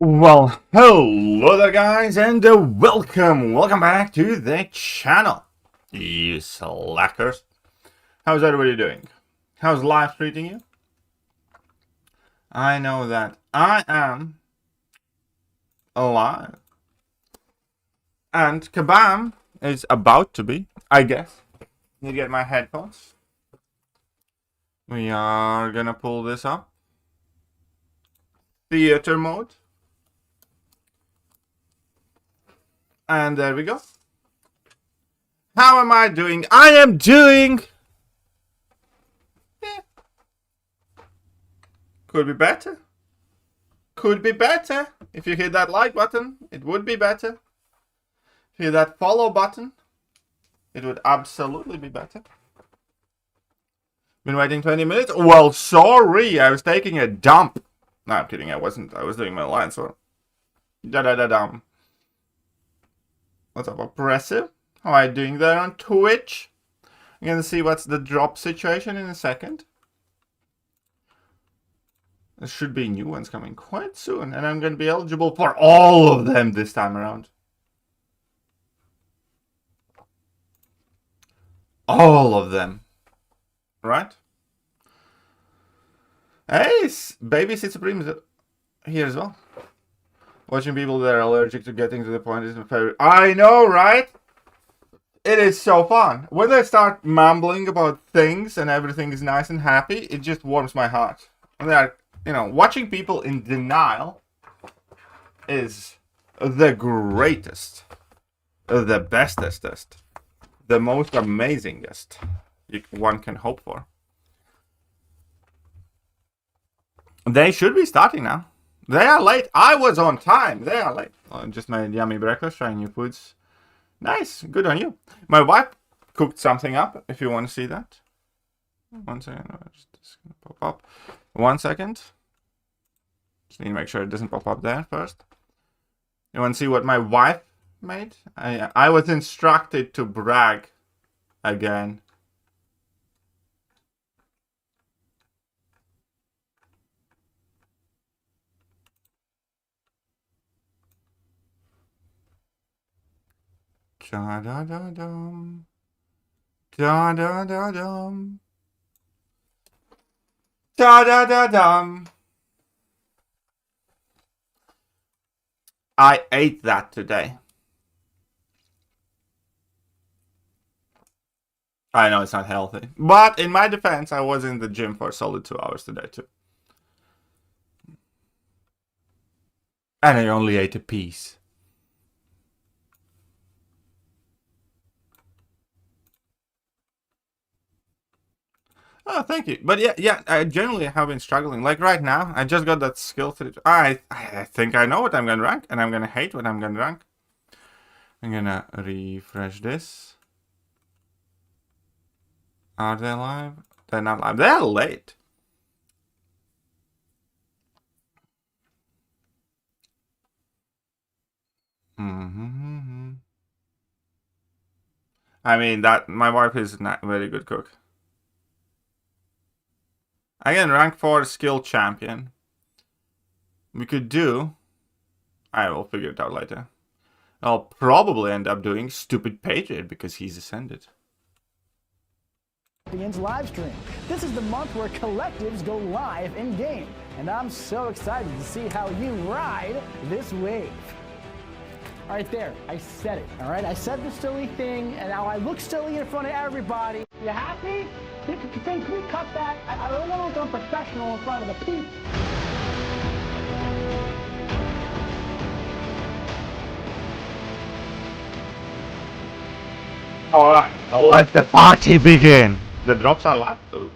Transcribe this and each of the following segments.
Well, hello there guys, and welcome back to the channel, you slackers. How's everybody doing? How's life treating you? I know that I am alive, and Kabam is about to be, I guess. Need to get my headphones. We are gonna pull this up. Theater mode. And there we go. How am I doing? I am doing... Yeah. Could be better. Could be better. If you hit that like button, it would be better. If you hit that follow button, it would absolutely be better. Been waiting 20 minutes? Well, sorry. I was taking a dump. No, I'm kidding. I wasn't. I was doing my line, so... Da-da-da-dum. What's up, Oppressive? How are you doing there on Twitch? I'm gonna see what's the drop situation in a second. There should be new ones coming quite soon, and I'm gonna be eligible for all of them this time around. All of them. Right? Hey, baby Sith Supreme is here as well. Watching people that are allergic to getting to the point is my favorite. I know, right? It is so fun. When they start mumbling about things and everything is nice and happy, it just warms my heart. And they are, watching people in denial is the greatest, the bestest, the most amazingest one can hope for. They should be starting now. They are late. I was on time. They are late. I just made yummy breakfast, trying new foods. Nice. Good on you. My wife cooked something up, if you want to see that. 1 second. It's going to pop up. 1 second. Just need to make sure it doesn't pop up there first. You want to see what my wife made? I was instructed to brag again. Da da da dum. Da da da dum. Da da da dum. I ate that today. I know it's not healthy, but in my defense, I was in the gym for a solid 2 hours today too. And I only ate a piece. Oh, thank you. But yeah, I generally have been struggling. Like right now, I just got that skill to... I think I know what I'm going to rank, and I'm going to hate what I'm going to rank. I'm going to refresh this. Are they live? They're not live. They're late. I mean, my wife is not a very good cook. Again, rank 4 skill champion. We could do... I will figure it out later. I'll probably end up doing Stupid Patriot because he's ascended. Live stream. This is the month where collectives go live in game, and I'm so excited to see how you ride this wave. All right, there, I said it. All right, I said the silly thing, and now I look silly in front of everybody. You happy? Can we cut that? I don't want to look unprofessional in front of the people. Alright, let the party begin. The drops are live too.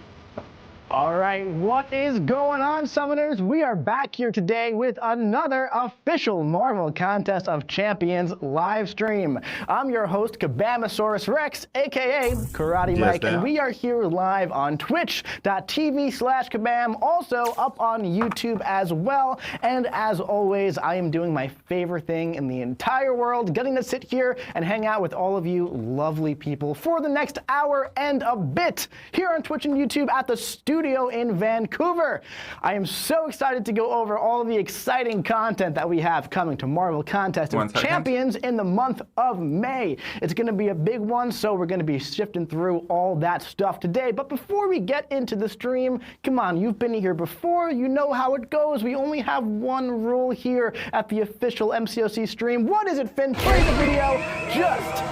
All right, what is going on, Summoners? We are back here today with another official Marvel Contest of Champions live stream. I'm your host, Kabamasaurus Rex, aka Karate Mike, and we are here live on twitch.tv/Kabam, also up on YouTube as well. And as always, I am doing my favorite thing in the entire world, getting to sit here and hang out with all of you lovely people for the next hour and a bit here on Twitch and YouTube at the studio. studio in Vancouver. I am so excited to go over all of the exciting content that we have coming to Marvel Contest of Champions in the month of May. It's going to be a big one, so we're going to be shifting through all that stuff today. But before we get into the stream, come on, you've been here before, you know how it goes. We only have one rule here at the official MCOC stream. What is it, Finn? Play the video. Just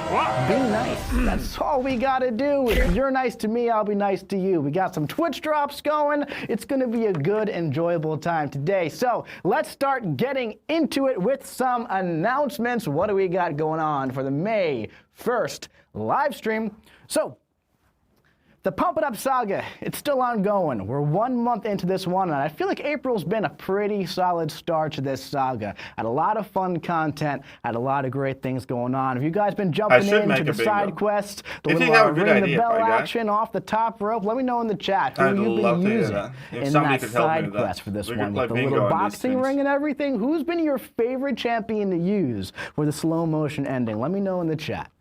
be nice. That's all we gotta do. If you're nice to me, I'll be nice to you. We got some Twitch drops going. It's gonna be a good, enjoyable time today. So let's start getting into it with some announcements. What do we got going on for the May 1st live stream? So, the Pump It Up saga, it's still ongoing. We're 1 month into this one, and I feel like April's been a pretty solid start to this saga. Had a lot of fun content, had a lot of great things going on. Have you guys been jumping into the side quests, the little ring the bell action off the top rope? Let me know in the chat who you've been using in that side quest for this one, with the little boxing ring and everything. Who's been your favorite champion to use for the slow motion ending? Let me know in the chat.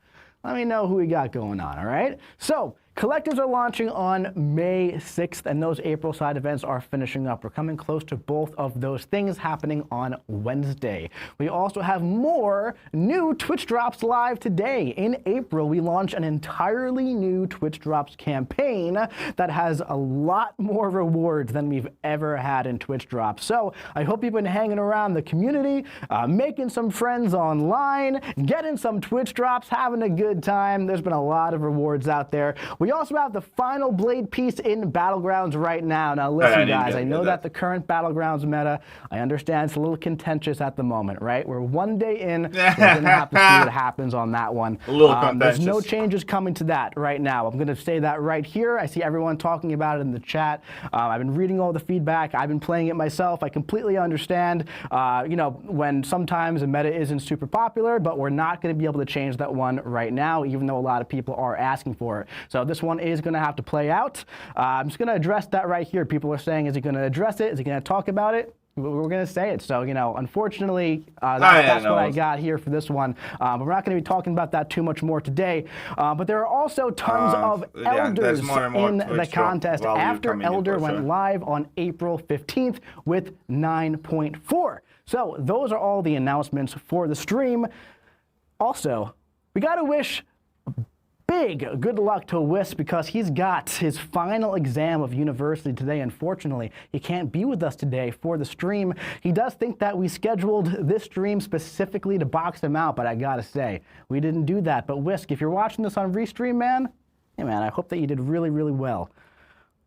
Let me know who we got going on, all right? So, collectives are launching on May 6th, and those April side events are finishing up. We're coming close to both of those things happening on Wednesday. We also have more new Twitch Drops live today. In April, we launch an entirely new Twitch Drops campaign that has a lot more rewards than we've ever had in Twitch Drops. So I hope you've been hanging around the community, making some friends online, getting some Twitch Drops, having a good time. There's been a lot of rewards out there. We also have the final Blade piece in Battlegrounds right now. Now listen, guys, I know that the current Battlegrounds meta, I understand it's a little contentious at the moment, right? We're 1 day in, we're going to have to see what happens on that one. A little contentious. There's no changes coming to that right now. I'm going to say that right here. I see everyone talking about it in the chat. I've been reading all the feedback. I've been playing it myself. I completely understand, you know, when sometimes a meta isn't super popular, but we're not going to be able to change that one right now, even though a lot of people are asking for it. So this one is going to have to play out. I'm just going to address that right here. People are saying, is he going to address it? Is he going to talk about it? We're going to say it. So, you know, unfortunately, that's what I got here for this one. But we're not going to be talking about that too much more today. But there are also tons of elders in the contest after Elder went live on April 15th with 9.4. So those are all the announcements for the stream. Also, we got to wish big good luck to Wisp because he's got his final exam of university today. Unfortunately, he can't be with us today for the stream. He does think that we scheduled this stream specifically to box him out, but I gotta say, we didn't do that. But Wisp, if you're watching this on Restream, man, hey man, I hope that you did really, really well.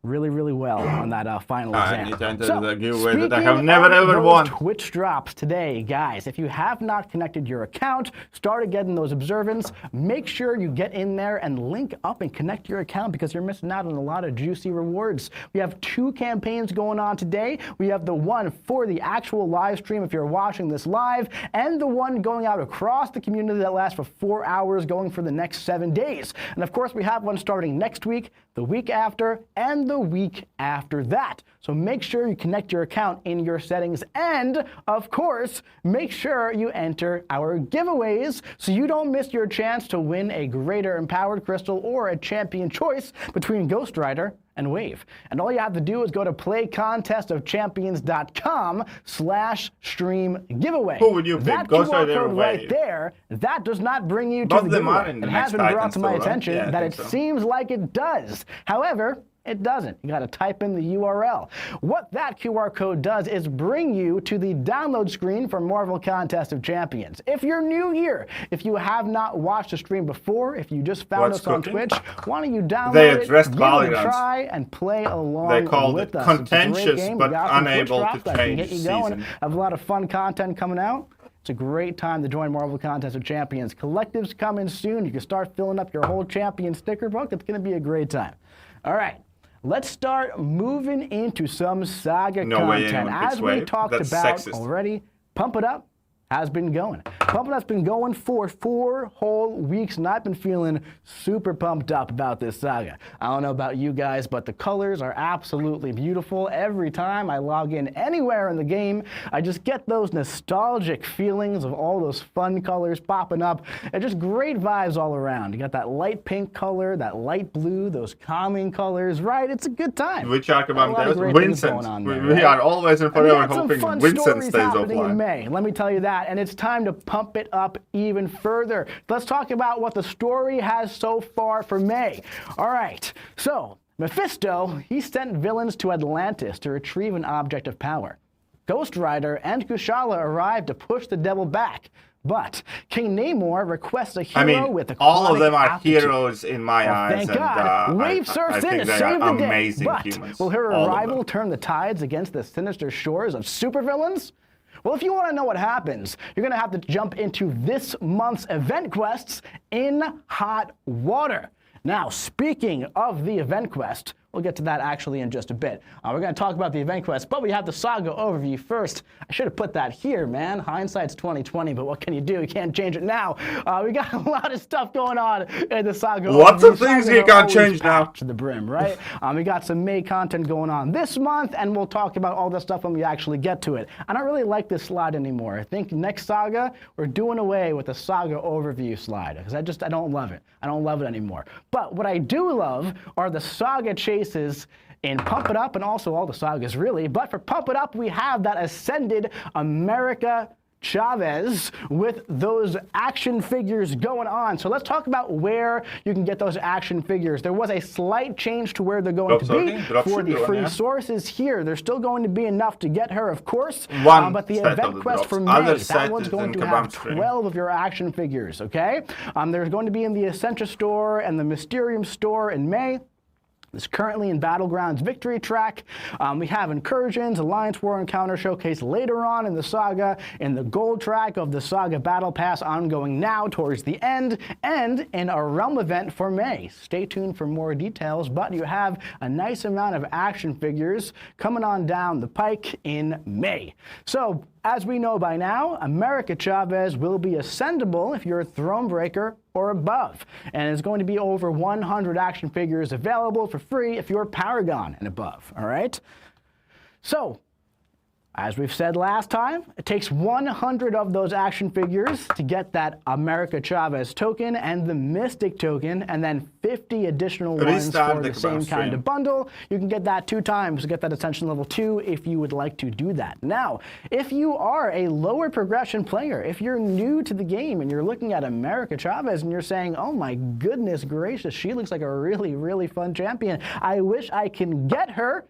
Really well on that final exam. I need to enter the giveaway that I have never ever won. Twitch drops today, guys. If you have not connected your account, started getting those observants, make sure you get in there and link up and connect your account because you're missing out on a lot of juicy rewards. We have 2 campaigns going on today. We have the one for the actual live stream if you're watching this live, and the one going out across the community that lasts for 4 hours, going for the next 7 days. And of course, we have one starting next week, the week after, and the week after that. So make sure you connect your account in your settings, and of course, make sure you enter our giveaways so you don't miss your chance to win a Greater Empowered Crystal or a champion choice between Ghost Rider and Wave. And all you have to do is go to playcontestofchampions.com/stream giveaway. Who would you pick? That Ghost QR Rider code or right Wave? there, that does not bring you to the giveaway. It has been brought to my attention that it seems like it does. However, it doesn't. You got to type in the URL. What that QR code does is bring you to the download screen for Marvel Contest of Champions. If you're new here, if you have not watched a stream before, if you just found us on Twitch, why don't you download it, give it a try, and play along with us. They called it contentious, but unable to change season. Have a lot of fun content coming out. It's a great time to join Marvel Contest of Champions. Collectives coming soon. You can start filling up your whole champion sticker book. It's going to be a great time. All right. Let's start moving into some saga content. As we talked about already, Pump It Up has been going. Pump It Up's been going for 4 whole weeks, and I've been feeling super pumped up about this saga. I don't know about you guys, but the colors are absolutely beautiful. Every time I log in anywhere in the game, I just get those nostalgic feelings of all those fun colors popping up, and just great vibes all around. You got that light pink color, that light blue, those calming colors, right? It's a good time. We talk about Vincent. We are always and forever hoping Vincent stays offline. In May. Let me tell you that, and it's time to pump it up even further. Let's talk about what the story has so far for May. All right, so Mephisto, he sent villains to Atlantis to retrieve an object of power. Ghost Rider and Kushala arrived to push the devil back. But King Namor requests a hero with a all of them are aptitude. Heroes in my eyes. Thank God. Wave surfs in to save the day. But humans. Will her arrival turn the tides against the sinister shores of supervillains? Well, if you want to know what happens, you're going to have to jump into this month's event quests in hot water. Now, speaking of the event quest, we'll get to that actually in just a bit. We're going to talk about the event quest, but we have the saga overview first. I should have put that here, man. Hindsight's 2020, but what can you do? You can't change it now. We got a lot of stuff going on in the saga. Lots of things you can't change now. To the brim, right? We got some May content going on this month, and we'll talk about all this stuff when we actually get to it. I don't really like this slide anymore. I think next saga, we're doing away with the saga overview slide, because I don't love it. I don't love it anymore. But what I do love are the saga chases in Pump It Up, and also all the sagas really. But for Pump It Up, we have that Ascended America Chavez with those action figures going on. So let's talk about where you can get those action figures. There was a slight change to where they're going to be for the free sources here. There's still going to be enough to get her, of course. But the event quest for May, that one's going to have 12 of your action figures, okay? There's going to be in the Essentia store and the Mysterium store in May. It's currently in Battlegrounds Victory Track. We have Incursions, Alliance War Encounter Showcase later on in the saga, in the Gold Track of the Saga Battle Pass ongoing now towards the end, and in a Realm event for May. Stay tuned for more details, but you have a nice amount of action figures coming on down the pike in May. So, as we know by now, America Chavez will be ascendable if you're a Thronebreaker or above. And it's going to be over 100 action figures available for free if you're Paragon and above, all right? So, as we've said last time, it takes 100 of those action figures to get that America Chavez token and the Mystic token, and then 50 additional ones for the same kind of bundle. You can get that 2 times to get that Ascension Level 2 if you would like to do that. Now, if you are a lower progression player, if you're new to the game and you're looking at America Chavez and you're saying, oh my goodness gracious, she looks like a really, really fun champion. I wish I can get her.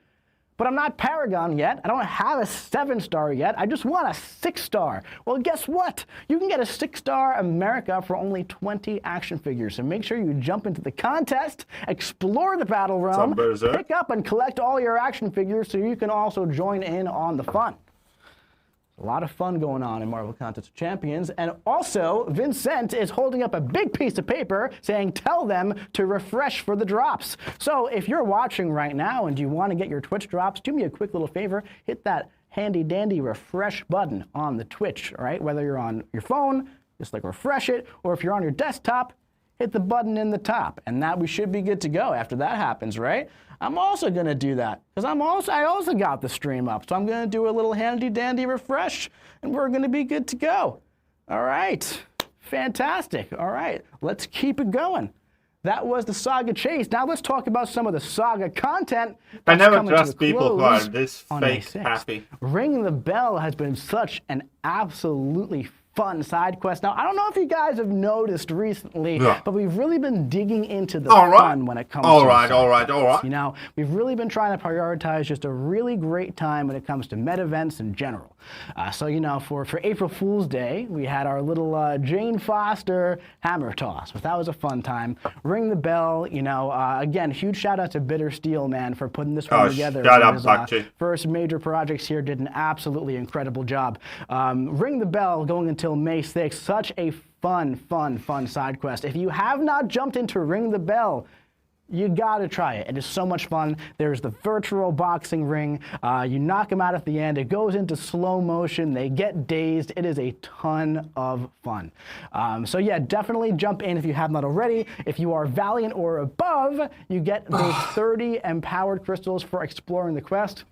But I'm not Paragon yet. I don't have a 7-star yet. I just want a 6-star. Well, guess what? You can get a 6-star America for only 20 action figures. So make sure you jump into the contest, explore the battle realm, pick up and collect all your action figures so you can also join in on the fun. A lot of fun going on in Marvel Contest of Champions. And also, Vincent is holding up a big piece of paper saying, tell them to refresh for the drops. So if you're watching right now and you want to get your Twitch drops, do me a quick little favor. Hit that handy dandy refresh button on the Twitch, all right? Whether you're on your phone, just like refresh it, or if you're on your desktop, hit the button in the top. And that we should be good to go after that happens, right? I'm also going to do that because I also got the stream up. So I'm going to do a little handy dandy refresh and we're going to be good to go. All right. Fantastic. All right. Let's keep it going. That was the Saga Chase. Now let's talk about some of the Saga content. I never trust people who are this fake happy. Ring the Bell has been such an absolutely fun side quest. Now, I don't know if you guys have noticed recently, but we've really been digging into the fun when it comes to all right. You know, we've really been trying to prioritize just a really great time when it comes to med events in general. So, you know, for April Fool's Day, we had our little Jane Foster hammer toss. But that was a fun time. Ring the Bell, you know, again, huge shout out to Bitter Steel, man, for putting this one together. His first major projects here, did an absolutely incredible job. Ring the Bell going until May 6th, such a fun side quest. If you have not jumped into Ring the Bell, You gotta try it. It is so much fun. There's the virtual boxing ring. You knock them out at the end. It goes into slow motion. They get dazed. It is a ton of fun. So yeah, definitely jump in if you have not already. If you are Valiant or above, you get those 30 empowered crystals for exploring the quest.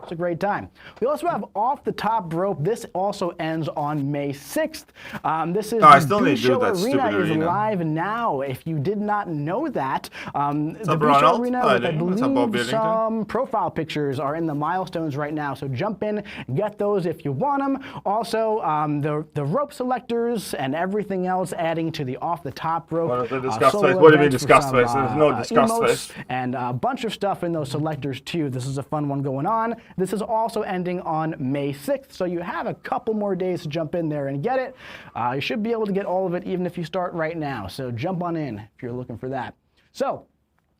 It's a great time. We also have Off the Top Rope. This also ends on May 6th. This is I still need to do Show that Arena stupid is arena. live now. If you did not know that, the up, Ronald? Show Arena, Hi, with, I Lee. What's up, Bob believe Billington? some profile pictures are in the milestones right now. So jump in, get those if you want them. Also, the rope selectors and everything else adding to the Off the Top Rope. What is the disgust solo face? What do you mean events for disgust some, face? There's no disgust emotes face. and a bunch of stuff in those selectors too. This is a fun one going on. This is also ending on May 6th, so you have a couple more days to jump in there and get it. You should be able to get all of it even if you start right now, so jump on in if you're looking for that. So,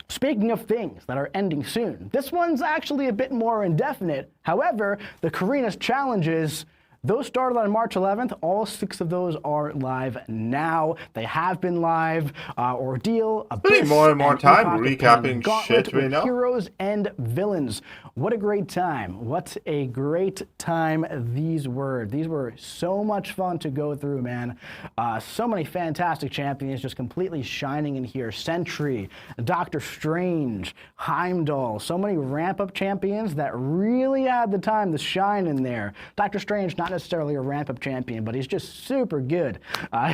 speaking of things that are ending soon, this one's actually a bit more indefinite. However, the Karina's challenges, those started on March 11th. All 6 of those are live now. They have been live. Ordeal, Abyss, more and more time Epoch, recapping Gauntlet shit we with know. Heroes and villains. What a great time. What a great time these were. These were so much fun to go through, man. So many fantastic champions just completely shining in here. Sentry, Doctor Strange, Heimdall. So many ramp-up champions that really had the time to shine in there. Doctor Strange, not necessarily a ramp-up champion, but he's just super good.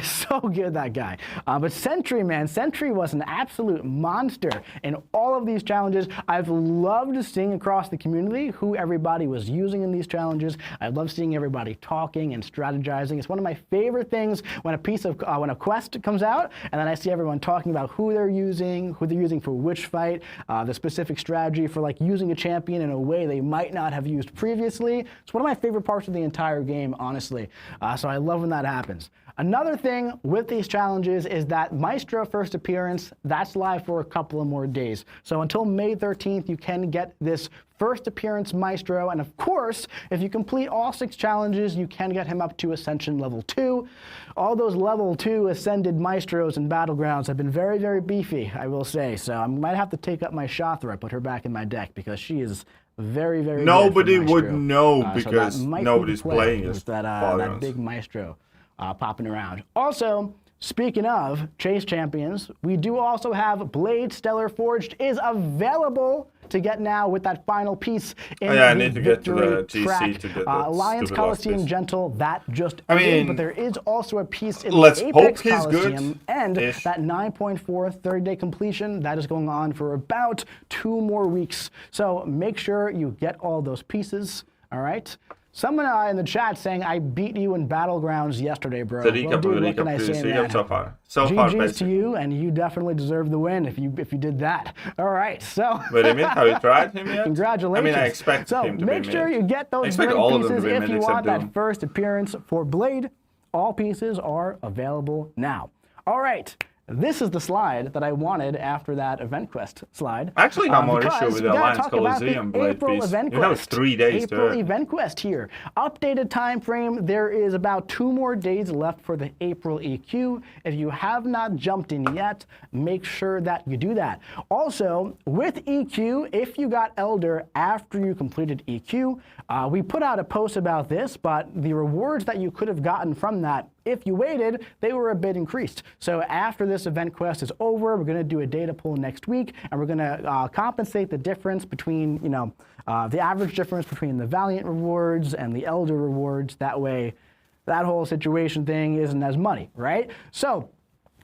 So good, that guy. But Sentry, man, Sentry was an absolute monster in all of these challenges. I've loved seeing across the community who everybody was using in these challenges. I love seeing everybody talking and strategizing. It's one of my favorite things when when a quest comes out, and then I see everyone talking about who they're using for which fight, the specific strategy for like using a champion in a way they might not have used previously. It's one of my favorite parts of the entire game, honestly. So I love when that happens. Another thing with these challenges is that Maestro first appearance, that's live for a couple of more days. So until May 13th, you can get this first appearance Maestro. And of course, if you complete all 6 challenges, you can get him up to Ascension Level 2. All those Level 2 Ascended Maestros in Battlegrounds have been very, very beefy, I will say. So I might have to take up my Shothra, put her back in my deck, because she is very, very Nobody good for would Maestro. know So because that might be nobody's the play, playing is as that big Maestro popping around. Also, speaking of Chase Champions, we do also have Blade Stellar Forged is available to get now with that final piece in I the need to get to the victory GC track. to get that Alliance stupid last Coliseum piece. Gentle, that just I ended, mean, but there is also a piece in let's the hope Apex he's Coliseum and good-ish. that 9.4 30-day completion, that is going on for about 2 more weeks. So make sure you get all those pieces, all right? Someone in the chat saying, I beat you in Battlegrounds yesterday, bro. Well, dude, what can I say to that? So far. So far, GG's to basically. you, and you definitely deserve the win if you did that. All right, so. Wait a minute, have you tried him yet? Congratulations. I mean, I expect so him to make be sure mid. you get I those expect Blade all of them pieces to be if mid you except want that Doom. first appearance for Blade. All pieces are available now. All right. This is the slide that I wanted after that event quest slide. I actually have more because issue with we the gotta Alliance talk about Coliseum the Blade April piece. event You have quest. 3 days to April earn. event quest here. Updated time frame. There is about 2 more days left for the April EQ. If you have not jumped in yet, make sure that you do that. Also, with EQ, if you got Elder after you completed EQ, we put out a post about this, but the rewards that you could have gotten from that, if you waited, they were a bit increased. So after this event quest is over, we're going to do a data pool next week, and we're going to compensate the difference between, the average difference between the Valiant rewards and the Elder rewards. That way, that whole situation thing isn't as money, right? So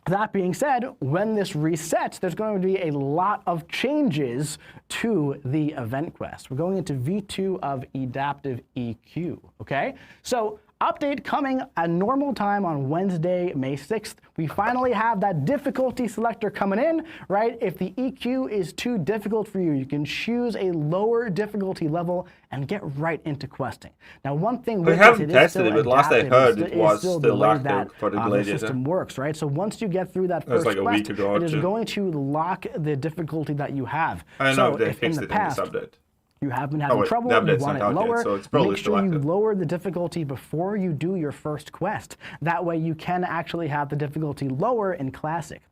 that being said, when this resets, there's going to be a lot of changes to the event quest. We're going into V2 of Adaptive EQ, okay? So update coming at normal time on Wednesday, May 6th. We finally have that difficulty selector coming in, right? If the EQ is too difficult for you, you can choose a lower difficulty level and get right into questing. Now, one thing We with haven't this, it is tested still it, but last I adaptive. heard It's it was still still the way active that for the the Gladiator. system works, right? So once you get through that That was first like a week quest, ago or it is two. going to lock the difficulty that you have. I don't so know if they if in fixed the it in past, this update. you have been having wait, trouble, the you update's want it not out yet, lower, so it's probably make still sure you active. lower the difficulty before you do your first quest. That way you can actually have the difficulty lower in Classic.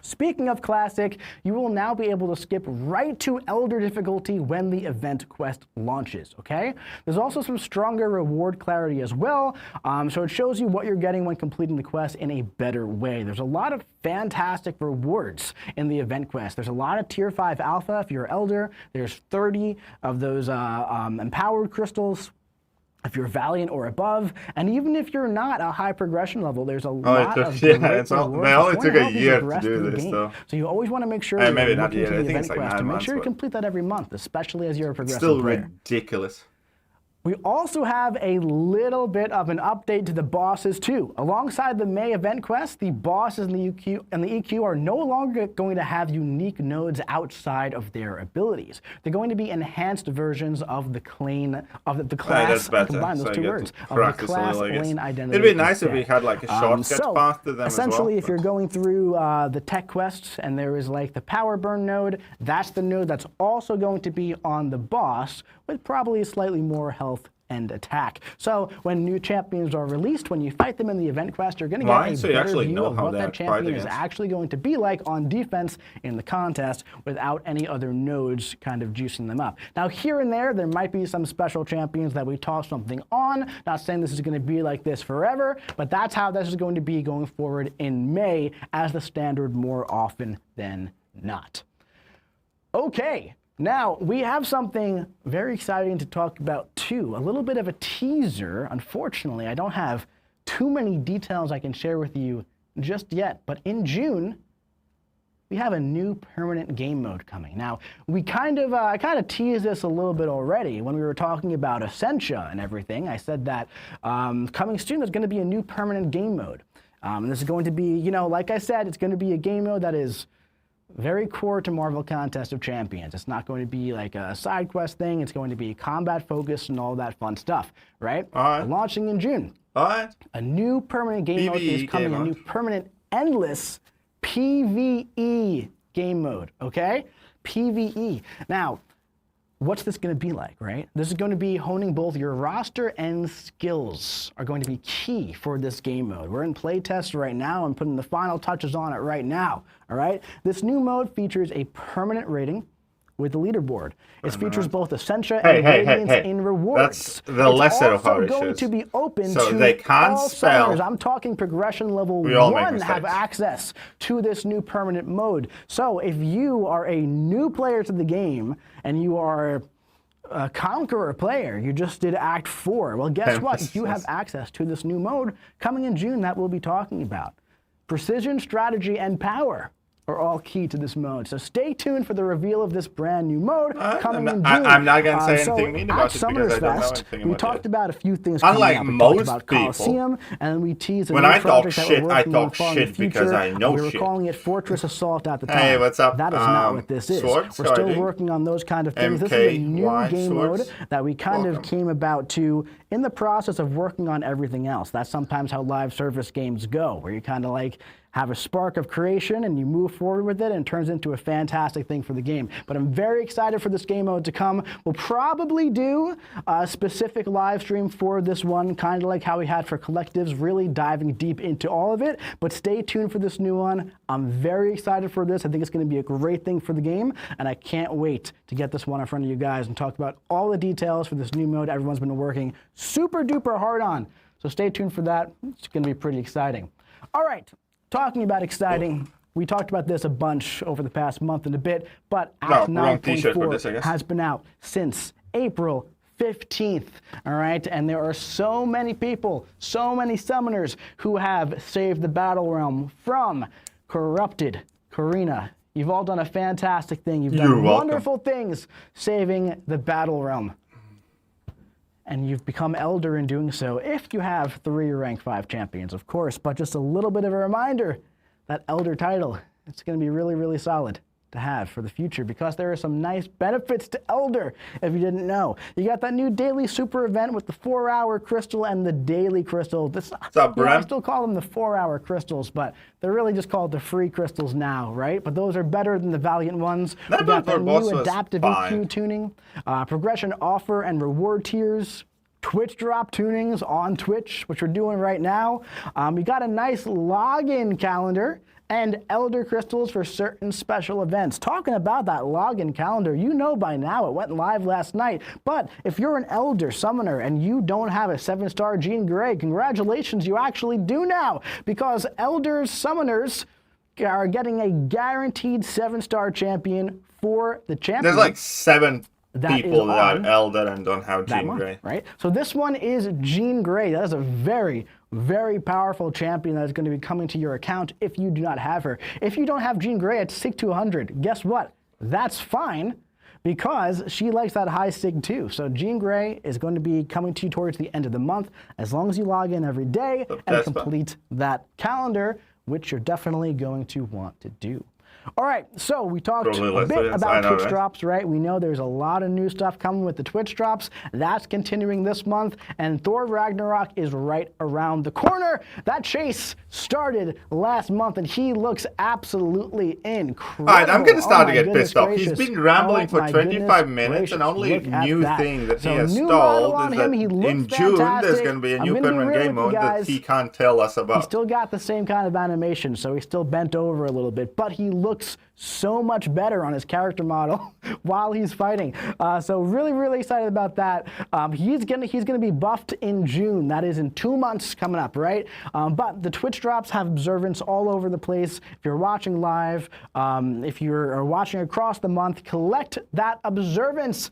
Speaking of classic, you will now be able to skip right to Elder difficulty when the event quest launches, okay? There's also some stronger reward clarity as well, so it shows you what you're getting when completing the quest in a better way. There's a lot of fantastic rewards in the event quest. There's a lot of tier 5 alpha if you're Elder. There's 30 of those empowered crystals if you're Valiant or above, and even if you're not a high progression level, there's a lot of they rewards only took a year to progress do through the this, game. though. So you always want to make sure you're maybe not looking yet. to I the think event it's like quest 9 to make months, sure you but complete that every month, especially as you're a progressive still player. ridiculous. We also have a little bit of an update to the bosses too. Alongside the May event quest, the bosses and the EQ are no longer going to have unique nodes outside of their abilities. They're going to be enhanced versions of the class. That's better. Combine those So two you get words to of the practice a class little, I guess. lane identity. It'd be nice if instead. we had like a shortcut path to them as well. Essentially, if you're going through the tech quests and there is like the power burn node, that's the node that's also going to be on the boss with probably slightly more health and attack. So when new champions are released, when you fight them in the event quest, you're going to get a better view of what that champion is actually going to be like on defense in the contest without any other nodes kind of juicing them up. Now here and there might be some special champions that we toss something on. Not saying this is going to be like this forever, but that's how this is going to be going forward in May as the standard more often than not. Okay. Now, we have something very exciting to talk about too, a little bit of a teaser. Unfortunately, I don't have too many details I can share with you just yet, but in June, we have a new permanent game mode coming. Now, I kind of teased this a little bit already when we were talking about Essentia and everything. I said that coming soon, there's going to be a new permanent game mode. And this is going to be, you know, like I said, it's going to be a game mode that is very core to Marvel Contest of Champions. It's not going to be like a side quest thing. It's going to be combat focused and all that fun stuff, right? All right. Launching in June. All right. A new permanent game mode is coming. A new permanent endless PvE game mode, okay? PvE. Now, what's this going to be like, right? This is going to be honing both your roster and skills are going to be key for this game mode. We're in playtest right now and putting the final touches on it right now, all right? This new mode features a permanent rating with the leaderboard. It features both Essentia and Radiance in rewards. That's the lesser of how it It's also going to be open so to they can't all spell. summoners. I'm talking progression level We all make 1 have mistakes. access to this new permanent mode. So if you are a new player to the game and you are a Conqueror player, you just did Act 4, well, guess what? You have access to this new mode coming in June that we'll be talking about. Precision, strategy, and power are all key to this mode. So stay tuned for the reveal of this brand new mode coming in June. I'm not going to say anything mean about it at because I don't know Summer's anything Fest, about we it. talked about a few things Unlike coming up. most We talked about people, Coliseum, and we teased a when new I talk project that shit, we're I working on talk for in the shit because future. I know We were shit. calling it Fortress Assault at the time. Hey, what's up? That is not what this is. Swords, We're still riding, working on those kind of things. This is a new MK game swords. mode that we kind of Welcome. came about to in the process of working on everything else. That's sometimes how live service games go, where you kind of like have a spark of creation and you move forward with it and it turns into a fantastic thing for the game. But I'm very excited for this game mode to come. We'll probably do a specific live stream for this one, kind of like how we had for Collectives, really diving deep into all of it. But stay tuned for this new one. I'm very excited for this. I think it's going to be a great thing for the game, and I can't wait to get this one in front of you guys and talk about all the details for this new mode everyone's been working super duper hard on. So stay tuned for that. It's going to be pretty exciting. All right. Talking about exciting, we talked about this a bunch over the past month and a bit, but Act 9.4 has been out since April 15th, all right? And there are so many people, so many summoners who have saved the Battle Realm from corrupted Karina. You've all done a fantastic thing. You've done wonderful things saving the Battle Realm. And you've become Elder in doing so, if you have 3 rank 5 champions, of course. But just a little bit of a reminder, that Elder title, it's going to be really, really solid to have for the future because there are some nice benefits to Elder, if you didn't know. You got that new daily super event with the 4-hour crystal and the daily crystal. What's up, I still call them the 4-hour crystals, but they're really just called the free crystals now, right? But those are better than the Valiant ones. We got that new adaptive EQ tuning, progression offer and reward tiers, Twitch drop tunings on Twitch, which we're doing right now. We got a nice login calendar and Elder Crystals for certain special events. Talking about that login calendar, you know by now it went live last night, but if you're an Elder Summoner and you don't have a 7-star Jean Grey, congratulations, you actually do now, because Elder Summoners are getting a guaranteed 7-star champion for the champion. There's like 7 people that are Elder and don't have Jean Grey. Right? So this one is Jean Grey. That is a very, very powerful champion that is going to be coming to your account if you do not have her. If you don't have Jean Grey at Sig 200, guess what? That's fine, because she likes that high Sig too. So Jean Grey is going to be coming to you towards the end of the month, as long as you log in every day and complete that calendar, which you're definitely going to want to do. All right, so we talked a bit about Twitch drops, right? We know there's a lot of new stuff coming with the Twitch drops. That's continuing this month, and Thor Ragnarok is right around the corner. That chase started last month, and he looks absolutely incredible. All right, I'm going to start to get pissed off. He's been rambling for 25 minutes, and only new thing that he has installed is that in June there's going to be a new permanent game mode that he can't tell us about. He still got the same kind of animation, so he's still bent over a little bit, but he looks so much better on his character model while he's fighting. So really, really excited about that. He's gonna be buffed in June. That is in 2 months coming up, right? But the Twitch drops have observance all over the place. If you're watching live, if you're watching across the month, collect that observance,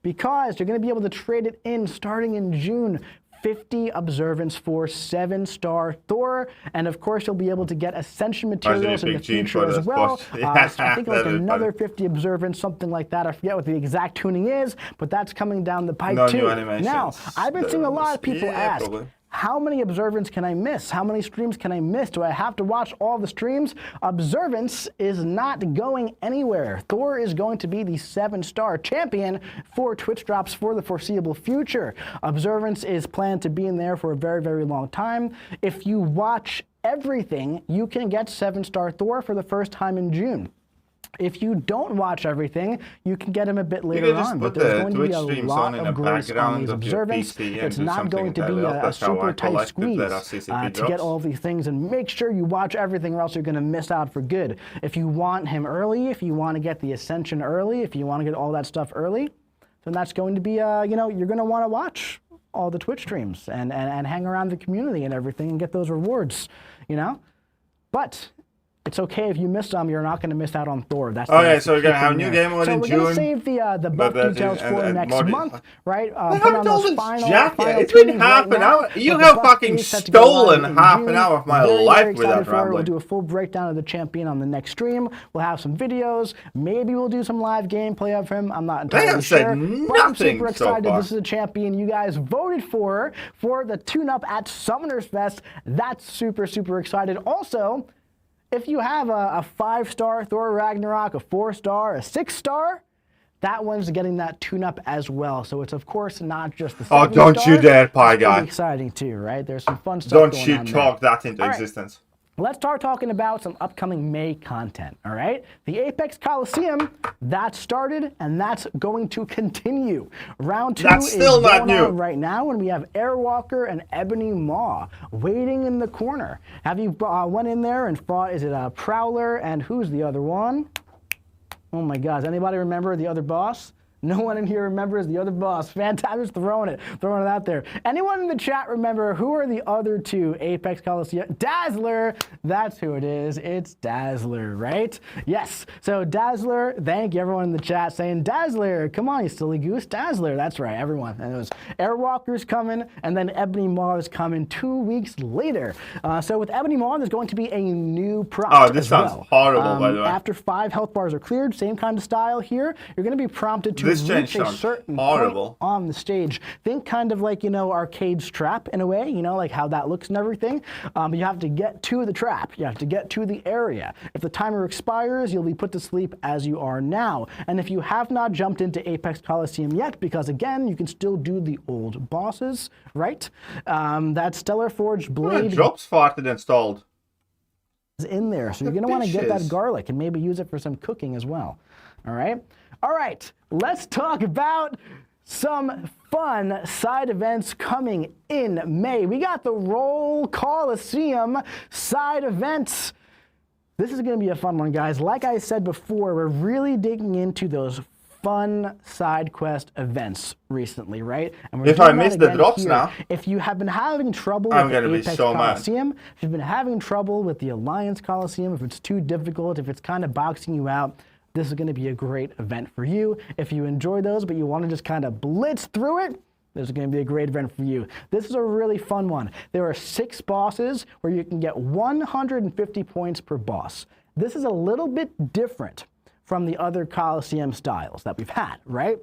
because you're gonna be able to trade it in starting in June. 50 observance for 7-star Thor, and of course you'll be able to get Ascension materials in the future as well. So I think like another 50 observance, something like that. I forget what the exact tuning is, but that's coming down the pipe too. Now, I've been seeing a lot of people ask, how many observance can I miss? How many streams can I miss? Do I have to watch all the streams? Observance is not going anywhere. Thor is going to be the 7-star champion for Twitch drops for the foreseeable future. Observance is planned to be in there for a very, very long time. If you watch everything, you can get 7-star Thor for the first time in June. If you don't watch everything, you can get him a bit later on, but there's going to be a lot of grace on these observance. It's not going to be a super tight squeeze to get all these things, and make sure you watch everything or else you're going to miss out for good. If you want him early, if you want to get the Ascension early, if you want to get all that stuff early, then that's going to be, you know, you're going to want to watch all the Twitch streams and hang around the community and everything and get those rewards, you know? But it's okay if you miss some. You're not going to miss out on Thor. That's okay, so we're going to have a new game mode in June. So we're going to save the buff details for next month, right? Put on those final it's been half an hour. You have fucking stolen half an hour of my life without rambling. We'll do a full breakdown of the champion on the next stream. We'll have some videos. Maybe we'll do some live gameplay of him. I'm not entirely sure. But I'm super excited. This is a champion you guys voted for the tune-up at Summoners Fest. That's super, super excited. Also, if you have a 5-star Thor Ragnarok, a 4-star, a 6-star, that one's getting that tune-up as well. So it's, of course, not just the 7-star. Oh, don't you dare, Pie Guy. It's exciting, too, right? There's some fun stuff going on. Don't you talk that into existence. Let's start talking about some upcoming May content, all right? The Apex Coliseum, that started, and that's going to continue. Round 2 is still not new right now, and we have Airwalker and Ebony Maw waiting in the corner. Have you went in there and fought, is it a Prowler, and who's the other one? Oh my God, does anybody remember the other boss? No one in here remembers the other boss. Fantastic, just throwing it out there. Anyone in the chat remember who are the other 2 Apex Coliseum? Dazzler, that's who it is. It's Dazzler, right? Yes, so Dazzler, thank you everyone in the chat saying, Dazzler, come on, you silly goose, Dazzler, that's right, everyone. And it was Airwalker's coming, and then Ebony Maw is coming 2 weeks later. So with Ebony Maw, there's going to be a new prompt. Oh, this sounds horrible, by the way. After 5 health bars are cleared, same kind of style here, you're going to be prompted to reach a certain point on the stage. Think kind of like, you know, Arcade's trap in a way, you know, like how that looks and everything. You have to get to the trap. You have to get to the area. If the timer expires, you'll be put to sleep as you are now. And if you have not jumped into Apex Coliseum yet, because again, you can still do the old bosses, right? That Stellar Forged Blade drops farted installed is in there. So you're going to want to get that garlic and maybe use it for some cooking as well. All right? All right, let's talk about some fun side events coming in May. We got the Roll Coliseum side events. This is going to be a fun one, guys. Like I said before, we're really digging into those fun side quest events recently, right? And we're if I miss the drops here. now, if you have been having trouble I'm with gonna the be Apex so mad. Coliseum, if you've been having trouble with the Alliance Coliseum, if it's too difficult, if it's kind of boxing you out, this is going to be a great event for you. If you enjoy those, but you want to just kind of blitz through it, this is going to be a great event for you. This is a really fun one. There are 6 bosses where you can get 150 points per boss. This is a little bit different from the other Coliseum styles that we've had, right?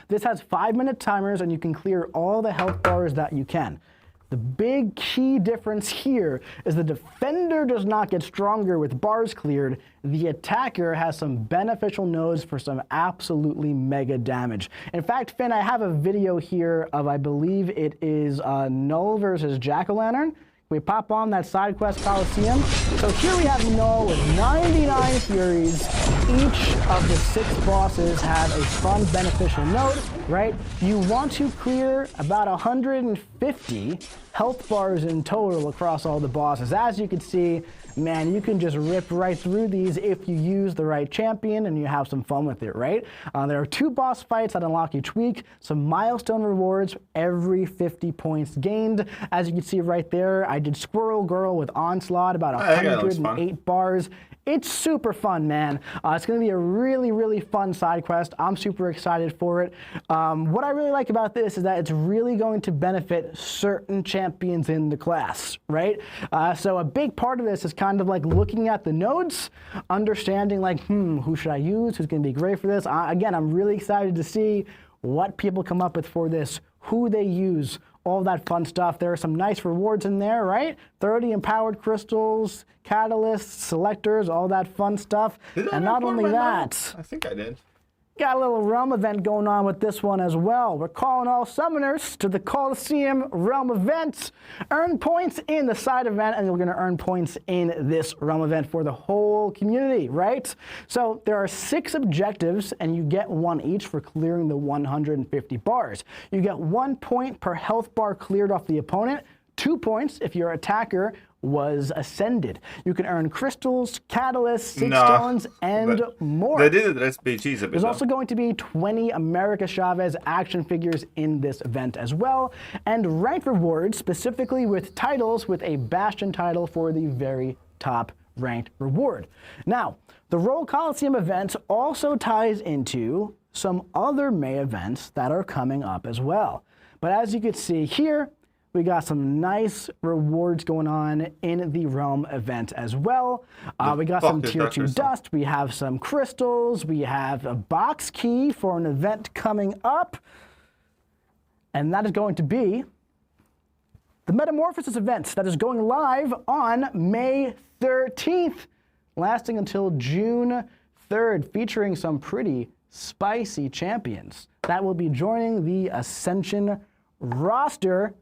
This has 5-minute timers and you can clear all the health bars that you can. The big key difference here is the defender does not get stronger with bars cleared. The attacker has some beneficial nodes for some absolutely mega damage. In fact, Finn, I have a video here of, I believe it is Null versus Jack-o'-lantern. We pop on that side quest Coliseum. So here we have Null with 99 Furies. Each of the 6 bosses have a fun beneficial node, right? You want to clear about 150 health bars in total across all the bosses. As you can see, man, you can just rip right through these if you use the right champion and you have some fun with it, right? There are 2 boss fights that unlock each week, some milestone rewards every 50 points gained. As you can see right there, I did Squirrel Girl with Onslaught, about 108 bars. It's super fun, man. It's going to be a really, really fun side quest. I'm super excited for it. What I really like about this is that it's really going to benefit certain champions in the class, right? So a big part of this is kind of like looking at the nodes, understanding like, who should I use? Who's going to be great for this? Again, I'm really excited to see what people come up with for this, who they use, all that fun stuff. There are some nice rewards in there, right? 30 empowered crystals, catalysts, selectors, all that fun stuff. And not only that, I think I did. Got a little realm event going on with this one as well. We're calling all summoners to the Coliseum realm event. Earn points in the side event, and you're going to earn points in this realm event for the whole community, right? So there are 6 objectives, and you get 1 each for clearing the 150 bars. You get 1 point per health bar cleared off the opponent, 2 points if your attacker was ascended. You can earn crystals, catalysts, stones, and more. They did address BGs a bit. There's also going to be 20 America Chavez action figures in this event as well, and ranked rewards, specifically with titles, with a Bastion title for the very top ranked reward. Now, the Roll Coliseum event also ties into some other May events that are coming up as well. But as you can see here, we got some nice rewards going on in the Realm event as well. We got some Tier 2 dust, we have some crystals, we have a box key for an event coming up. And that is going to be the Metamorphosis event that is going live on May 13th, lasting until June 3rd, featuring some pretty spicy champions that will be joining the Ascension roster.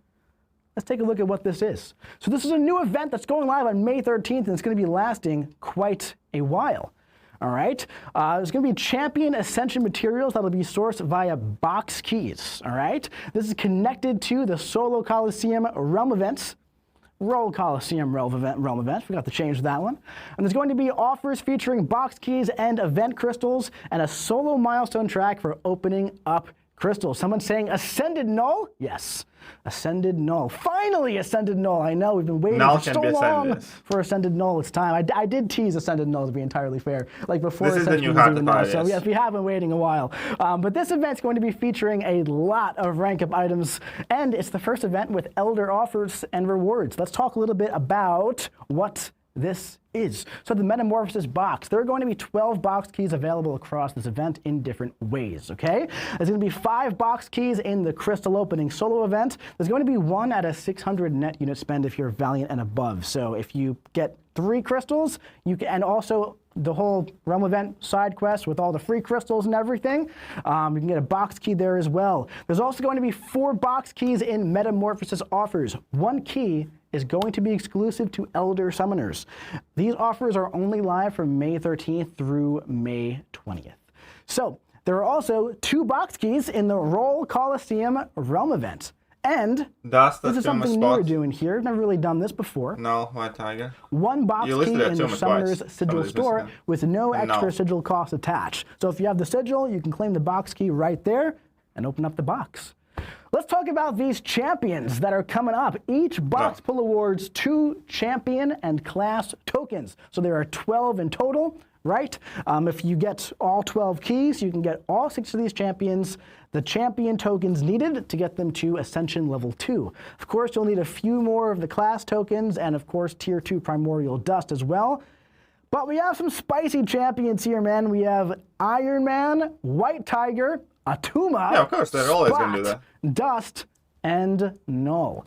Let's take a look at what this is. So this is a new event that's going live on May 13th, and it's going to be lasting quite a while. All right? There's going to be champion ascension materials that will be sourced via box keys. All right? This is connected to the Solo Coliseum realm events. Roll Coliseum realm event. Forgot to change that one. And there's going to be offers featuring box keys and event crystals, and a solo milestone track for opening up crystals. Someone saying Ascended Null? Yes. Ascended Null. Finally Ascended Null. I know, we've been waiting for so long for Ascended Null. It's time. I did tease Ascended Null, to be entirely fair. Like before Ascension was even out. So yes, we have been waiting a while. But this event's going to be featuring a lot of rank up items, and it's the first event with Elder offers and rewards. Let's talk a little bit about what this is. So the Metamorphosis box, there are going to be 12 box keys available across this event in different ways, okay? There's going to be 5 box keys in the Crystal Opening solo event. There's going to be 1 at a 600 net unit spend if you're Valiant and above. So if you get 3 crystals, you can, and also the whole realm event side quest with all the free crystals and everything, you can get a box key there as well. There's also going to be 4 box keys in Metamorphosis offers. 1 key is going to be exclusive to Elder Summoners. These offers are only live from May 13th through May 20th. So there are also 2 box keys in the Roll Coliseum realm event. And Dust this is something new we're doing here. I've never really done this before. No, White Tiger. One box key in the Summoner's Sigil store with no extra sigil cost attached. So if you have the sigil, you can claim the box key right there and open up the box. Let's talk about these champions that are coming up. Each box pull awards 2 champion and class tokens. So there are 12 in total, right? If you get all 12 keys, you can get all 6 of these champions, the champion tokens needed to get them to Ascension Level 2. Of course, you'll need a few more of the class tokens and, of course, Tier 2 Primordial Dust as well. But we have some spicy champions here, man. We have Iron Man, White Tiger, Attuma, yeah, of course, they're always going to do that. Dust, and Null.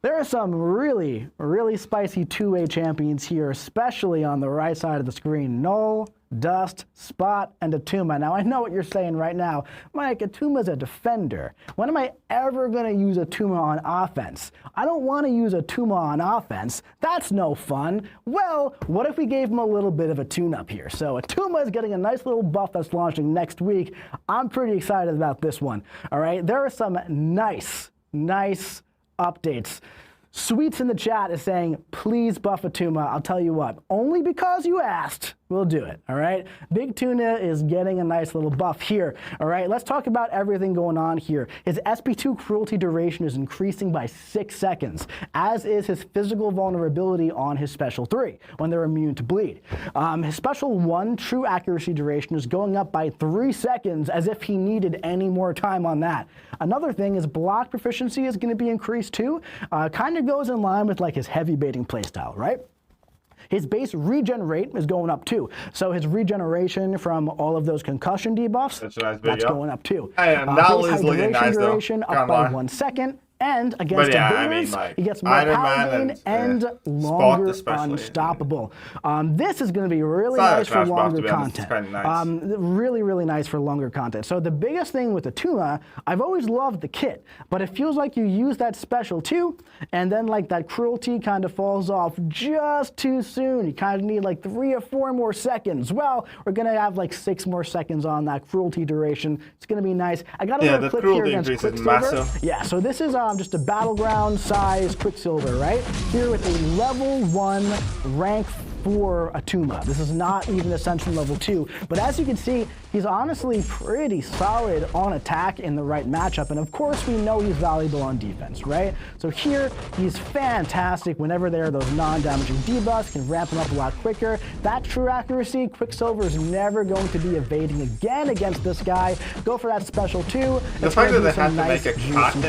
There are some really, really spicy two-way champions here, especially on the right side of the screen. Null, Dust, Spot, and Attuma. Now, I know what you're saying right now. Mike, Atuma's a defender. When am I ever going to use Attuma on offense? I don't want to use Attuma on offense. That's no fun. Well, what if we gave him a little bit of a tune-up here? So Attuma is getting a nice little buff that's launching next week. I'm pretty excited about this one. All right, there are some nice updates. Sweets in the chat is saying, please buff Attuma. I'll tell you what, only because you asked, we'll do it, all right? Big Tuna is getting a nice little buff here, all right? Let's talk about everything going on here. His SP2 cruelty duration is increasing by 6 seconds, as is his physical vulnerability on his special 3, when they're immune to bleed. His special 1 true accuracy duration is going up by 3 seconds, as if he needed any more time on that. Another thing is block proficiency is going to be increased too. Kind of goes in line with like his heavy baiting playstyle, right? His base regen rate is going up too. So his regeneration from all of those concussion debuffs, that's going up too. That was looking nice though. Duration up by 1 second. And against invaders, he gets more paladin and longer unstoppable. This is going to be really nice for longer content. Really, really nice for longer content. So the biggest thing with Attuma, I've always loved the kit, but it feels like you use that special too, and then like that cruelty kind of falls off just too soon. You kind of need like 3 or 4 more seconds. Well, we're going to have like 6 more seconds on that cruelty duration. It's going to be nice. I got a little clip here against Quicksilver. Yeah, so this is just a battleground size Quicksilver, right? Here with a level 1 rank 4 Attuma. This is not even Ascension level 2, but as you can see, he's honestly pretty solid on attack in the right matchup, and of course we know he's valuable on defense, right? So here, he's fantastic whenever there are those non-damaging debuffs, can ramp him up a lot quicker. That true accuracy, Quicksilver is never going to be evading again against this guy. Go for that special 2. The fact that they have to make a cut in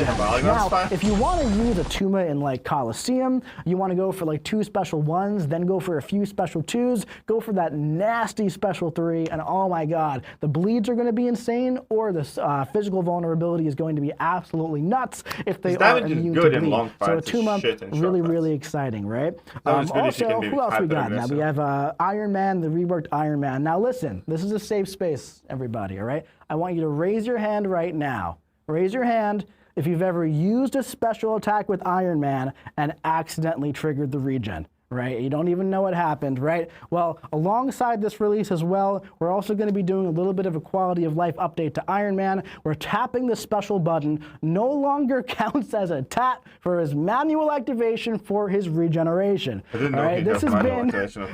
now, if you want to use Attuma in like Coliseum, you want to go for like 2 special 1s, then go for a few special 2s, go for that nasty special 3, and oh my god, the bleeds are going to be insane, or the physical vulnerability is going to be absolutely nuts if they are immune to bleed. So Attuma, really exciting, right? Also, who else we got? Now we have Iron Man, the reworked Iron Man. Now listen, this is a safe space, everybody, all right? I want you to raise your hand right now. Raise your hand if you've ever used a special attack with Iron Man and accidentally triggered the regen. Right? You don't even know what happened, right? Well, alongside this release as well, we're also going to be doing a little bit of a quality of life update to Iron Man. We're tapping the special button no longer counts as a tap for his manual activation for his regeneration. All right? This has been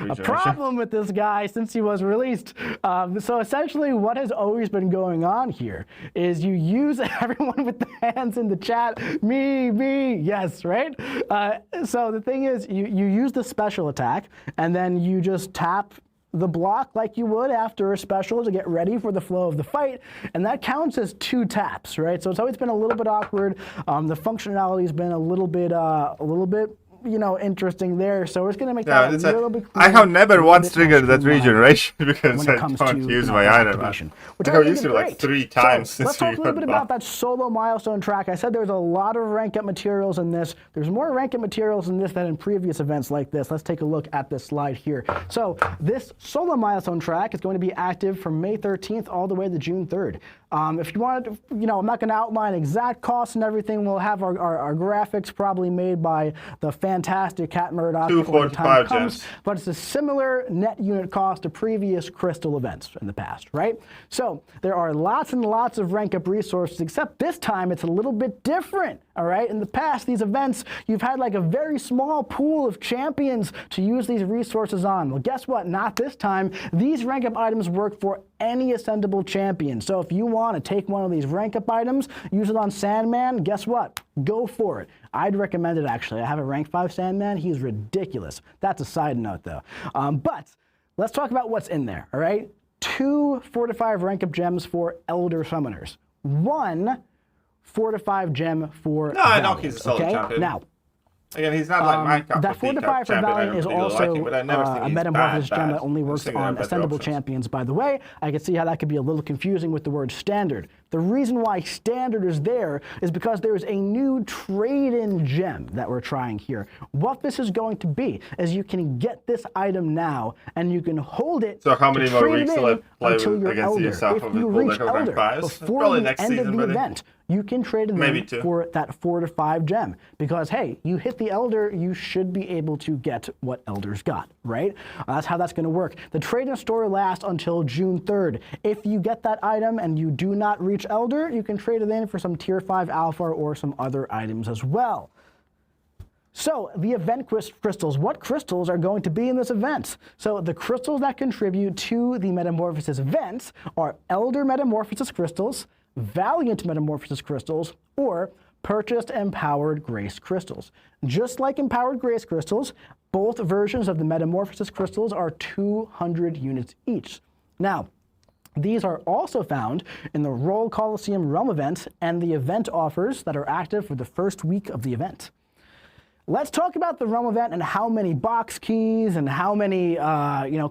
a problem with this guy since he was released. So essentially what has always been going on here is you use everyone with the hands in the chat, me, yes, right? So the thing is, you use the special attack, and then you just tap the block like you would after a special to get ready for the flow of the fight, and that counts as 2 taps, right? So it's always been a little bit awkward. The functionality has been a little bit, you know, interesting there. So it's going to make that a little bit cleaner. I have never once triggered that regeneration because I don't use my Iron Man. I have used it like 3 times since let's talk a little bit about that solo milestone track. I said there's a lot of rank up materials in this. There's more rank up materials in this than in previous events like this. Let's take a look at this slide here. So this solo milestone track is going to be active from May 13th all the way to June 3rd. If you wanted to, I'm not going to outline exact costs and everything. We'll have our graphics probably made by the fantastic Cat Murdoch. 245 gems. But it's a similar net unit cost to previous crystal events in the past, right? So there are lots and lots of rank up resources, except this time it's a little bit different, all right? In the past, these events, you've had like a very small pool of champions to use these resources on. Well, guess what? Not this time. These rank up items work for any ascendable champion. So if you want to take one of these rank up items, use it on Sandman, guess what? Go for it. I'd recommend it, actually. I have a rank 5 Sandman. He's ridiculous. That's a side note, though. But let's talk about what's in there, all right? 2 4 to 5 rank up gems for Elder Summoners. 1 4 to 5 gem for No, I know he's a solid champion. Now, again, he's not like my cup that 4 to 5 for Valiant is also a metamorphosis gem that only works on ascendable champions, by the way. I can see how that could be a little confusing with the word standard. The reason why standard is there is because there is a new trade-in gem that we're trying here. What this is going to be is you can get this item now and you can hold it. So how many more weeks will I play until you're against elder. yourself If you reach elder before Probably the next end of season, the event, you can trade it in for that 4 to 5 gem. Because, hey, you hit the elder, you should be able to get what elders got, right? That's how that's going to work. The trade-in store lasts until June 3rd. If you get that item and you do not reach elder, you can trade it in for some tier 5 alpha or some other items as well. So the event crystals, what crystals are going to be in this event? So the crystals that contribute to the metamorphosis events are Elder Metamorphosis crystals, Valiant Metamorphosis crystals, or purchased Empowered Grace crystals. Just like Empowered Grace crystals, both versions of the Metamorphosis crystals are 200 units each. Now, these are also found in the Roll Coliseum Realm event and the event offers that are active for the first week of the event. Let's talk about the Realm event and how many box keys and how many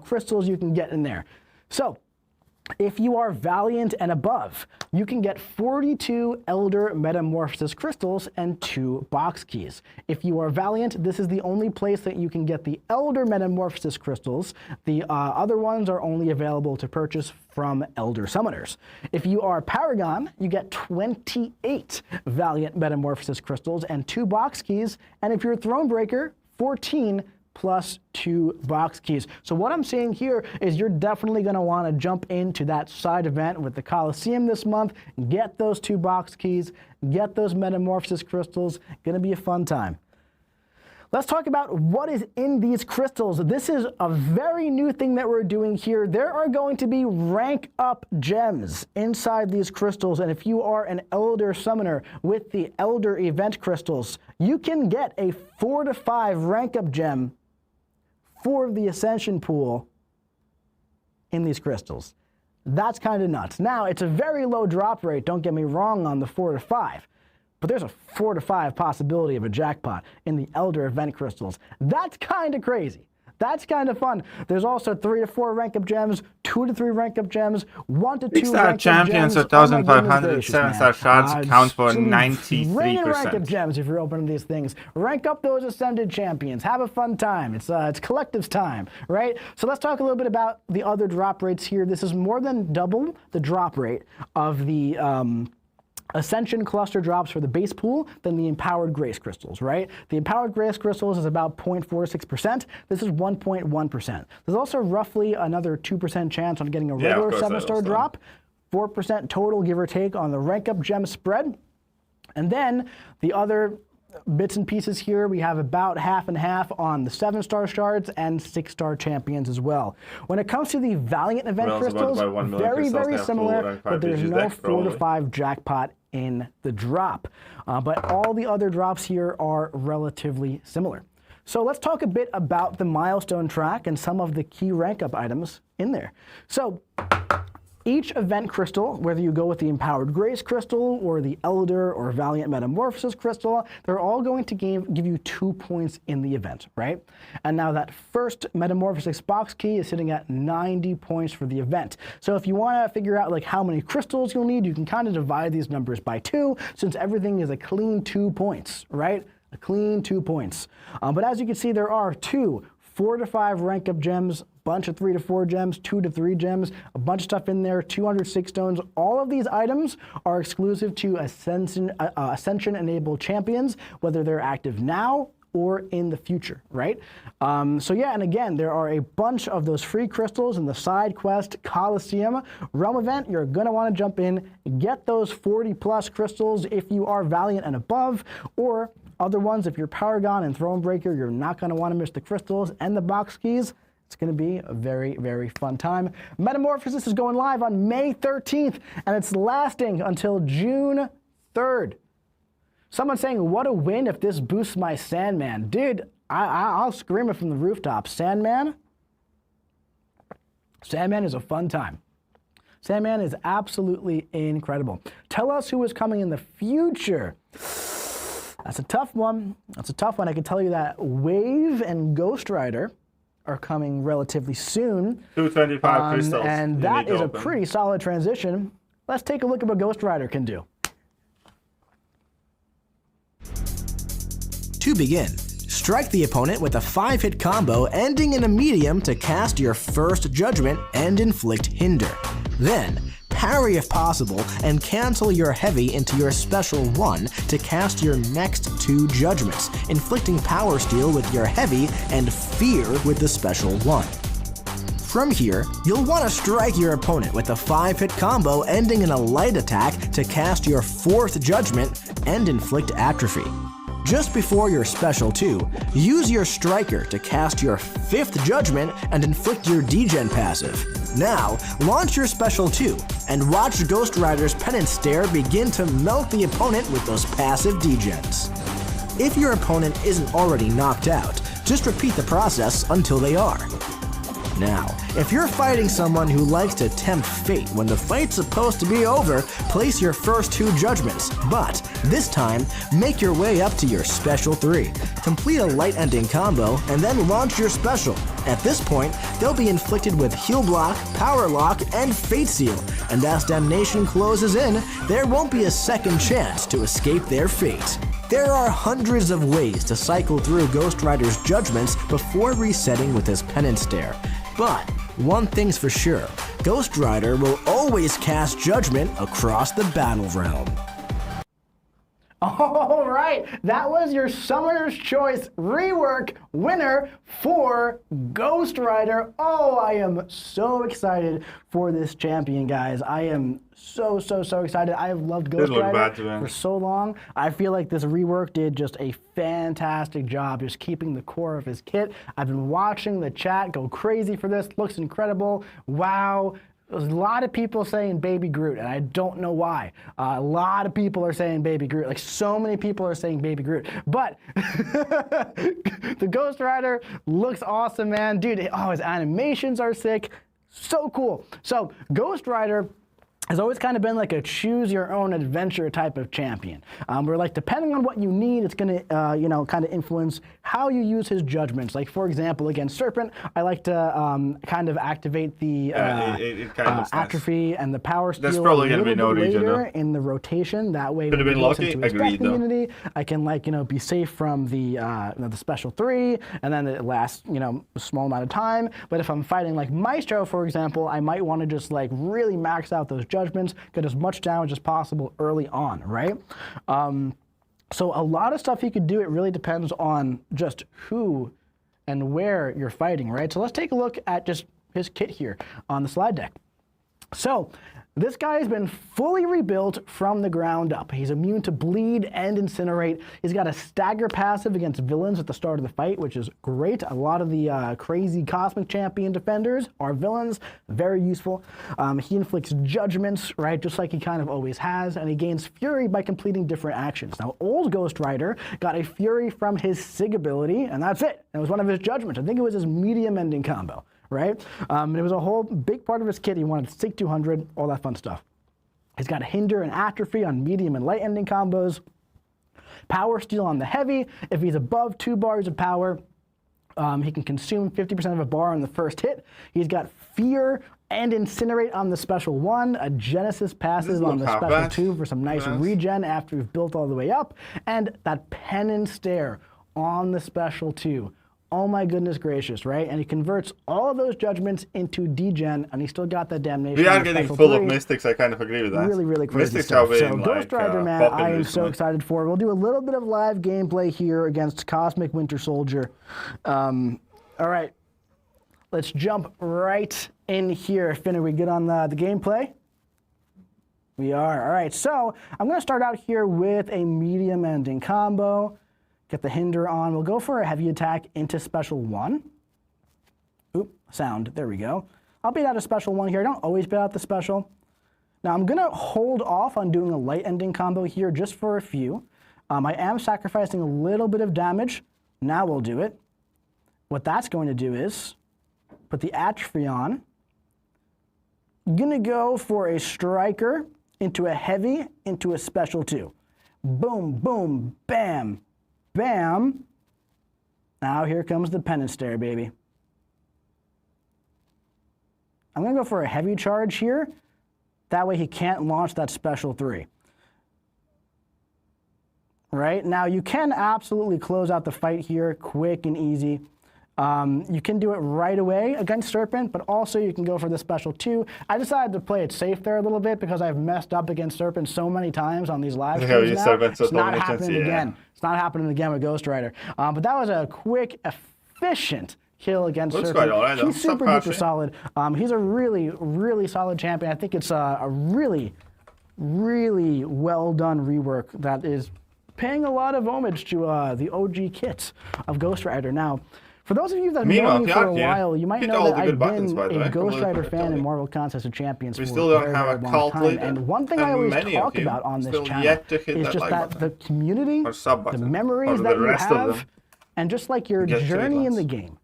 crystals you can get in there. So, if you are Valiant and above, you can get 42 Elder Metamorphosis crystals and 2 box keys. If you are Valiant, this is the only place that you can get the Elder Metamorphosis crystals. The other ones are only available to purchase from Elder Summoners. If you are Paragon, you get 28 Valiant Metamorphosis crystals and 2 box keys. And if you're Thronebreaker, 14 plus 2 box keys. So what I'm saying here is you're definitely going to want to jump into that side event with the Coliseum this month, get those 2 box keys, get those Metamorphosis crystals. Going to be a fun time. Let's talk about what is in these crystals. This is a very new thing that we're doing here. There are going to be rank up gems inside these crystals, and if you are an Elder Summoner with the Elder Event crystals, you can get a 4 to 5 rank up gem for the Ascension pool in these crystals. That's kind of nuts. Now, it's a very low drop rate, don't get me wrong, on the 4 to 5. But there's a 4 to 5 possibility of a jackpot in the Elder Event crystals. That's kind of crazy. That's kind of fun. There's also 3 to 4 rank up gems, 2 to 3 rank up gems, 1 to 2 rank up gems. 6-star champions, 1,500 7-star shards count for 93%. Rank up gems if you're opening these things. Rank up those ascended champions. Have a fun time. It's collectives time, right? So let's talk a little bit about the other drop rates here. This is more than double the drop rate of the Ascension cluster drops for the base pool than the Empowered Grace crystals, right? The Empowered Grace crystals is about 0.46%. This is 1.1%. There's also roughly another 2% chance on getting a regular 7-star drop, 4% total, give or take, on the rank up gem spread. And then the other bits and pieces here, we have about half and half on the 7-star shards and 6-star champions as well. When it comes to the Valiant event crystals, very, very similar, but there's no 4 to 5 jackpot in the drop. But all the other drops here are relatively similar. So let's talk a bit about the milestone track and some of the key rank up items in there. So each event crystal, whether you go with the Empowered Grace crystal or the Elder or Valiant Metamorphosis crystal, they're all going to give you 2 points in the event, right? And now that first Metamorphosis box key is sitting at 90 points for the event. So if you want to figure out like how many crystals you'll need, you can kind of divide these numbers by 2, since everything is a clean 2 points, right? A clean 2 points. But as you can see, there are 2 4 to 5 rank up gems, bunch of 3 to 4 gems, 2 to 3 gems, a bunch of stuff in there, 206 stones. All of these items are exclusive to Ascension-enabled champions, whether they're active now or in the future, right? So yeah, and again, there are a bunch of those free crystals in the side quest Coliseum realm event. You're gonna wanna jump in, get those 40 plus crystals if you are Valiant and above, or other ones, if you're Paragon and Thronebreaker, you're not gonna wanna miss the crystals and the box keys. It's gonna be a very, very fun time. Metamorphosis is going live on May 13th, and it's lasting until June 3rd. Someone's saying, what a win if this boosts my Sandman. Dude, I'll scream it from the rooftop. Sandman is a fun time. Sandman is absolutely incredible. Tell us who is coming in the future. That's a tough one. That's a tough one. I can tell you that Wave and Ghost Rider are coming relatively soon. 225 crystals. And that is a pretty solid transition. Let's take a look at what Ghost Rider can do. To begin, strike the opponent with a 5-hit combo ending in a medium to cast your first judgment and inflict hinder. Then, parry if possible and cancel your heavy into your special 1 to cast your next 2 judgments, inflicting power steal with your heavy and fear with the special 1. From here, you'll want to strike your opponent with a 5-hit combo ending in a light attack to cast your 4th judgment and inflict atrophy. Just before your special 2, use your striker to cast your 5th judgment and inflict your degen passive. Now, launch your special 2 and watch Ghost Rider's penance stare begin to melt the opponent with those passive degens. If your opponent isn't already knocked out, just repeat the process until they are. Now, if you're fighting someone who likes to tempt fate when the fight's supposed to be over, place your first 2 judgments, but this time, make your way up to your special 3. Complete a light ending combo, and then launch your special. At this point, they'll be inflicted with Heal Block, Power Lock, and Fate Seal, and as Damnation closes in, there won't be a second chance to escape their fate. There are hundreds of ways to cycle through Ghost Rider's judgments before resetting with his penance stare. But one thing's for sure, Ghost Rider will always cast judgment across the battle realm. All right, that was your Summoner's Choice rework winner for Ghost Rider. Oh, I am so excited for this champion, guys. I am so excited. I have loved Ghost Rider for so long. I feel like this rework did just a fantastic job just keeping the core of his kit. I've been watching the chat go crazy for this. Looks incredible. Wow. There's a lot of people saying Baby Groot, and I don't know why. A lot of people are saying Baby Groot. Like, so many people are saying Baby Groot. But the Ghost Rider looks awesome, man. Dude, oh, his animations are sick. So cool. So, Ghost Rider has always kind of been like a choose-your-own-adventure type of champion. Where, like, depending on what you need, it's going to, you know, kind of influence how you use his judgments. Like, for example, against Serpent, I like to kind of activate the atrophy and the power steal. That's probably going to be no later in the rotation. That way, when it goes into his death community, I can, like, you know, be safe from the special 3, and then it lasts, you know, a small amount of time. But if I'm fighting like Maestro, for example, I might want to just like really max out those judgments, get as much damage as possible early on, right? So a lot of stuff you could do, it really depends on just who and where you're fighting, right? So let's take a look at just his kit here on the slide deck. So this guy has been fully rebuilt from the ground up. He's immune to bleed and incinerate. He's got a stagger passive against villains at the start of the fight, which is great. A lot of the crazy cosmic champion defenders are villains, very useful. He inflicts judgments, right, just like he kind of always has, and he gains fury by completing different actions. Now, old Ghost Rider got a fury from his Sig ability, and that's it. It was one of his judgments. I think it was his medium ending combo. Right? And it was a whole big part of his kit. He wanted Sig 200, all that fun stuff. He's got Hinder and Atrophy on medium and light ending combos. Power Steal on the heavy. If he's above 2 bars of power, he can consume 50% of a bar on the first hit. He's got Fear and Incinerate on the special 1. A Genesis passes on the special 2 for some nice regen after we've built all the way up. And that Pen and Stare on the special 2. Oh my goodness gracious, right? And he converts all of those judgments into degen, and he still got that damnation. We are getting full of mystics, I kind of agree with that. Really, really crazy mystics stuff. Have So been, Ghost Rider, man, I am so excited for it. We'll do a little bit of live gameplay here against Cosmic Winter Soldier. All right, let's jump right in here. Finn, are we good on the gameplay? We are. All right, so I'm going to start out here with a medium ending combo. Get the hinder on. We'll go for a heavy attack into special 1. Oop, sound. There we go. I'll beat out a special 1 here. I don't always beat out the special. Now I'm going to hold off on doing a light ending combo here just for a few. I am sacrificing a little bit of damage. Now we'll do it. What that's going to do is put the atrophy on. I'm going to go for a striker into a heavy into a special 2. Boom, boom, bam. Bam. Now here comes the penance stare, baby. I'm going to go for a heavy charge here. That way he can't launch that special 3. Right? Now you can absolutely close out the fight here quick and easy. You can do it right away against Serpent, but also you can go for the special 2. I decided to play it safe there a little bit because I've messed up against Serpent so many times on these live streams now. It's not happening again. It's not happening again with Ghost Rider. But that was a quick, efficient kill against Serpent. Quite all right, he's super duper solid. He's a really, really solid champion. I think it's a really, really well done rework that is paying a lot of homage to the OG kits of Ghost Rider. Now, for those of you that know me for a while, you might know that I've been a Ghost Rider fan in Marvel Contest of Champions for a very, very long time. And one thing I always talk about on this channel is just that the community, the memories that you have, and just like your journey in the game.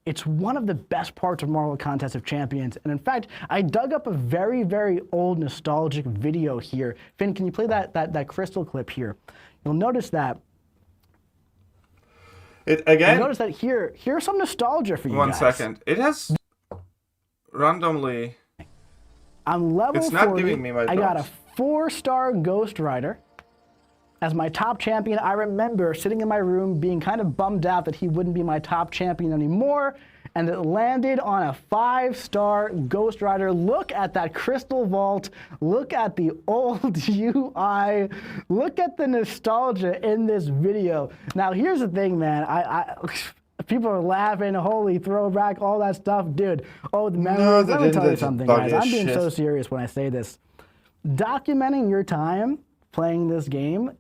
It's one of the best parts of Marvel Contest of Champions. And in fact, I dug up a very, very old nostalgic video here. Finn, can you play that crystal clip here? You'll notice that Again, notice that here's some nostalgia for you guys. 1 second. It has randomly... I'm level 40. It's not giving me my I got a 4-star Ghost Rider as my top champion. I remember sitting in my room being kind of bummed out that he wouldn't be my top champion anymore, and it landed on a 5-star Ghost Rider. Look at that crystal vault. Look at the old UI. Look at the nostalgia in this video. Now, here's the thing, man. People are laughing, holy throwback, all that stuff. Dude, oh, the memories. Let me tell you something, guys. I'm being so serious when I say this. Documenting your time playing this game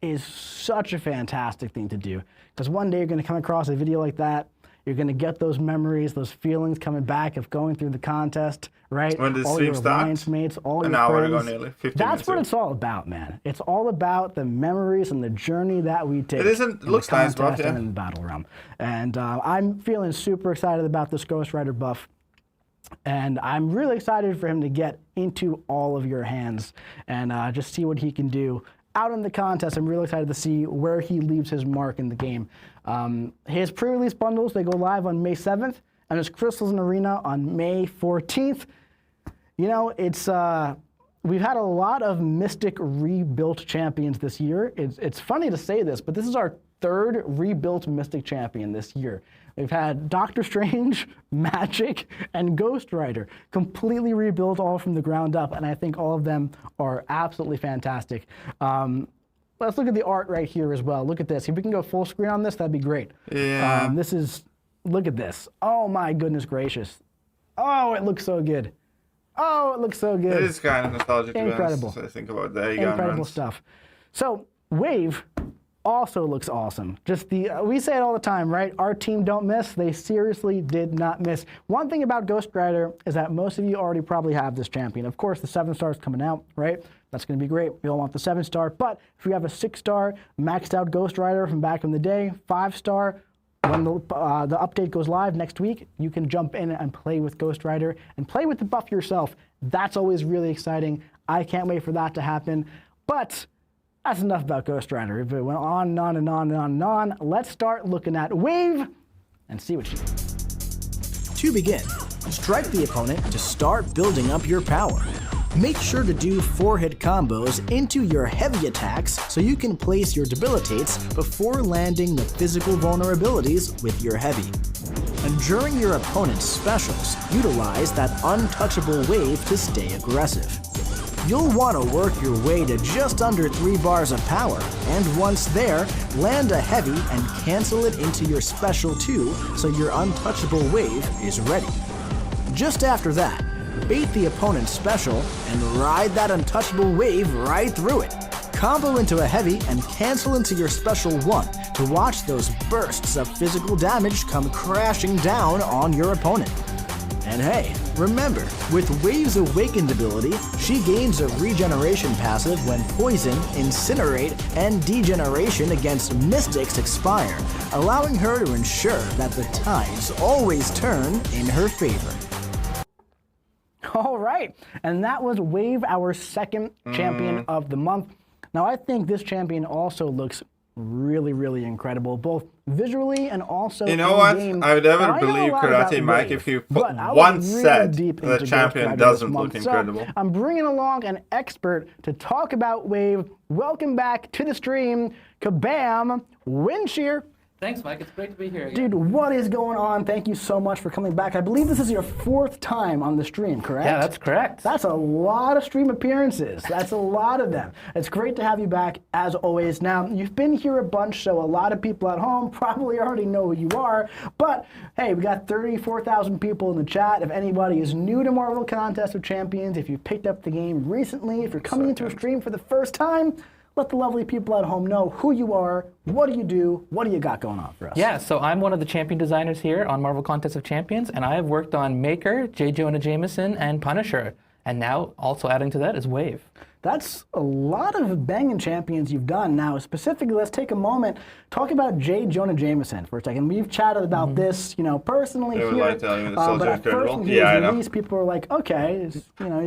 is such a fantastic thing to do. Because one day you're going to come across a video like that. You're going to get those memories, those feelings coming back of going through the contest, right? When the all stream your alliance mates, all your friends. Nearly 15 That's what it's all about, man. It's all about the memories and the journey that we take. It looks nice, bro. And in the battle realm. And I'm feeling super excited about this Ghost Rider buff. And I'm really excited for him to get into all of your hands and just see what he can do out in the contest. I'm really excited to see where he leaves his mark in the game. His pre-release bundles, they go live on May 7th, and his Crystals in Arena on May 14th. You know, it's we've had a lot of Mystic rebuilt champions this year. It's funny to say this, but this is our 3rd rebuilt Mystic champion this year. We've had Doctor Strange, Magic, and Ghost Rider completely rebuilt all from the ground up, and I think all of them are absolutely fantastic. Let's look at the art right here as well. Look at this. If we can go full screen on this, that'd be great. Yeah. Look at this. Oh my goodness gracious. Oh, it looks so good. Oh, it looks so good. It is kind of nostalgic. Incredible. I think about the incredible stuff. So, Wave also looks awesome. Just we say it all the time, right? Our team don't miss. They seriously did not miss. One thing about Ghost Rider is that most of you already probably have this champion. Of course, the 7-star is coming out, right? That's going to be great. We all want the 7-star. But if you have a 6-star maxed out Ghost Rider from back in the day, 5-star, when the update goes live next week, you can jump in and play with Ghost Rider and play with the buff yourself. That's always really exciting. I can't wait for that to happen. But that's enough about Ghost Rider. If it went on and on and on and on and on, let's start looking at Wave and see what she does. To begin, strike the opponent to start building up your power. Make sure to do 4-hit combos into your heavy attacks so you can place your debilitates before landing the physical vulnerabilities with your heavy. And during your opponent's specials, utilize that untouchable wave to stay aggressive. You'll want to work your way to just under 3 bars of power, and once there, land a heavy and cancel it into your special 2 so your untouchable wave is ready. Just after that, bait the opponent's special and ride that untouchable wave right through it. Combo into a heavy and cancel into your special 1 to watch those bursts of physical damage come crashing down on your opponent. And hey, remember, with Wave's Awakened ability, she gains a regeneration passive when Poison, Incinerate, and Degeneration against Mystics expire, allowing her to ensure that the tides always turn in her favor. All right, and that was Wave, our second champion of the month. Now, I think this champion also looks really, really incredible, both visually and also You know what? in-game. I would Now, never I know a believe lot about Karate Mike Wave, if you but I was once really said deep the into champion Ghost Rider doesn't this look month. incredible. So I'm bringing along an expert to talk about Wave. Welcome back to the stream, Kabam, Windshear. Thanks, Mike. It's great to be here again. Dude, what is going on? Thank you so much for coming back. I believe this is your 4th time on the stream, correct? Yeah, that's correct. That's a lot of stream appearances. That's a lot of them. It's great to have you back, as always. Now, you've been here a bunch, so a lot of people at home probably already know who you are. But, hey, we got 34,000 people in the chat. If anybody is new to Marvel Contest of Champions, if you picked up the game recently, if you're coming into a stream for the first time, let the lovely people at home know who you are, what do you do, what do you got going on for us? Yeah, so I'm one of the champion designers here on Marvel Contest of Champions, and I have worked on Maker, J. Jonah Jameson, and Punisher. And now, also adding to that, is Wave. That's a lot of banging champions you've done. Now, specifically, let's take a moment, talk about J. Jonah Jameson for a second. We've chatted about this, you know, personally They would here. like telling you the Soldier but at Incredible. first, when he Yeah, I was know. released, people were like, okay, you know,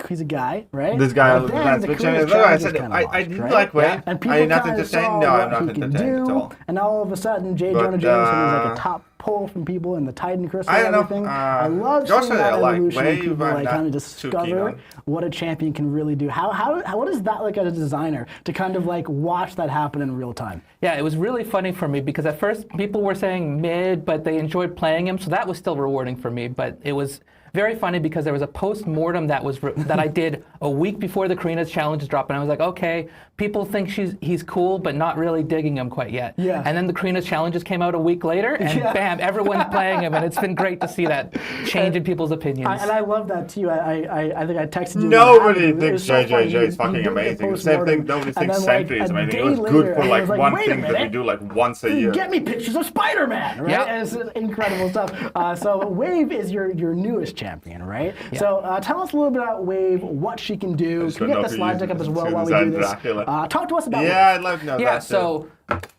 he's a guy, right? This guy, But then that's the the career champion. I challenges said kinda I launched, didn't right? like Wave. And Are people you not kinda entertained? saw No, I'm what not he could entertained do, at all. and now all of a sudden, J. But, Jonah Jameson is like a top pull from people in the Titan Crystal I and don't know. everything. I love Josh seeing said I that like evolution when Wave, people I'm like not kind of too keen discover on. what a champion can really do. What is that like as a designer to kind of like watch that happen in real time? Yeah, it was really funny for me because at first people were saying mid, but they enjoyed playing him, so that was still rewarding for me. But it was very funny because there was a post-mortem that I did a week before the Karina's challenges dropped, and I was like, okay, people think he's cool, but not really digging him quite yet. Yeah. And then the Karina's challenges came out a week later, and bam, everyone's playing him, and it's been great to see that change in people's opinions. And I love that too. I think I texted you. Nobody when it happened. It thinks was so funny. JJJ is You fucking did the amazing. Same postmortem, thing, nobody and thinks then, like, Sentry is a amazing. day It was later, good for I like was like, one wait a thing that we minute. do like once a year. Get me pictures of Spider-Man, right? Yep. And it's incredible stuff. So Wave is your newest champion, right? Yeah. So tell us a little bit about Wave, what she can do. just Can you don't get the know if slide you deck up as use well it while to we do design this? Dracula. Talk to us about Yeah, Wave. I'd love to know Yeah, that. so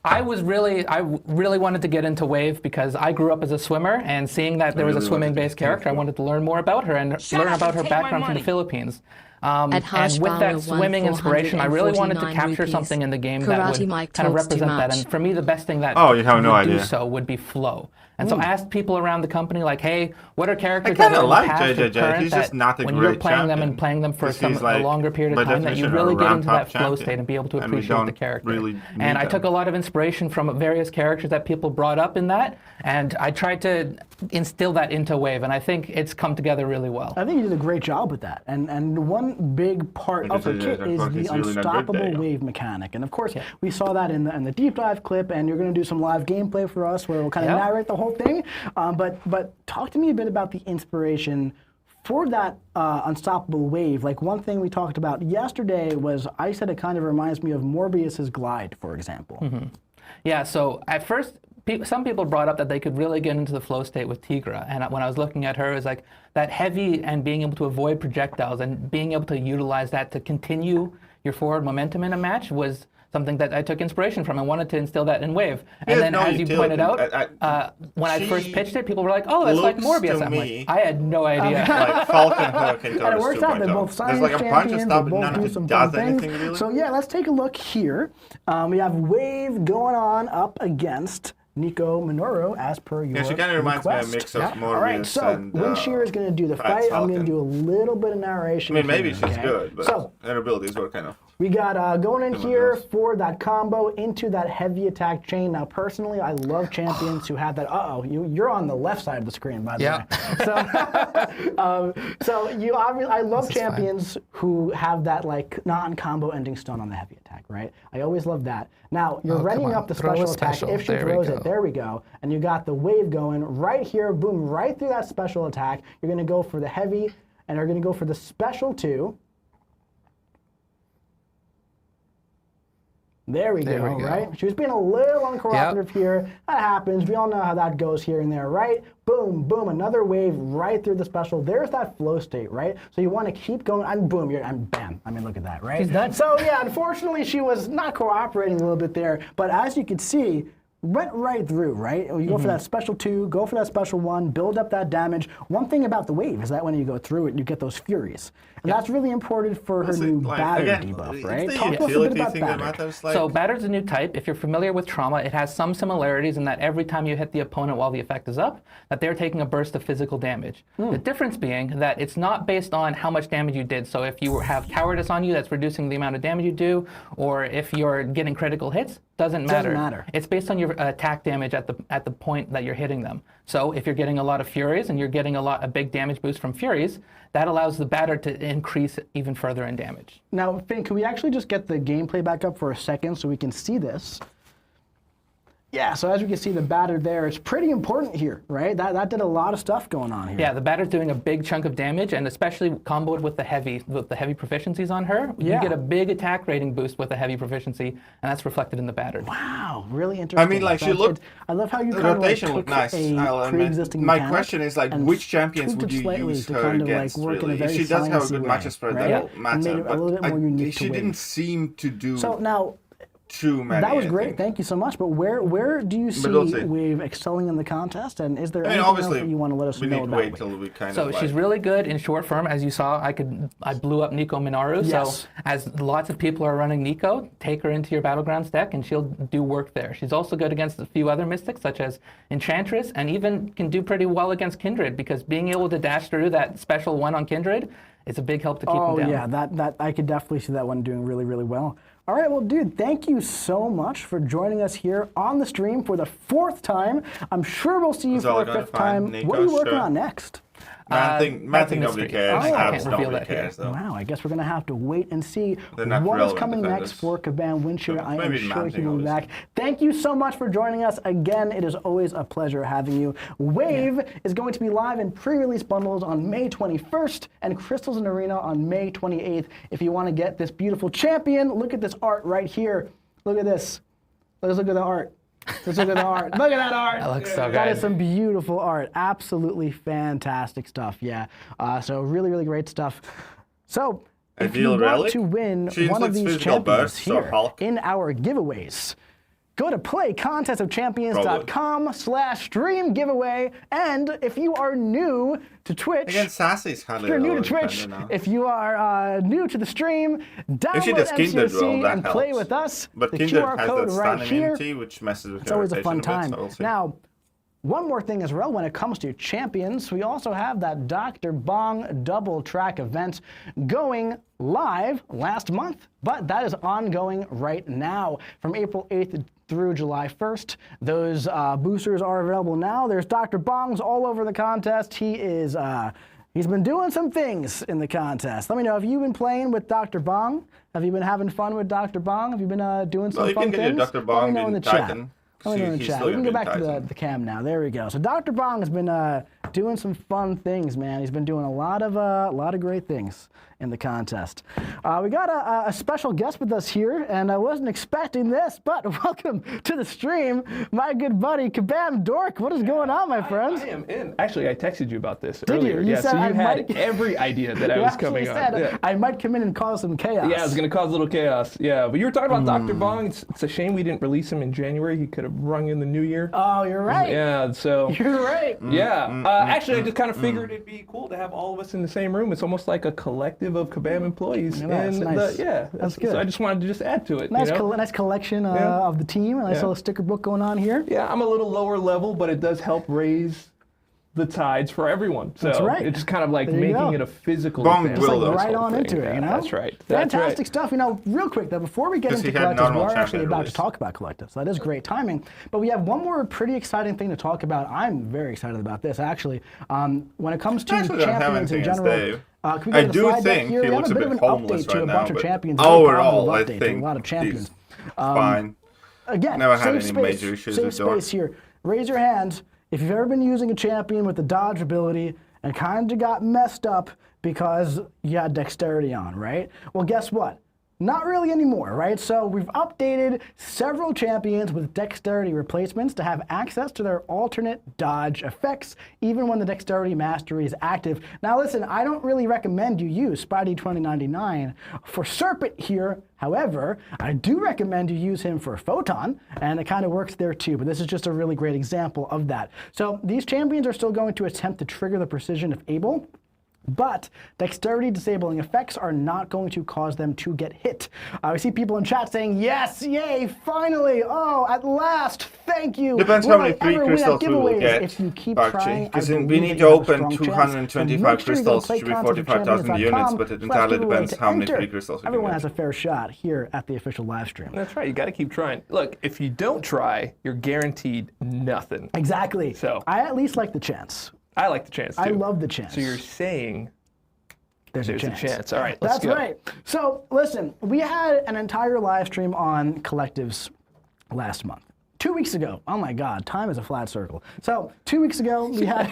I really wanted to get into Wave because I grew up as a swimmer, and seeing that there was a really wanted swimming-based to character, I wanted to learn more about her and learn about her background from the Philippines. And with that swimming inspiration, I really wanted to capture something in the game that would kind of represent that. And for me, the best thing that you have no would do idea. so would be flow. And so I asked people around the company, like, hey, what are characters I kinda that are in like the past or JJJ. current He's that just not a when you're great playing them champion. and playing them for Because he's, a like, longer period by of time that you definition, really a get into ramp-up that flow champion. state and be able to And we appreciate the don't character. really need And I them. took a lot of inspiration from various characters that people brought up in that, and I tried to instill that into Wave, and I think it's come together really well. I think you did a great job with that. And one big part of her kit is the unstoppable wave mechanic. And of course, we saw that in the deep dive clip, and you're going to do some live gameplay for us where we'll kind of narrate the whole thing. But talk to me a bit about the inspiration for that unstoppable wave. Like, one thing we talked about yesterday was, I said it kind of reminds me of Morbius's glide, for example. Mm-hmm. Yeah, so at first, some people brought up that they could really get into the flow state with Tigra, and when I was looking at her, it was like that heavy and being able to avoid projectiles and being able to utilize that to continue your forward momentum in a match was something that I took inspiration from and wanted to instill that in Wave. And then, as you pointed out, when I first pitched it, people were like, "Oh, that's like Morbius." I'm like, I had no idea. Like Falcon Hook and And it works out. They're both science There's like a bunch of champions. stuff, They but both none do of some it fun does things. anything really. So yeah, let's take a look here. We have Wave going on up against Nico Minoru as per your she kind of reminds me of a request. mix of Morbius All right, so and, Windshear is going to do the Fats fight. I'm going to Falcon. do a little bit of narration. I mean, maybe here, she's okay? good, but So, her abilities were kind of... we got going in Someone here else. for that combo into that heavy attack chain. Now, personally, I love champions who have that. You're on the left side of the screen, by the way. So, I love champions who have that like non-combo ending stun on the heavy attack, right? I always love that. Now, you're readying up the Throw a special attack. special. If she There we throws go. it, there we go. And you got the wave going right here, boom, right through that special attack. You're going to go for the heavy, and you're going to go for the special 2. There we go, right? She was being a little uncooperative here. That happens. We all know how that goes here and there, right? Boom, boom, another wave right through the special. There's that flow state, right? So you want to keep going, and boom, and bam. I mean, look at that, right? She's done. So yeah, unfortunately, she was not cooperating a little bit there. But as you can see, went right through, right? You go for that special 2, go for that special 1, build up that damage. One thing about the wave is that when you go through it, you get those furies. And that's really important for her new battery debuff, right? It's Talk the to us a bit utility about thing that battery. matters. Like, So Battered's a new type. If you're familiar with Trauma, it has some similarities in that every time you hit the opponent while the effect is up, that they're taking a burst of physical damage. The difference being that it's not based on how much damage you did. So if you have Cowardice on you, that's reducing the amount of damage you do, or if you're getting critical hits, doesn't matter. It's based on your attack damage at the point that you're hitting them. So if you're getting a lot of Furies and you're getting a big damage boost from Furies, that allows the batter to increase even further in damage. Now, Finn, can we actually just get the gameplay back up for a second so we can see this? Yeah, so as we can see the batter there, it's pretty important here, right? That did a lot of stuff going on here. Yeah, the batter's doing a big chunk of damage, and especially comboed with the heavy proficiencies on her, you get a big attack rating boost with the heavy proficiency, and that's reflected in the batter. Wow, really interesting. I mean, like, she looked... I love how you The kind of like rotation took looked nice. a pre-existing My mechanic question is, like, and which champions tweaked would it you slightly use to her kind of against, like work in a really? very She does have a sciencey good way, matchup spread, right? that will And made matter, it a little bit more unique she to didn't win. seem to do So now, too many. that was I great. think. Thank you so much. But where do you see we'll see. Wave excelling in the contest? And is there I mean, anything else obviously, that you want to let us we know need to about wait Wave? till we kind So of she's really good in short form. As you saw, I blew up Nico Minoru. Yes. So as lots of people are running Nico, take her into your Battlegrounds deck and she'll do work there. She's also good against a few other mystics such as Enchantress, and even can do pretty well against Kindred, because being able to dash through that special 1 on Kindred is a big help to keep him down. Yeah, that I could definitely see that one doing really, really well. All right, well, dude, thank you so much for joining us here on the stream for the 4th time. I'm sure we'll see you That's all for a we're gonna 5th time. find, Nico, What are you working sure. on next? I think that's a nobody mystery. cares. I can't Abs reveal nobody that here. cares, though. Wow, I guess we're going to have to wait and see They're not what is relevant coming next defenders. for Kabam Windshear. I am Maybe sure he mounting will be always. back. Thank you so much for joining us again. It is always a pleasure having you. Wave is going to be live in pre-release bundles on May 21st and Crystals and Arena on May 28th. If you want to get this beautiful champion, look at this art right here. Look at this. Let's look at the art. Let's look at the art. Look at that art. That looks so good. That is some beautiful art. Absolutely fantastic stuff. Yeah. So really, really great stuff. So if you Ideal want relic? to win She one of inflicts these physical champions bursts or here Hulk? in our giveaways, go to playcontestofchampions.com/stream giveaway. And if you are new to Twitch, Again, Sassy's hardly if you're new to relevant Twitch, defender now. if you are new to the stream, she download does Kindred well, MCOC that and play helps. with us. But The Kindred QR has code that right stun here. immunity, which messes with It's your always a fun rotation a bit, time. so we'll see. Now, one more thing as well, when it comes to champions, we also have that Dr. Bong double track event going live last month, but that is ongoing right now from April 8th through July 1st. Those boosters are available now. There's Dr. Bongs all over the contest. He's been doing some things in the contest. Let me know, have you been playing with Dr. Bong? Have you been having fun with Dr. Bong? Have you been doing some Well, you fun can get things? your Dr. Let me Bong know in the in chat. Titan. Let me know in the He's chat. still We can gonna go be back to Titan. the cam now. There we go. So Dr. Bong has been doing some fun things, man. He's been doing a lot of great things in the contest. We got a special guest with us here, and I wasn't expecting this, but welcome to the stream, my good buddy Kabam Dork. What is going on, my friend? I am in. Actually, I texted you about this Did you? earlier. You Yeah, said so you I had might- every idea that I You was actually coming said on. Yeah. I might come in and cause some chaos. Yeah, I was going to cause a little chaos. Yeah, but you were talking about Dr. Bong. It's a shame we didn't release him in January. He could have rung in the new year. Oh, you're right. Yeah, so. You're right. Yeah. Actually, I just kind of figured it'd be cool to have all of us in the same room. It's almost like a collective of Kabam employees. Yeah, that's nice. That's good. So I just wanted to just add to it. Nice, you know? nice collection of the team. A nice little sticker book going on here. Yeah, I'm a little lower level, but it does help raise the tides for everyone. So That's right. it's kind of like There you making go. it a physical Bong event. will Just like this right whole on into it, you know? That's right. That's Fantastic right. stuff. You know, real quick though, before we get Because into he had collectives, normal we're actually champion about release. to talk about collectives. So that is great timing. But we have one more pretty exciting thing to talk about. I'm very excited about this actually. When it comes to I actually don't have champions in anything against general, Dave. can we go I to the do slide deck think here? he We have looks a a bit of bit an homeless update to right a now, bunch of but champions. Very overall, I positive update to think a lot of champions. he's fine. Again, Never had safe any space, major issues safe with Dort. space here. Raise your hands if you've ever been using a champion with the dodge ability and kind of got messed up because you had dexterity on, right? Well, guess what? Not really anymore, right? So we've updated several champions with dexterity replacements to have access to their alternate dodge effects, even when the dexterity mastery is active. Now listen, I don't really recommend you use Spidey 2099 for Serpent here. However, I do recommend you use him for Photon, and it kind of works there too, but this is just a really great example of that. So these champions are still going to attempt to trigger the precision if able, but dexterity disabling effects are not going to cause them to get hit. We see people in chat saying, yes, yay, finally, oh, at last, thank you. Depends Will how many I free ever win at crystals we will giveaways? get. If you keep Actually, trying, because I we believe need that to you have a open strong chance. 225 And make sure you go to crystals, should be playconceptchampions.com 45,000 units, but it entirely /giveaway depends to how many enter. free crystals we can Everyone get. has a fair shot here at the official live stream. That's right. You got to keep trying. Look, if you don't try, you're guaranteed nothing. Exactly. So I at least like the chance. I like the chance too. I love the chance. So you're saying There's a chance. All right, let's That's go. right. So listen, we had an entire live stream on collectives last month. 2 weeks ago. Oh my God, time is a flat circle. So 2 weeks ago, we had.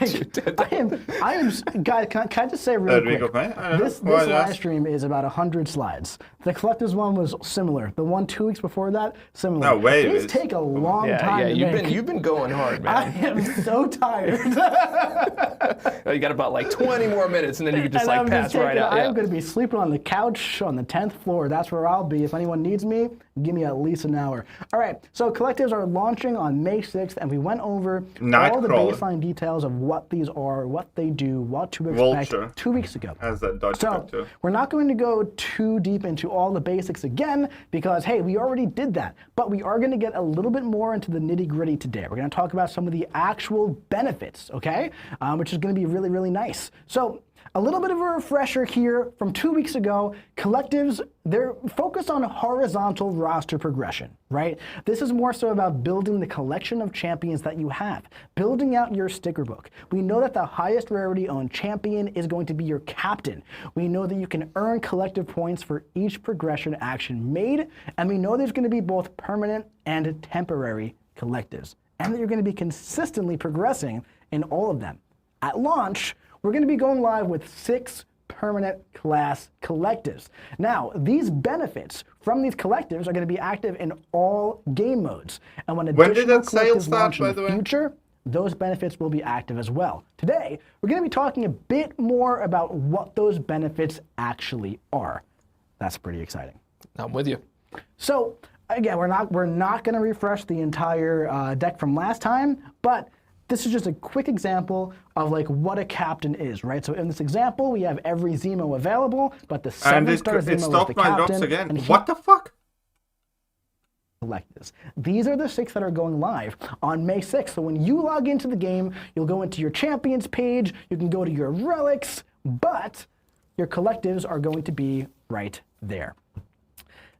Guys, can I just say real Week of quick? May? I don't know. This Why live not? stream is about 100 slides. The collectives one was similar. The one 2 weeks before that, similar. No way, These it's- take a long Yeah, time to make. you've been going hard, I man. am so tired. You got about like 20 more minutes, and then you can just And like I'm pass just right out. I Yeah. am going to be sleeping on the couch on the 10th floor. That's where I'll be. If anyone needs me, give me at least an hour. All right, so collectives are launching on May 6th, and we went over all the Nightcrawler. baseline details of what these are, what they do, what to expect Vulture. 2 weeks ago. Has that dodge So effect too. we're not going to go too deep into all the basics again because, hey, we already did that. But we are going to get a little bit more into the nitty gritty today. We're going to talk about some of the actual benefits, okay? Which is going to be really, really nice. So a little bit of a refresher here from 2 weeks ago. Collectives, they're focused on horizontal roster progression, right? This is more so about building the collection of champions that you have, building out your sticker book. We know that the highest rarity owned champion is going to be your captain. We know that you can earn collective points for each progression action made, and we know there's going to be both permanent and temporary collectives, and that you're going to be consistently progressing in all of them. At launch, we're going to be going live with 6 permanent class collectives. Now, these benefits from these collectives are going to be active in all game modes. And when did additional that sale collectives start, launch by in the the way? future, those benefits will be active as well. Today, we're going to be talking a bit more about what those benefits actually are. That's pretty exciting. I'm with you. So again, we're not going to refresh the entire deck from last time, but this is just a quick example of like what a captain is, right? So in this example, we have every Zemo available, but the And 7-star it Zemo is the stopped my drops captain. again. and he What the fuck? collectives. These are the 6 that are going live on May 6th. So when you log into the game, you'll go into your champions page, you can go to your relics, but your collectives are going to be right there.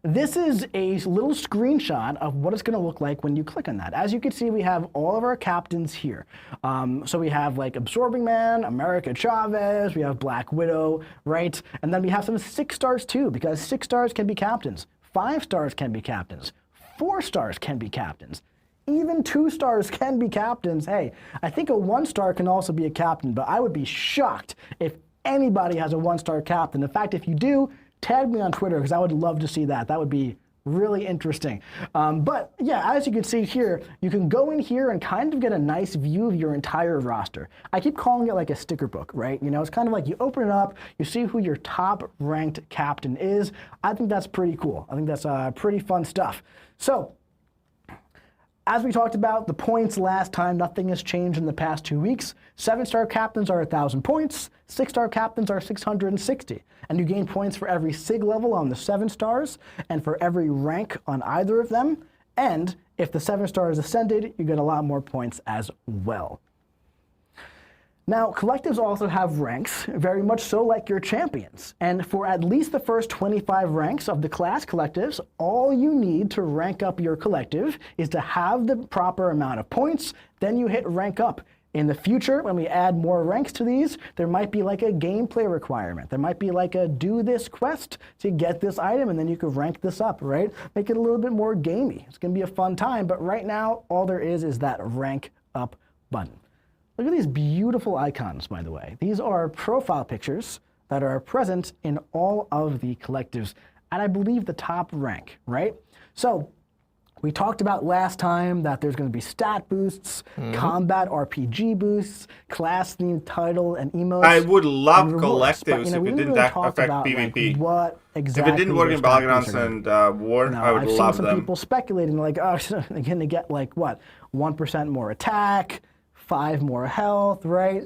This is a little screenshot of what it's going to look like when you click on that. As you can see, we have all of our captains here. So we have like Absorbing Man, America Chavez, we have Black Widow, right? And then we have some 6 stars too, because 6 stars can be captains, 5 stars can be captains, 4 stars can be captains. Even 2 stars can be captains. Hey, I think a 1 star can also be a captain, but I would be shocked if anybody has a 1-star captain. In fact, if you do, tag me on Twitter because I would love to see that. That would be really interesting. But yeah, as you can see here, you can go in here and kind of get a nice view of your entire roster. I keep calling it like a sticker book, right? You know, it's kind of like you open it up, you see who your top ranked captain is. I think that's pretty cool. I think that's pretty fun stuff. So As we talked about, the points last time, nothing has changed in the past 2 weeks. 7-star captains are 1,000 points. 6-star captains are 660. And you gain points for every SIG level on the 7 stars and for every rank on either of them. And if the 7 stars ascended, you get a lot more points as well. Now, collectives also have ranks, very much so like your champions. And for at least the first 25 ranks of the class collectives, all you need to rank up your collective is to have the proper amount of points, then you hit rank up. In the future, when we add more ranks to these, there might be like a gameplay requirement. There might be like a do this quest to get this item, and then you can rank this up, right? Make it a little bit more gamey. It's gonna be a fun time, but right now, all there is that rank up button. Look at these beautiful icons, by the way. These are profile pictures that are present in all of the collectives, and I believe the top rank, right? So we talked about last time that there's going to be stat boosts, combat RPG boosts, class-themed title, and emotes. I would love and rewards, collectives but, if it didn't really affect talked about, PvP. Like, what exactly If it didn't work in their stat boosts Battlegrounds are and gonna be. War, I would I've love seen some them. people speculating, like, oh, they're going to get, like, what, 1% more attack, 5 more health, right?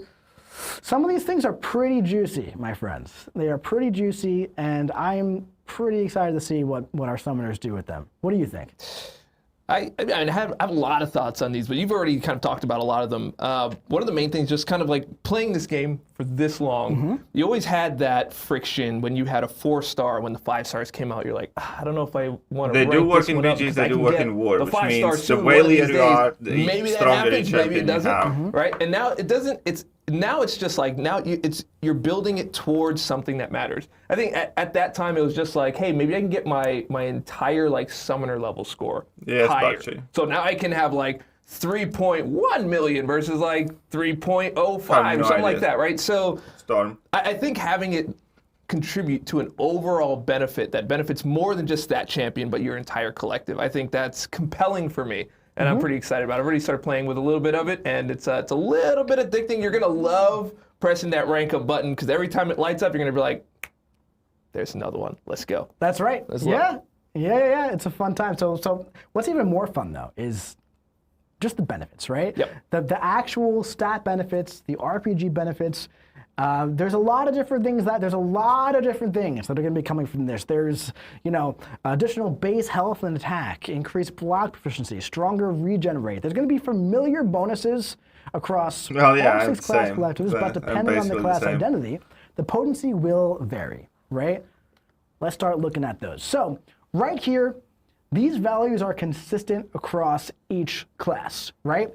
Some of these things are pretty juicy, my friends. They are pretty juicy, and I'm pretty excited to see what our summoners do with them. What do you think? I have a lot of thoughts on these, but you've already kind of talked about a lot of them. One of the main things, just kind of like playing this game for this long, you always had that friction when you had a 4-star, when the 5 stars came out, you're like, I don't know if I want to They do rank work this in one up BGs, 'cause they I do can work get in War, the which 5 means stars the soon, one way of these you are, days. the Maybe that stronger happens, the maybe it champion you doesn't, have. right? And now it doesn't, now it's just like, now you're building it towards something that matters. I think at that time it was just like, hey, maybe I can get my entire like summoner level score higher. Actually. So now I can have like 3.1 million versus like 3.05 or something like that, right? So Storm. I think having it contribute to an overall benefit that benefits more than just that champion, but your entire collective, I think that's compelling for me. And I'm pretty excited about it. I've already started playing with a little bit of it, and it's a little bit addicting. You're gonna love pressing that rank up button, because every time it lights up, you're gonna be like, there's another one, let's go. That's right. Yeah, it's a fun time. So what's even more fun though is just the benefits, right? Yep. The actual stat benefits, the RPG benefits. There's a lot of different things that are going to be coming from this. There's, additional base health and attack, increased block proficiency, stronger regen rate. There's going to be familiar bonuses across all 6 class collectives, but depending on the class identity, the potency will vary, right? Let's start looking at those. So right here, these values are consistent across each class, right?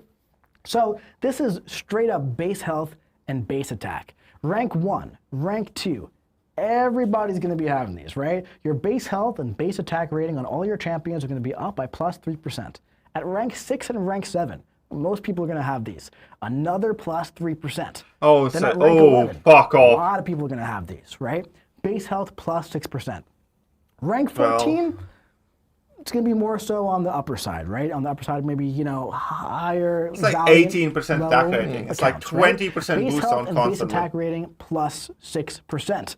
So this is straight up base health and base attack. Rank 1, rank 2, everybody's going to be having these, right? Your base health and base attack rating on all your champions are going to be up by plus 3%. At rank 6 and rank 7, most people are going to have these. Another plus 3%. Oh, then at rank 11, fuck off. A lot of people are going to have these, right? Base health plus 6%. Rank 14, it's going to be more so on the upper side, right? On the upper side, maybe, higher. It's like 18% attack rating. It's like 20% base boost health on and base constantly. attack rating plus 6%.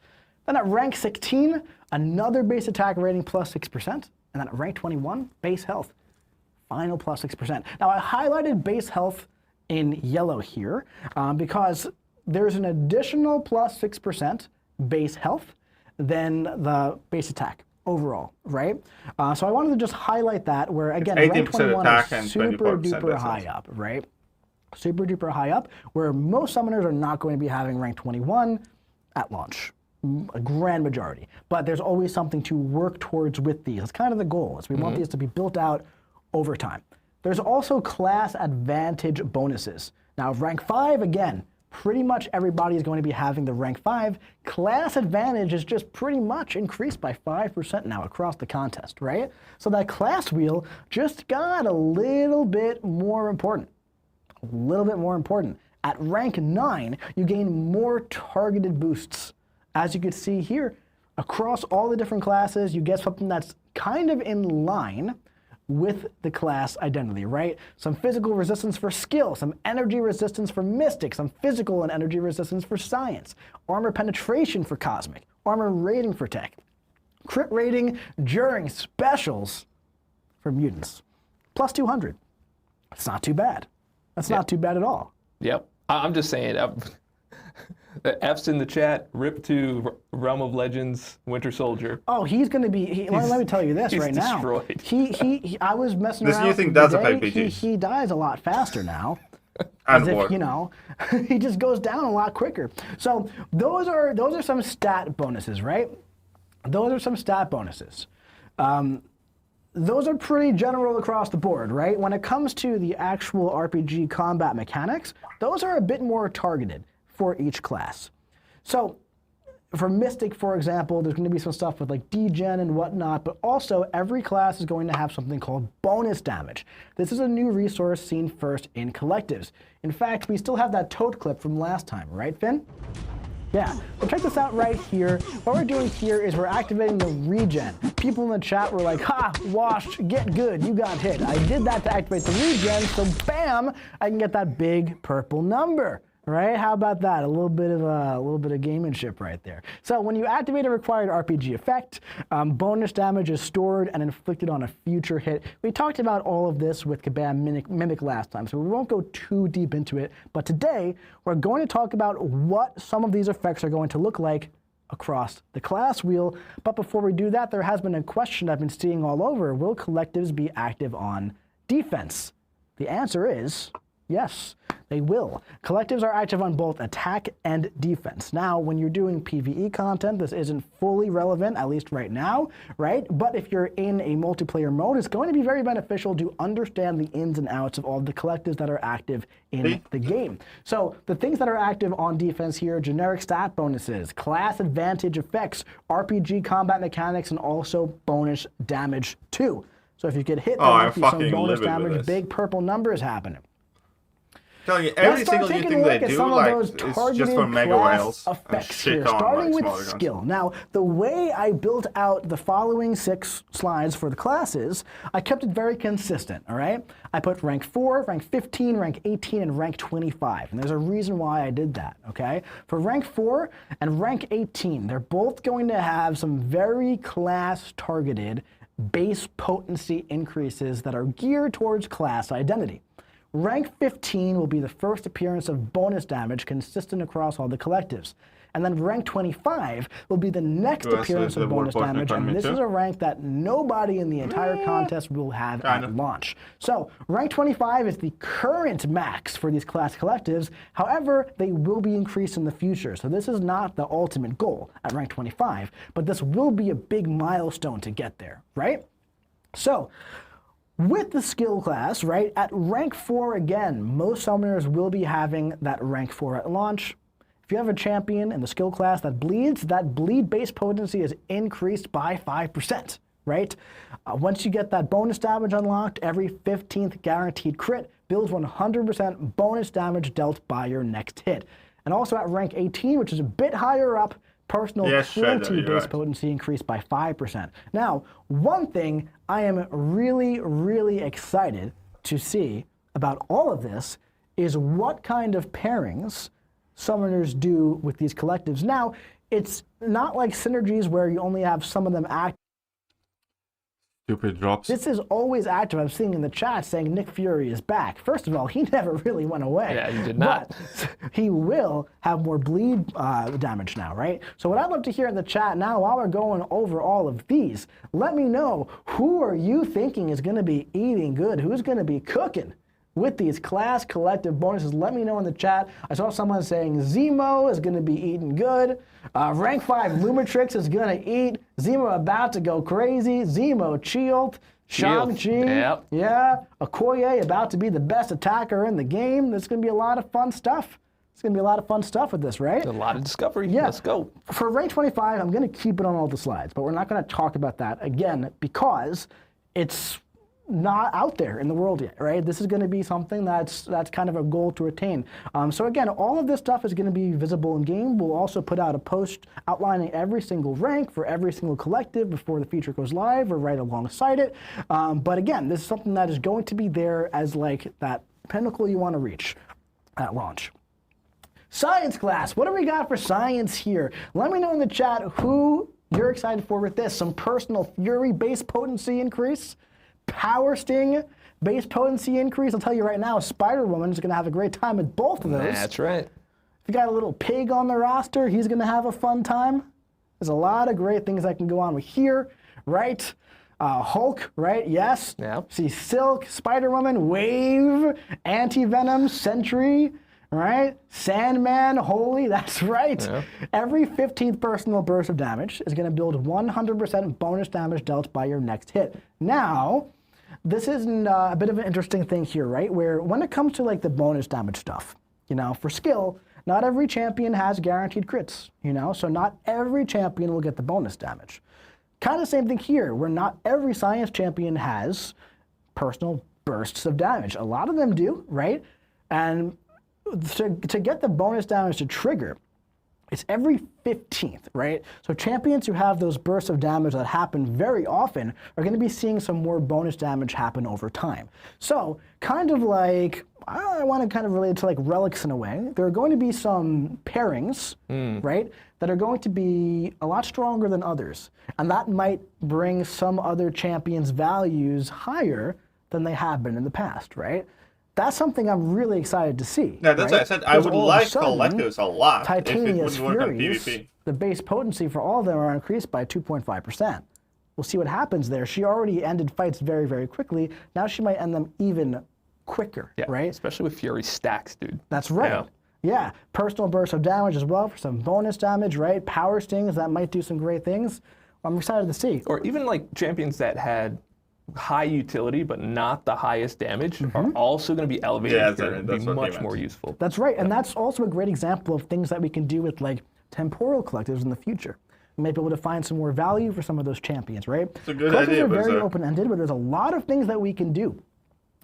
Then at rank 16, another base attack rating plus 6%. And then at rank 21, base health, final plus 6%. Now I highlighted base health in yellow here because there's an additional plus 6% base health than the base attack overall, right? So I wanted to just highlight that where, again, rank 21 is super duper high up, right? Super duper high up, where most summoners are not going to be having rank 21 at launch, a grand majority. But there's always something to work towards with these. It's kind of the goal, is we want these to be built out over time. There's also class advantage bonuses. Now, rank 5, again, pretty much everybody is going to be having the rank 5. Class advantage is just pretty much increased by 5% now across the contest, right? So that class wheel just got a little bit more important. A little bit more important. At rank 9, you gain more targeted boosts. As you can see here, across all the different classes, you get something that's kind of in line with the class identity, right? Some physical resistance for skill, some energy resistance for mystic, some physical and energy resistance for science, armor penetration for cosmic, armor rating for tech, crit rating during specials for mutants, plus 200. It's not too bad. That's not too bad at all. Yep. I'm just saying. F's in the chat. Rip to Realm of Legends Winter Soldier. Oh, he's going to be. Let me tell you this right destroyed. now. He I was messing This around. new thing does today. affect PG. He dies a lot faster now. And As if, war. you know, he just goes down a lot quicker. So those are some stat bonuses, right? Those are some stat bonuses. Those are pretty general across the board, right? When it comes to the actual RPG combat mechanics, those are a bit more targeted for each class. So for Mystic, for example, there's going to be some stuff with like degen and whatnot, but also every class is going to have something called bonus damage. This is a new resource seen first in collectives. In fact, we still have that toad clip from last time, right, Finn? Yeah, well, check this out right here. What we're doing here is we're activating the regen. People in the chat were like, ha, washed, get good, you got hit. I did that to activate the regen, so bam, I can get that big purple number. Right? How about that? A little bit of gamemanship right there. So when you activate a required RPG effect, bonus damage is stored and inflicted on a future hit. We talked about all of this with Kabam Mimic last time, so we won't go too deep into it. But today, we're going to talk about what some of these effects are going to look like across the class wheel. But before we do that, there has been a question I've been seeing all over. Will collectives be active on defense? The answer is yes, they will. Collectives are active on both attack and defense. Now, when you're doing PvE content, this isn't fully relevant, at least right now, right? But if you're in a multiplayer mode, it's going to be very beneficial to understand the ins and outs of all the collectives that are active in the game. So the things that are active on defense here, generic stat bonuses, class advantage effects, RPG combat mechanics, and also bonus damage too. So if you get hit, there might be some bonus damage, big purple numbers happening. Telling you, every single new thing they do, like, it's just for mega whales. Effects here, starting with skill. Now, the way I built out the following 6 slides for the classes, I kept it very consistent, all right? I put rank 4, rank 15, rank 18, and rank 25. And there's a reason why I did that, okay? For rank 4 and rank 18, they're both going to have some very class-targeted base potency increases that are geared towards class identity. Rank 15 will be the first appearance of bonus damage consistent across all the collectives. And then rank 25 will be the next appearance of bonus damage, and this is a rank that nobody in the entire contest will have at launch. So rank 25 is the current max for these class collectives. However, they will be increased in the future. So this is not the ultimate goal at rank 25, but this will be a big milestone to get there, right? So with the skill class, right, at rank 4 again, most summoners will be having that rank 4 at launch. If you have a champion in the skill class that bleed base potency is increased by 5%, right? Once you get that bonus damage unlocked, every 15th guaranteed crit builds 100% bonus damage dealt by your next hit. And also at rank 18, which is a bit higher up, personal cruelty base potency increased by 5%. Now, one thing I am really, really excited to see about all of this is what kind of pairings summoners do with these collectives. Now, it's not like synergies where you only have some of them active. Stupid drops. This is always active. I'm seeing in the chat saying Nick Fury is back. First of all, he never really went away. Yeah, he did not. But he will have more bleed damage now, right? So what I'd love to hear in the chat now, while we're going over all of these, let me know, who are you thinking is going to be eating good? Who's going to be cooking with these class collective bonuses? Let me know in the chat. I saw someone saying Zemo is going to be eating good. Rank 5 Lumitrix is going to eat. Zemo about to go crazy. Zemo chilled. Shang-Chi. Yeah. Okoye about to be the best attacker in the game. There's going to be a lot of fun stuff. It's going to be a lot of fun stuff with this, right? A lot of discovery. Yeah. Let's go. For rank 25, I'm going to keep it on all the slides, but we're not going to talk about that again because it's not out there in the world yet, right? This is going to be something that's kind of a goal to attain. So again, all of this stuff is going to be visible in game. We'll also put out a post outlining every single rank for every single collective before the feature goes live or right alongside it. But again, this is something that is going to be there as like that pinnacle you want to reach at launch. Science class, what do we got for science here? Let me know in the chat who you're excited for with this. Some personal fury base potency increase, power sting, base potency increase, I'll tell you right now, Spider-Woman is going to have a great time with both of those. That's right. If you got a little pig on the roster, he's going to have a fun time. There's a lot of great things that can go on with here, right? Hulk, right? Yes. Yeah. See Silk, Spider-Woman, Wave, Anti-Venom, Sentry, right? Sandman, Holy, that's right. Yeah. Every 15th personal burst of damage is going to build 100% bonus damage dealt by your next hit. Now, this is a bit of an interesting thing here, right? Where when it comes to like the bonus damage stuff, you know, for skill, not every champion has guaranteed crits, you know? So not every champion will get the bonus damage. Kind of same thing here, where not every science champion has personal bursts of damage. A lot of them do, right? And to get the bonus damage to trigger, it's every 15th, right? So champions who have those bursts of damage that happen very often are going to be seeing some more bonus damage happen over time. So kind of like, I want to kind of relate it to like relics in a way. There are going to be some pairings, right, that are going to be a lot stronger than others. And that might bring some other champions' values higher than they have been in the past, right? That's something I'm really excited to see. Yeah, that's right? what I said. I would like sudden, collectives a lot Titania's if it wouldn't work on Furies, PvP. the base potency for all of them are increased by 2.5%. We'll see what happens there. She already ended fights very, very quickly. Now she might end them even quicker, Yeah, right? especially with Fury stacks, dude. That's right. Yeah, personal burst of damage as well for some bonus damage, right? Power stings, that might do some great things. I'm excited to see. Or even like champions that had high utility but not the highest damage are also going to be elevated Yeah, here and be that's what he much meant. more useful. That's right, and that's also a great example of things that we can do with like temporal collectives in the future. We might be able to find some more value for some of those champions, right? It's a good collectives idea, are very Berserk. open-ended, but there's a lot of things that we can do.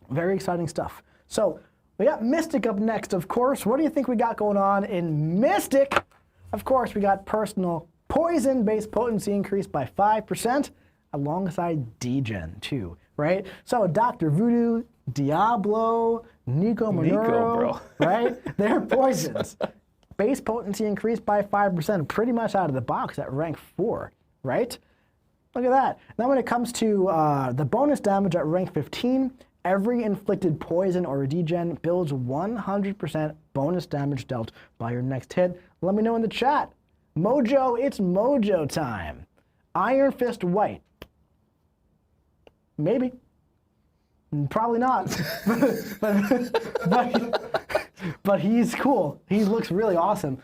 Very exciting stuff. So we got Mystic up next, of course. What do you think we got going on in Mystic? Of course, we got personal poison base potency increased by 5%, alongside degen too, right? So Dr. Voodoo, Diablo, Nico Monero, bro. right? They're poisons. Base potency increased by 5%, pretty much out of the box at rank 4, right? Look at that. Now when it comes to the bonus damage at rank 15, every inflicted poison or degen builds 100% bonus damage dealt by your next hit. Let me know in the chat. Mojo, it's Mojo time. Iron Fist White. Maybe. Probably not. but he's cool. He looks really awesome.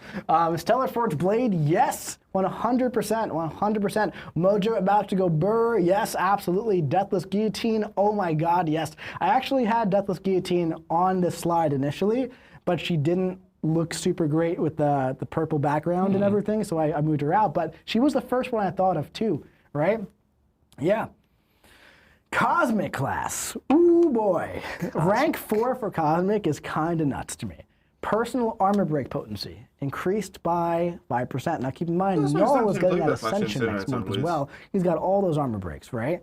Stellar Forge Blade, yes, 100%, 100%. Mojo about to go burr, yes, absolutely. Deathless Guillotine, oh my god, yes. I actually had Deathless Guillotine on this slide initially, but she didn't look super great with the purple background and everything, so I moved her out. But she was the first one I thought of too, right? Yeah. Cosmic class. Ooh boy. Rank 4 for Cosmic is kind of nuts to me. Personal armor break potency increased by 5%. Now keep in mind, Noah was getting that Ascension next month as well. He's got all those armor breaks, right?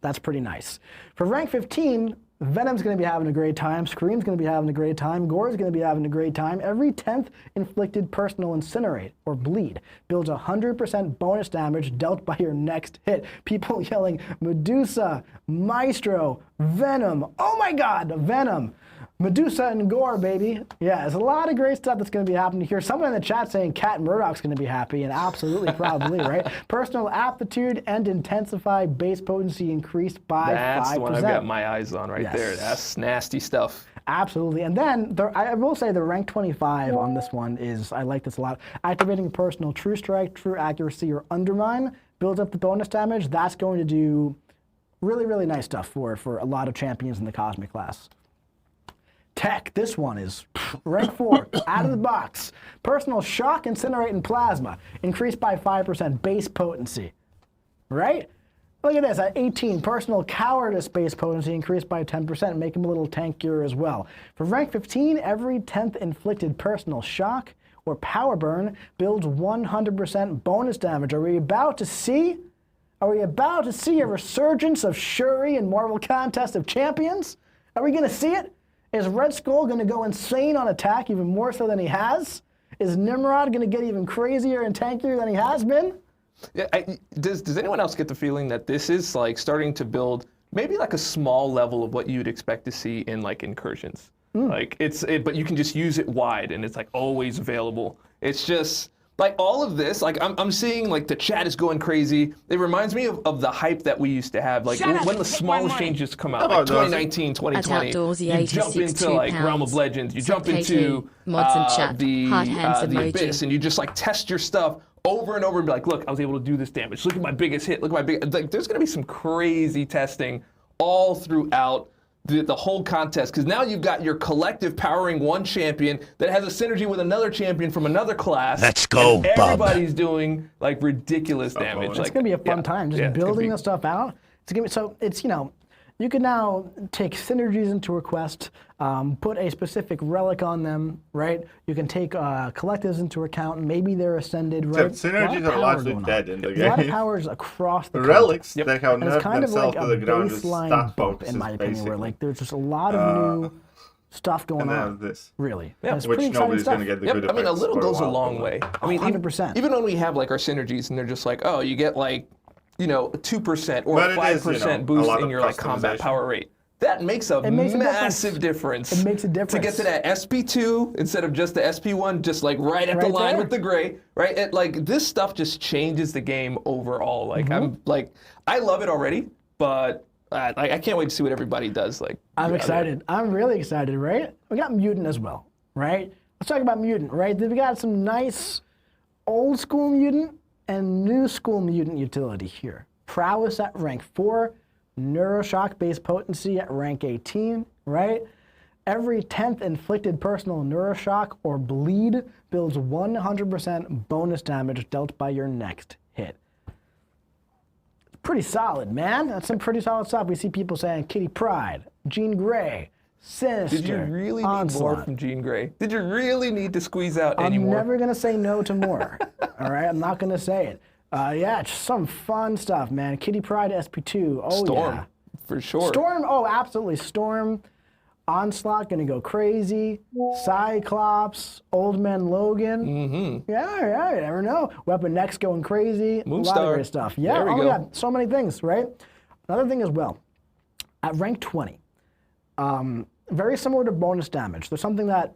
That's pretty nice. For rank 15, Venom's going to be having a great time, Scream's going to be having a great time, Gore's going to be having a great time. Every 10th inflicted personal incinerate or bleed builds 100% bonus damage dealt by your next hit. People yelling, Medusa, Maestro, Venom, oh my god, Venom. Medusa and Gore, baby. Yeah, there's a lot of great stuff that's going to be happening here. Someone in the chat saying Cat Murdoch's going to be happy, and absolutely, probably, right? Personal aptitude and intensify base potency increased by 5%. That's the one I've got my eyes on right there. That's nasty stuff. Absolutely. And then I will say the rank 25 on this one is, I like this a lot. Activating personal True Strike, True Accuracy, or Undermine builds up the bonus damage. That's going to do really, really nice stuff for a lot of champions in the Cosmic class. Tech, this one is rank 4, out of the box. Personal Shock, Incinerate, and Plasma increased by 5% base potency, right? Look at this, at 18, Personal Cowardice base potency increased by 10%, make him a little tankier as well. For rank 15, every 10th inflicted Personal Shock or Power Burn builds 100% bonus damage. Are we about to see a resurgence of Shuri in Marvel Contest of Champions? Are we gonna see it? Is Red Skull going to go insane on attack even more so than he has? Is Nimrod going to get even crazier and tankier than he has been? Yeah, does anyone else get the feeling that this is like starting to build maybe like a small level of what you'd expect to see in like incursions. Like but you can just use it wide and it's like always available. It's just like all of this, like I'm seeing like the chat is going crazy. It reminds me of the hype that we used to have, like when the smallest changes come out, like 2019, 2020. You jump into like Realm of Legends, you jump into the Abyss, and you just like test your stuff over and over and be like, look, I was able to do this damage. Look at my biggest hit. Look at my big. Like, there's gonna be some crazy testing all throughout the whole contest, because now you've got your collective powering one champion that has a synergy with another champion from another class. Let's go, bub. Everybody's doing like ridiculous damage. It's gonna be a fun time just building this stuff out. It's gonna be, so it's, you know, you can now take synergies into a quest, put a specific relic on them, right? You can take collectives into account. Maybe they're ascended, right? Except synergies are largely dead in the game. A lot of powers across the relics, content. they have And it's nerfed kind of themselves like to a the ground with baseline stat bump, in bonuses, my opinion, where basically. like there's just a lot of new stuff going And on. then this. Really. Yeah. And it's Which pretty exciting nobody's stuff. going to get the Yep, good I mean, a effects little for goes a while, long but, way. like, I mean, 100%. Even when we have like our synergies and they're just like, oh, you get like, you know, 2% or But a it is, 5% you know, a boost lot in of your like combat customization. power rate. That makes a makes a massive difference. It makes a difference. To get to that SP2 instead of just the SP1, just like right at the Right line there. with the gray, right? It, like this stuff just changes the game overall. Like I'm like, I love it already, but I can't wait to see what everybody does. Like I'm excited. I'm really excited, right? We got Mutant as well, right? Let's talk about Mutant, right? We got some nice old school Mutant and new school Mutant utility here. Prowess at rank 4, Neuroshock base potency at rank 18, right? Every 10th inflicted personal Neuroshock or bleed builds 100% bonus damage dealt by your next hit. Pretty solid, man. That's some pretty solid stuff. We see people saying Kitty Pryde, Jean Grey, Sinister, Did you really need Onslaught. more from Jean Grey? Did you really need to squeeze out any I'm more? never gonna say no to more. All right, I'm not gonna say it. Yeah, just some fun stuff, man. Kitty Pryde SP2. Oh Storm, yeah. for sure. Storm. Oh, absolutely. Storm. Onslaught gonna go crazy. Cyclops. Old Man Logan. Mm-hmm. Yeah, you never know. Weapon X going crazy. A lot of Moonstar. great stuff. Yeah. There we oh go. my God. So many things, right? Another thing as well. At rank 20. Very similar to bonus damage. There's something that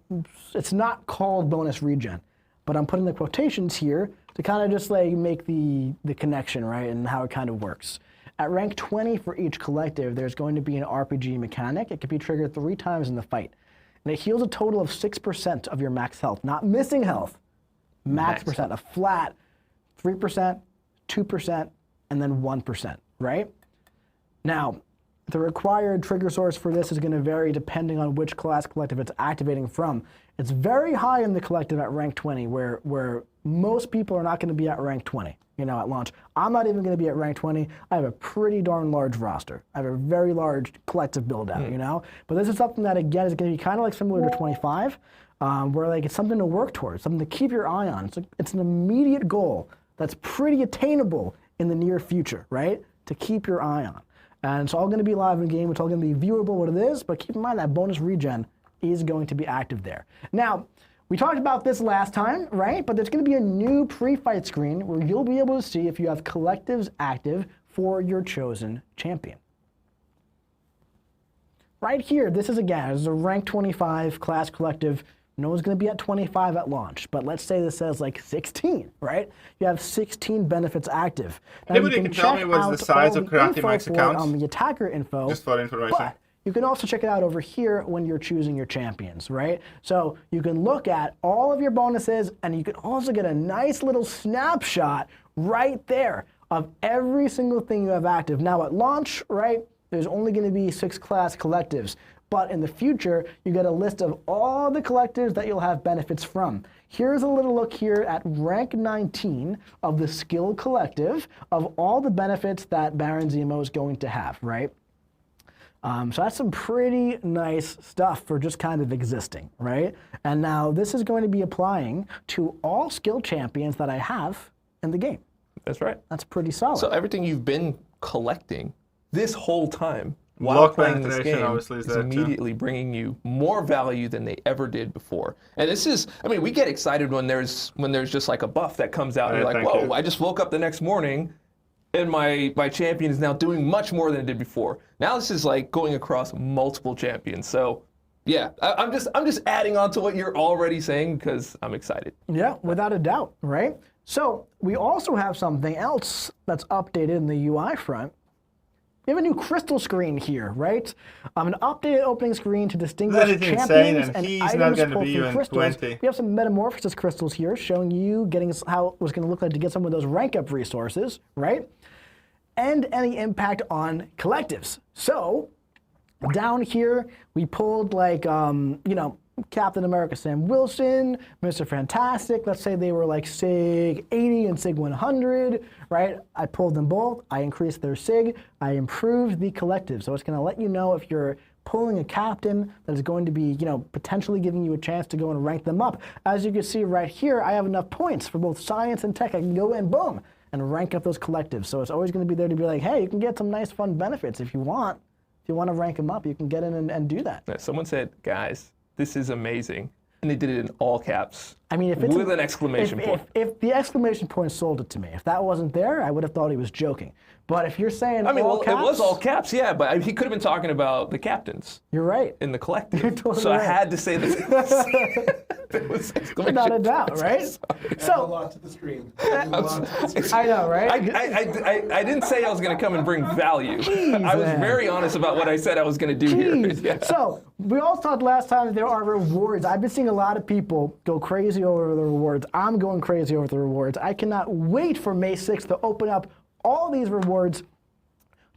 it's not called bonus regen, but I'm putting the quotations here to kind of just like make the connection, right, and how it kind of works. At rank 20 for each collective, there's going to be an RPG mechanic. It can be triggered 3 times in the fight. And it heals a total of 6% of your max health, not missing health. Max percent, a flat 3%, 2%, and then 1%, right? Now, the required trigger source for this is going to vary depending on which class collective it's activating from. It's very high in the collective at rank 20, where most people are not going to be at rank 20, you know, at launch. I'm not even going to be at rank 20. I have a pretty darn large roster. I have a very large collective build out, you know? But this is something that, again, is going to be kind of like similar to 25, where like it's something to work towards, something to keep your eye on. It's an immediate goal that's pretty attainable in the near future, right? To keep your eye on. And it's all going to be live in game. It's all going to be viewable what it is, but keep in mind that bonus regen is going to be active there. Now, we talked about this last time, right? But there's going to be a new pre-fight screen where you'll be able to see if you have collectives active for your chosen champion. Right here, this is a rank 25 class collective. No one's going to be at 25 at launch, but let's say this says like 16, right? You have 16 benefits active. Now, Anybody can tell me what's the size of Karate Mike's account? On the attacker info. Just for information. But you can also check it out over here when you're choosing your champions, right? So you can look at all of your bonuses, and you can also get a nice little snapshot right there of every single thing you have active. Now at launch, right, there's only going to be 6 class collectives. But in the future, you get a list of all the collectives that you'll have benefits from. Here's a little look here at rank 19 of the skill collective of all the benefits that Baron Zemo is going to have, right? So that's some pretty nice stuff for just kind of existing, right? And now this is going to be applying to all skill champions that I have in the game. That's right. That's pretty solid. So everything you've been collecting this whole time while Lock playing this penetration game obviously is is there too. immediately bringing you more value than they ever did before. And this is, I mean, we get excited when there's just like a buff that comes out and you're like, thank whoa, you. I just woke up the next morning and my champion is now doing much more than it did before. Now this is like going across multiple champions. So yeah, I'm just adding on to what you're already saying because I'm excited. Yeah, without a doubt, right? So we also have something else that's updated in the UI front. We have a new crystal screen here, right? An updated opening screen to distinguish That is champions insane, and and he's not items gonna pulled be through even crystals. 20. We have some metamorphosis crystals here showing you getting how it was going to look like to get some of those rank up resources, right? And any impact on collectives. So down here, we pulled like, you know, Captain America Sam Wilson, Mr. Fantastic, let's say they were like SIG 80 and SIG 100, right? I pulled them both, I increased their SIG, I improved the collective. So it's gonna let you know if you're pulling a captain that is going to be, you know, potentially giving you a chance to go and rank them up. As you can see right here, I have enough points for both science and tech. I can go in, boom, and rank up those collectives. So it's always gonna be there to be like, hey, you can get some nice fun benefits if you want. If you want to rank them up, you can get in and do that. Yeah, someone said, guys, this is amazing. And they did it in all caps. I mean, if it's with an exclamation point. If the exclamation point sold it to me, if that wasn't there, I would have thought he was joking. But if you're saying I mean, all well, caps, it was all caps, yeah, but he could have been talking about the captains you're right. in the collective. You're totally so right. I had to say that it was exclamation Without a doubt, right? Add a So lot to the stream. I know, right? I didn't say I was going to come and bring value. Jeez, I was man. very honest about what I said I was going to do here. Jeez. Yeah. So we all talked last time that there are rewards. I've been seeing a lot of people go crazy over the rewards. I'm going crazy over the rewards. I cannot wait for May 6th to open up all these rewards.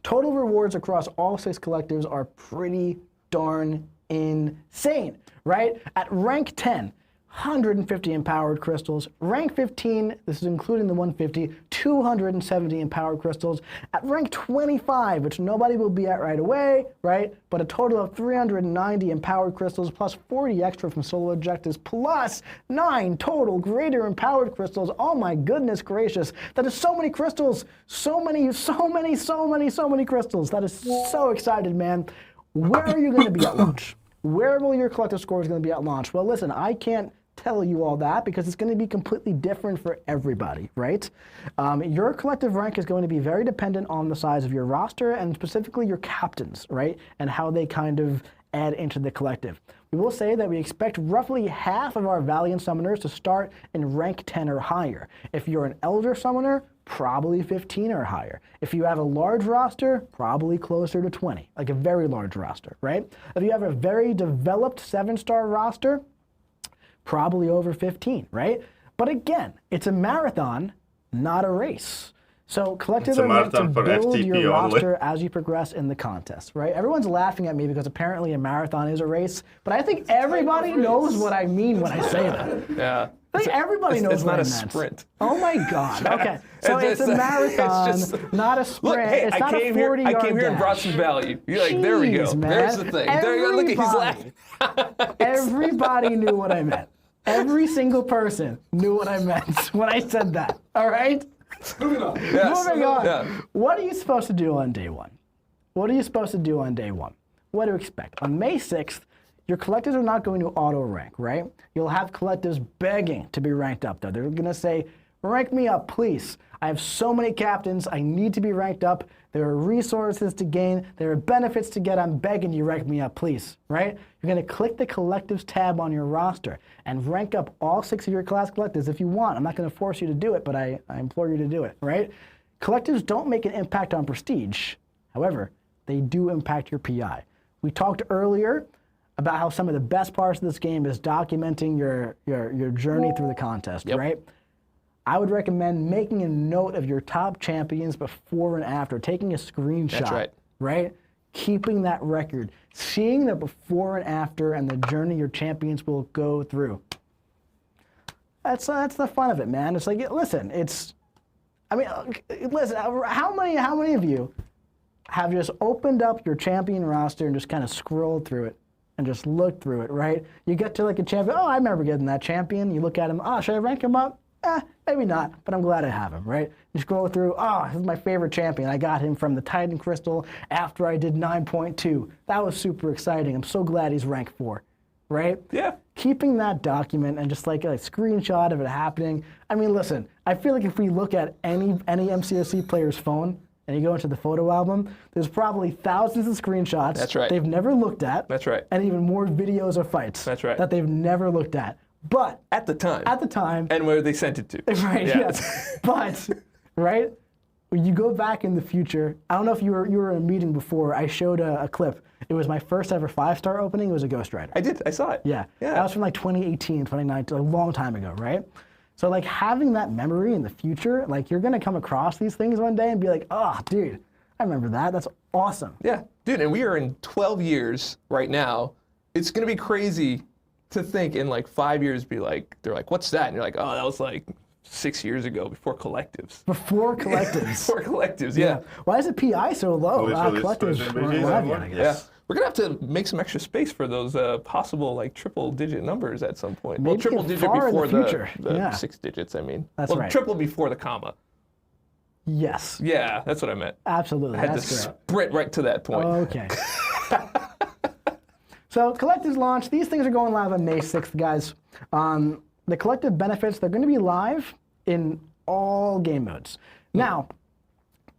Total rewards across all 6 collectives are pretty darn insane, right? At rank 10, 150 empowered crystals. Rank 15, this is including the 150, 270 empowered crystals. At rank 25, which nobody will be at right away, right? But a total of 390 empowered crystals plus 40 extra from solo objectives plus 9 total greater empowered crystals. Oh my goodness gracious. That is so many crystals. So many crystals. That is so excited, man. Where are you going to be at launch? Where will your collective scores going to be at launch? Well, listen, I can't tell you all that because it's going to be completely different for everybody, right? Your collective rank is going to be very dependent on the size of your roster and specifically your captains, right? And how they kind of add into the collective. We will say that we expect roughly half of our Valiant Summoners to start in rank 10 or higher. If you're an Elder Summoner, probably 15 or higher. If you have a large roster, probably closer to 20, like a very large roster, right? If you have a very developed 7-star roster, probably over 15, right? But again, it's a marathon, not a race. So collectives It's a are meant to marathon for build FTP your only. roster as you progress in the contest, right? Everyone's laughing at me because apparently a marathon is a race, but I think everybody knows what I mean when I say that. Yeah. I think everybody knows it's what not I a meant. sprint. Oh my God. Okay. So it's a marathon, not a sprint. Look, hey, it's not a 40-yard I came here and brought some value. You're like, there we go. Jeez, man. There's the thing. There you go. Look, he's laughing. Everybody knew what I meant. Every single person knew what I meant when I said that. All right? Moving on. Yes. Moving on. Yeah. What are you supposed to do on day one? What are you supposed to do on day one? What to expect? On May 6th, your collectives are not going to auto rank, right? You'll have collectives begging to be ranked up, though. They're going to say, rank me up, please. I have so many captains. I need to be ranked up. There are resources to gain. There are benefits to get. I'm begging you, rank me up, please, right? You're going to click the collectives tab on your roster and rank up all 6 of your class collectives if you want. I'm not going to force you to do it, but I implore you to do it, right? Collectives don't make an impact on prestige. However, they do impact your PI. We talked earlier about how some of the best parts of this game is documenting your journey through the contest, right? I would recommend making a note of your top champions before and after, taking a screenshot, That's right. Keeping that record, seeing the before and after and the journey your champions will go through. That's the fun of it, man. It's like, listen, listen, how many of you have just opened up your champion roster and just kind of scrolled through it and just looked through it, right? You get to like a champion, oh, I remember getting that champion. You look at him, oh, should I rank him up? Maybe not, but I'm glad I have him, right? You scroll through, oh, this is my favorite champion. I got him from the Titan Crystal after I did 9.2. That was super exciting. I'm so glad he's rank 4. right? Yeah. Keeping that document and just like a screenshot of it happening. I mean, listen, I feel like if we look at any MCOC player's phone and you go into the photo album, there's probably thousands of screenshots That's right. they've never looked at. That's right. And even more videos of fights That's right. that they've never looked at. But At the time. and where they sent it to. right, Yeah. yes. But, right, when you go back in the future, I don't know if you were in a meeting before, I showed a clip. It was my first ever 5-star opening. It was a Ghost Rider. I did. I saw it. Yeah. Yeah. That was from like 2018, 2019, a long time ago, right? So like having that memory in the future, like you're gonna come across these things one day and be like, oh, dude, I remember that. That's awesome. Yeah, dude, and we are in 12 years right now. It's gonna be crazy to think in like 5 years, be like, they're like, what's that? And you're like, oh, that was like 6 years ago, before collectives. Before collectives. Before collectives, yeah. Why is the PI so low? Literally, Collectives it's weren't busy, live isn't yet, it? I Yeah, guess. we're gonna have to make some extra space for those possible like triple-digit numbers at some point. Maybe Well, triple-digit far in the before future. the Yeah. 6 digits. I mean, That's well, right. triple before the comma. Yes, Yeah, that's what I meant. absolutely. I had to That's great. sprint right to that point. Okay. So collectives launch. These things are going live on May 6th, guys. The collective benefits, they're going to be live in all game modes. Now,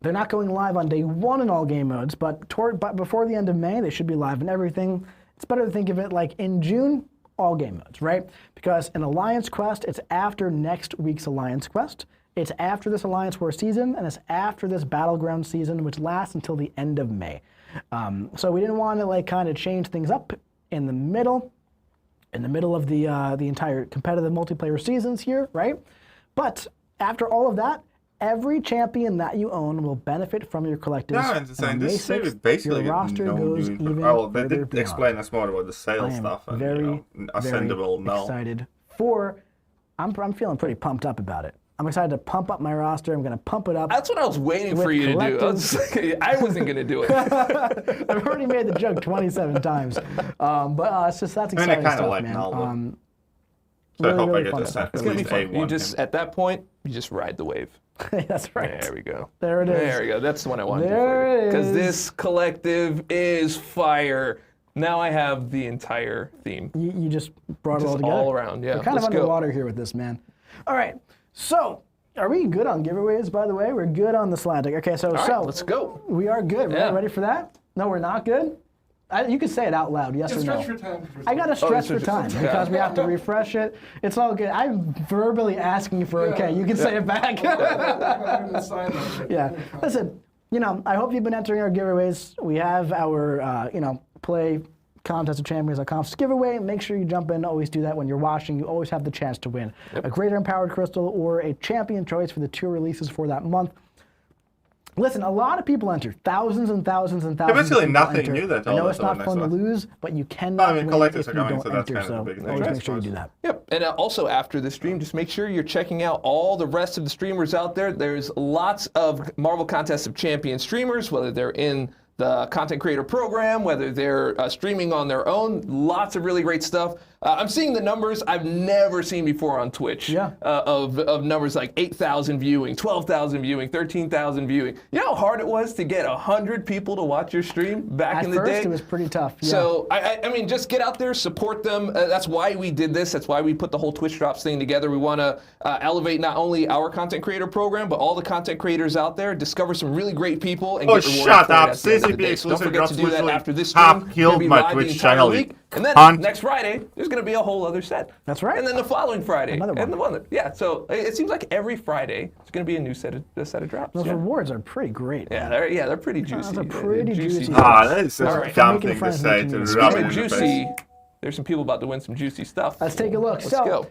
they're not going live on day one in all game modes, but before the end of May, they should be live in everything. It's better to think of it like in June, all game modes, right? Because an Alliance Quest, it's after next week's Alliance Quest. It's after this Alliance War season, and it's after this Battleground season, which lasts until the end of May. So we didn't want to like kind of change things up in the middle of the entire competitive multiplayer seasons here, right? But after all of that, every champion that you own will benefit from your collectives. Yeah, and on saying May this series 6th, basically your roster no goes new even well, they further did beyond. explain us more about the I sales am stuff and very, ascendable very now. excited for. I'm feeling pretty pumped up about it. I'm excited to pump up my roster. I'm going to pump it up. That's what I was waiting With for you to do. I wasn't going to do it. I've already made the joke 27 times. But it's just, that's I mean, exciting I kind stuff, of like man. Naldo. So really, I hope really I get fun to stuff. set It's at gonna least Be fun. A1. You just at that point, you just ride the wave. That's right. There we go. There it is. There we go. That's the one I wanted to do There for you. it Because is. this collective is fire. Now I have the entire theme. You just brought it all Just together. all around, yeah. We're kind of Let's go. underwater here with this, man. All right. So, are we good on giveaways, by the way? We're good on the slide deck. Okay, so, All right, let's go. We are good. Yeah. Ready for that? No, we're not good? You can say it out loud, yes or no. Stretch for time. I got to stretch for stretch for time time. because we have to refresh it. It's all good. I'm verbally asking for okay. You can say it back. Yeah. Listen, I hope you've been entering our giveaways. We have our, play contest of champions.com giveaway. Make sure you jump in. Always do that when you're watching. You always have the chance to win a greater empowered crystal or a champion choice for the 2 releases for that month. Listen, a lot of people enter. Thousands and thousands and thousands. basically of people nothing enter. new that's I know all it's that's on not the fun to next one. lose, but you cannot win collectives if are you going, don't so that's enter. kind of So a big thing, always I make sure you do suppose. that. Yep, and also after the stream, just make sure you're checking out all the rest of the streamers out there. There's lots of Marvel Contest of Champions streamers, whether they're in the content creator program, whether they're streaming on their own. Lots of really great stuff. I'm seeing the numbers I've never seen before on Twitch of numbers like 8,000 viewing, 12,000 viewing, 13,000 viewing. You know how hard it was to get 100 people to watch your stream back in the day? At first, it was pretty tough. Yeah. So, I mean, just get out there, support them. That's why we did this. That's why we put the whole Twitch Drops thing together. We want to elevate not only our content creator program, but all the content creators out there, discover some really great people, and get rewarded shut for it up. at the end of the CCP day. So don't exclusive forget drops to do that literally after this half stream. killed We'll be my live the Twitch entire channel, week. you And then cunt. next Friday, there's going to be a whole other set. That's right. And then the following Friday. Another one. And the one. Yeah, so it seems like every Friday, it's going to be a new set of drops. Those yeah. rewards are pretty great. Yeah, man. they're pretty juicy. Those are pretty juicy. That is such All a right. dumb Making thing to friends, say making to new rub Speaking it of in the face. juicy, there's some people about to win some juicy stuff. Let's take a look. Let's So, go.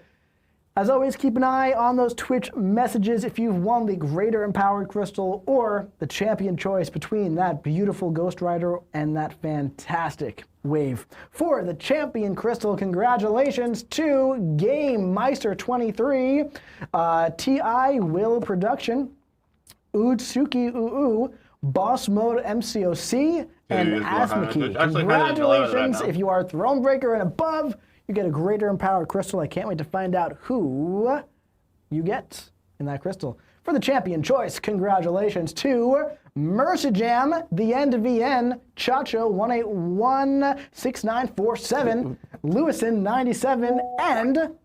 as always, keep an eye on those Twitch messages if you've won the Greater Empowered Crystal or the champion choice between that beautiful Ghost Rider and that fantastic Wave. For the champion crystal, congratulations to Game Meister 23, TI Will Production, Utsuki Uu, Boss Mode MCOC, and Dude, wow. Asmaki. Actually, kind of enjoying it right Congratulations! now. If you are Thronebreaker and above, you get a Greater Empowered Crystal. I can't wait to find out who you get. in that crystal. For the champion choice, congratulations to Mercajam, The End VN, Chacho 1816947, Lewison 97, and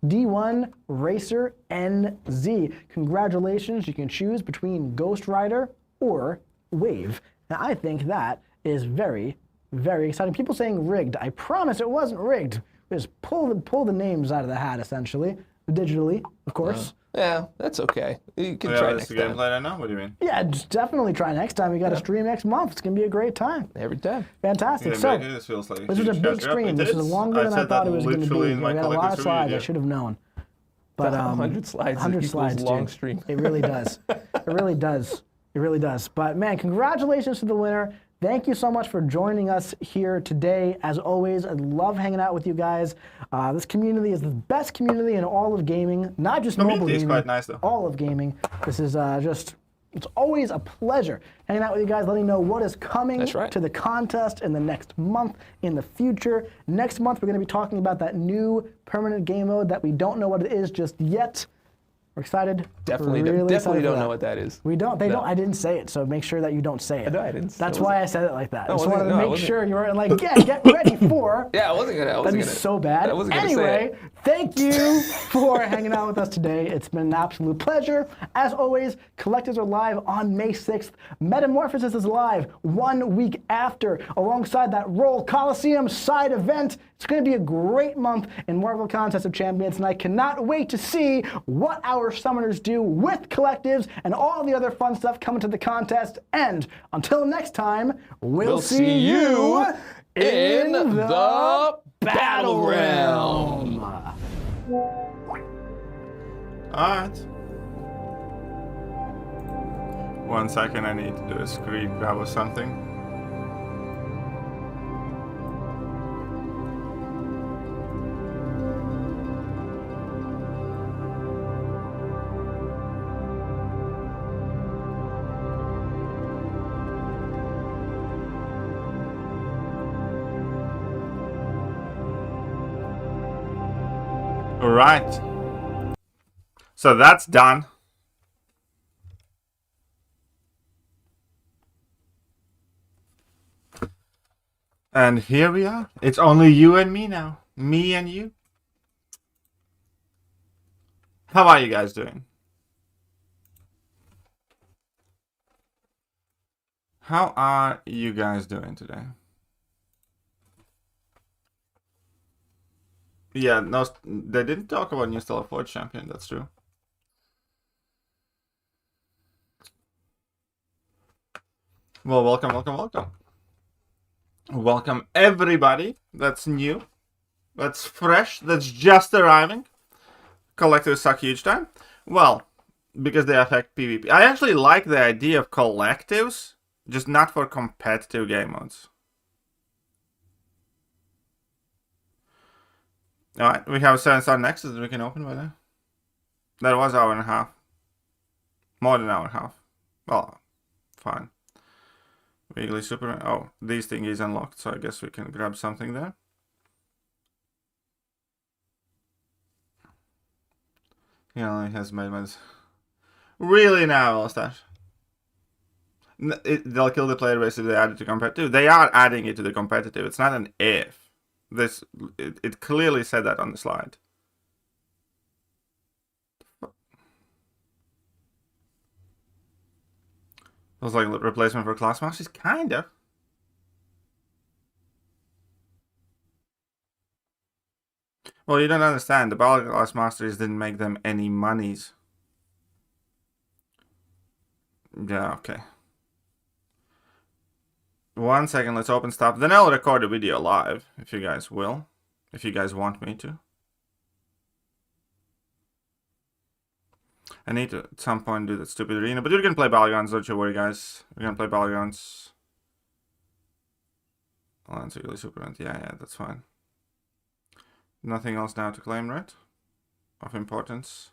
D1 Racer NZ. Congratulations. You can choose between Ghost Rider or Wave. And I think that is very, very exciting. People saying rigged. I promise it wasn't rigged. We just pull the names out of the hat, essentially, digitally, of course. Yeah, that's okay. You can Yeah, try that's next the time. gameplay now? What do you mean? Yeah, just definitely try next time. We got to stream next month. It's going to be a great time. Every time. Fantastic. Yeah, So, maybe this feels like this was a huge big catch up. stream. It This is. was longer than I said thought that it was going to literally be. in We my got a lot of collector's slides. review, I should have known. But 100 slides 100 equals slides, long dude. stream. It really does. It really does. It really does. But man, congratulations to the winner. Thank you so much for joining us here today. As always, I love hanging out with you guys. This community is the best community in all of gaming, not just mobile Community is gaming. quite nice, though. All of gaming. This is it's always a pleasure hanging out with you guys, letting you know what is coming That's right. to the contest in the next month, in the future. Next month, we're going to be talking about that new permanent game mode that we don't know what it is just yet. We're excited. Definitely, We're really definitely excited for don't know that. what that is. We don't. They No. don't. I didn't say it, so make sure that you don't say it. No, I didn't. That's I why I wasn't- said it like that. I No, just I wanted wasn't- to no, I make wasn't- sure you were like, yeah, get ready for. Yeah, I wasn't gonna. That'd be so bad. I wasn't gonna say Anyway, it. thank you for hanging out with us today. It's been an absolute pleasure. As always, Collectives are live on May 6th. Metamorphosis is live 1 week after, alongside that Roll Coliseum side event. It's going to be a great month in Marvel Contest of Champions, and I cannot wait to see what our summoners do with Collectives and all the other fun stuff coming to the contest. And until next time, we'll see you in the Battle Realm. Alright. 1 second, I need to do a screen grab or something. Alright. So that's done. And here we are. It's only you and me now. Me and you. How are you guys doing? How are you guys doing today? Yeah, no, they didn't talk about new Stellar Forge champion, that's true. Well, welcome, welcome, welcome. Welcome everybody that's new, that's fresh, that's just arriving. Collectives suck huge time. Well, because they affect PvP. I actually like the idea of collectives, just not for competitive game modes. Alright, we have a 7-star Nexus that we can open by now. That was an hour and a half. More than an hour and a half. Well, fine. Weekly super. Oh, these thing is unlocked, so I guess we can grab something there. He only has made ones. Really now, All-Star? They'll kill the player base if they add it to competitive. They are adding it to the competitive. It's not an if. It clearly said that on the slide. It was like a replacement for Class Masters, kind of. Well, you don't understand. The Battle Class Masters didn't make them any monies. Yeah, okay. 1 second, let's open stuff. Then I'll record the video live, if you guys will. If you guys want me to. I need to, at some point, do that stupid arena. But we're gonna play Battlegrounds, don't you worry, guys. We're gonna play Battlegrounds. Oh, that's really super. Yeah, that's fine. Nothing else now to claim, right? Of importance.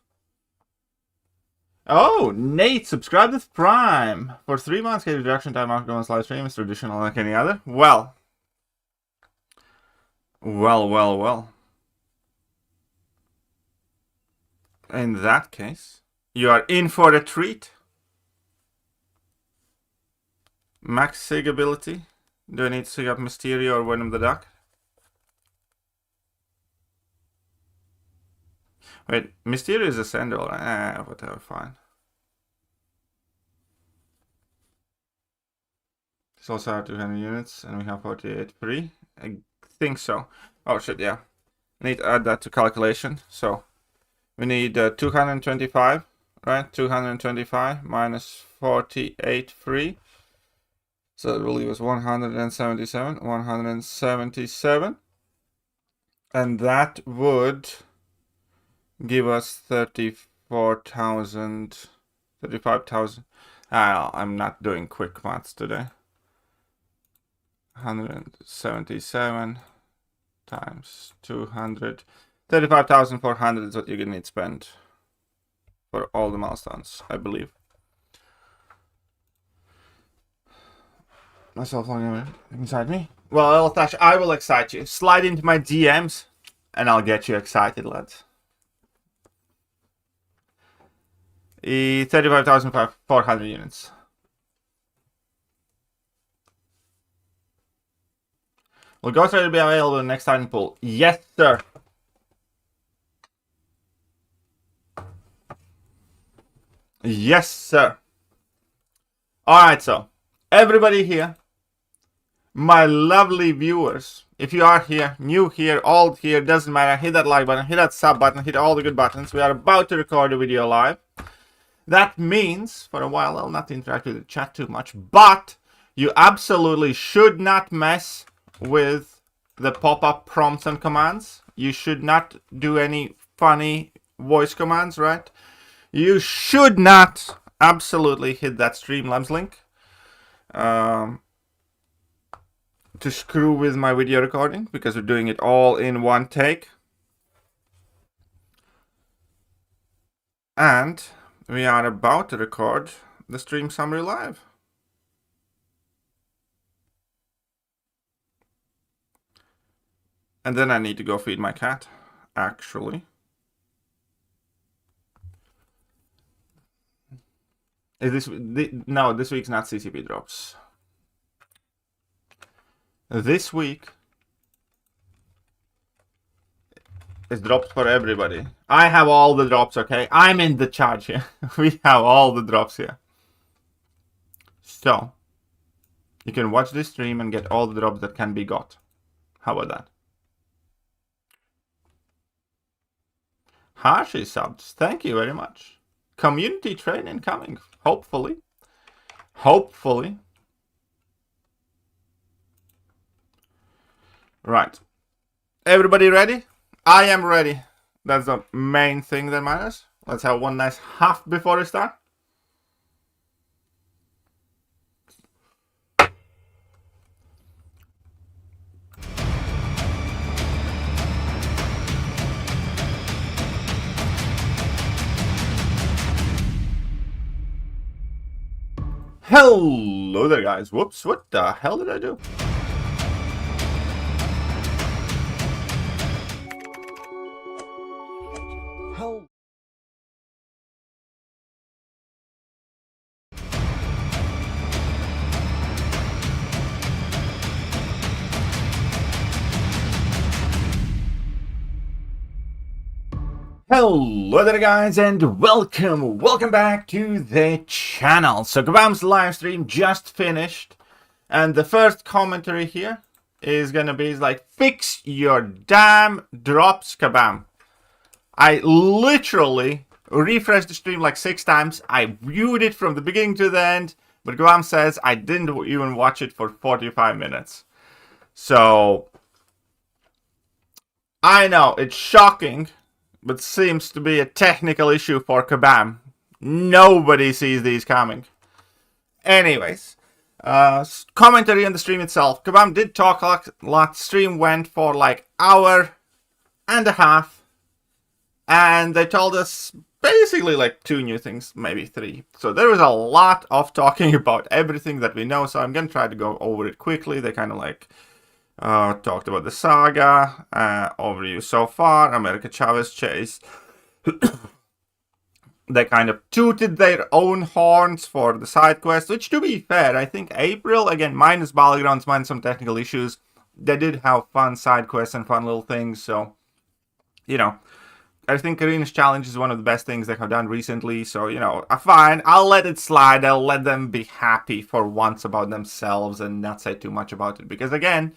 Oh, Nate, subscribed with Prime. For 3 months, get reduction time after going live stream is traditional like any other. Well. In that case, You are in for a treat. Max Sig ability. Do I need to sig up Mysterio or Venom the Duck? Wait, Mysterio is Ascendo. Whatever, fine. It's also our 200 units, and we have 48 free. I think so. Oh shit, yeah. I need to add that to calculation. So we need 225, right? 225 minus 48 free. So it will leave us 177. 177. And that would give us 34,000. 35,000. I'm not doing quick maths today. 177 times 200. 35,400 is what you're gonna need to spend for all the milestones, I believe. Myself logging inside me. Well, Eltash, I will excite you. Slide into my DMs and I'll get you excited, lads. 35,400 units. Will Ghost Rider be available in the next Titan pool? Yes, sir. Yes, sir. Alright, so everybody here, my lovely viewers, if you are here, new here, old here, doesn't matter, hit that like button, hit that sub button, hit all the good buttons. We are about to record a video live. That means, for a while, I'll not interact with the chat too much, but you absolutely should not mess with the pop-up prompts and commands. You should not do any funny voice commands, right? You should not absolutely hit that Streamlabs link to screw with my video recording, because we're doing it all in one take. And we are about to record the stream summary live. And then I need to go feed my cat, actually. No, this week's not CCP drops. This week is drops for everybody. I have all the drops, okay? I'm in the charge here. We have all the drops here. So, you can watch this stream and get all the drops that can be got. How about that? Hashi subs, thank you very much. Community training coming, hopefully. Hopefully. Right. Everybody ready? I am ready. That's the main thing that matters. Let's have one nice half before we start. Hello there, guys. Whoops, what the hell did I do? Hello there, guys, and welcome back to the channel. So Kabam's live stream just finished, and the first commentary here is gonna be like, fix your damn drops, Kabam. I literally refreshed the stream like 6 times. I viewed it from the beginning to the end, but Kabam says I didn't even watch it for 45 minutes. So I know it's shocking, but seems to be a technical issue for Kabam. Nobody sees these coming. Anyways, commentary on the stream itself. Kabam did talk a lot. Stream went for like hour and a half, and they told us basically like 2 new things, maybe 3. So there was a lot of talking about everything that we know. So I'm gonna try to go over it quickly. They kind of like talked about the saga, overview so far, America Chavez chase, they kind of tooted their own horns for the side quest, which, to be fair, I think April, again, minus battlegrounds, minus some technical issues, they did have fun side quests and fun little things, so, you know, I think Arena's Challenge is one of the best things they have done recently, so, you know, fine, I'll let it slide, I'll let them be happy for once about themselves and not say too much about it, because, again,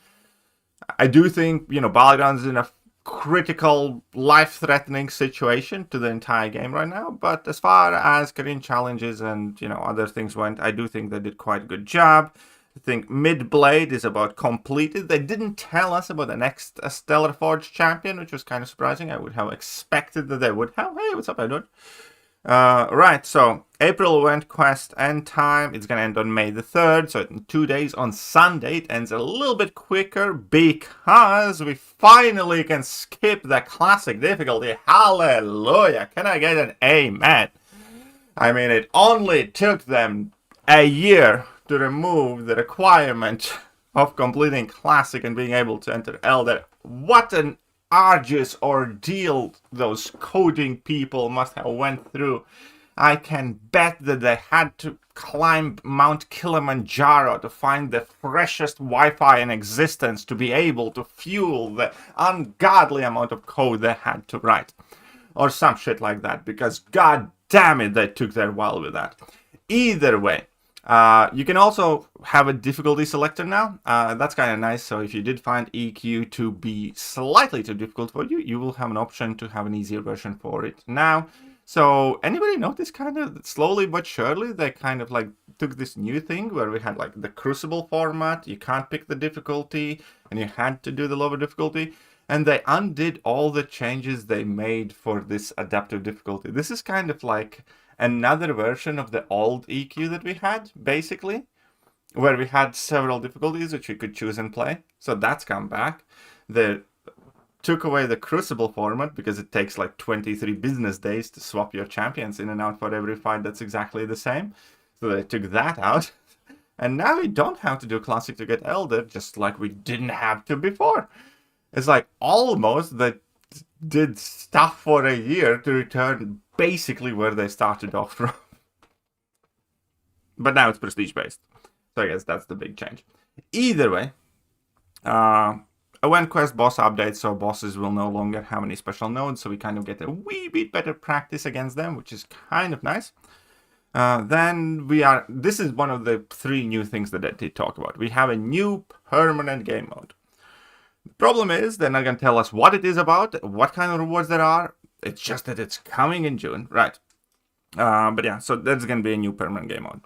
I do think, you know, battlegrounds is in a critical, life-threatening situation to the entire game right now, but as far as Korean challenges and, you know, other things went, I do think they did quite a good job. I think Mid-Blade is about completed. They didn't tell us about the next Stellar Forge champion, which was kind of surprising. I would have expected that they would have. Hey, what's up, Edward? Right, so April event quest end time. It's going to end on May the 3rd, so in 2 days on Sunday. It ends a little bit quicker because we finally can skip the classic difficulty. Hallelujah! Can I get an amen? I mean, it only took them a year to remove the requirement of completing classic and being able to enter Elder. What an arduous ordeal those coding people must have went through. I can bet that they had to climb Mount Kilimanjaro to find the freshest Wi-Fi in existence to be able to fuel the ungodly amount of code they had to write. Or some shit like that, because god damn it, they took their while with that. Either way, you can also have a difficulty selector now. That's kind of nice. So if you did find EQ to be slightly too difficult for you, you will have an option to have an easier version for it now. So anybody notice kind of slowly but surely they kind of like took this new thing where we had like the Crucible format. You can't pick the difficulty and you had to do the lower difficulty. And they undid all the changes they made for this adaptive difficulty. This is kind of like another version of the old EQ that we had, basically, where we had several difficulties which we could choose and play. So that's come back. They took away the Crucible format because it takes like 23 business days to swap your champions in and out for every fight that's exactly the same. So they took that out. And now we don't have to do Classic to get Elder, just like we didn't have to before. It's like almost they did stuff for a year to return basically where they started off from. But now it's prestige based. So I guess that's the big change. Either way, event quest boss update, so bosses will no longer have any special nodes, so we kind of get a wee bit better practice against them, which is kind of nice. Then this is one of the 3 new things that I did talk about. We have a new permanent game mode. The problem is they're not going to tell us what it is about, what kind of rewards there are. It's just that it's coming in June, right? But yeah, so there's going to be a new permanent game mode.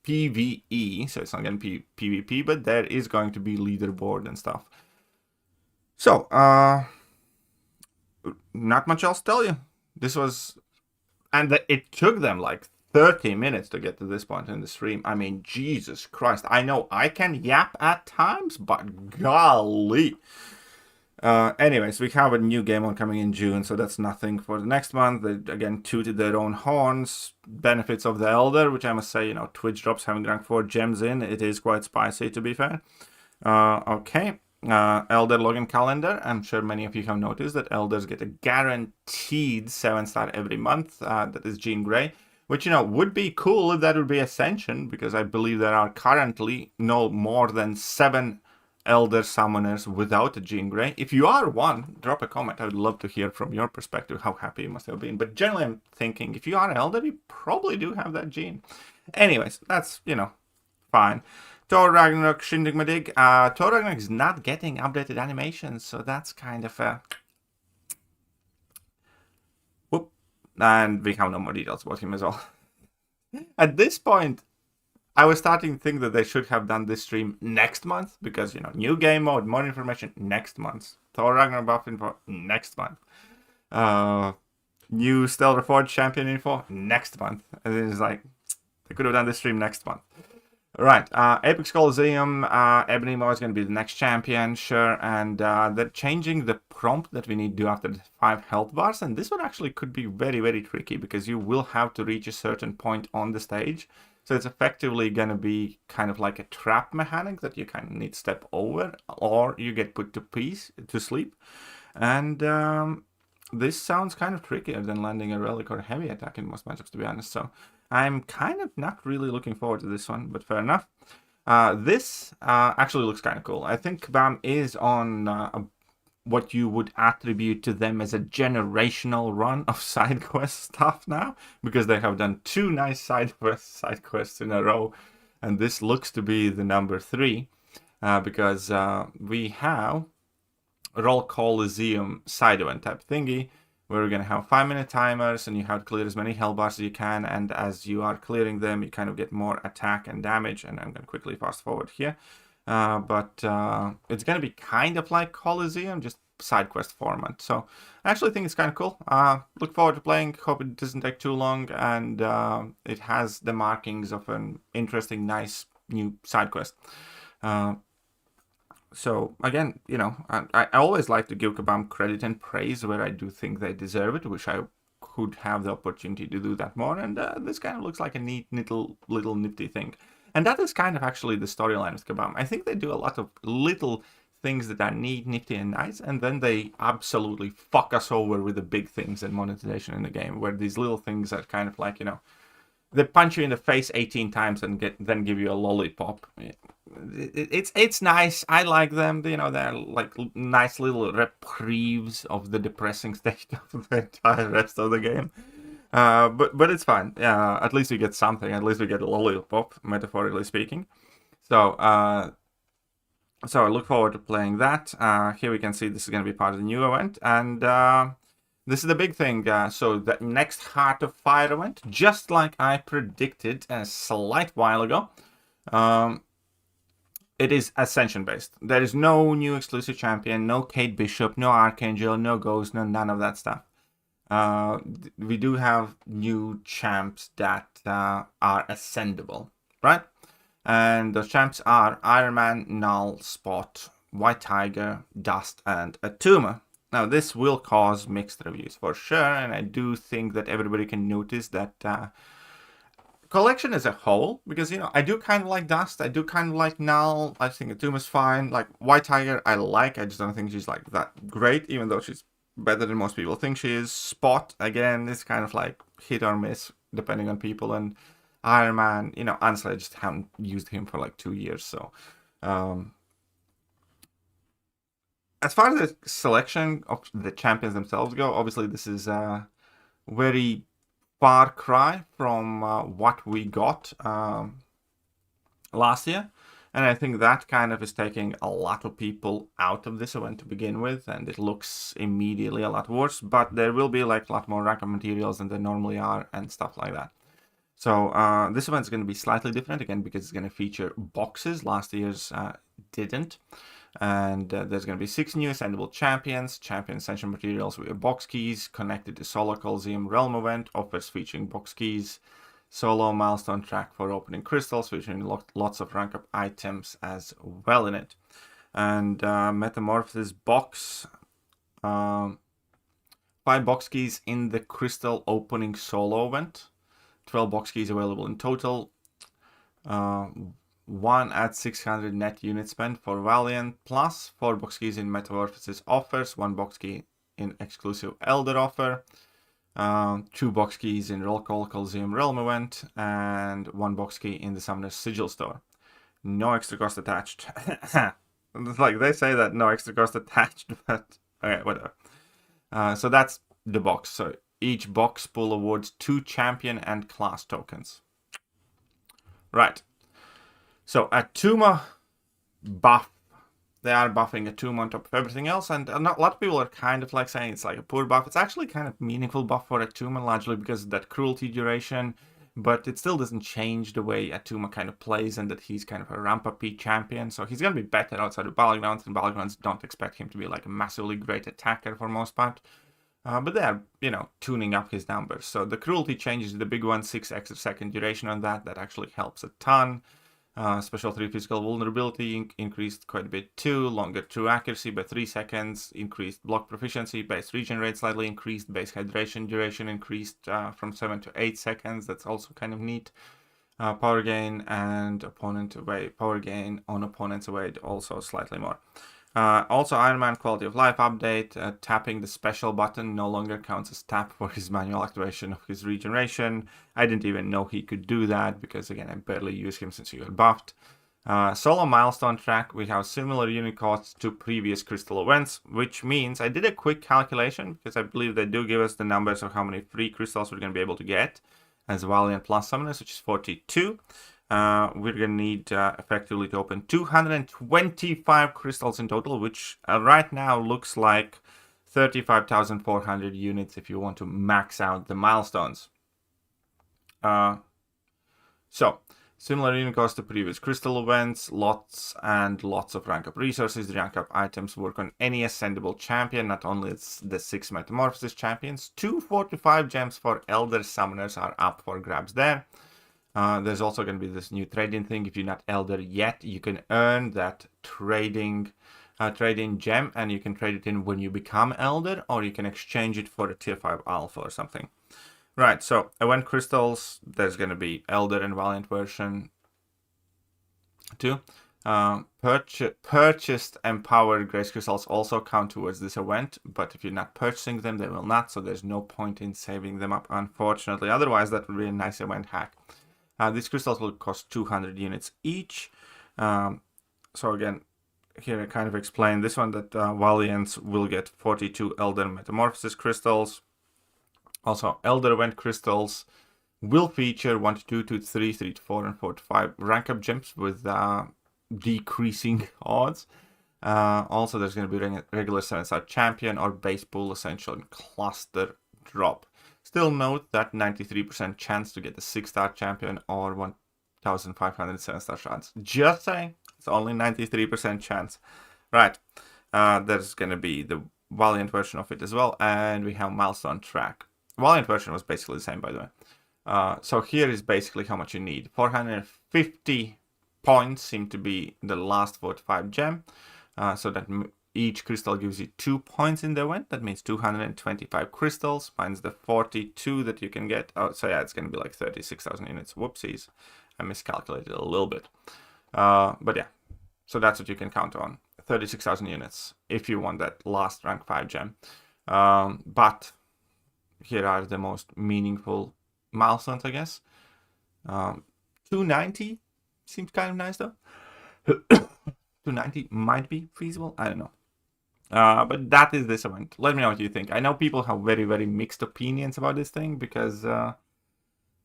PvE, so it's not going to be PvP, but there is going to be leaderboard and stuff. So, not much else to tell you. This was... And it took them like 30 minutes to get to this point in the stream. I mean, Jesus Christ. I know I can yap at times, but golly. Anyways, we have a new game on coming in June, so that's nothing for the next month. They, again, tooted their own horns. Benefits of the Elder, which I must say, you know, Twitch drops having rank 4 gems in. It is quite spicy, to be fair. Okay. Elder login calendar. I'm sure many of you have noticed that Elders get a guaranteed 7-star every month. That is Jean Grey. Which, you know, would be cool if that would be Ascension, because I believe there are currently no more than 7 Elder Summoners without a Jean Grey. If you are one, drop a comment. I would love to hear from your perspective how happy you must have been. But generally, I'm thinking if you are an Elder, you probably do have that Jean. Anyways, that's, you know, fine. Thor Ragnarok Shindig Madig. Thor Ragnarok is not getting updated animations, so that's kind of a... And we have no more details about him as well. At this point, I was starting to think that they should have done this stream next month, because, you know, new game mode, more information next month. Thor Ragnarok buff info next month. New Stellar Forge champion info next month. And it's like, they could have done this stream next month. Right, Apex Coliseum, Ebony Maw is going to be the next champion, sure, and they're changing the prompt that we need to do after the 5 health bars, and this one actually could be very, very tricky, because you will have to reach a certain point on the stage, so it's effectively going to be kind of like a trap mechanic that you kind of need to step over, or you get put to sleep, and this sounds kind of trickier than landing a relic or heavy attack in most matchups, to be honest. So I'm kind of not really looking forward to this one, but fair enough. This actually looks kind of cool. I think Kabam is on what you would attribute to them as a generational run of side quest stuff now, because they have done 2 nice side quests in a row, and this looks to be the number 3, because we have Roll Coliseum side event type thingy, where we're going to have 5-minute timers, and you have to clear as many hell bars as you can, and as you are clearing them, you kind of get more attack and damage, and I'm going to quickly fast forward here. But it's going to be kind of like Coliseum, just side quest format. So I actually think it's kind of cool. Look forward to playing. Hope it doesn't take too long, and it has the markings of an interesting, nice new side quest. So again, you know, I always like to give Kabam credit and praise where I do think they deserve it. Wish I could have the opportunity to do that more. And this kind of looks like a neat little nifty thing. And that is kind of actually the storyline with Kabam. I think they do a lot of little things that are neat, nifty, and nice, and then they absolutely fuck us over with the big things and monetization in the game, where these little things are kind of like, you know, they punch you in the face 18 times and then give you a lollipop. It's nice. I like them. You know, they're like nice little reprieves of the depressing state of the entire rest of the game. But it's fine. At least we get something. At least we get a lollipop, metaphorically speaking. So I look forward to playing that. Here we can see this is going to be part of the new event, and this is the big thing. So the next Heart of Fire event, just like I predicted a slight while ago, it is Ascension based. There is no new exclusive champion, no Kate Bishop, no Archangel, no Ghost, no none of that stuff. We do have new champs that are ascendable, right? And those champs are Iron Man, Null, Spot, White Tiger, Dust, and Atuma. Now, this will cause mixed reviews for sure, and I do think that everybody can notice that collection as a whole, because, you know, I do kind of like Dust, I do kind of like Null, I think Atuma's fine, like White Tiger I just don't think she's like that great, even though she's better than most people think she is. Spot, again, is kind of like hit or miss, depending on people, and Iron Man, you know, honestly, I just haven't used him for like 2 years, so... As far as the selection of the champions themselves go, obviously this is a very far cry from what we got last year. And I think that kind of is taking a lot of people out of this event to begin with, and it looks immediately a lot worse, but there will be like a lot more rank-up materials than there normally are and stuff like that. So this event is going to be slightly different, again, because it's going to feature boxes. Last year's didn't. And there's going to be 6 new ascendable champions, champion ascension materials with box keys, connected to Solo Coliseum Realm event, offers featuring box keys, solo milestone track for opening crystals, featuring lots of rank up items as well in it. And Metamorphosis box, 5 box keys in the crystal opening solo event, 12 box keys available in total. 1 at 600 net unit spent for Valiant, plus 4 box keys in Metamorphosis offers, 1 box key in exclusive Elder offer, 2 box keys in Roll Call Coliseum Realm event, and 1 box key in the Summoner's Sigil store. No extra cost attached. Like they say that no extra cost attached, but okay, whatever. So that's the box. So each box pool awards 2 champion and class tokens. Right. So Atuma buff, they are buffing Atuma on top of everything else, and a lot of people are kind of like saying it's like a poor buff. It's actually kind of meaningful buff for Atuma, largely because of that cruelty duration, but it still doesn't change the way Atuma kind of plays, and that he's kind of a ramp-up champion, so he's going to be better outside of Battlegrounds, and Battlegrounds don't expect him to be like a massively great attacker for most part. But they are, you know, tuning up his numbers. So the cruelty changes, the big one, 6 extra second duration on that actually helps a ton. Special 3 physical vulnerability increased quite a bit too. Longer true accuracy by 3 seconds. Increased block proficiency. Base regen rate slightly increased. Base hydration duration increased from 7 to 8 seconds. That's also kind of neat. Power gain and opponent away. Power gain on opponents away also slightly more. Also, Iron Man quality of life update. Tapping the special button no longer counts as tap for his manual activation of his regeneration. I didn't even know he could do that because, again, I barely use him since he got buffed. Solo milestone track. We have similar unit costs to previous crystal events, which means I did a quick calculation because I believe they do give us the numbers of how many free crystals we're going to be able to get as Valiant Plus Summoners, which is 42. We're going to need effectively to open 225 crystals in total, which right now looks like 35,400 units if you want to max out the milestones. So, similar unit cost to previous crystal events, lots and lots of rank up resources. The rank up items work on any ascendable champion, not only the 6 metamorphosis champions. 245 gems for Elder Summoners are up for grabs there. There's also going to be this new trading thing. If you're not Elder yet, you can earn that trading gem, and you can trade it in when you become Elder, or you can exchange it for a tier 5 alpha or something. Right, so event crystals, there's going to be Elder and Valiant version 2. Purchased empowered grace crystals also count towards this event, but if you're not purchasing them, they will not, so there's no point in saving them up, unfortunately. Otherwise, that would be a nice event hack. These crystals will cost 200 units each. So again, here I kind of explain this one that Valiants will get 42 Elder Metamorphosis crystals. Also, Elder Event crystals will feature 1 to 2, 2 to 3, 3 to 4, and 4 to 5 rank up gems with decreasing odds. Also, there's going to be regular 7-star champion or base pool essential and cluster drop. Still note that 93% chance to get the 6-star champion or 1,500 7-star shots. Just saying, it's only 93% chance. Right, there's going to be the Valiant version of it as well, and we have milestone track. Valiant version was basically the same, by the way. So here is basically how much you need. 450 points seem to be the last 45 gem, so that each crystal gives you 2 points in the event. That means 225 crystals minus the 42 that you can get. Oh, so yeah, it's going to be like 36,000 units. Whoopsies. I miscalculated a little bit. But yeah, so that's what you can count on. 36,000 units if you want that last rank 5 gem. But here are the most meaningful milestones, I guess. 290 seems kind of nice though. 290 might be feasible. I don't know. But that is this event. Let me know what you think. I know people have very, very mixed opinions about this thing because,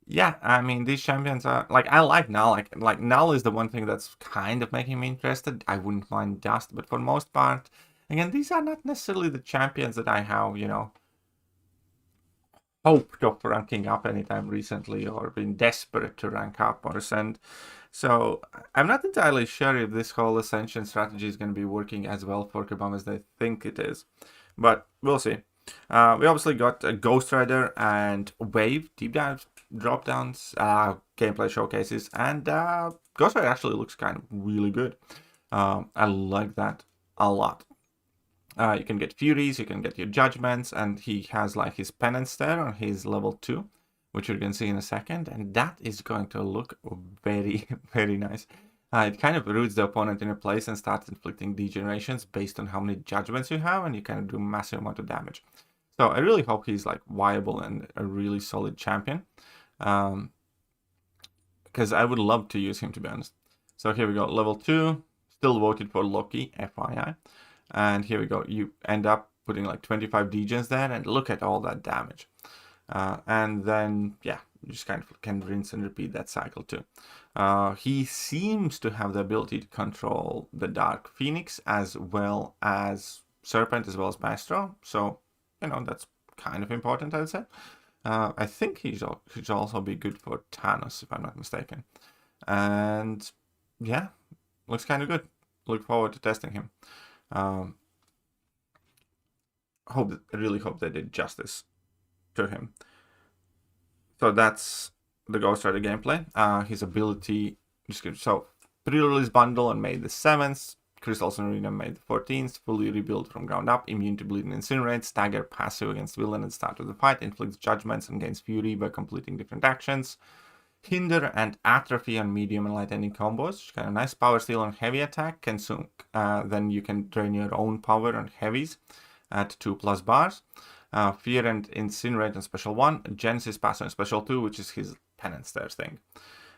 yeah, I mean, these champions are, like, I like Null. Like Null is the one thing that's kind of making me interested. I wouldn't mind Dust, but for most part, again, these are not necessarily the champions that I have, you know, hoped of ranking up anytime recently or been desperate to rank up or ascend. So I'm not entirely sure if this whole Ascension strategy is going to be working as well for Kabam as they think it is. But we'll see. We obviously got a Ghost Rider and Wave deep dives, drop downs, gameplay showcases, and Ghost Rider actually looks kind of really good. I like that a lot. You can get Furies, you can get your Judgments, and he has like his Penance there on his level 2. Which you can see in a second, and that is going to look very, very nice. It kind of roots the opponent in a place and starts inflicting degenerations based on how many judgments you have, and you kind of do a massive amount of damage. So I really hope he's like viable and a really solid champion, because I would love to use him, to be honest. So here we go, level 2, still voted for Loki, FYI. And here we go, you end up putting like 25 degens there, and look at all that damage. And then, yeah, you just kind of can rinse and repeat that cycle too. He seems to have the ability to control the Dark Phoenix as well as Serpent as well as Maestro. So, you know, that's kind of important, I'd say. I think he should also be good for Thanos, if I'm not mistaken. And, yeah, looks kind of good. Look forward to testing him. I really hope they did justice to him. So that's the Ghost Rider gameplay. His ability, so pre-release bundle on May the 7th, Crystals and Arena May the 14th, fully rebuilt from ground up, immune to bleed and incinerate, stagger passive against villain at the start of the fight, inflicts judgments and gains fury by completing different actions. hinder and atrophy on medium and light ending combos. Kind of nice. Power steal on heavy attack. Can soon, then you can drain your own power on heavies at 2+ bars. Fear and Incinerate on special 1. Genesis pass on special 2, which is his penance stairs thing.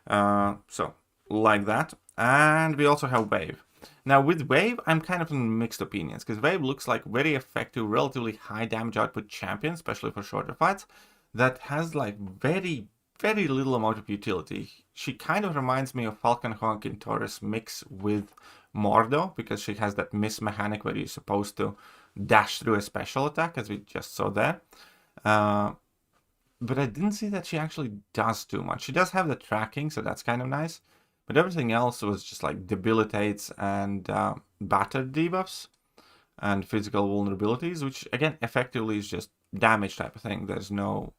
So, like that. And we also have Wave. Now, with Wave, I'm kind of in mixed opinions, because Wave looks like very effective, relatively high damage output champion, especially for shorter fights, that has like very little amount of utility. She kind of reminds me of Falcon Honk in Taurus mix with Mordo, because she has that miss mechanic where you're supposed to dash through a special attack, as we just saw there. But I didn't see that she actually does too much. She does have the tracking, so that's kind of nice. But everything else was just like debilitates and battered debuffs and physical vulnerabilities, which again effectively is just damage type of thing. There's no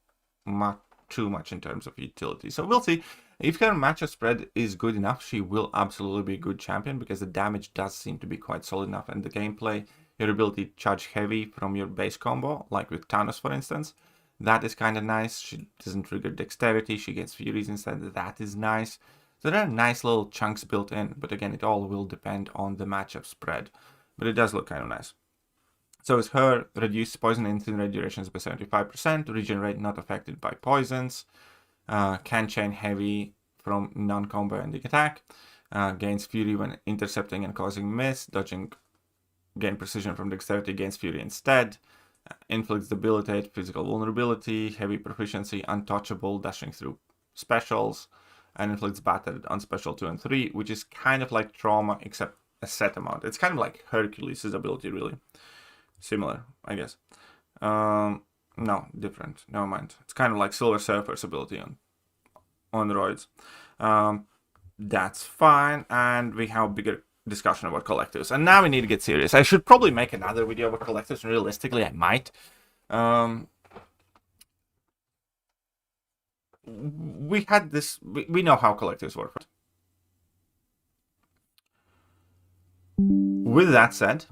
too much in terms of utility. So we'll see. If her matchup spread is good enough, she will absolutely be a good champion, because the damage does seem to be quite solid enough, and the gameplay, your ability to charge heavy from your base combo, like with Thanos for instance, that is kind of nice. She doesn't trigger dexterity, she gets furies instead. That is nice. So there are nice little chunks built in, but again, it all will depend on the matchup spread. But it does look kind of nice. So is her reduced poison and incinerate durations by 75%, regenerate not affected by poisons, can chain heavy from non-combo ending attack, gains fury when intercepting and causing miss, dodging, gain precision from dexterity, gains fury instead, inflicts debilitate, physical vulnerability, heavy proficiency, untouchable, dashing through specials, and inflicts battered on special 2 and 3, which is kind of like trauma except a set amount. It's kind of like Hercules' ability, really. Similar, I guess. No, different. Never mind. It's kind of like Silver Surfer's ability on roids. That's fine, and we have a bigger discussion about collectives. And now we need to get serious. I should probably make another video about collectives, and realistically I might. We had this, we know how collectives work. With that said,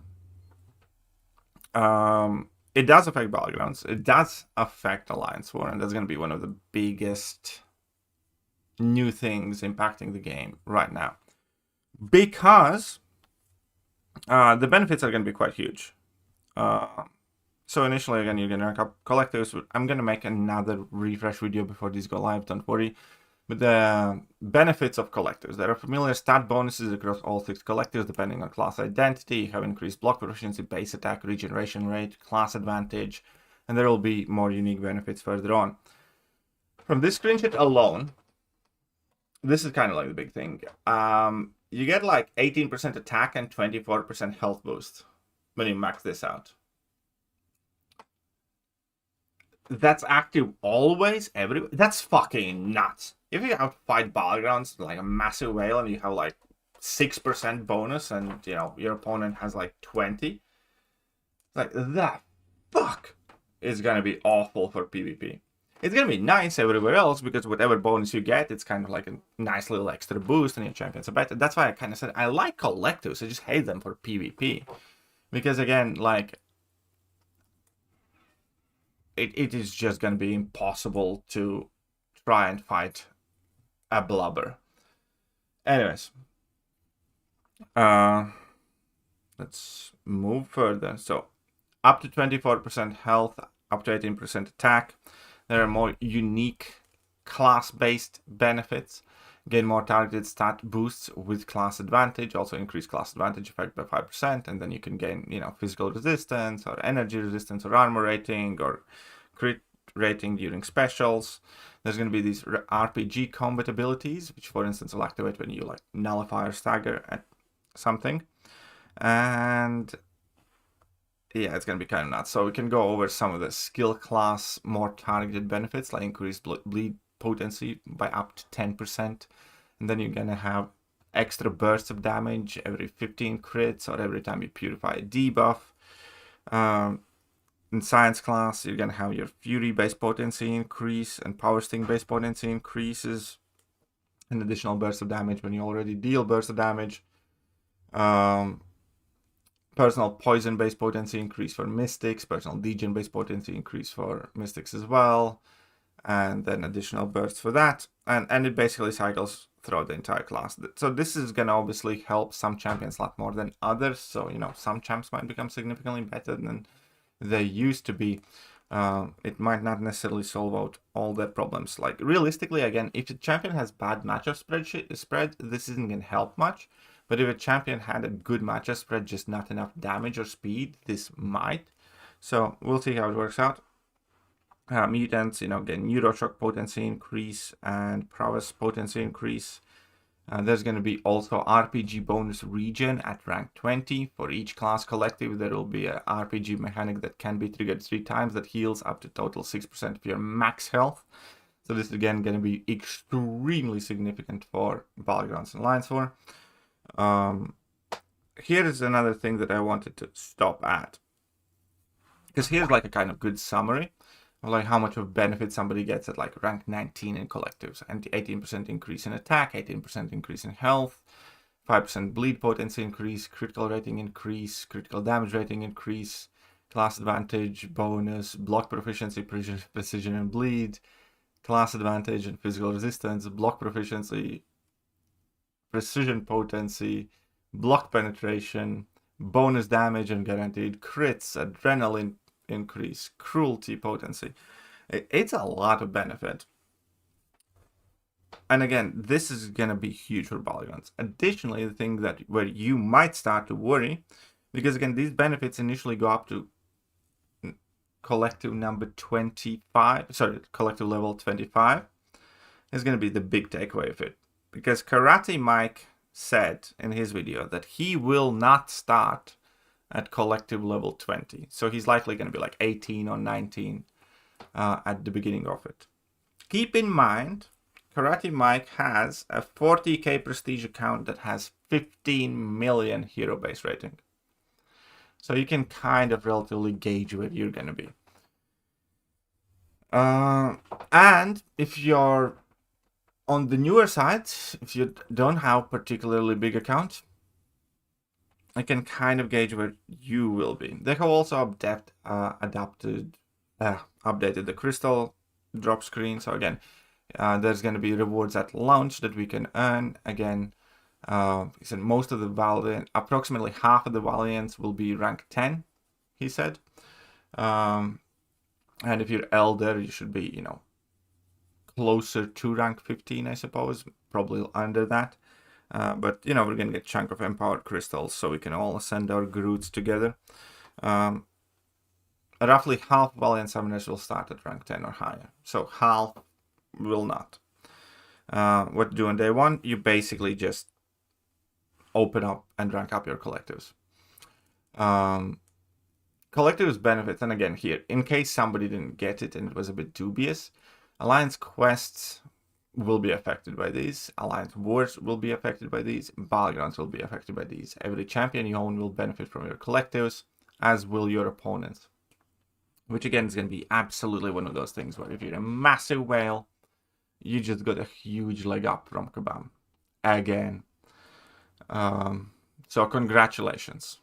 it does affect battlegrounds. It does affect Alliance War, and that's going to be one of the biggest new things impacting the game right now. Because the benefits are going to be quite huge. So initially, again, you're going to rank up collectives. I'm going to make another refresh video before these go live, don't worry. But the benefits of collectives. There are familiar stat bonuses across all 6 collectives depending on class identity. You have increased block proficiency, base attack, regeneration rate, class advantage, and there will be more unique benefits further on. From this screenshot alone, this is kind of like the big thing. You get like 18% attack and 24% health boost when you max this out. That's active always, everywhere. That's fucking nuts. If you have 5 battlegrounds, like a massive whale, and you have like 6% bonus, and you know your opponent has like 20, like that fuck is gonna be awful for PvP. It's gonna be nice everywhere else because whatever bonus you get, it's kind of like a nice little extra boost, and your champions are better. That's why I kind of said I like collectives. I just hate them for PvP because again, like. It is just going to be impossible to try and fight a blubber. Anyways. Let's move further. So, up to 24% health, up to 18% attack. There are more unique class-based benefits. Gain more targeted stat boosts with class advantage. Also increase class advantage effect by 5%. And then you can gain, you know, physical resistance or energy resistance or armor rating or crit rating during specials. There's going to be these RPG combat abilities, which for instance will activate when you like nullify or stagger at something. And yeah, it's going to be kind of nuts. So we can go over some of the skill class more targeted benefits, like increased bleed potency by up to 10%, and then you're gonna have extra bursts of damage every 15 crits or every time you purify a debuff. In science class, you're gonna have your fury base potency increase and power sting base potency increases, an additional burst of damage when you already deal burst of damage. Personal poison base potency increase for mystics, personal degen base potency increase for mystics as well. and then additional bursts for that, and it basically cycles throughout the entire class. So this is gonna obviously help some champions a lot more than others. So some champs might become significantly better than they used to be. It might not necessarily solve out all their problems. Like realistically, again, if a champion has bad matchup spread, this isn't gonna help much. But if a champion had a good matchup spread, just not enough damage or speed, this might. So we'll see how it works out. Mutants, again, Neuroshock potency increase and prowess potency increase. There's going to be also RPG bonus regen at rank 20. For each class collective, there will be an RPG mechanic that can be triggered 3 times that heals up to total 6% of your max health. So this is again going to be extremely significant for Battlegrounds and Alliance War. Here is another thing that I wanted to stop at, because here's like a kind of good summary of like how much of benefit somebody gets at like rank 19 in collectives, and 18% increase in attack, 18% increase in health, 5% bleed potency increase, critical rating increase, critical damage rating increase, class advantage bonus, block proficiency, precision and bleed, class advantage and physical resistance, block proficiency, precision potency, block penetration, bonus damage and guaranteed crits, adrenaline increase, cruelty potency. It's a lot of benefit. And again, this is going to be huge for Battlegrounds. Additionally, the thing that where you might start to worry, because again, these benefits initially go up to collective number 25, collective level 25, is going to be the big takeaway of it. Because Karate Mike said in his video that he will not start at collective level 20. So he's likely going to be like 18 or 19 at the beginning of it. Keep in mind, Karate Mike has a 40k prestige account that has 15 million hero base rating. So you can kind of relatively gauge where you're going to be. And if you're on the newer side, if you don't have particularly big account, I can kind of gauge where you will be. They have also updated the crystal drop screen. So again, there's going to be rewards at launch that we can earn. Again, he said most of the Valiant, approximately half of the Valiants will be rank 10, he said. And if you're Elder, you should be, closer to rank 15, I suppose, probably under that. But, we're going to get a chunk of empowered crystals, so we can all ascend our Groots together. Roughly half Valiant Summoners will start at rank 10 or higher, so half will not. What to do on day 1? You basically just open up and rank up your collectives. Collectives benefits, and again here, in case somebody didn't get it and it was a bit dubious, Alliance quests will be affected by these. Alliance wars will be affected by these. Battlegrounds will be affected by these. Every champion you own will benefit from your collectives, as will your opponents. Which again is going to be absolutely one of those things where if you're a massive whale, you just got a huge leg up from Kabam. Again. So congratulations.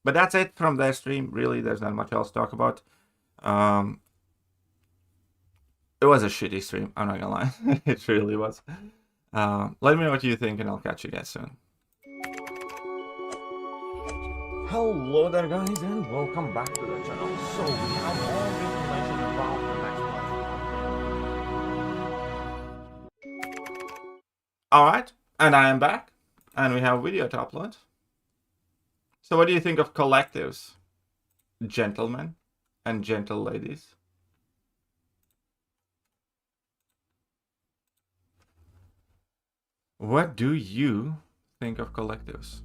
But that's it from their stream. Really, there's not much else to talk about. It was a shitty stream, I'm not gonna lie. It really was. Let me know what you think, and I'll catch you guys soon. Hello there, guys, and welcome back to the channel. So we have all the information about the next one. Alright, and I am back, and we have a video to upload. So what do you think of collectives, gentlemen and gentle ladies? What do you think of collectives?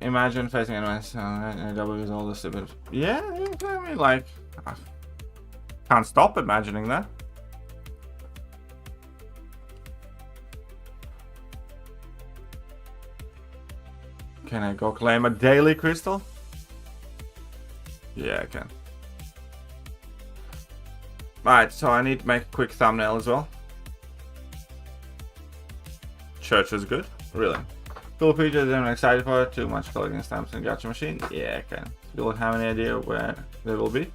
Imagine facing enemies and W is all this stupid. Yeah, I mean, like, I can't stop imagining that. Can I go claim a daily crystal? Yeah, I can. Alright, so I need to make a quick thumbnail as well. Church is good. Really. Cool features I'm excited for. Too much collecting stamps and gacha machine. Yeah, I can. You don't have any idea where they will be.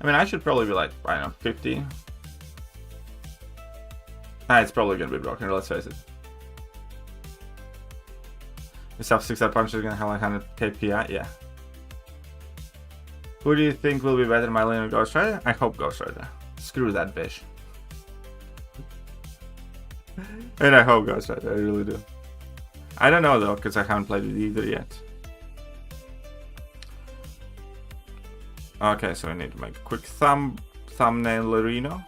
I mean, I should probably be like, I don't know, 50. It's probably gonna be broken, let's face it. This up 6-star punch is gonna have like 100 KPI, yeah. Who do you think will be better, Mandalorian or Ghost Rider? I hope Ghost Rider. Screw that bitch. And I hope Ghost Rider, I really do. I don't know though, because I haven't played with either yet. Okay, so I need to make a quick thumbnail Lerino.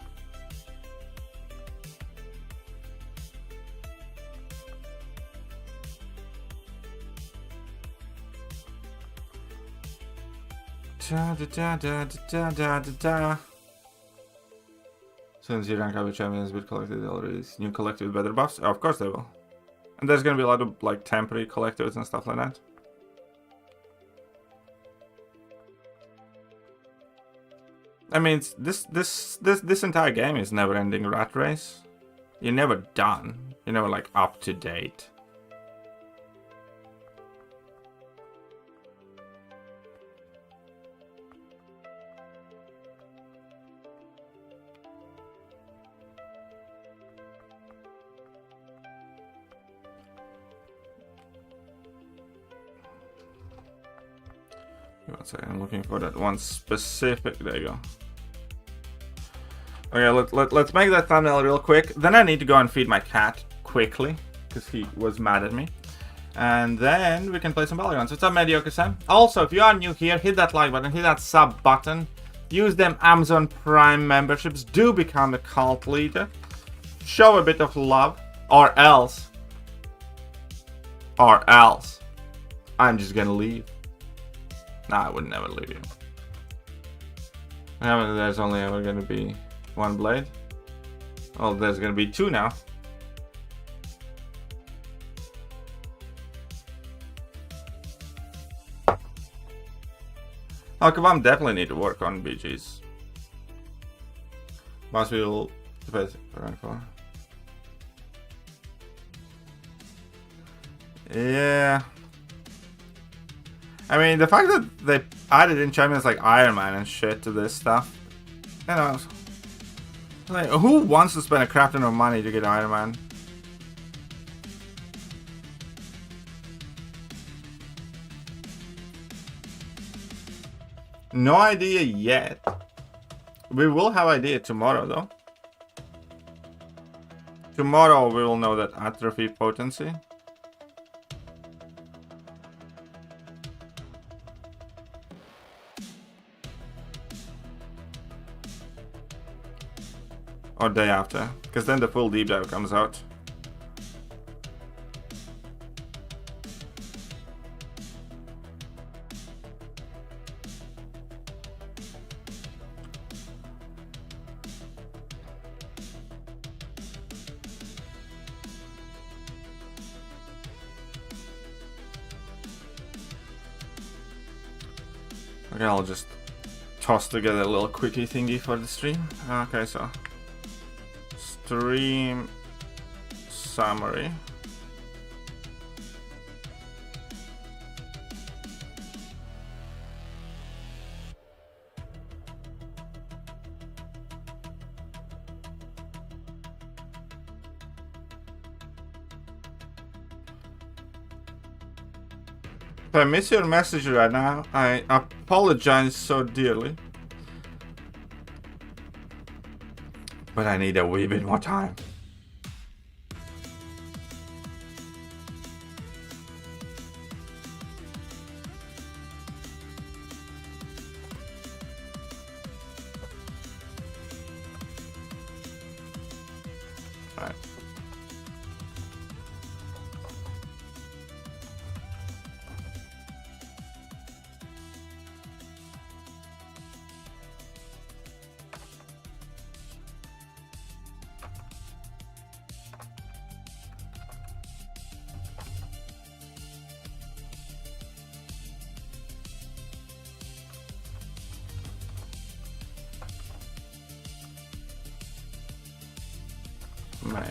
Da da da da da da da. Since you rank up champions with collected already, new collective with better buffs. Oh, of course they will. And there's gonna be a lot of like temporary collectives and stuff like that. I mean, this entire game is never-ending rat race. You're never done. You're never like up to date. One second, I'm looking for that one specific. There you go. Okay, let's make that thumbnail real quick. Then I need to go and feed my cat quickly because he was mad at me. And then we can play some polygons. What's up, Mediocre-san? Also, if you are new here, hit that like button, hit that sub button. Use them Amazon Prime memberships. Do become a cult leader. Show a bit of love. Or else. I'm just gonna leave. Nah, I would never leave you. There's only ever gonna be one blade. Oh, there's gonna be two now. Oh, Kabam definitely need to work on BGs. Boss will run for. Yeah. I mean, the fact that they added in champions like Iron Man and shit to this stuff, you know, like, who wants to spend a crap ton of money to get Iron Man? No idea yet. We will have idea tomorrow, though. Tomorrow we will know that atrophy potency. Or day after, because then the full deep dive comes out. Okay, I'll just toss together a little quickie thingy for the stream. Okay, so stream summary. If I miss your message right now, I apologize so dearly. But I need a wee bit more time. Alright. May.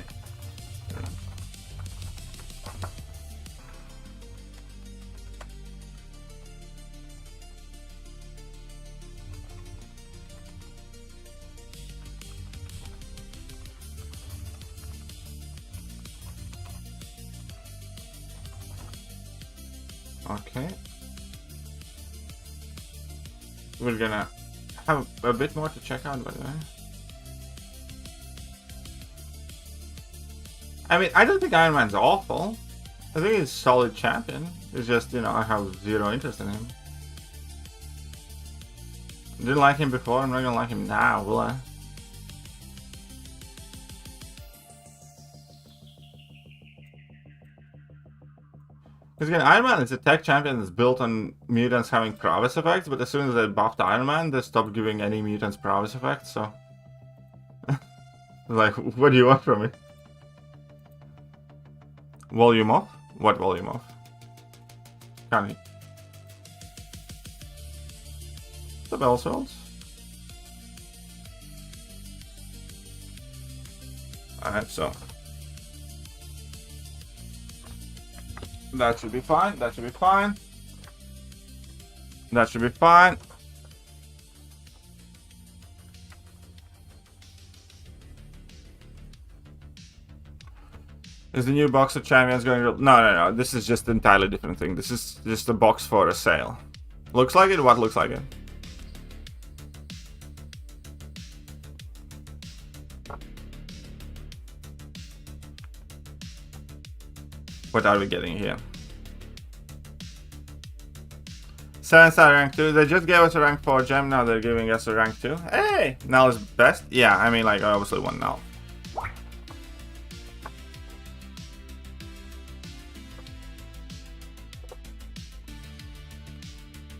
Okay. We're gonna have a bit more to check out, by the way. I mean, I don't think Iron Man's awful. I think he's a solid champion. It's just, you know, I have zero interest in him. Didn't like him before, I'm not gonna like him now, will I? Because again, Iron Man is a tech champion that's built on mutants having prowess effects, but as soon as they buffed Iron Man, they stopped giving any mutants prowess effects, so... like, what do you want from me? Volume off? What volume off? Can't he? The bell cells. Alright, so... that should be fine, that should be fine. That should be fine. Is the new box of champions going to... No, this is just an entirely different thing. This is just a box for a sale. Looks like it? What looks like it? What are we getting here? 7-star rank 2. They just gave us a rank 4 gem. Now they're giving us a rank 2. Hey! Null is best? Yeah, I mean, like, I obviously want Null.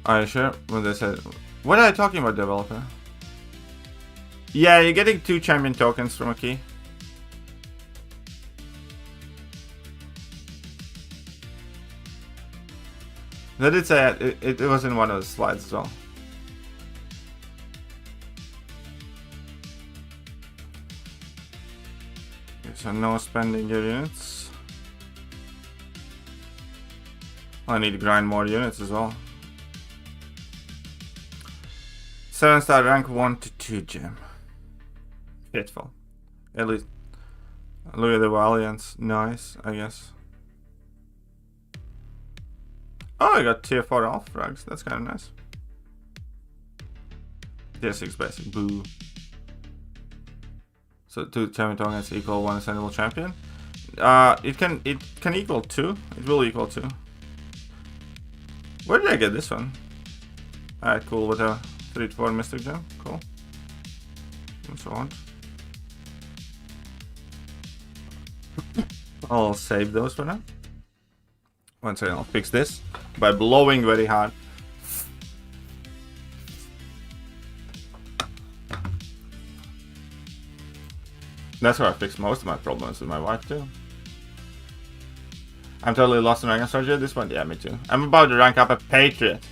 Are you sure? When they said... What are you talking about, developer? Yeah, you're getting 2 champion tokens from a key. They did say it was in one of the slides as well. Okay, so no spending your units. I need to grind more units as well. 7-star rank 1 to 2 gem. Fitful. At least. Look at the Valiants. Nice, I guess. Oh, I got tier 4 elf frags. That's kind of nice. Tier 6 basic. Boo. So 2 champion tokens equal 1 ascendable champion. It can equal 2. It will equal 2. Where did I get this one? Alright, cool. Whatever. 3 to 4 mystic gem. Cool. And so on. I'll save those for now. One second, I'll fix this by blowing very hard. That's where I fix most of my problems with my wife too. I'm totally lost in rank strategy at this point. Yeah, me too. I'm about to rank up a Patriot.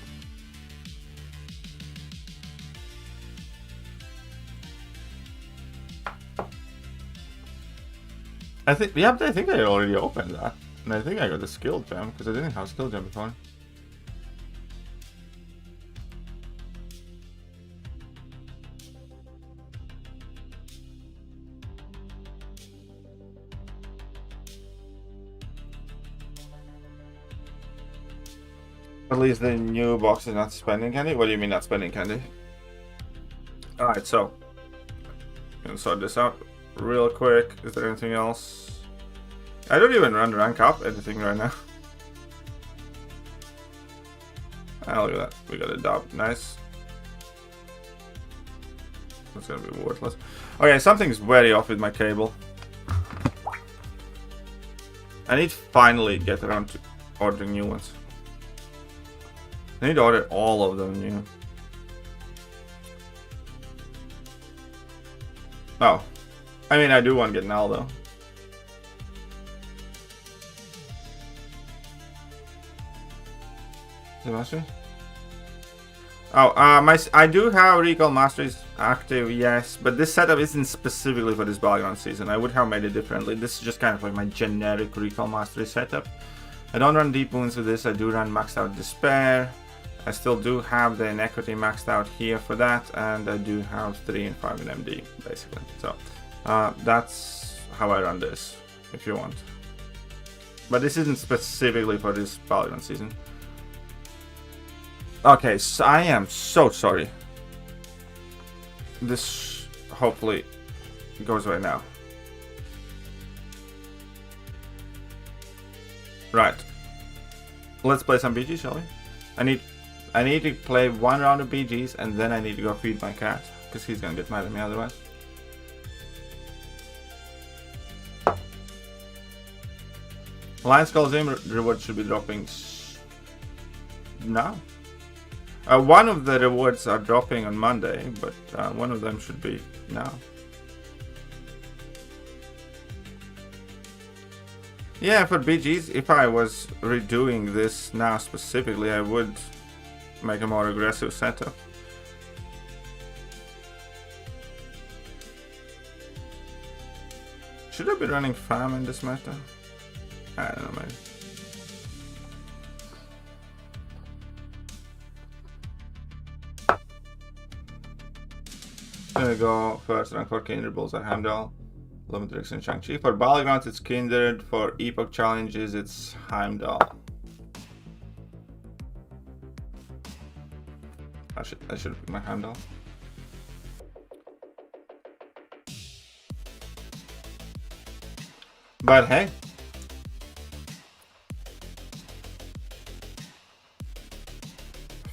I think I already opened that. And I think I got the skill gem, because I didn't have skill gem before. At least the new box is not spending candy? What do you mean not spending candy? Alright, so. I'm gonna sort this out real quick. Is there anything else? I don't even run rank up anything right now. Oh, look at that. We got a dub. Nice. That's gonna be worthless. Okay, something's very off with my cable. I need to finally get around to ordering new ones. I need to order all of them new. Oh. I mean, I do want to get Null though. Sebastian? Oh, I do have Recall Masteries active, yes, but this setup isn't specifically for this battleground season. I would have made it differently. This is just kind of like my generic Recall Mastery setup. I don't run Deep Wounds with this. I do run Maxed Out Despair. I still do have the Inequity maxed out here for that, and I do have 3 and 5 in MD, basically. So, that's how I run this, if you want. But this isn't specifically for this battleground season. Okay, so I am so sorry. This hopefully goes away now. Right. Let's play some BGs, shall we? I need to play 1 round of BGs and then I need to go feed my cat, because he's gonna get mad at me otherwise. Lion's Coliseum reward should be dropping now. One of the rewards are dropping on Monday, but one of them should be now. Yeah, for BGs, if I was redoing this now specifically, I would make a more aggressive setup. Should I be running FAM in this meta? I don't know, maybe. There we go. First rank for Kindred Bulls are Heimdall, Lumitrix and Shang-Chi. For Battlegrounds it's Kindred. For Epoch Challenges it's Heimdall. I should pick my Heimdall. But hey.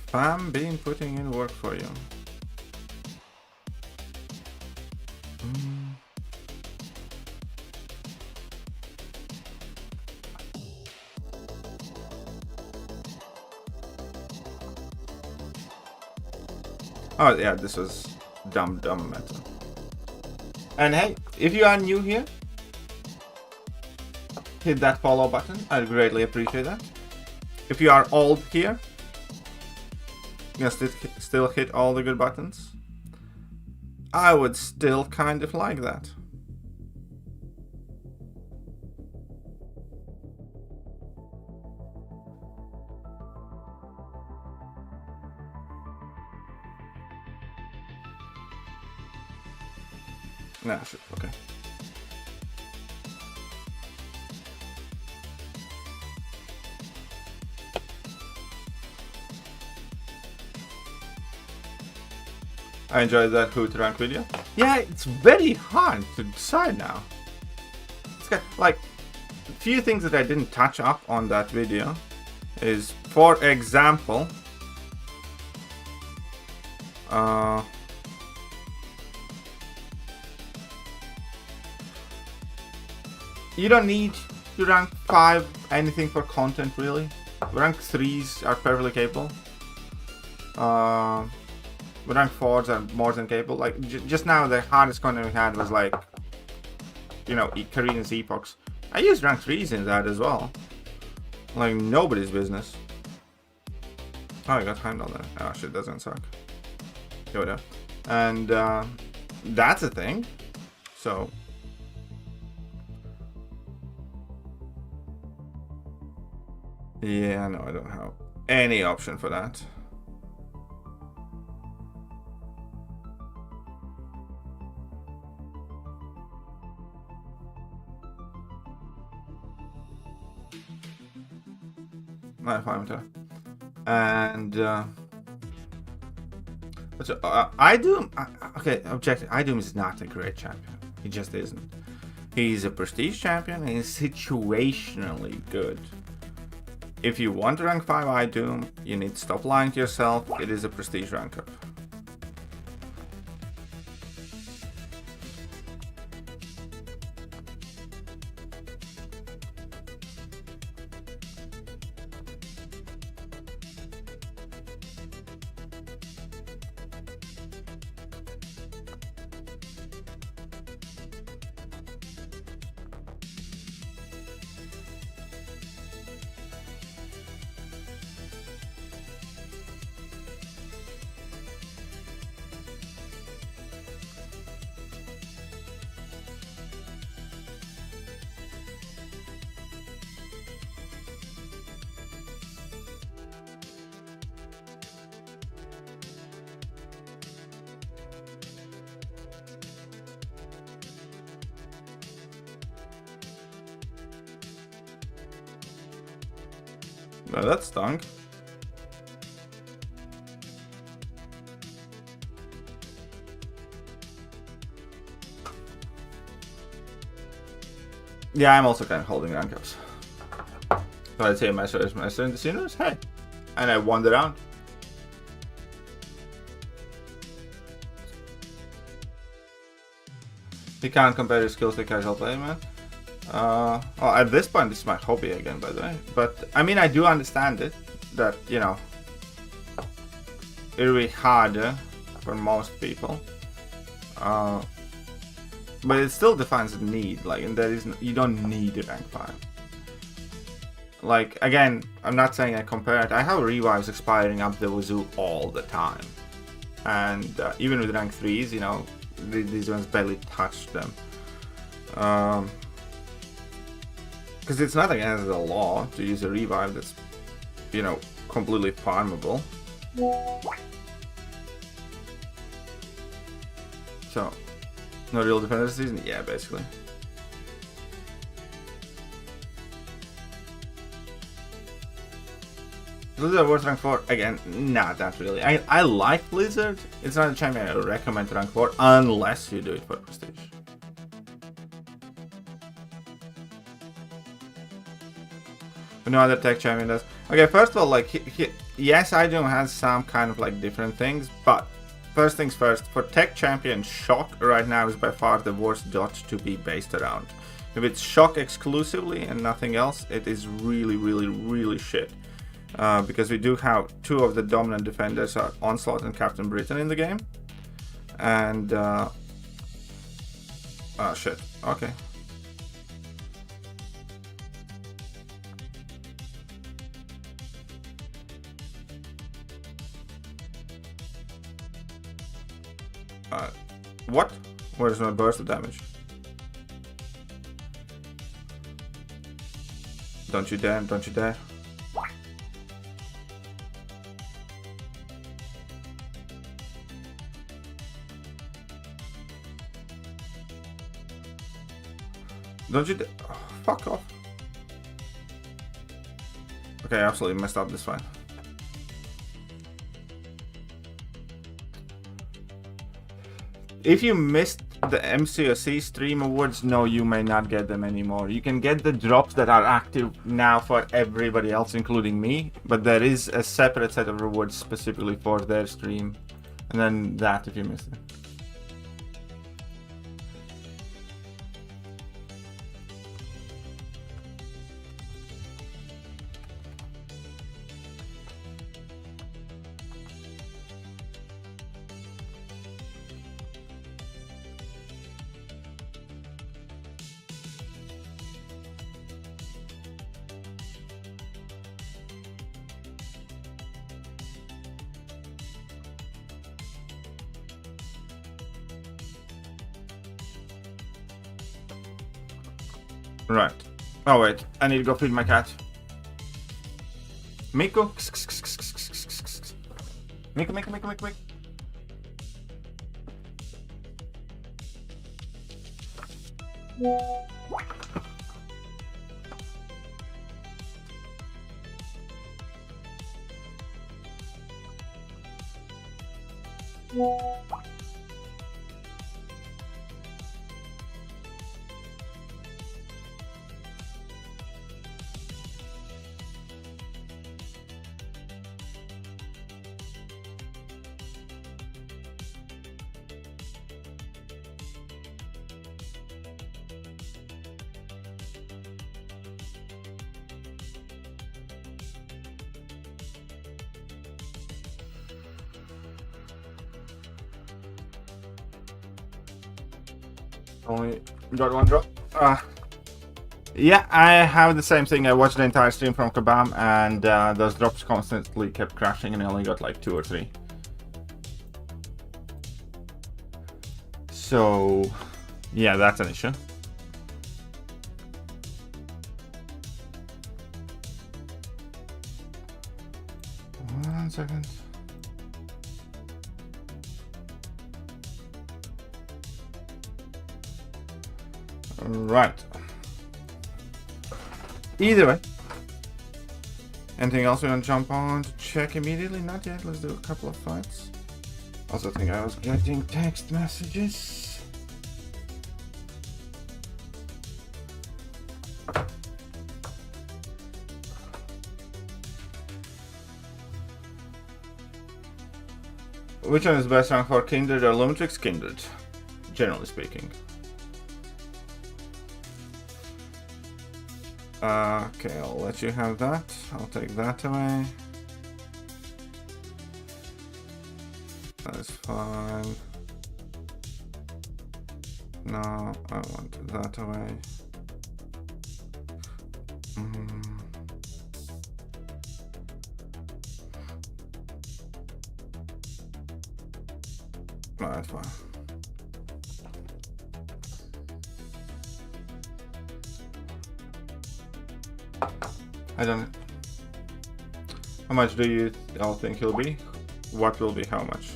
FAM been putting in work for you. Oh yeah, this was dumb meta. And hey, if you are new here, hit that follow button. I'd greatly appreciate that. If you are old here, you can still hit all the good buttons. I would still kind of like that. Nah, shit, okay. I enjoyed that Hoot rank video. Yeah, it's very hard to decide now. It's got, like, a few things that I didn't touch up on that video is, for example, you don't need to rank 5 anything for content, really. Rank 3s are perfectly capable. Rank 4s are more than capable. Like, just now, the hardest content we had was, like, you know, Korean's Epochs. I used rank 3s in that as well. Like, nobody's business. Oh, I got Heimdall there. Oh, shit, doesn't suck. Here we go. And, that's a thing. So... yeah, no, I don't have any option for that. I'm fine with that. And idont. Okay, objective. idont is not a great champion. He just isn't. He's a prestige champion and he's situationally good. If you want to rank 5 idont, you need to stop lying to yourself. It is a prestige rank up. Well, that stunk. Yeah, I'm also kind of holding rank ups. So I'd say Master is Master in the Sinners. Hey. And I won the round. You can't compare your skills to casual play, man. Well, at this point, this is my hobby again, by the way. But, I mean, I do understand it. That, you know, it'll be harder for most people. But it still defines the need, like, and there is you don't need a rank 5. Like, again, I'm not saying I compare it. I have revives expiring up the wazoo all the time. And even with rank 3s, you know, these ones barely touch them. Because it's not against the law to use a revive that's, you know, completely farmable. So, no real defender season? Yeah, basically. Blizzard worth rank 4? Again, not that really. I like Blizzard. It's not a champion I would recommend rank 4 unless you do it for prestige. But no other tech champion does. Okay, first of all, like, yes, idont has some kind of like different things, but first things first, for tech champion, shock right now is by far the worst dot to be based around. If it's shock exclusively and nothing else, it is really, really, really shit. Because we do have 2 of the dominant defenders are Onslaught and Captain Britain in the game. And, oh shit, okay. What? Where's my burst of damage? Don't you dare, don't you dare. Don't you dare. Oh, fuck off. Okay, I absolutely messed up this fight. If you missed the MCOC stream awards, no, you may not get them anymore. You can get the drops that are active now for everybody else, including me, but there is a separate set of rewards specifically for their stream, and then that if you missed it. Right. Oh wait, I need to go feed my cat. Miko? Miko, Miko, Miko, Miko, Miko. Only got one drop. Yeah, I have the same thing. I watched the entire stream from Kabam, and those drops constantly kept crashing, and I only got like 2 or 3. So, yeah, that's an issue. One second. Right. Either way, Anything else we want to jump on to check immediately? Not yet. Let's do a couple of fights. Also think I was getting text messages. Which one is the best rank for Kindred or Lumitrix? Kindred, generally speaking. Okay, I'll let you have that. I'll take that away. That is fine. No, I want that away. No, that's fine. I don't. How much do you all think he'll be? What will be how much?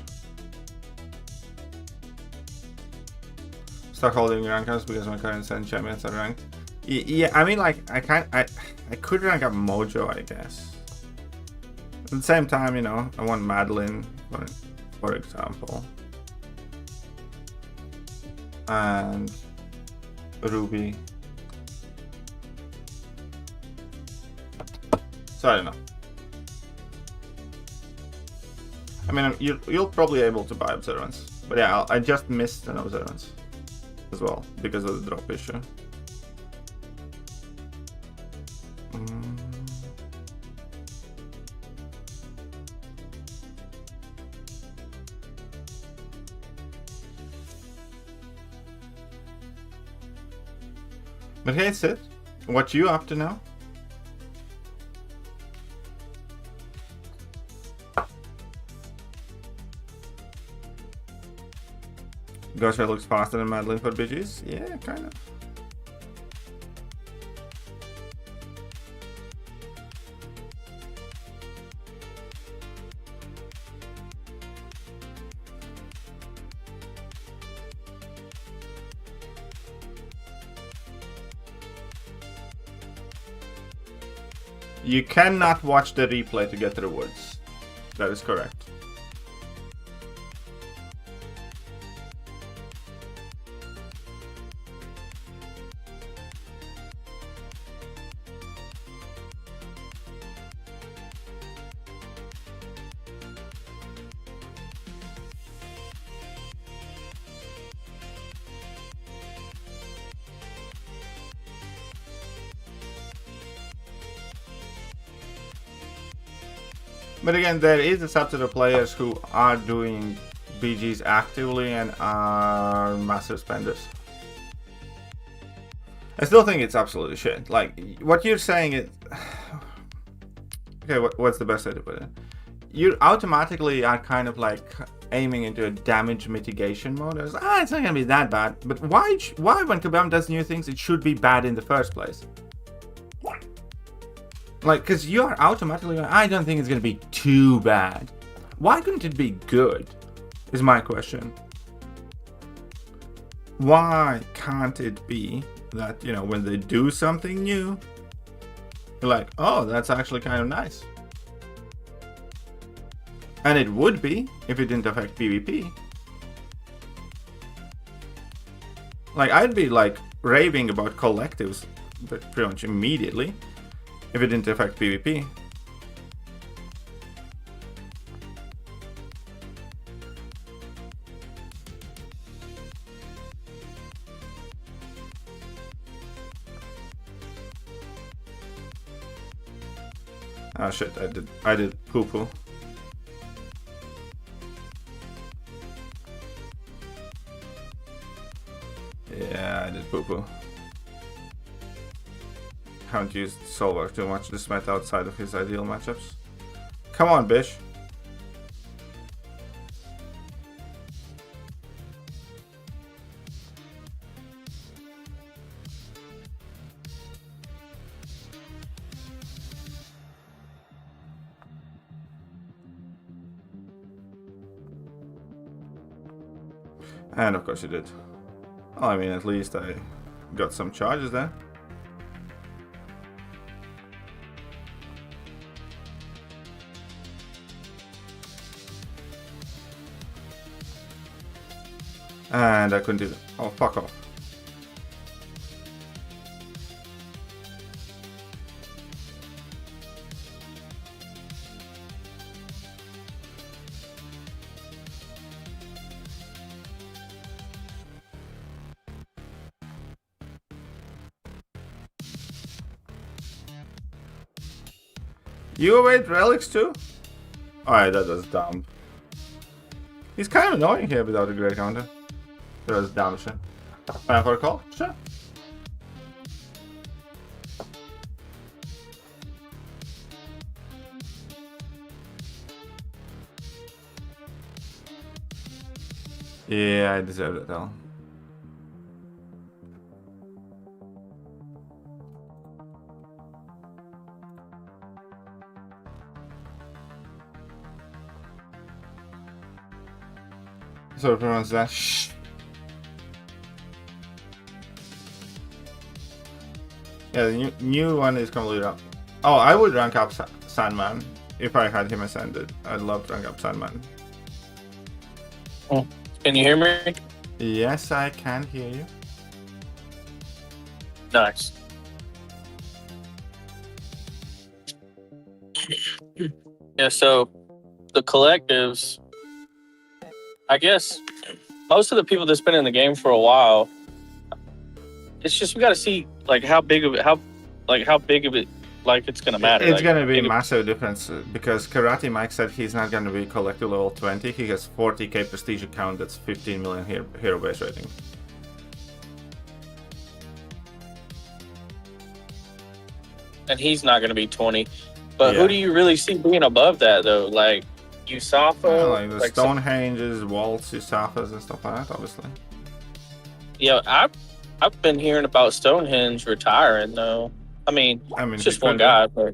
Start holding rank ups because my current 7 champions are ranked. Yeah, I mean, like I could rank up Mojo, I guess. At the same time, you know, I want Madeline, for example, and Ruby. So I don't know. I mean, you'll probably be able to buy observance, but yeah, I just missed an observance as well because of the drop issue. But hey, Sith, what you up to now? Gosha looks faster than Madeline for BGs? Yeah, kind of. You cannot watch the replay to get the rewards. That is correct. But again, there is a subset of players who are doing BGs actively and are massive spenders. I still think it's absolutely shit. Like, what you're saying is... Okay, what's the best way to put it? You automatically are kind of like aiming into a damage mitigation mode. It's not gonna be that bad. But why when Kabam does new things, it should be bad in the first place? Like, because you are automatically going, I don't think it's going to be too bad. Why couldn't it be good? Is my question. Why can't it be that, you know, when they do something new, you're like, oh, that's actually kind of nice. And it would be if it didn't affect PvP. Like, I'd be like raving about collectives pretty much immediately if it didn't affect PvP. Oh shit, I did poo-poo. Yeah, I did poo-poo. Haven't used Solvar too much this meta outside of his ideal matchups. Come on, Bish. And of course you did. Well, I mean, at least I got some charges there. And I couldn't do that. Oh, fuck off. You await relics too? Alright, that was dumb. He's kind of annoying here without a great counter. That was dumb shit. Time for a call? Sure. Yeah, I deserve it though. So pronounce that. Shh. Yeah, the new one is completely up. Oh, I would rank up Sandman if I had him ascended. I'd love to rank up Sandman. Oh, can you hear me? Yes, I can hear you. Nice. Yeah, so the collectives, I guess most of the people that's been in the game for a while, it's just we got to see like how big of it, like it's gonna matter. It's like, gonna be a massive difference because Karate Mike said he's not gonna be collective level 20. He has 40k prestige account that's 15 million hero base rating. and he's not gonna be 20. But Yeah. who do you really see being above that though? Like Usafa, Like the Stonehenges, Waltz, Usafas, and stuff like that, obviously. Yeah, I've been hearing about Stonehenge retiring though. I mean it's just he one could guy, but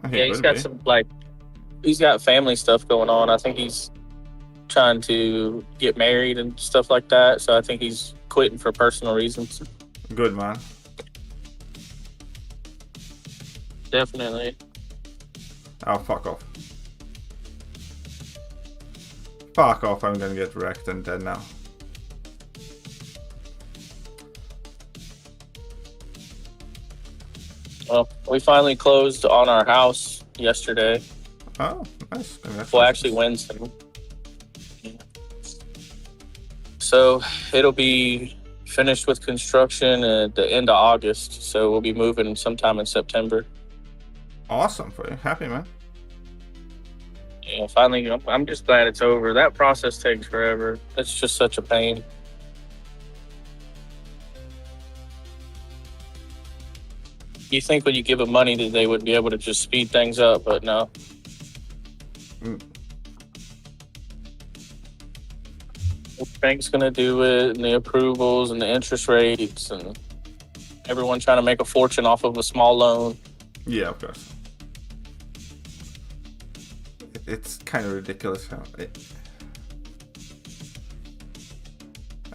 be. yeah, he's got some he's got family stuff going on. I think he's trying to get married and stuff like that. So I think he's quitting for personal reasons. Good man. Definitely. Oh, fuck off. Fuck off, I'm gonna get wrecked and dead now. Well, we finally closed on our house yesterday. Oh, nice. Well, actually Wednesday. So it'll be finished with construction at the end of August. So we'll be moving sometime in September. Awesome for you. Happy, man. Yeah, finally, I'm just glad it's over. That process takes forever. It's just such a pain. You think when you give them money that they would be able to just speed things up, but no. The bank's going to do it, and the approvals, and the interest rates, and everyone trying to make a fortune off of a small loan. Yeah, of course. It's kind of ridiculous how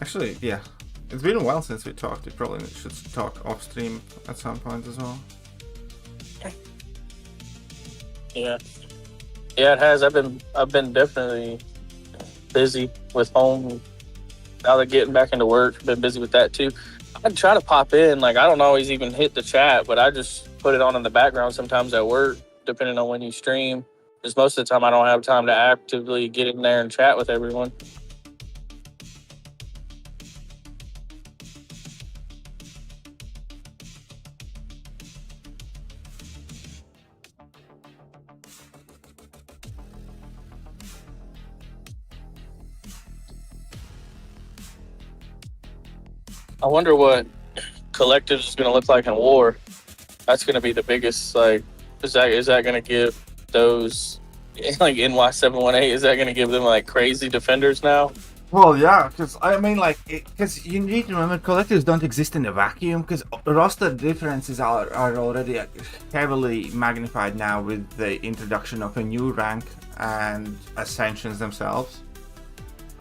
Actually, yeah. It's been a while since we talked. We probably should talk off stream at some point as well. Yeah. Yeah, it has. I've been definitely busy with home. Now that getting back into work, been busy with that too. I try to pop in. Like, I don't always even hit the chat, but I just put it on in the background sometimes at work, depending on when you stream. Because most of the time I don't have time to actively get in there and chat with everyone. I wonder what collectives is going to look like in war. That's going to be the biggest, like, is that going to give those, like, NY718, is that going to give them, like, crazy defenders now? Well, yeah, because I mean, like, because you need to remember, collectives don't exist in a vacuum, because roster differences are already heavily magnified now with the introduction of a new rank and ascensions themselves.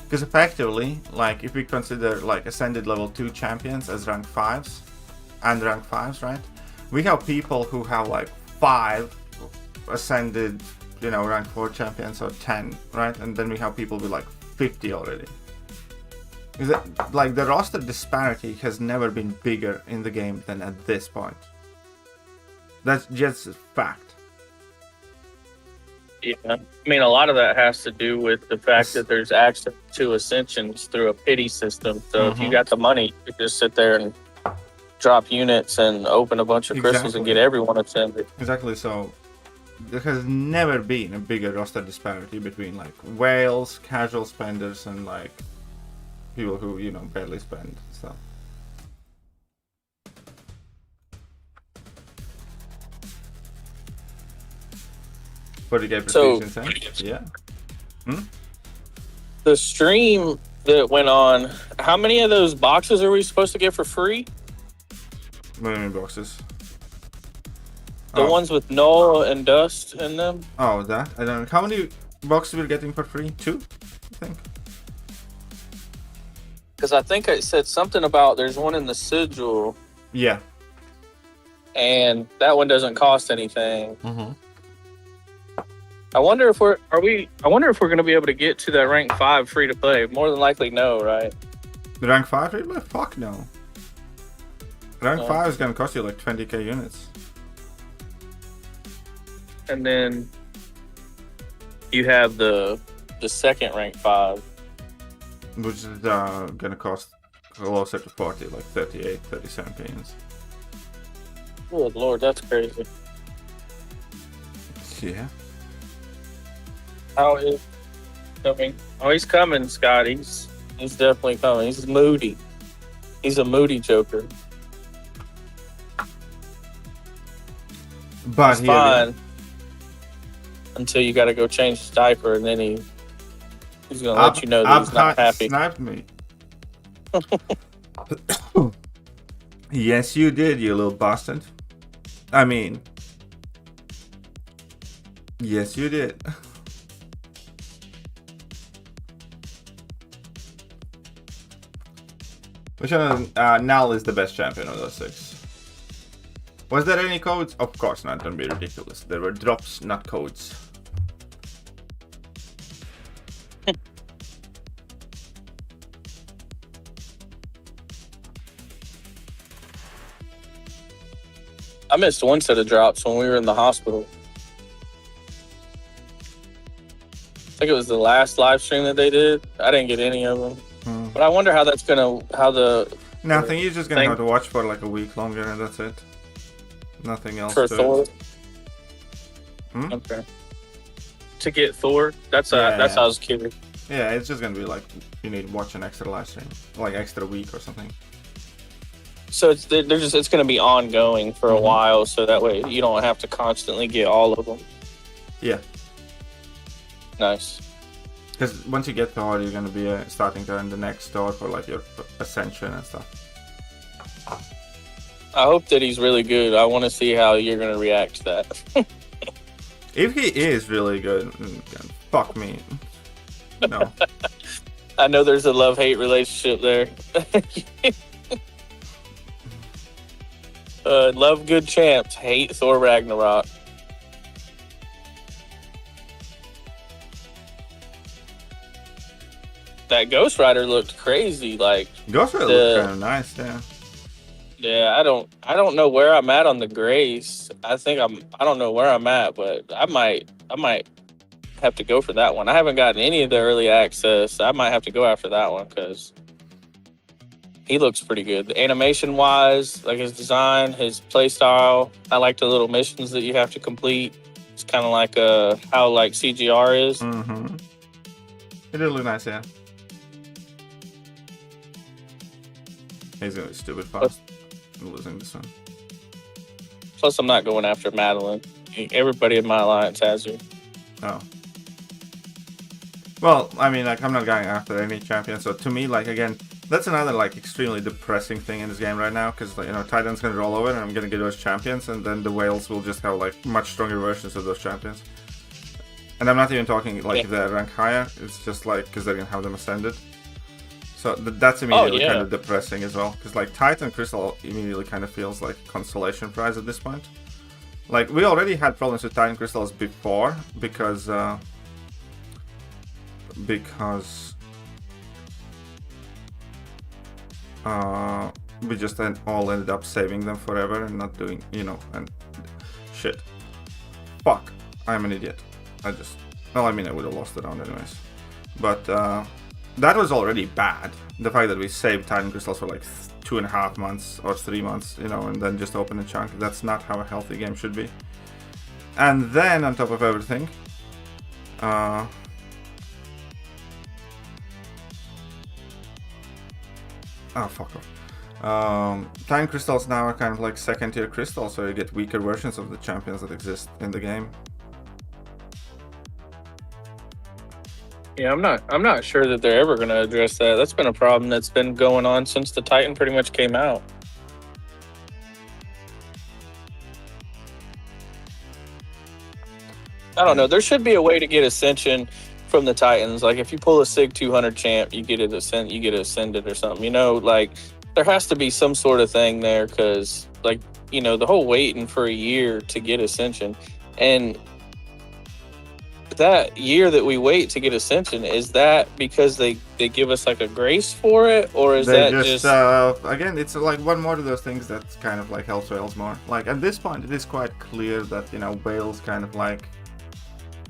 Because effectively, like, if we consider, like, ascended level 2 champions as rank 5s, and rank 5s, right? We have people who have, like, 5 ascended rank 4 champions or 10, right? And then we have people with like 50 already. Is that like the roster disparity has never been bigger in the game than at this point? That's just a fact. Yeah, I mean, a lot of that has to do with the fact that there's access to ascensions through a pity system. So if you got the money, you could just sit there and drop units and open a bunch of crystals and get everyone ascended. Exactly. So there has never been a bigger roster disparity between like whales, casual spenders, and like people who barely spend stuff. For the game prestige, yeah. The stream that went on, how many of those boxes are we supposed to get for free? Many boxes. The ones with null and dust in them? Oh, that? I don't know. How many boxes we're getting for free? 2, I think. Because I think it said something about there's one in the sigil. Yeah. And that one doesn't cost anything. I wonder if we're going to be able to get to that rank 5 free to play. More than likely, no, right? The rank 5 free to play? Fuck no. Rank 5 is gonna cost you like 20k units. And then you have the second rank 5. Which is gonna cost closer to 40, like 38, 37 units. Good lord, that's crazy. Yeah. How is coming? Oh, he's coming, Scott. He's definitely coming. He's moody. He's a moody Joker. But he's fine until you got to go change his diaper, and then he's gonna let you know that he's not happy. Sniped me. Yes, you did, you little bastard. I mean, yes, you did. Which one? Nal is the best champion of those 6. Was there any codes? Of course not, don't be ridiculous. There were drops, not codes. I missed one set of drops when we were in the hospital. I think it was the last live stream that they did. I didn't get any of them. But I wonder how that's Nothing, you're just gonna have to watch for like a week longer and that's it. Nothing else. For Thor? Okay. To get Thor? That's how I was kidding. Yeah, it's just gonna be like, you need to watch an extra live stream. Like extra week or something. So it's gonna be ongoing for a while, so that way you don't have to constantly get all of them. Yeah. Nice. Because once you get Thor, you're gonna be starting to earn the next Thor for like your Ascension and stuff. I hope that he's really good. I want to see how you're gonna react to that. If he is really good, fuck me. No. I know there's a love-hate relationship there. Love good champs, hate Thor Ragnarok. That Ghost Rider looked crazy. Like Ghost Rider looked kind of nice, yeah. Yeah, I don't know where I'm at on the Grace. I don't know where I'm at, but I might have to go for that one. I haven't gotten any of the early access. I might have to go after that one because he looks pretty good. The animation wise, like his design, his play style. I like the little missions that you have to complete. It's kind of like how like CGR is. It did look nice, yeah. He's gonna be stupid fast. I'm losing this one. Plus, I'm not going after Madeline. Everybody in my alliance has her. Oh. Well, I mean, like, I'm not going after any champion, so to me, like, again, that's another, like, extremely depressing thing in this game right now, because, like, Titan's gonna roll over, and I'm gonna get those champions, and then the whales will just have, like, much stronger versions of those champions. And I'm not even talking, like, the rank higher, it's just, like, because they're gonna have them ascended. So that's immediately kind of depressing as well, because like Titan Crystal immediately kind of feels like consolation prize at this point. Like, we already had problems with Titan Crystals before, because we just all ended up saving them forever and not doing, and shit. Fuck, I'm an idiot. I would have lost the round anyways. But that was already bad. The fact that we saved Titan Crystals for like 2.5 months or 3 months, and then just open a chunk. That's not how a healthy game should be. And then on top of everything, fuck off. Titan Crystals now are kind of like second tier crystals, so you get weaker versions of the champions that exist in the game. Yeah, I'm not sure that they're ever going to address that. That's been a problem that's been going on since the Titan pretty much came out. I don't know. There should be a way to get Ascension from the Titans. Like if you pull a Sig 200 champ, you get it ascended or something. Like there has to be some sort of thing there, because the whole waiting for a year to get Ascension, and that year that we wait to get Ascension, is that because they give us like a grace for it, or is that just again, it's like one more of those things that kind of like helps whales more. Like at this point it is quite clear that whales kind of like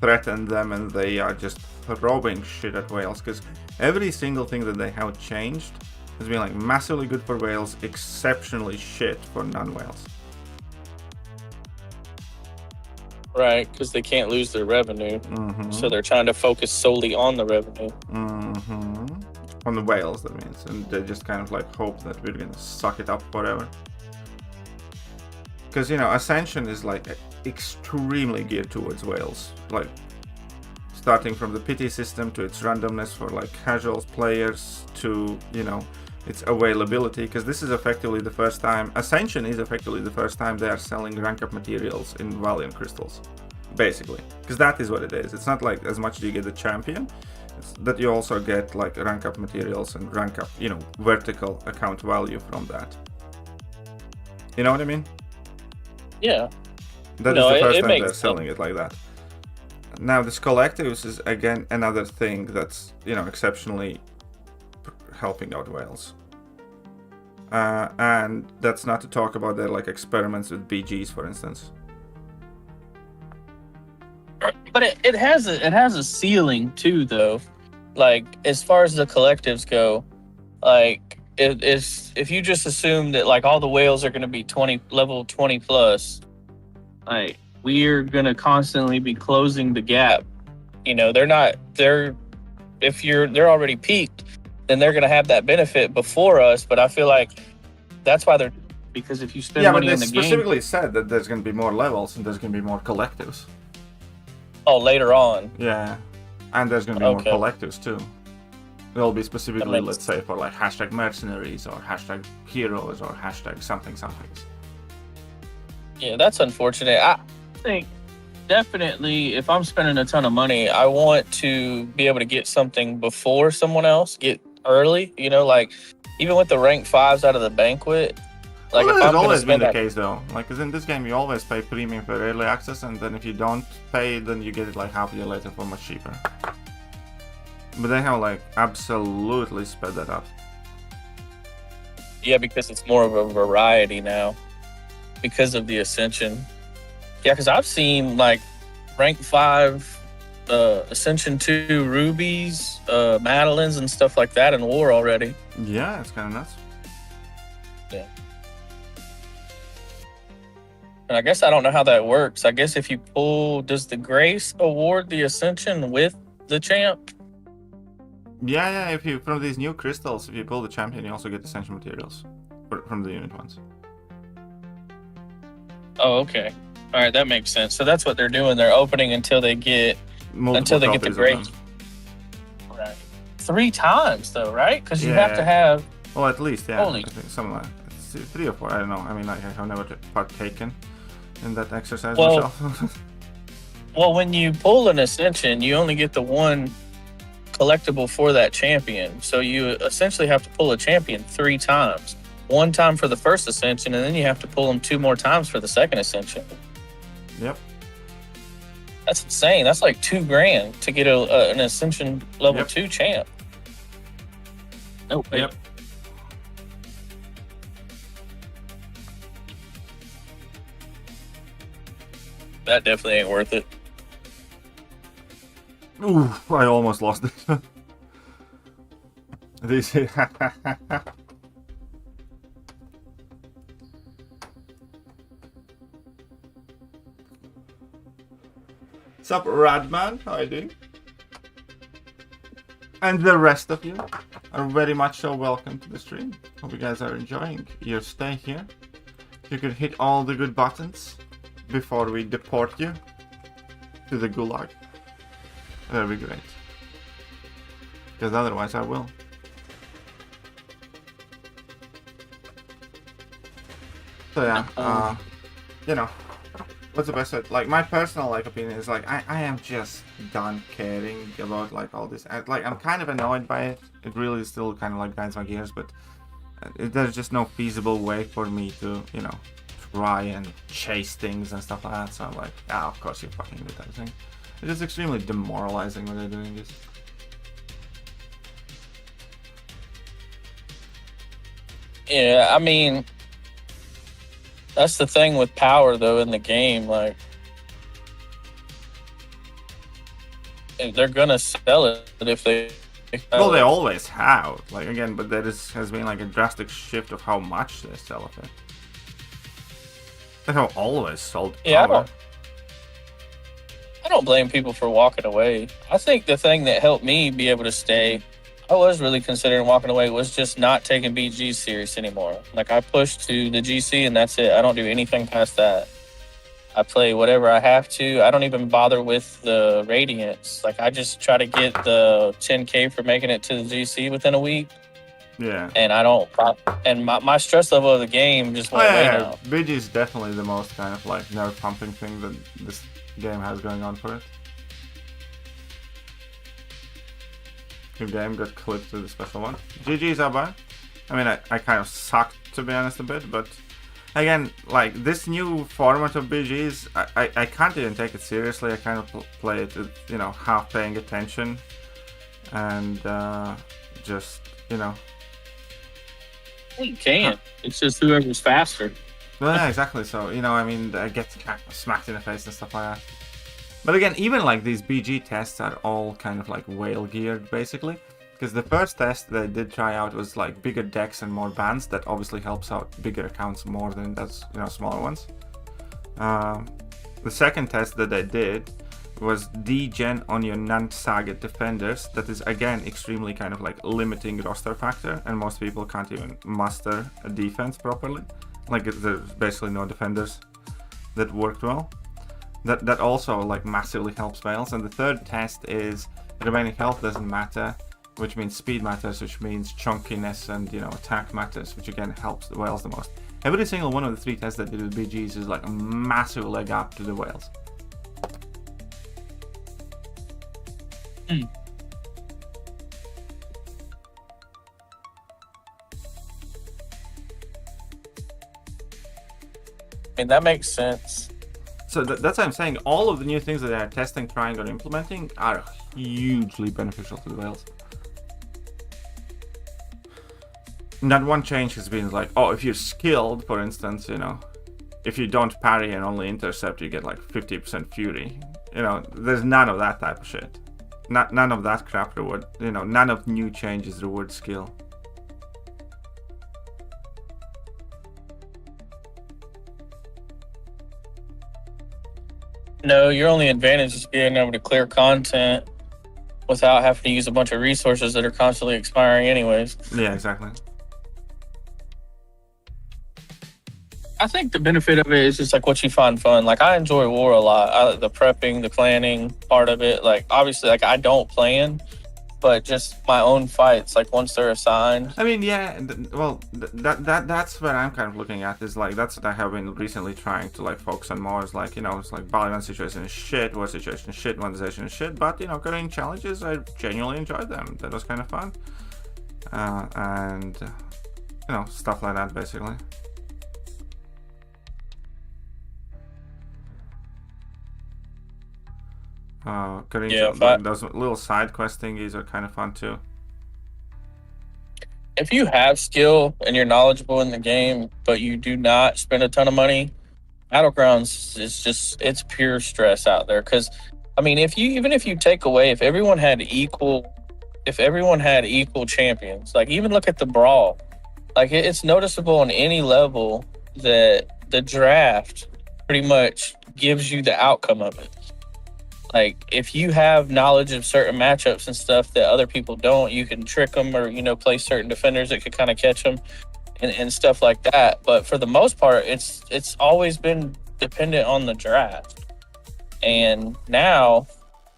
threaten them, and they are just throwing shit at whales, because every single thing that they have changed has been like massively good for whales, exceptionally shit for non-whales. Right, because they can't lose their revenue, so they're trying to focus solely on the revenue. On the whales, that means, and they just kind of like hope that we're gonna suck it up forever. Because Ascension is like extremely geared towards whales, like starting from the pity system to its randomness for like casual players to its availability, because this is effectively the first time, Ascension is effectively the first time they are selling rank up materials in Valiant crystals, basically, because that is what it is. It's not like as much do you get the champion, it's that you also get like rank up materials and rank up, vertical account value from that. You know what I mean? Yeah. That is the first time they're selling it like that. Now this collectives is again another thing that's exceptionally helping out whales, and that's not to talk about their like experiments with BGs, for instance. But it has a ceiling too, though. Like as far as the collectives go, like if you just assume that like all the whales are going to be level 20 plus, like we're going to constantly be closing the gap. They're already peaked, then they're going to have that benefit before us. But I feel like that's why because if you spend money in the game... Yeah, but they specifically said that there's going to be more levels and there's going to be more collectives. Oh, later on. Yeah, and there's going to be more collectives too. They'll be specifically, let's say, for like hashtag mercenaries or hashtag heroes or hashtag something. Yeah, that's unfortunate. I think definitely if I'm spending a ton of money, I want to be able to get something before someone else, get early, like even with the rank 5s out of the banquet. Like well, if that's I'm always been the that... case though. Like, cause in this game you always pay premium for early access, and then if you don't pay, then you get it like half a year later for much cheaper. But they have like absolutely sped that up. Yeah, because it's more of a variety now because of the Ascension. Yeah, because I've seen like rank 5 Ascension 2 rubies, Madeleines and stuff like that in War already. Yeah, it's kind of nuts. Yeah. And I guess I don't know how that works. I guess if you pull, does the Grace award the Ascension with the champ? Yeah, if you, from these new crystals, if you pull the champion, you also get Ascension materials from the unit ones. Oh, okay. All right, that makes sense. So that's what they're doing. They're opening until they get the Grace. Right. 3 times though, right? Because you have to have. Well, at least, yeah. Holy. I think some 3 or 4. I don't know. I mean, like, I've never partaken in that exercise myself. Well, when you pull an Ascension, you only get the one collectible for that champion. So you essentially have to pull a champion 3 times. 1 time for the first Ascension, and then you have to pull them 2 more times for the second Ascension. Yep. That's insane. That's like $2,000 to get an Ascension level 2 champ. No way. Yep. That definitely ain't worth it. Ooh, I almost lost this. This. Sup, Radman? How are you doing? And the rest of you are very much so welcome to the stream. Hope you guys are enjoying your stay here. If you could hit all the good buttons before we deport you to the gulag, that'd be great. Because otherwise I will. So yeah, you know, what's the best way? Like, my personal opinion is like I am just done caring about like all this. I'm kind of annoyed by it. It really still kind of like grinds my gears, but there's just no feasible way for me to, you know, try and chase things and stuff like that. So I'm like, of course you fucking do that thing. It's just extremely demoralizing when they're doing this. Yeah, I mean, that's the thing with power though in the game. Like, they're gonna sell it if they. Well, they always have. Like, again, but there has been like a drastic shift of how much they sell of it. They have always sold power. Yeah, I don't blame people for walking away. I think the thing that helped me be able to stay, I was really considering walking away, was just not taking BG serious anymore. Like, I pushed to the GC and that's it. I don't do anything past that. I play whatever I have to. I don't even bother with the Radiance. Like, I just try to get the 10K for making it to the GC within a week. Yeah. And I don't. And my stress level of the game just went away now. BG is definitely the most kind of like nerve pumping thing that this game has going on for it. Your game got clipped to the special one. GG's Abba. I mean, I kind of sucked, to be honest, a bit, but again, like, this new format of BGs, I can't even take it seriously. I kind of play it, you know, half paying attention and just, you know. Well, you can. It's just whoever's faster. Well, yeah, exactly. So, you know, I mean, I get kind of smacked in the face and stuff like that. But again, even like these BG tests are all kind of like whale geared, basically. Because the first test they did try out was like bigger decks and more bans. That obviously helps out bigger accounts more than does, you know, smaller ones. The second test that they did was degen on your non-target defenders. That is again extremely kind of like limiting roster factor, and most people can't even muster a defense properly. Like, there's basically no defenders that worked well. That also like massively helps whales. And the third test is remaining health doesn't matter, which means speed matters, which means chunkiness and, you know, attack matters, which again helps the whales the most. Every single one of the 3 tests that did with BGs is like a massive leg up to the whales. I mean, that makes sense. So that's what I'm saying. All of the new things that they're testing, trying, or implementing are hugely beneficial to the whales. Not one change has been like, oh, if you're skilled, for instance, you know, if you don't parry and only intercept, you get like 50% fury. You know, there's none of that type of shit. None of that crap reward. You know, none of new changes reward skill. No, your only advantage is being able to clear content without having to use a bunch of resources that are constantly expiring anyways. Yeah, exactly. I think the benefit of it is just like what you find fun. Like, I enjoy war a lot. The prepping, the planning part of it. Like, obviously, like, I don't plan, but just my own fights, like, once they're assigned. I mean, yeah, well, that's what I'm kind of looking at, is like, that's what I have been recently trying to like focus on more, is like, you know, it's like Baliban situation is shit, war situation is shit, monetization is shit, but, you know, getting challenges, I genuinely enjoyed them. That was kind of fun. And, you know, stuff like that, basically. Those little side quest thingies are kind of fun too. If you have skill and you're knowledgeable in the game, but you do not spend a ton of money, Battlegrounds is just, it's pure stress out there. Because I mean, if you take away, if everyone had equal champions, like even look at the Brawl, like it's noticeable on any level that the draft pretty much gives you the outcome of it. Like if you have knowledge of certain matchups and stuff that other people don't, you can trick them or, play certain defenders that could kind of catch them and stuff like that. But for the most part, it's always been dependent on the draft. And now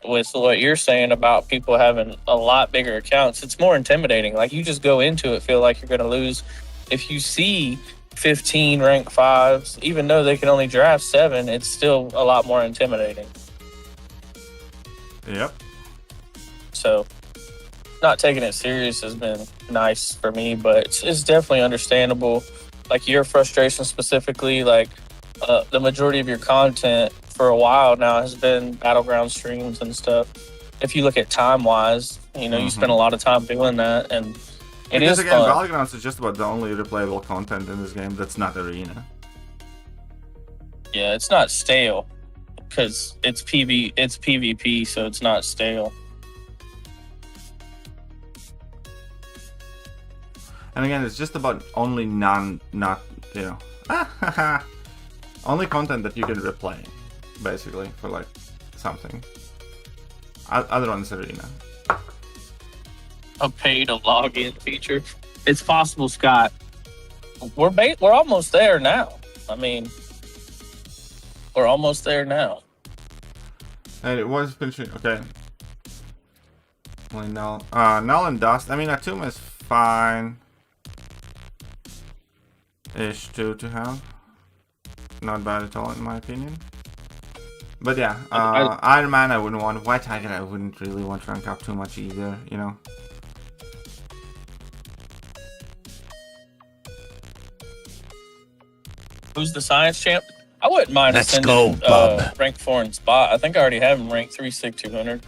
with what you're saying about people having a lot bigger accounts, it's more intimidating. Like you just go into it, feel like you're going to lose. If you see 15 rank 5s, even though they can only draft 7, it's still a lot more intimidating. Yep. So not taking it serious has been nice for me, but it's definitely understandable. Like your frustration specifically, like the majority of your content for a while now has been Battleground streams and stuff. If you look at time-wise, you spend a lot of time doing that, and it is again, fun. Battlegrounds is just about the only replayable content in this game that's not arena. Yeah, it's not stale because it's PvP, so it's not stale. And again, it's just about only only content that you can replay, basically, for like something. Other ones arena. A pay-to-login feature. It's possible, Scott. We're almost there now. I mean, we're almost there now. And it was finishing. Okay. Only null and dust. I mean, Atum is fine. Ish to have. Not bad at all in my opinion. But yeah, Iron Man I wouldn't want. White Tiger I wouldn't really want to rank up too much either, Who's the science champ? I wouldn't mind ascending rank 4 in Spot. I think I already have him ranked 3 Sig 200.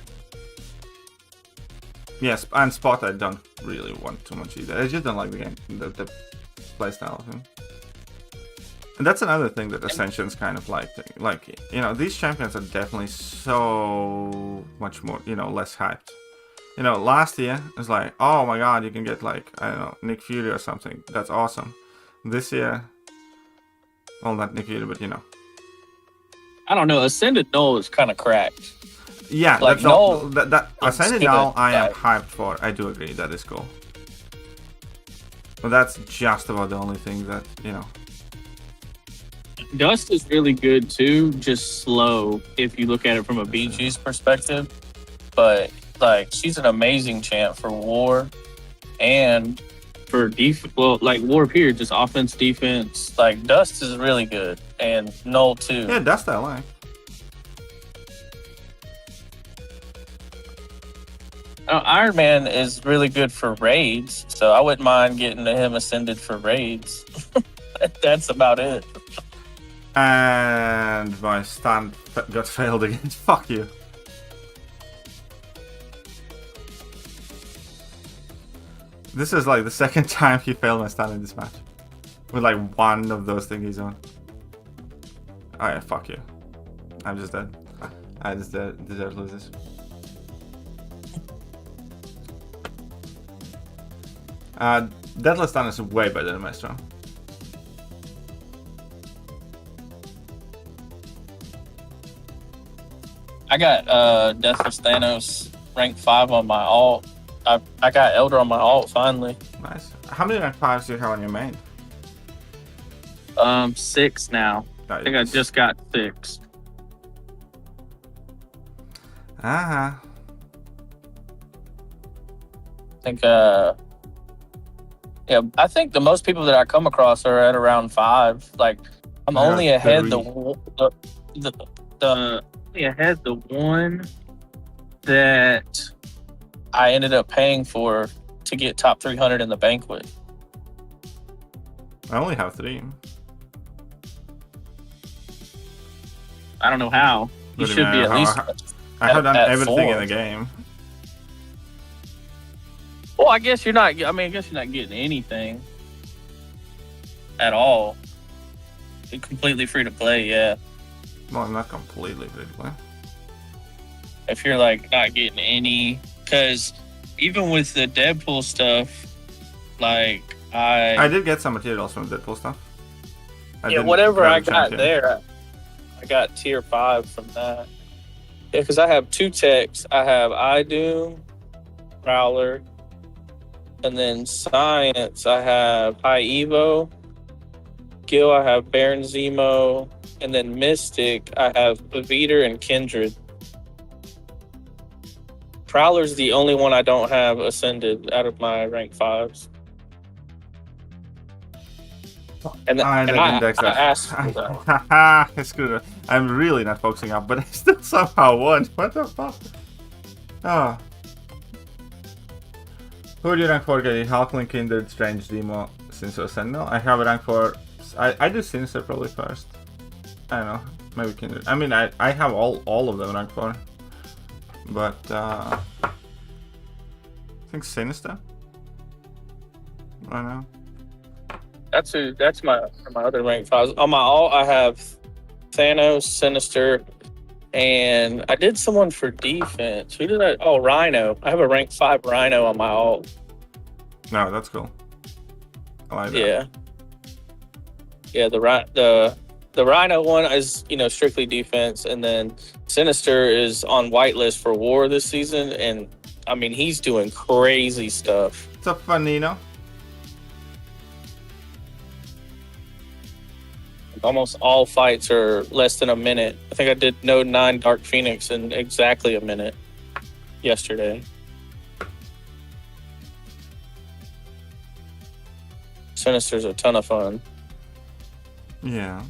Yes, and Spot I don't really want too much either. I just don't like the game, the playstyle of him. And that's another thing that Ascension's kind of like, these champions are definitely so much more, less hyped. Last year, it was like, oh my god, you can get like, I don't know, Nick Fury or something. That's awesome. This year, well, not Nick Fury, but I don't know, Ascended Null is kind of cracked. Yeah, like that's all, that Ascended Null I am hyped for. I do agree, that is cool. But that's just about the only thing that, Dust is really good too, just slow if you look at it from a BG's perspective. But like she's an amazing champ for war and for defense. Well, like war period, just offense, defense. Like Dust is really good, and Null too. Yeah, Dust I like. Iron Man is really good for raids, so I wouldn't mind getting him ascended for raids. That's about it. And my stand got failed again. Fuck you. This is like the second time he failed my stand in this match. With like one of those thingies on. Oh yeah, fuck you. I'm just dead. I just deserve to lose this. Deathless Stun is way better than Maestro. I got Deathless Thanos rank 5 on my alt. I got Elder on my alt finally. Nice. How many rank 5s do you have on your main? 6 now. I think I just got 6. Uh-huh. I think I think the most people that I come across are at around 5. Like I'm only ahead the one that I ended up paying for to get top 300 in the banquet. I only have 3. I don't know how. You should be at least. I have done at everything in form. the game. Well, I guess you're not. I mean, I guess you're not getting anything at all. You're completely free to play, yeah. Well, not completely free to play. If you're like not getting any, because even with the Deadpool stuff, like I did get some materials from Deadpool stuff. yeah, whatever I got there, I got tier 5 from that. Yeah, because I have 2 techs. I have idont, Prowler, and then Science. I have High Evo. Gil, I have Baron Zemo. And then Mystic, I have Evader and Kindred. Prowler's the only one I don't have ascended out of my rank 5s. And I asked for that. Haha, I screwed up. I'm really not focusing up, but I still somehow won. What the fuck? Oh. Who do you rank for, Katie? Hulkling, Kindred, Strange, Demo, Sinister, Sentinel? I have a rank for... I do Sinister probably first. I don't know. Maybe Kindred. I mean, I have all of them ranked for. But, I think Sinister? I don't know. That's my other rank 5s. On my alt, I have Thanos, Sinister, and I did someone for defense. Who did I? Oh, Rhino. I have a rank 5 Rhino on my alt. No, that's cool. I like that. Yeah. Yeah, the Rhino one is, strictly defense, and then Sinister is on whitelist for war this season, and I mean he's doing crazy stuff. What's up, Fanino? Almost all fights are less than a minute. I think I did Node 9 Dark Phoenix in exactly a minute yesterday. Sinister's a ton of fun. Yeah.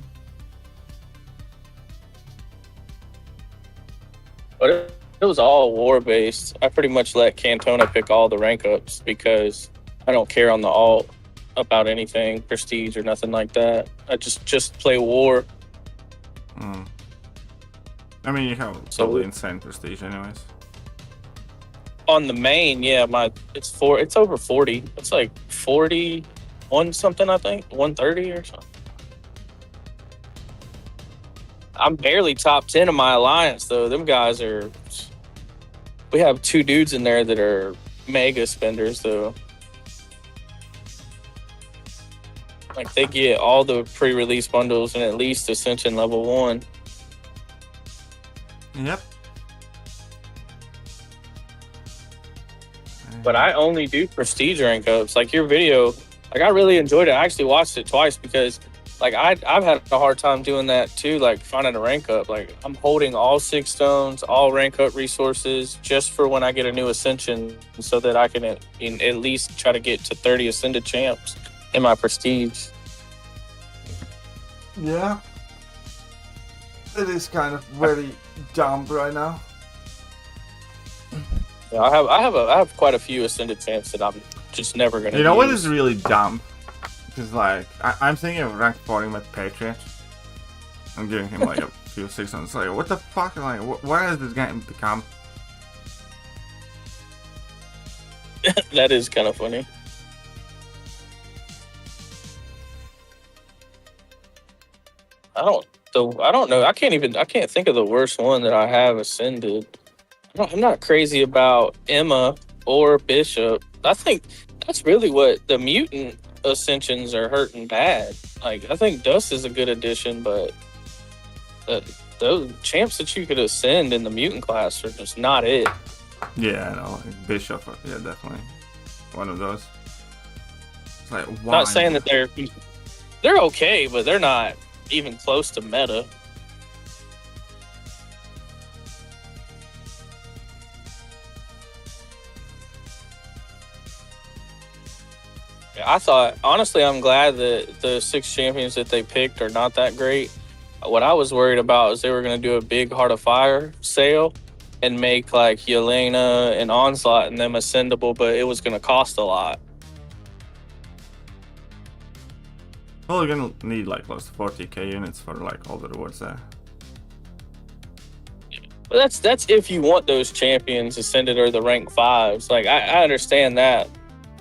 But it was all war-based. I pretty much let Cantona pick all the rank ups because I don't care on the alt about anything, prestige or nothing like that. I just play war. I mean, you have totally insane prestige anyways. On the main, yeah, it's over 40. It's like 41 something, I think. 130 or something. I'm barely top 10 in my alliance, though. Them guys are... We have 2 dudes in there that are mega spenders, though. Like, they get all the pre-release bundles and at least Ascension level 1. Yep. But I only do prestige rank ups. Like, your video, like, I really enjoyed it. I actually watched it twice because... Like, I've had a hard time doing that, too, like, finding a rank up. Like, I'm holding all 6 stones, all rank up resources, just for when I get a new Ascension, so that I can at least try to get to 30 Ascended champs in my prestige. Yeah. It is kind of very dumb right now. Yeah, I have quite a few Ascended champs that I'm just never going to You know what is really dumb? Because, like, I'm thinking of rank 40 my Patriot. I'm giving him, like, a few 6 on. It's like, what the fuck? Like, what has this game become? That is kind of funny. I don't know. I can't think of the worst one that I have ascended. I'm not crazy about Emma or Bishop. I think that's really what the mutant ascensions are hurting bad. Like, I think Dust is a good addition, but those champs that you could ascend in the mutant class are just not it. Yeah, I know. Like Bishop, yeah, definitely. One of those. It's like, why? Not saying that they're okay, but they're not even close to meta. Honestly, I'm glad that the 6 champions that they picked are not that great. What I was worried about is they were going to do a big Heart of Fire sale and make like Yelena and Onslaught and them ascendable, but it was going to cost a lot. Well, you're gonna need like close to 40k units for like all the rewards there. But that's if you want those champions ascended or the rank 5s. Like I understand that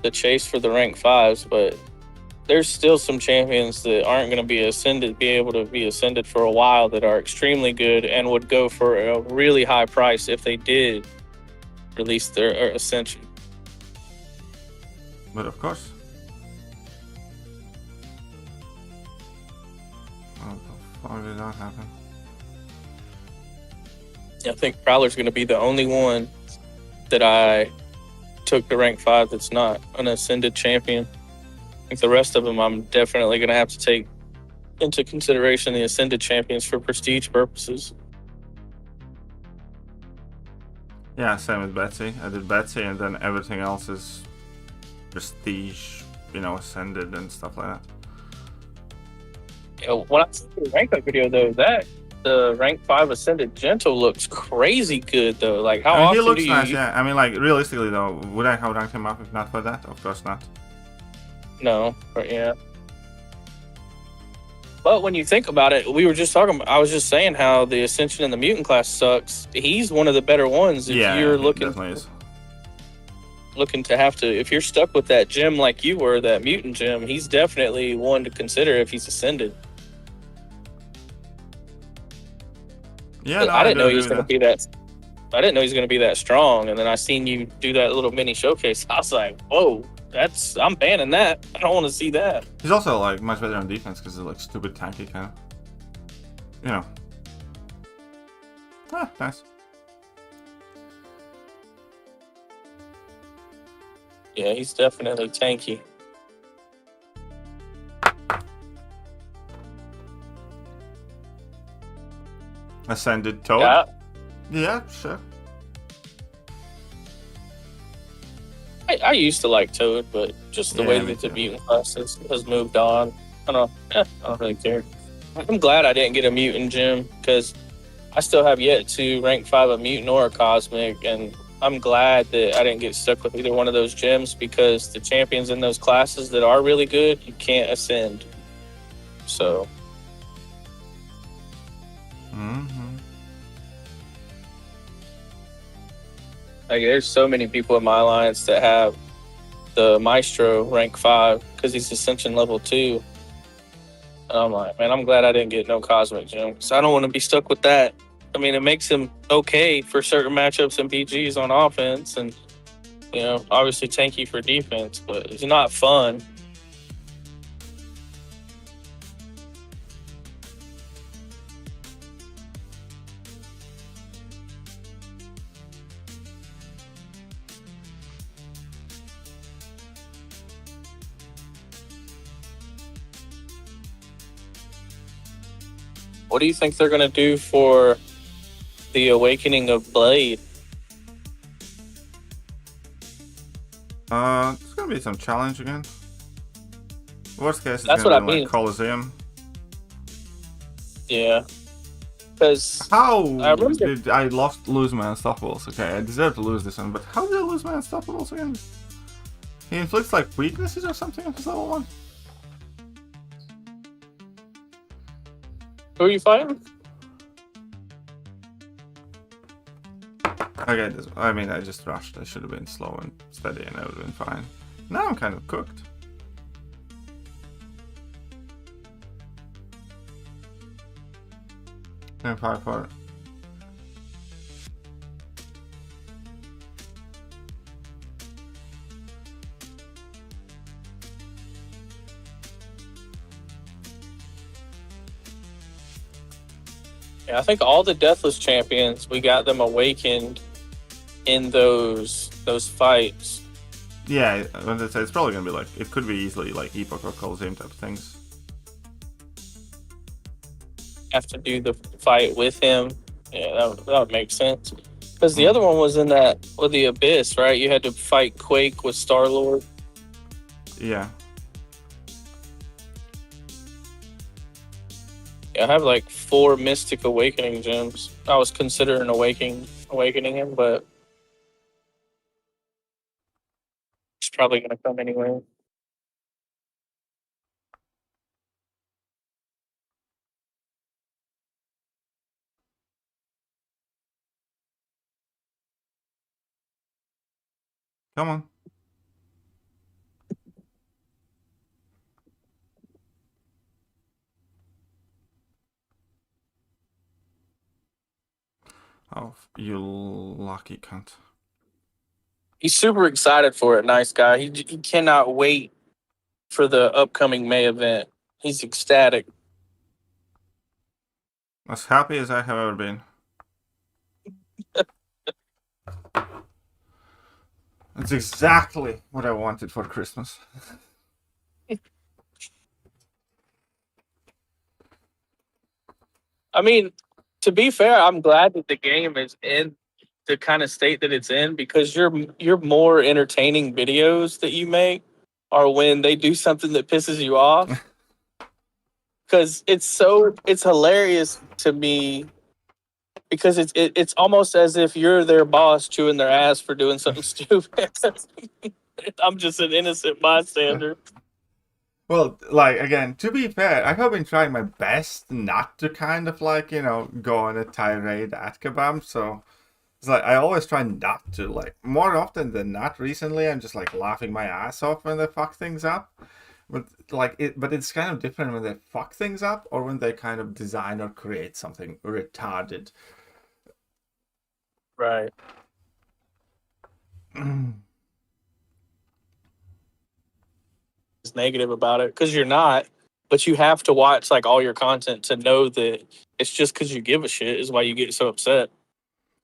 the chase for the rank 5s, but there's still some champions that aren't going to be able to be ascended for a while that are extremely good and would go for a really high price if they did release their ascension. But of course. What the fuck did that happen? I think Prowler's going to be the only one that I took to rank 5 that's not an ascended champion. I think the rest of them I'm definitely going to have to take into consideration the ascended champions for prestige purposes. Yeah, same with Betsy. I did Betsy, and then everything else is prestige, you know, ascended and stuff like that. You know, when I see the rank up video though, that the rank 5 ascended gentle looks crazy good though. Like how I mean, often he looks do you? nice, yeah. I mean, like realistically though, would I have ranked him up if not for that? Of course not. No, but yeah. But when you think about it, we were just talking. I was just saying how the ascension in the mutant class sucks. He's one of the better ones if you're looking to have to. If you're stuck with that gem like you were, that mutant gem, he's definitely one to consider if he's ascended. Yeah, no, I didn't know he was going to be that. I didn't know he was going to be that strong, and then I seen you do that little mini showcase. I was like, whoa. I'm banning that. I don't want to see that. He's also like much better on defense because he's like stupid tanky kind of. You know. Ah, nice. Yeah, he's definitely tanky. Ascended Toad? Yeah. Yeah, sure. I used to like Toad, but just the way that the mutant class has moved on, I don't really care. I'm glad I didn't get a mutant gem because I still have yet to rank 5 a mutant or a cosmic, and I'm glad that I didn't get stuck with either one of those gems because the champions in those classes that are really good, you can't ascend. So. Like, there's so many people in my alliance that have the Maestro rank 5 because he's Ascension level 2. And I'm like, man, I'm glad I didn't get no Cosmic Gem because I don't want to be stuck with that. I mean, it makes him okay for certain matchups and PGs on offense and, you know, obviously tanky for defense, but it's not fun. What do you think they're going to do for the Awakening of Blade? It's gonna be some challenge again. Worst case, it's That's gonna what be I mean. like Coliseum. Yeah. Because How did I lose my Unstoppables? Okay, I deserve to lose this one, but how did I lose my Unstoppables again? He inflicts like weaknesses or something on his level 1? who are you fighting? Okay, I mean, I just rushed. I should have been slow and steady and I would have been fine. Now I'm kind of cooked. And 5-4. Yeah, I think all the Deathless champions, we got them awakened in those fights. Yeah, it's probably gonna be like, it could be easily like Epoch or Coliseum type of things. Have to do the fight with him. Yeah, that would make sense. Because the other one was in that with the Abyss, right? You had to fight Quake with Star-Lord. Yeah. Yeah, I have like 4 Mystic Awakening gems. I was considering awakening him, but it's probably gonna come anyway. Come on. Oh, you lucky cunt. He's super excited for it. Nice guy. He cannot wait for the upcoming May event. He's ecstatic. As happy as I have ever been. It's exactly what I wanted for Christmas. I mean, to be fair, I'm glad that the game is in the kind of state that it's in, because your more entertaining videos that you make are when they do something that pisses you off. Because it's hilarious to me, because it's almost as if you're their boss chewing their ass for doing something stupid. I'm just an innocent bystander. Well, like, again, to be fair, I have been trying my best not to kind of, like, you know, go on a tirade at Kabam, so it's like, I always try not to, like, more often than not recently, I'm just, like, laughing my ass off when they fuck things up. But, like, it's kind of different when they fuck things up or when they kind of design or create something retarded. Right. It's negative about it, because you're not, but you have to watch like all your content to know that it's just because you give a shit is why you get so upset.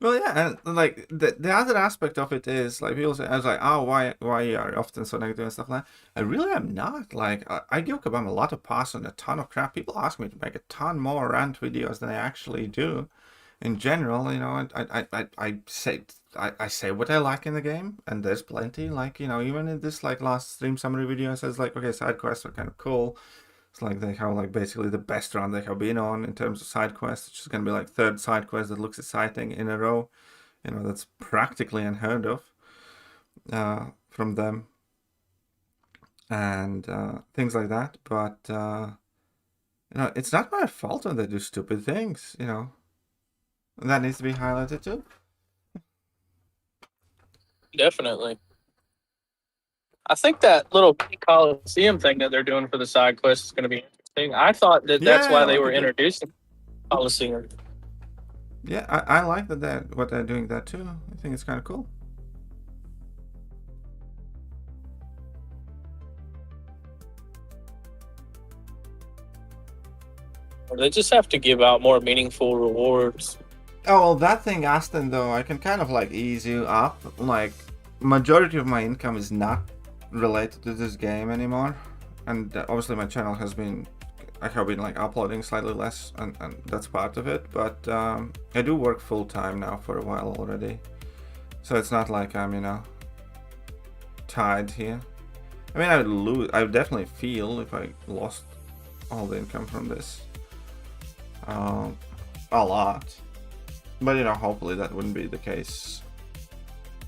Well, yeah, and like the other aspect of it is like people say, I was like, oh, why are you often so negative and stuff like that. I really am not. Like I give Kabam a lot of pass on a ton of crap. People ask me to make a ton more rant videos than I actually do. In general, you know, I say what I like in the game, and there's plenty. Like, you know, even in this like last stream summary video, I says like, okay, side quests are kind of cool. It's like they have like basically the best run they have been on in terms of side quests. It's just gonna be like third side quest that looks exciting in a row. You know, that's practically unheard of from them, and things like that. But you know, it's not my fault when they do stupid things. You know, and that needs to be highlighted too. Definitely. I think that little Coliseum thing that they're doing for the side quest is going to be interesting. I thought that that's why they were introducing Coliseum. Yeah, I like that what they're doing that too. I think it's kind of cool. They just have to give out more meaningful rewards. Oh, well, that thing, Aston, though, I can kind of like ease you up. Like, majority of my income is not related to this game anymore, and obviously my channel has been, I have been like uploading slightly less, and that's part of it. But I do work full time now for a while already, so it's not like I'm, you know, tied here. I mean, I would definitely feel if I lost all the income from this, a lot. But, you know, hopefully that wouldn't be the case.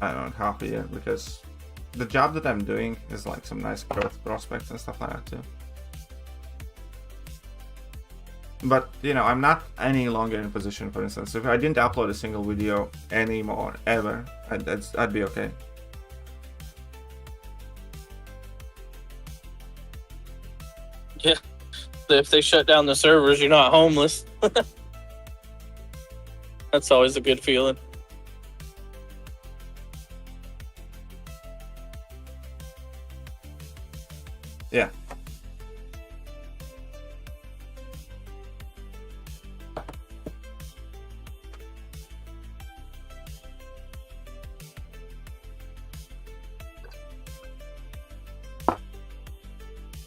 I don't know, half a year, because the job that I'm doing is like some nice growth prospects and stuff like that too. But, you know, I'm not any longer in a position, for instance, if I didn't upload a single video anymore, ever, I'd be okay. Yeah. If they shut down the servers, you're not homeless. That's always a good feeling. Yeah.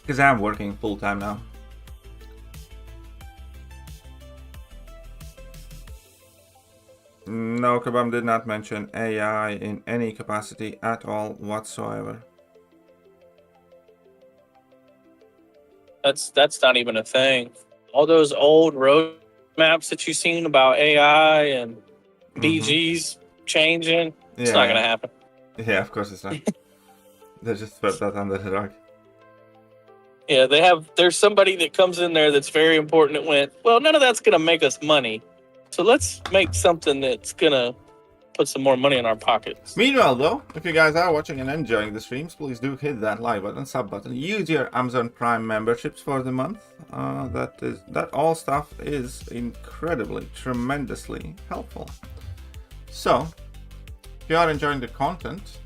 Because I'm working full time now. No, Kabam did not mention AI in any capacity at all whatsoever. That's not even a thing. All those old road maps that you've seen about AI and BGs changing, it's not gonna happen. Yeah, of course it's not. They just swept that under the rug. Yeah, there's somebody that comes in there that's very important that went, well, none of that's gonna make us money. So let's make something that's gonna put some more money in our pockets. Meanwhile, though, if you guys are watching and enjoying the streams, please do hit that like button, sub button, use your Amazon Prime memberships for the month. That all stuff is incredibly, tremendously helpful. So, if you are enjoying the content,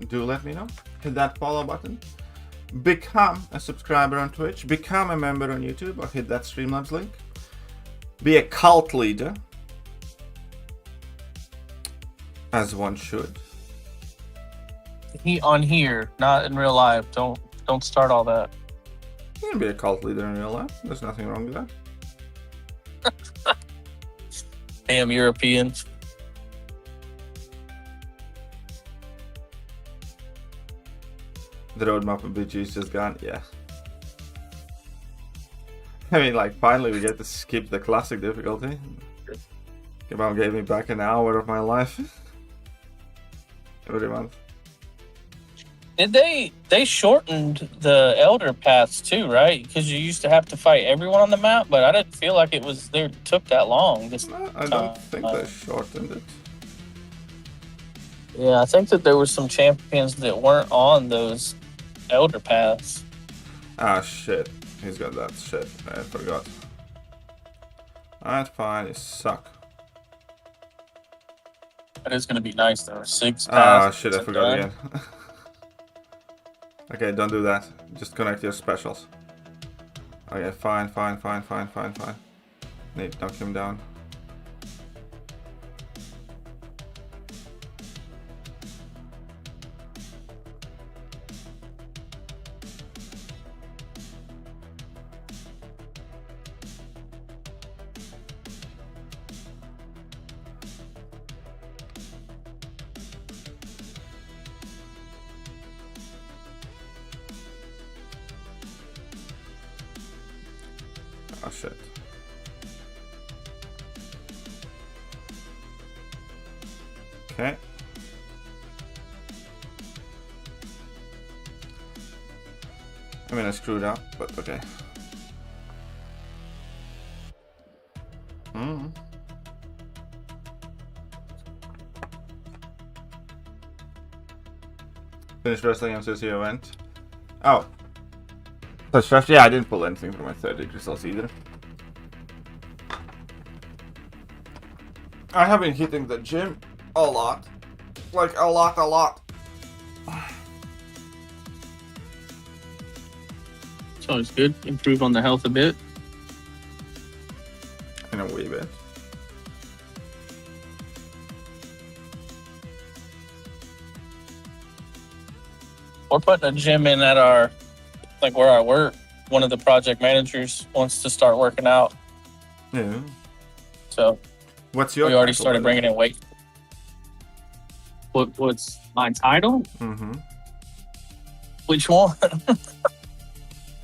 do let me know. Hit that follow button. Become a subscriber on Twitch. Become a member on YouTube, or hit that Streamlabs link. Be a cult leader. As one should. On here, not in real life. Don't start all that. You can be a cult leader in real life. There's nothing wrong with that. Damn Europeans. The roadmap of BG is just gone. Yeah. I mean, like, finally we get to skip the classic difficulty. Kabam gave me back an hour of my life. Every month. Did they shortened the elder paths too, right? Because you used to have to fight everyone on the map, but I didn't feel like it took that long. No, I don't think they shortened it. Yeah, I think that there were some champions that weren't on those elder paths. Ah, shit. He's got that shit. I forgot. Alright, fine. You suck. That is gonna be nice though. 6 paths. Ah, shit. I forgot again. Okay, don't do that. Just connect your specials. Okay, fine. Need to knock him down. Oh shit. Okay. I mean, I screwed up, but okay. Finished wrestling MCOC event. Oh. That's fresh. Yeah, I didn't pull anything from my 30 results either. I have been hitting the gym a lot. Like, a lot. So it's good. Improve on the health a bit. In a wee bit. We're putting a gym in at our, like where I work. One of the project managers wants to start working out. Yeah. So What's your we already title, started by the way? bringing in weight. What's my title? Mm-hmm. Which one?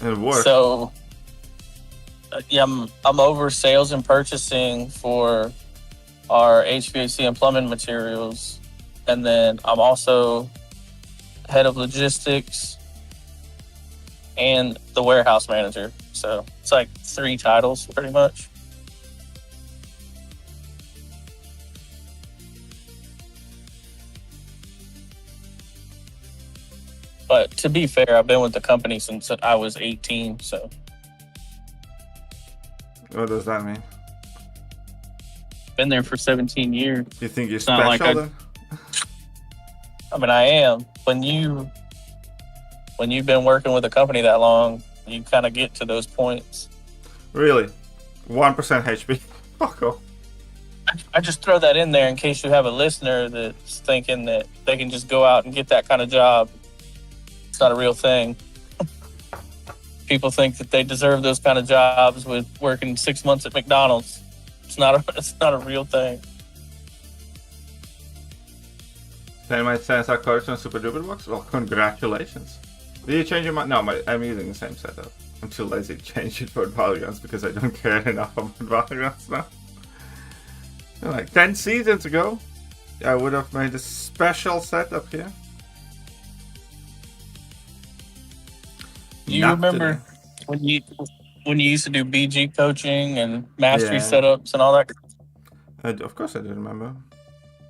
It works. So, yeah, I'm over sales and purchasing for our HVAC and plumbing materials, and then I'm also head of logistics and the warehouse manager. So it's like 3 titles, pretty much. But to be fair, I've been with the company since I was 18, so. What does that mean? Been there for 17 years. You think you're not special like then? I mean, I am. When you've been working with a company that long, you kind of get to those points. Really? 1% HP? Fuck off. I just throw that in there in case you have a listener that's thinking that they can just go out and get that kind of job. It's not a real thing. People think that they deserve those kind of jobs with working 6 months at McDonald's. It's not a real thing. Then my sense are cards on Super Duper Box? Well, congratulations. Did you change your mind? No, I'm using the same setup. I'm too lazy to change it for Battlegrounds because I don't care enough about Battlegrounds now. Like 10 seasons ago, I would have made a special setup here. You Not remember today. when you used to do BG coaching and mastery Yeah. setups and all that? Of course I do remember.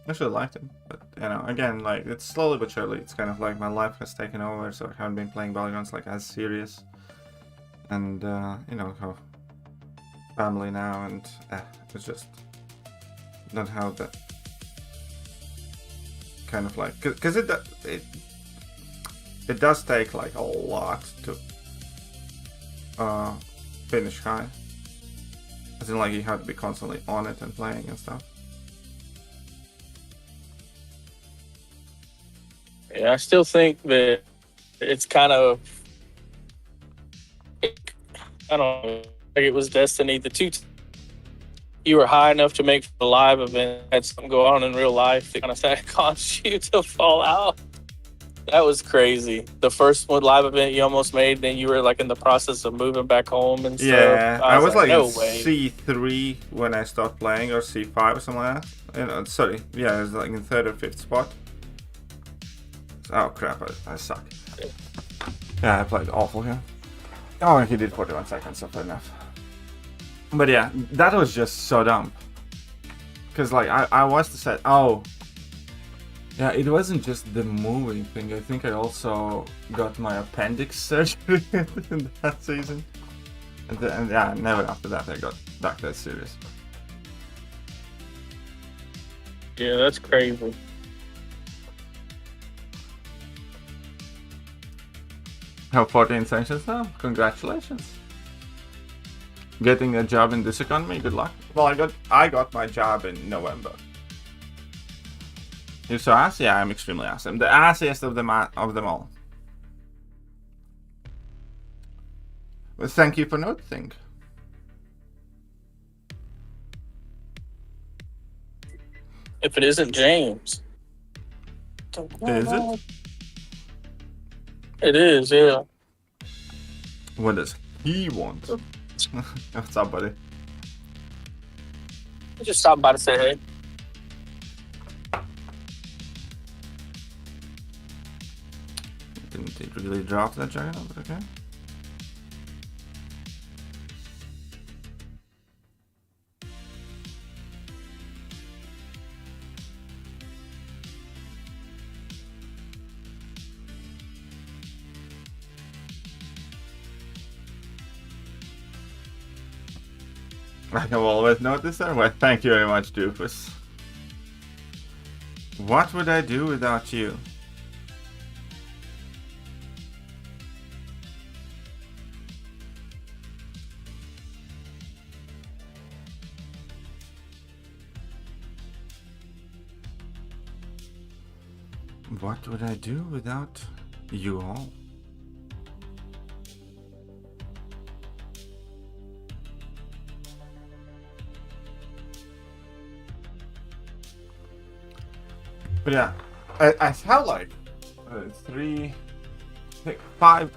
I should have liked it, but you know, again, like it's slowly but surely. It's kind of like my life has taken over, so I haven't been playing Valorant like as serious. And you know, have family now, and it's just not how that kind of like, because it does take like a lot to finish high. As in, like, you have to be constantly on it and playing and stuff. Yeah, I still think that it's kind of, I don't know, like it was destiny. The two, you were high enough to make the live event, had something go on in real life that kind of caused you to fall out. That was crazy. The first one live event you almost made, then you were like in the process of moving back home and stuff. Yeah, I was like no in way. C3 when I stopped playing, or C5 or something like that. You know, sorry, yeah, it was like in 3rd or 5th spot. Oh crap, I suck. Yeah, I played awful here. Oh, he did 41 seconds, so fair enough. But yeah, that was just so dumb. Because like, I was to say, oh, yeah, it wasn't just the moving thing. I think I also got my appendix surgery in that season. And yeah, never after that I got back that serious. Yeah, that's crazy. Have 14 sanctions now? Congratulations. Getting a job in this economy, good luck. Well, I got my job in November. You're so ass? Yeah, I'm extremely ass. I'm the assiest of them all. Well, thank you for noticing. If it isn't James. Is it? It is, yeah. What does he want? What's up, buddy? I just stopped by to say hey. Didn't it really drop that giant, but okay. I have always noticed that. Well, thank you very much, Doofus. What would I do without you? What would I do without you all? But yeah, I have like 5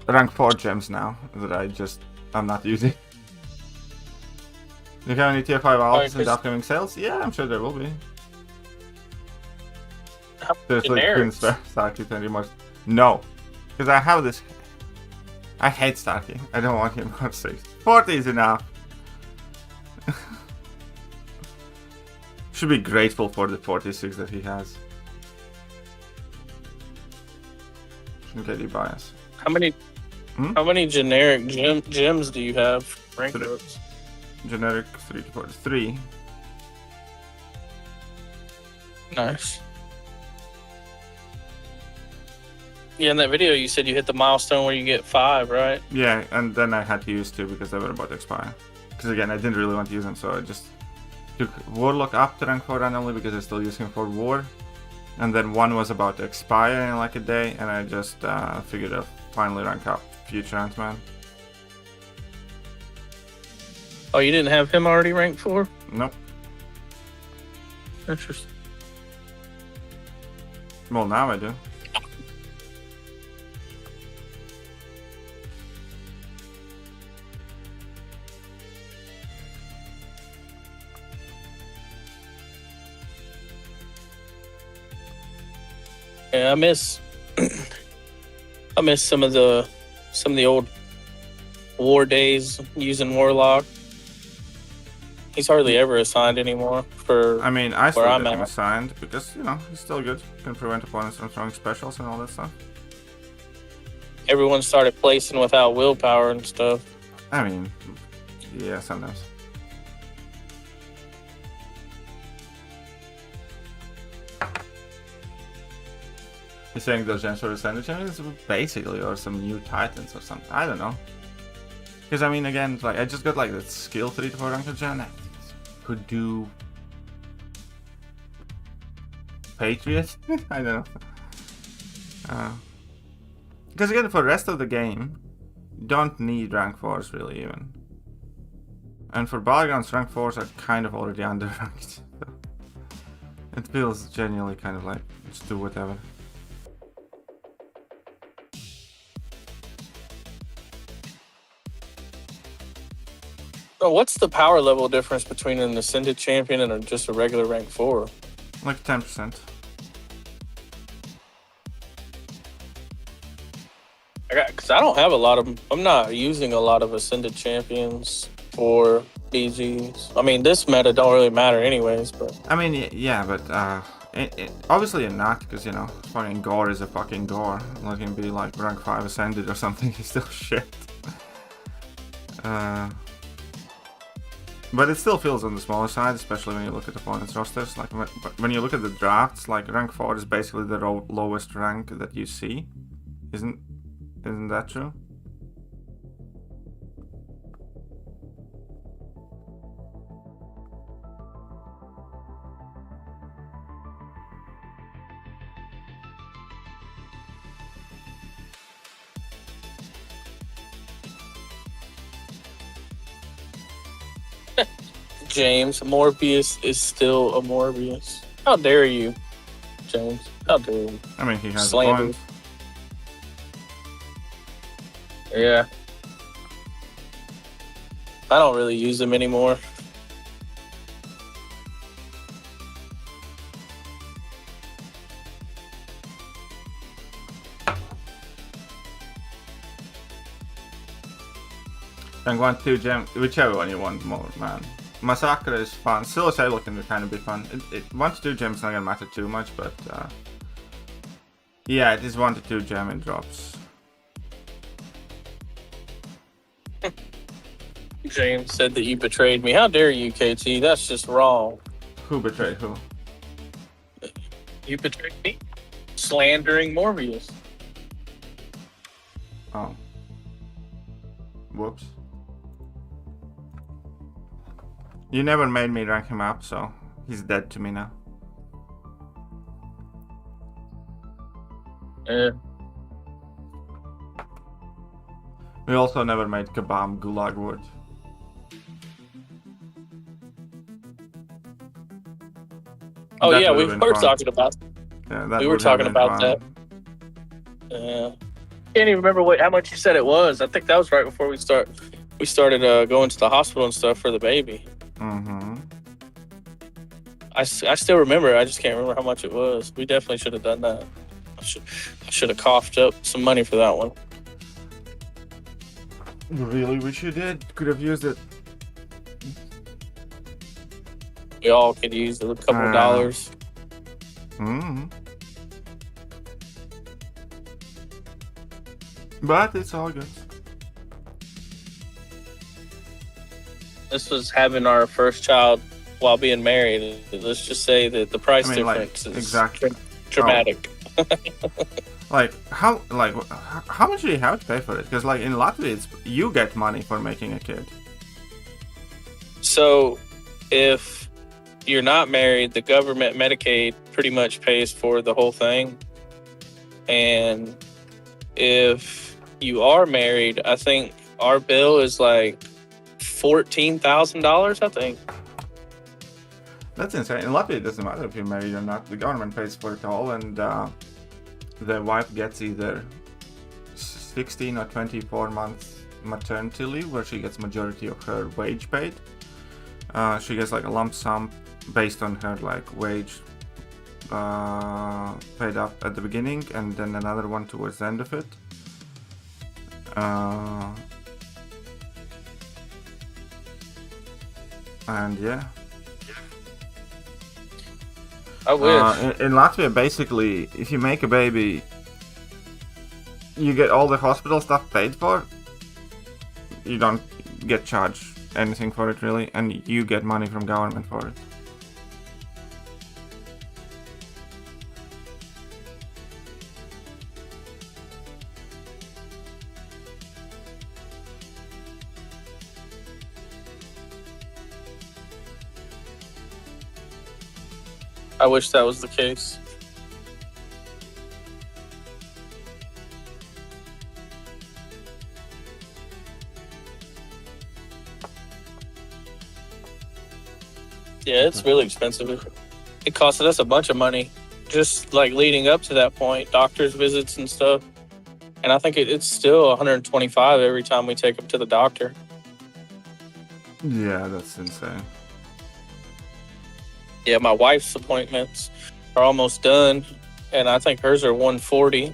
rank 4 gems now that I'm not using. Do you have any tier 5 alts in the upcoming sales? Yeah, I'm sure there will be. There's like Queen Starkey 20 more. No, because I have this. I hate Starkey. I don't want him on 6. 40 is enough. Should be grateful for the 46 that he has. Shouldn't get you bias. How many generic gems do you have? Rank books? Generic 3 to 43. Nice. Yeah, in that video you said you hit the milestone where you get 5, right? Yeah, and then I had to use 2 because they were about to expire. Because again, I didn't really want to use them, so I just took Warlock up to rank 4 randomly because I still use him for War. And then 1 was about to expire in like a day, and I just figured I'd finally rank up Future Ant-Man. Oh, you didn't have him already ranked 4? Nope. Interesting. Well, now I do. Yeah, I miss some of the old war days using Warlock. He's hardly ever assigned anymore for. I mean, I still where get I'm him at. assigned because, you know, he's still good. Can prevent opponents from throwing specials and all that stuff. Everyone started placing without willpower and stuff. I mean, yeah, sometimes. You're saying those gems for ascended champions, basically, or some new titans or something. I don't know. Because I mean, again, like I just got like that skill 3 to 4 ranked gem that could do Patriot. I don't know. Because again, for the rest of the game, you don't need rank 4s really even. And for Battlegrounds, rank 4s are kind of already underranked. It feels genuinely kind of like just do whatever. So what's the power level difference between an ascended champion and just a regular rank 4? Like 10%. Because I don't have a lot of. I'm not using a lot of ascended champions for BGs. I mean, this meta don't really matter anyways, but. I mean, yeah, but obviously you're not, because, you know, fucking Gore is a fucking Gore. Let him be like rank 5 ascended or something, he's still shit. But it still feels on the smaller side, especially when you look at opponents' rosters. Like when you look at the drafts, like rank 4 is basically the lowest rank that you see. Isn't that true? James, Morbius is still a Morbius. How dare you, James? How dare you? I mean, he has a Slander. point. Yeah. I don't really use him anymore. Rank 1, 2 gem, whichever one you want more, man. Massacre is fun. Still, Sable can kind of be fun. 1 to 2 gems not gonna matter too much, but yeah, it is 1 to 2 gem and drops. James said that you betrayed me. How dare you, KT? That's just wrong. Who betrayed who? You betrayed me. Slandering Morbius. Oh. Whoops. You never made me rank him up, so he's dead to me now. We also never made Kabam Gulag Wood. Oh That yeah, we would've been were fun. talking about. Yeah, that We were would have talking been about fun. that. Yeah. Can't even remember how much you said it was. I think that was right before we started going to the hospital and stuff for the baby. Mm-hmm. I still remember. I just can't remember how much it was. We definitely should have done that. I should have coughed up some money for that one. Really wish you did. Could have used it. We all could use a couple dollars. Mm-hmm. But it's all good. This was having our first child while being married. Let's just say that the price difference is exactly. dramatic. Like how much do you have to pay for it? Because like in Latvia, you get money for making a kid. So, if you're not married, the government Medicaid pretty much pays for the whole thing. And if you are married, I think our bill is like $14,000, I think. That's insane. In Latvia, it doesn't matter if you're married or not. The government pays for it all, and the wife gets either 16 or 24 months maternity leave, where she gets majority of her wage paid. She gets like a lump sum based on her like wage paid up at the beginning, and then another one towards the end of it. And yeah. I wish. In Latvia, basically, if you make a baby, you get all the hospital stuff paid for. You don't get charged anything for it, really, and you get money from government for it. I wish that was the case. Yeah, it's really expensive. It costed us a bunch of money just like leading up to that point, doctor's visits and stuff. And I think it's still 125 every time we take them to the doctor. Yeah, that's insane. Yeah, my wife's appointments are almost done, and I think hers are 140.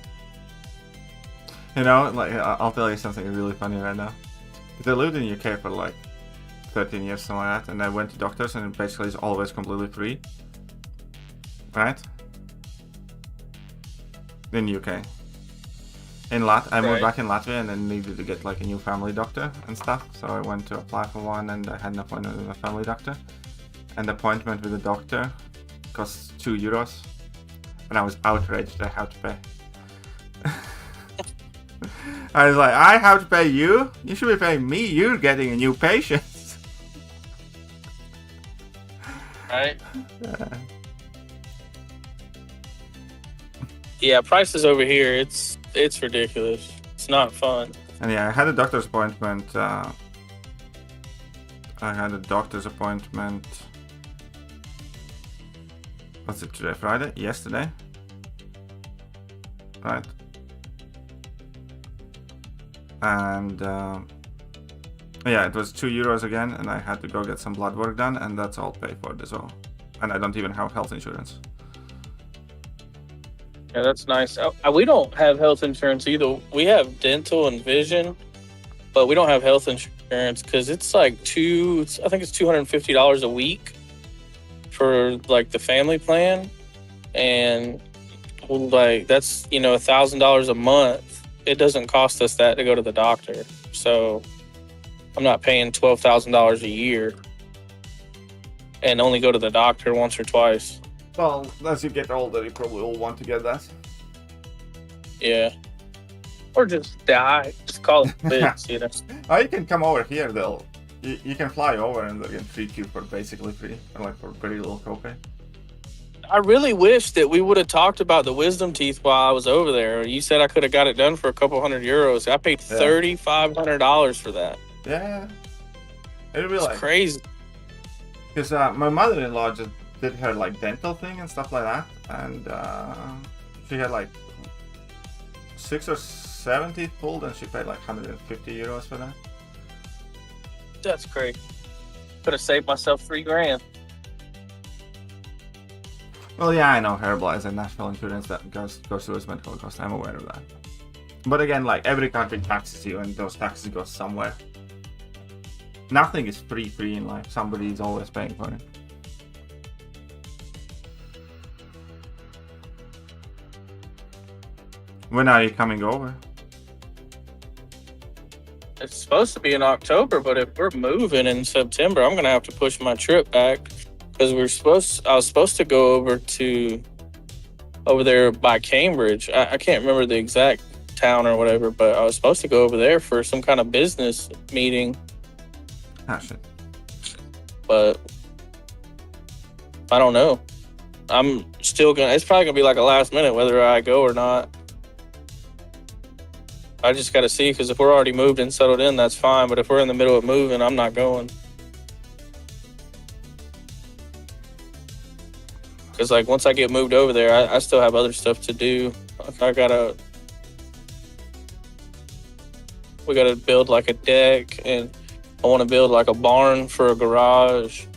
You know, like, I'll tell you something really funny right now. Because I lived in the UK for like 13 years, something like that, and I went to doctors, and basically it's always completely free. Right? In UK. I moved back in Latvia and then needed to get like a new family doctor and stuff. So I went to apply for one and I had an appointment with a family doctor. And the appointment with the doctor cost €2. And I was outraged I had to pay. I was like, I have to pay you? You should be paying me. You're getting a new patient. Right? Yeah, prices over here, it's ridiculous. It's not fun. And yeah, I had a doctor's appointment. What's it today? Friday? Yesterday? Right. And yeah, it was €2 again, and I had to go get some blood work done, and that's all paid for as well. And I don't even have health insurance. Yeah, that's nice. We don't have health insurance either. We have dental and vision, but we don't have health insurance because it's like I think it's $250 a week for like the family plan, and like that's $1,000 a month. It doesn't cost us that to go to the doctor, so I'm not paying $12,000 a year and only go to the doctor once or twice. Well, as you get older, you probably all want to get that. Yeah. Or just die. Just call it quits, Oh, you can come over here, though. You can fly over and they can treat you for basically free, or like for very little copay. I really wish that we would have talked about the wisdom teeth while I was over there. You said I could have got it done for a couple €100. I paid $3,500 for that. Yeah. It'd be It's like crazy. Because my mother-in-law just did her like dental thing and stuff like that, and she had like 6 or 7 teeth pulled, and she paid like €150 for that. That's crazy. Could have saved myself $3,000. Well, yeah, I know Herbalife and national insurance that goes towards medical costs. I'm aware of that. But again, like every country taxes you, and those taxes go somewhere. Nothing is free in life. Somebody is always paying for it. When are you coming over? It's supposed to be in October, but if we're moving in September, I'm gonna have to push my trip back because I was supposed to go over there by Cambridge. I can't remember the exact town or whatever, but I was supposed to go over there for some kind of business meeting. Ah, shit. But I don't know. It's probably gonna be like a last minute whether I go or not. I just got to see, because if we're already moved and settled in, that's fine. But if we're in the middle of moving, I'm not going. Because like once I get moved over there, I still have other stuff to do. Like we gotta build like a deck, and I want to build like a barn for a garage.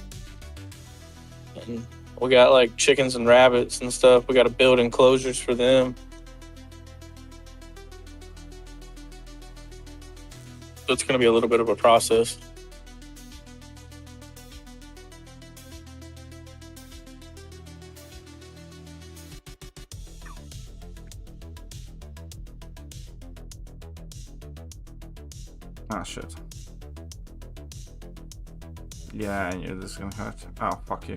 And we got like chickens and rabbits and stuff. We got to build enclosures for them. So it's going to be a little bit of a process. Ah, shit. Yeah, I knew this was gonna hurt. Oh, fuck you.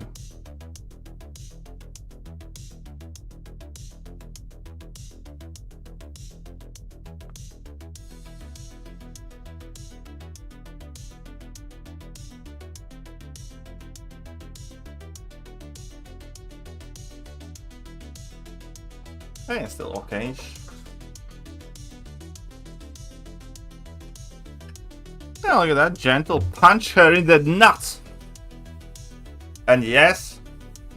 Hey, it's still okay. Yeah, look at that. Gentle punch her in the nuts. And yes,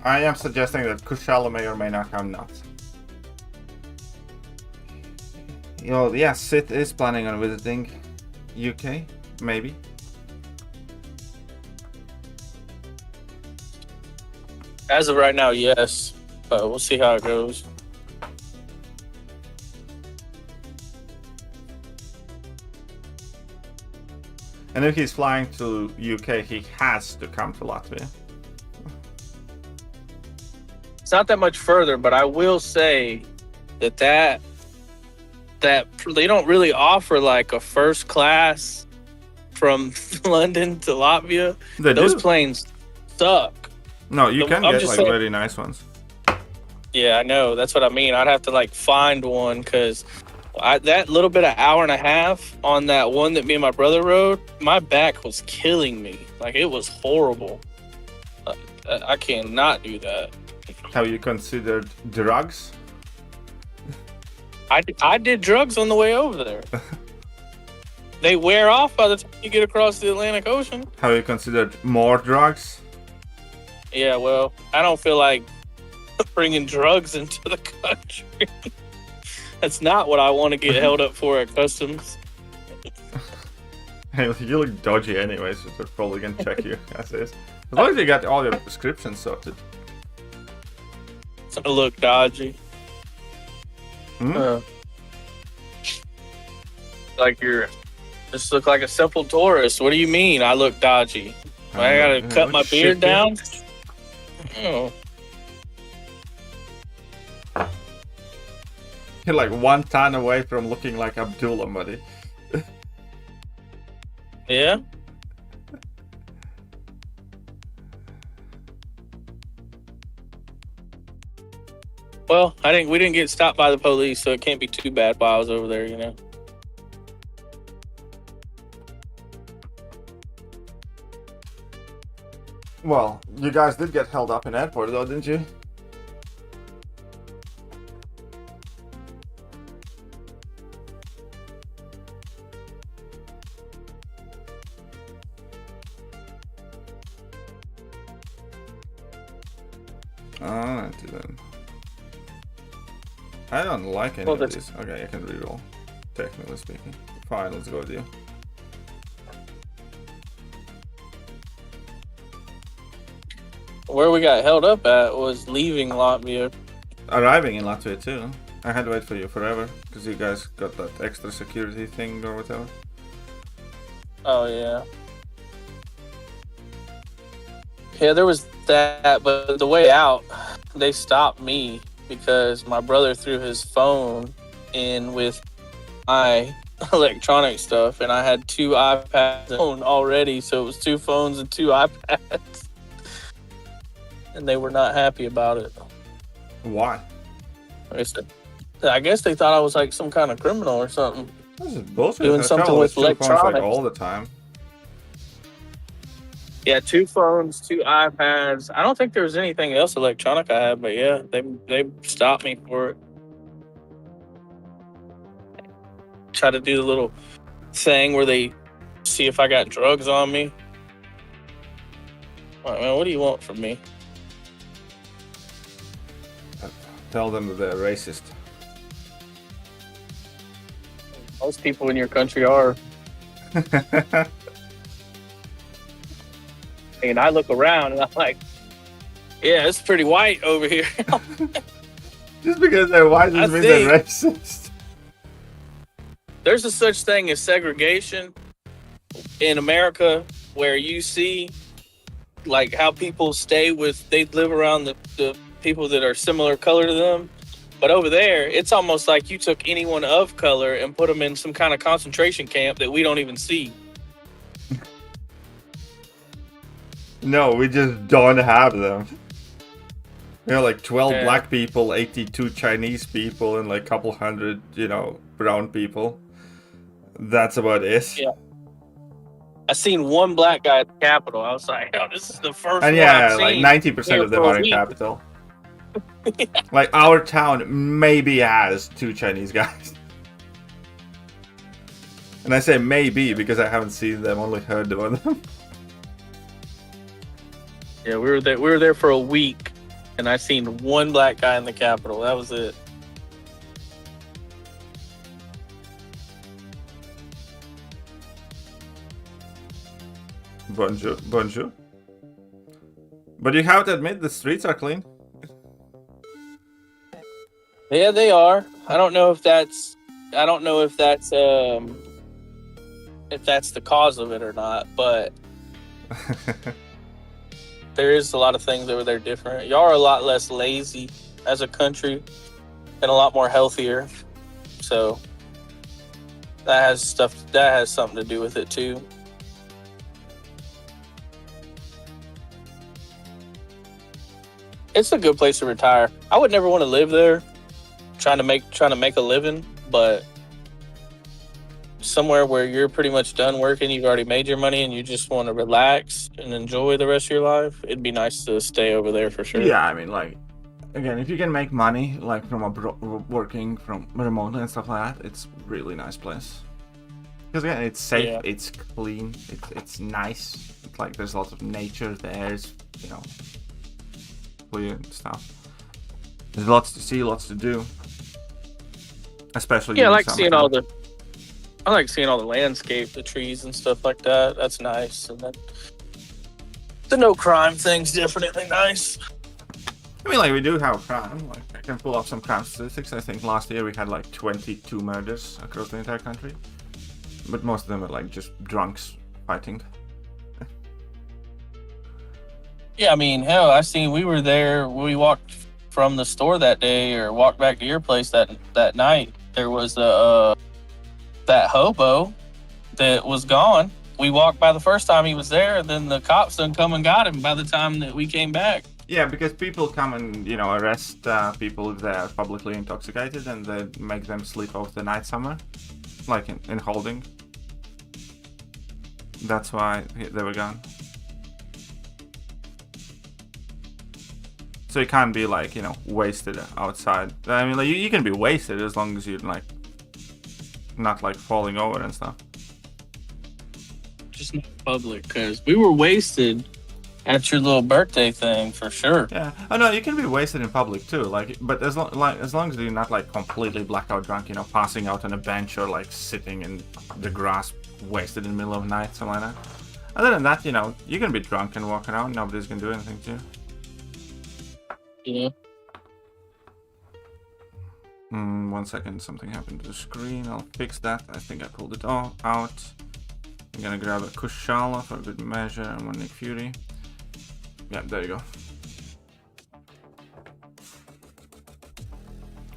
I am suggesting that Kushala may or may not have nuts. You know, yeah, Sith is planning on visiting UK, maybe. As of right now, yes, but we'll see how it goes. And if he's flying to UK, he has to come to Latvia. It's not that much further, but I will say that they don't really offer like a first class from London to Latvia. Those planes suck. No, you can I'm get just like saying, very nice ones. Yeah, I know. That's what I mean. I'd have to like find one because that little bit of hour and a half on that one that me and my brother rode, my back was killing me. Like it was horrible. I cannot do that. Have you considered drugs? I did drugs on the way over there. They wear off by the time you get across the Atlantic Ocean. Have you considered more drugs? Yeah, well, I don't feel like bringing drugs into the country. That's not what I want to get held up for at customs. Hey, you look dodgy anyway, so they're probably gonna check you as is. As long as you got all your prescriptions sorted. It's gonna look dodgy. Like you're just look like a simple tourist. What do you mean I look dodgy? I gotta cut my beard down? Oh. You're like 1 ton away from looking like Abdullah, buddy. Yeah? Well, we didn't get stopped by the police, so it can't be too bad while I was over there, you know. Well, you guys did get held up in airport though, didn't you? I didn't. I don't like any of these. Okay, I can reroll, technically speaking. Fine, let's go with you. Where we got held up at was leaving Latvia. Arriving in Latvia too. I had to wait for you forever because you guys got that extra security thing or whatever. Oh yeah. Yeah, there was that, but the way out, they stopped me because my brother threw his phone in with my electronic stuff, and I had 2 iPads already, so it was 2 phones and 2 iPads. And they were not happy about it. Why? I guess they thought I was like some kind of criminal or something. This is bullshit. Doing something with electronics like all the time. Yeah, 2 phones, 2 iPads. I don't think there was anything else electronic I had, but yeah, they stopped me for it. Try to do the little thing where they see if I got drugs on me. All right, man, what do you want from me? Tell them that they're racist. Most people in your country are. And I look around and I'm like, yeah, it's pretty white over here. Just because they're white doesn't mean they're racist. There's a such thing as segregation in America where you see like how people they live around the people that are similar color to them, But over there, it's almost like you took anyone of color and put them in some kind of concentration camp that we don't even see. No, we just don't have them. You know, like 12 Yeah. black people, 82 Chinese people, and like a couple hundred, brown people. That's about it. Yeah. I seen one black guy at the Capitol. I was like, oh, this is the first And one I've like seen 90% here of them for a are in week. capital. Like our town maybe has 2 Chinese guys. And I say maybe because I haven't seen them, only heard about them. Yeah, we were there for a week, and I seen one black guy in the Capitol. That was it. Bonjour, bonjour. But you have to admit the streets are clean. Yeah, they are. I don't know if that's the cause of it or not, but there is a lot of things over there different. Y'all are a lot less lazy as a country and a lot more healthier. So that has something to do with it too. It's a good place to retire. I would never want to live there trying to make a living, but somewhere where you're pretty much done working, you've already made your money, and you just want to relax and enjoy the rest of your life, it'd be nice to stay over there for sure. Yeah, I mean, like, again, if you can make money, like, from working from remotely and stuff like that, it's a really nice place. Because, again, it's safe, Yeah. it's clean, it's nice. It's like, there's lots of nature, there's, clear and stuff. There's lots to see, lots to do. Especially Yeah, I during like seeing all the landscape, the trees and stuff like that. That's nice. And then the no crime thing's definitely nice. I mean, like, we do have crime. Like, I can pull up some crime statistics. I think last year we had like 22 murders across the entire country. But most of them were like just drunks fighting. Yeah, I mean, hell, we were there. We walked from the store that day, or walked back to your place that night. There was that hobo that was gone. We walked by the first time he was there, and then the cops done come and got him by the time that we came back. Yeah, because people come and, arrest people if they are publicly intoxicated, and they make them sleep over the night somewhere, like in holding. That's why they were gone. So you can't be like, wasted outside. I mean, like, you can be wasted as long as you're like not like falling over and stuff. Just not public, because we were wasted at your little birthday thing for sure. Yeah. Oh no, you can be wasted in public too. Like, but as long as you're not like completely blackout drunk, passing out on a bench or like sitting in the grass wasted in the middle of the night, something like that. Other than that, you can be drunk and walk around. Nobody's gonna do anything to you. Yeah. 1 second, something happened to the screen. I'll fix that. I think I pulled it all out. I'm gonna grab a Kushala for a good measure and one Nick Fury. Yeah, there you go.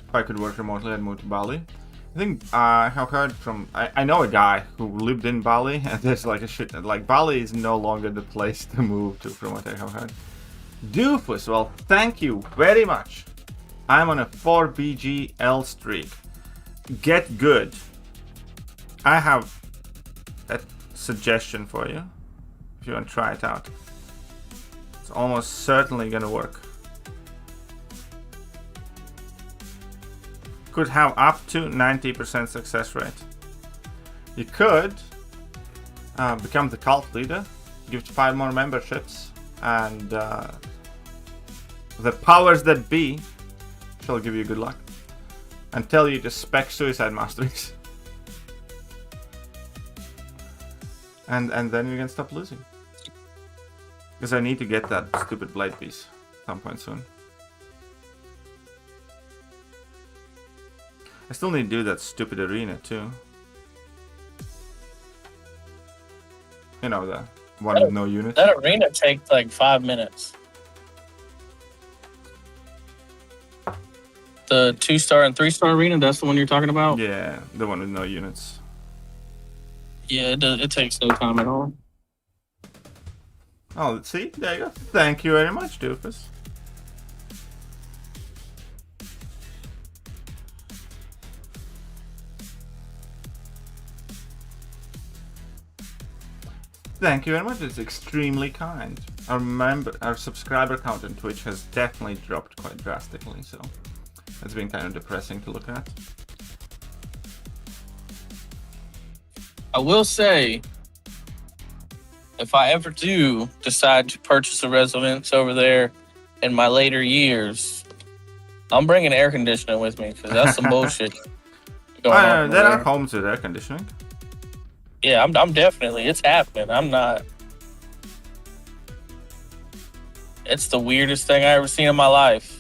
If I could work remotely, I'd move to Bali. I think I have heard from... I know a guy who lived in Bali, and there's like a shit... Like, Bali is no longer the place to move to, from what I have heard. Doofus, well, thank you very much. I'm on a 4 BGL streak. Get good. I have a suggestion for you, if you want to try it out. It's almost certainly gonna work. Could have up to 90% success rate. You could become the cult leader, give 5 more memberships, and the powers that be shall give you good luck and tell you to spec suicide masteries. And then you can stop losing. Because I need to get that stupid blade piece at some point soon. I still need to do that stupid arena too. The one with no units. That arena takes like 5 minutes. The 2-star and 3-star arena, that's the one you're talking about? Yeah, the one with no units. Yeah, it takes no time at all. Oh, let's see. There you go. Thank you very much, Doofus. Thank you very much. It's extremely kind. Our subscriber count on Twitch has definitely dropped quite drastically, so it's been kind of depressing to look at. I will say, if I ever do decide to purchase a residence over there in my later years, I'm bringing air conditioning with me because that's some bullshit going on. There are homes with air conditioning. Yeah, I'm definitely, it's happening. I'm not. It's the weirdest thing I ever seen in my life.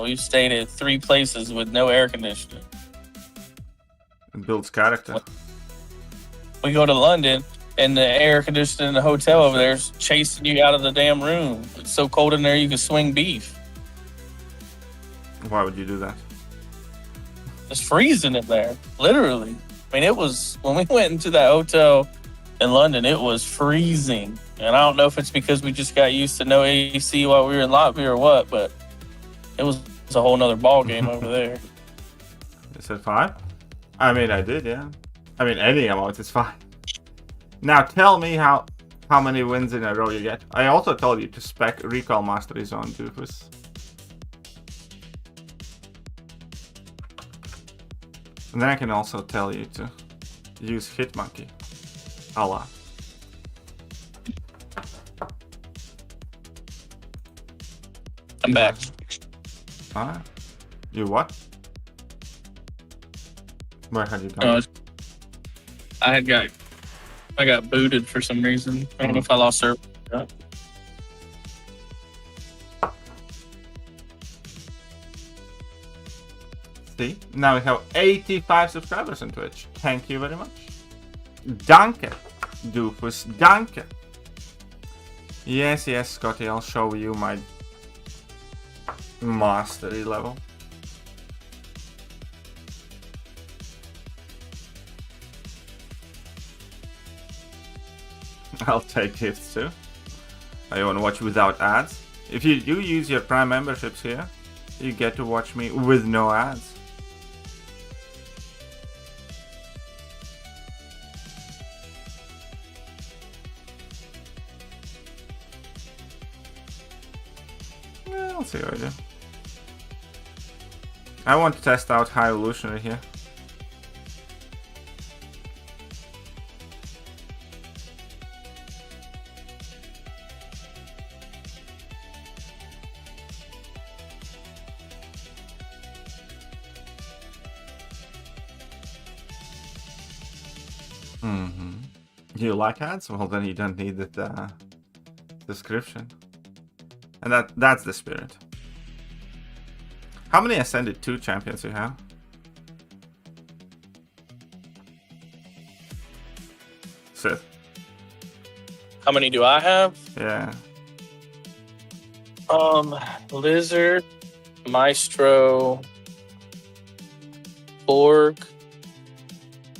We've stayed at 3 places with no air conditioning. It builds character. We go to London, and the air conditioning in the hotel over there is chasing you out of the damn room. It's so cold in there you can swing beef. Why would you do that? It's freezing in there, literally. I mean, it was, when we went into that hotel in London, it was freezing. And I don't know if it's because we just got used to no AC while we were in Latvia or what, but it was a whole nother ball game over there. You said 5? I mean, I did, yeah. I mean, any amount is fine. Now tell me how many wins in a row you get. I also told you to spec Recall Mastery Zone, Doofus. And then I can also tell you to use Hitmonkey a lot. I'm back. Ah, you what? Where had you gone? I got booted for some reason. I don't know if I lost service. See, now we have 85 subscribers on Twitch. Thank you very much. Danke, Doofus, danke. Yes, Scotty, I'll show you my mastery level. I'll take gifts too. I want to watch without ads. If you do use your Prime memberships here, you get to watch me with no ads. Yeah, I'll see what I do. I want to test out High Evolutionary here. Do you like ads? Well, then you don't need the description. And that's the spirit. How many Ascended 2 champions do you have? Sith. How many do I have? Yeah. Lizard, Maestro, Borg,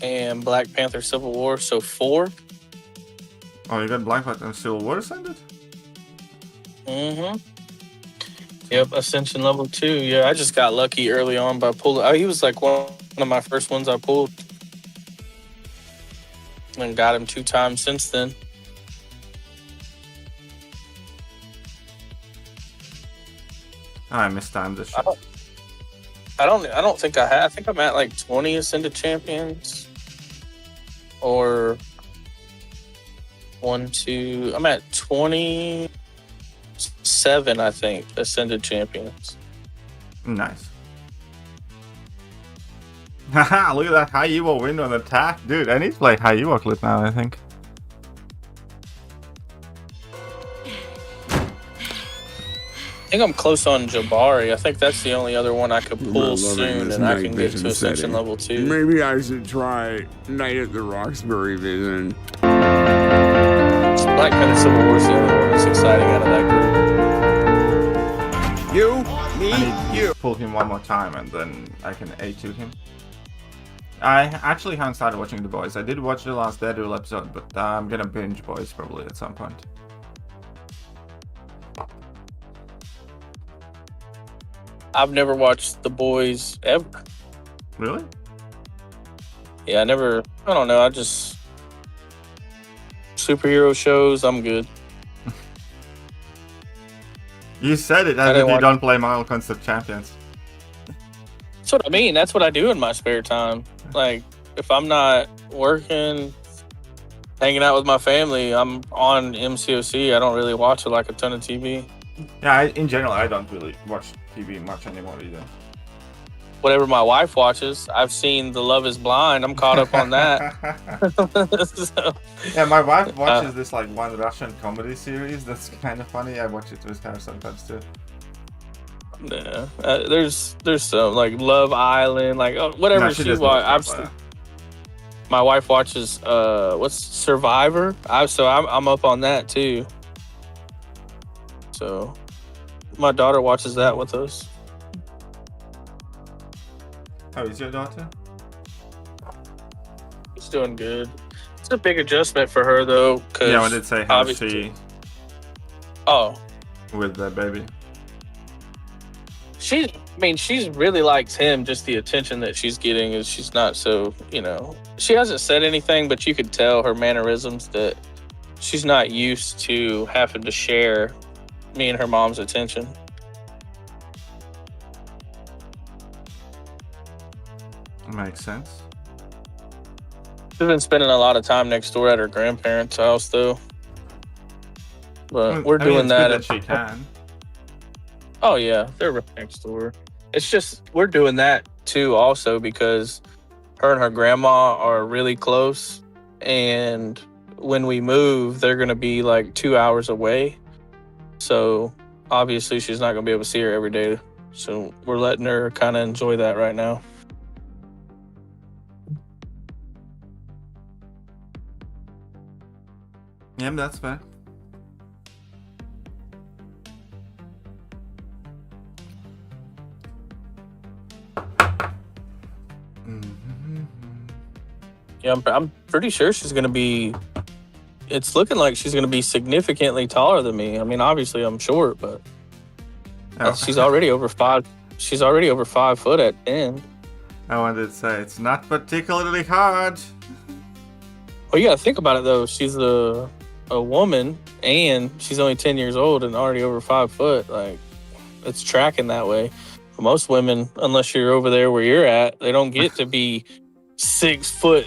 and Black Panther Civil War, so 4. Oh, you got Black Panther Civil War Ascended? Mm-hmm. Yep, Ascension level 2. Yeah, I just got lucky early on by pulling. Oh, he was like one of my first ones I pulled. And got him 2 times since then. I mistimed this shit. I don't think I have. I think I'm at like 20 Ascended champions. Or 1, 2. I'm at 27, I think, Ascended champions. Nice. Haha, look at that high Evo window on attack. Dude, I need to play high Evo clip now, I think. I think I'm close on Jabari. I think that's the only other one I could pull soon, and I can get to Ascension level 2. Maybe I should try Night at the Roxbury Vision. Black Panther Civil War is the only one that's exciting out of that group. You, me, I need you. to pull him one more time and then I can A2 him. I actually haven't started watching The Boys. I did watch the last Daredevil episode, but I'm gonna binge Boys probably at some point. I've never watched The Boys ever. Really? Yeah, I don't know. I just superhero shows. I'm good. You said it as if you don't play Marvel Concept Champions. That's what I mean. That's what I do in my spare time. Like, if I'm not working, hanging out with my family, I'm on MCOC. I don't really watch like a ton of TV. Yeah, in general, I don't really watch TV much anymore either. Whatever my wife watches, I've seen The Love Is Blind. I'm caught up on that. So, yeah, my wife watches this like one Russian comedy series that's kind of funny. I watch it with her sometimes too. yeah, there's some like Love Island, like whatever No, she she doesn't watches. watch that. My wife watches what's Survivor. I'm up on that too. So my daughter watches that with us. How is your daughter? She's doing good. It's a big adjustment for her though. Cause Yeah, I did say how obviously- she Oh, with the baby. she really likes him. Just the attention that she's getting is she's not so, she hasn't said anything, but you could tell her mannerisms that she's not used to having to share me and her mom's attention. Makes sense. She's been spending a lot of time next door at her grandparents' house though. But we're I mean, doing it's that. good that she can. Oh yeah, they're right next door. It's just we're doing that too also because her and her grandma are really close, and when we move they're going to be like 2 hours away, so obviously she's not going to be able to see her every day, so we're letting her kind of enjoy that right now. Yeah, that's fair. Yeah, I'm pretty sure she's going to be, it's looking like she's going to be significantly taller than me. I mean, obviously I'm short, but Oh. she's already over 5. She's already over 5 foot at 10. I wanted to say it's not particularly hard. Well, you got to think about it though. She's a woman and she's only 10 years old and already over 5 foot. Like, it's tracking that way. Most women, unless you're over there where you're at, they don't get to be 6 foot.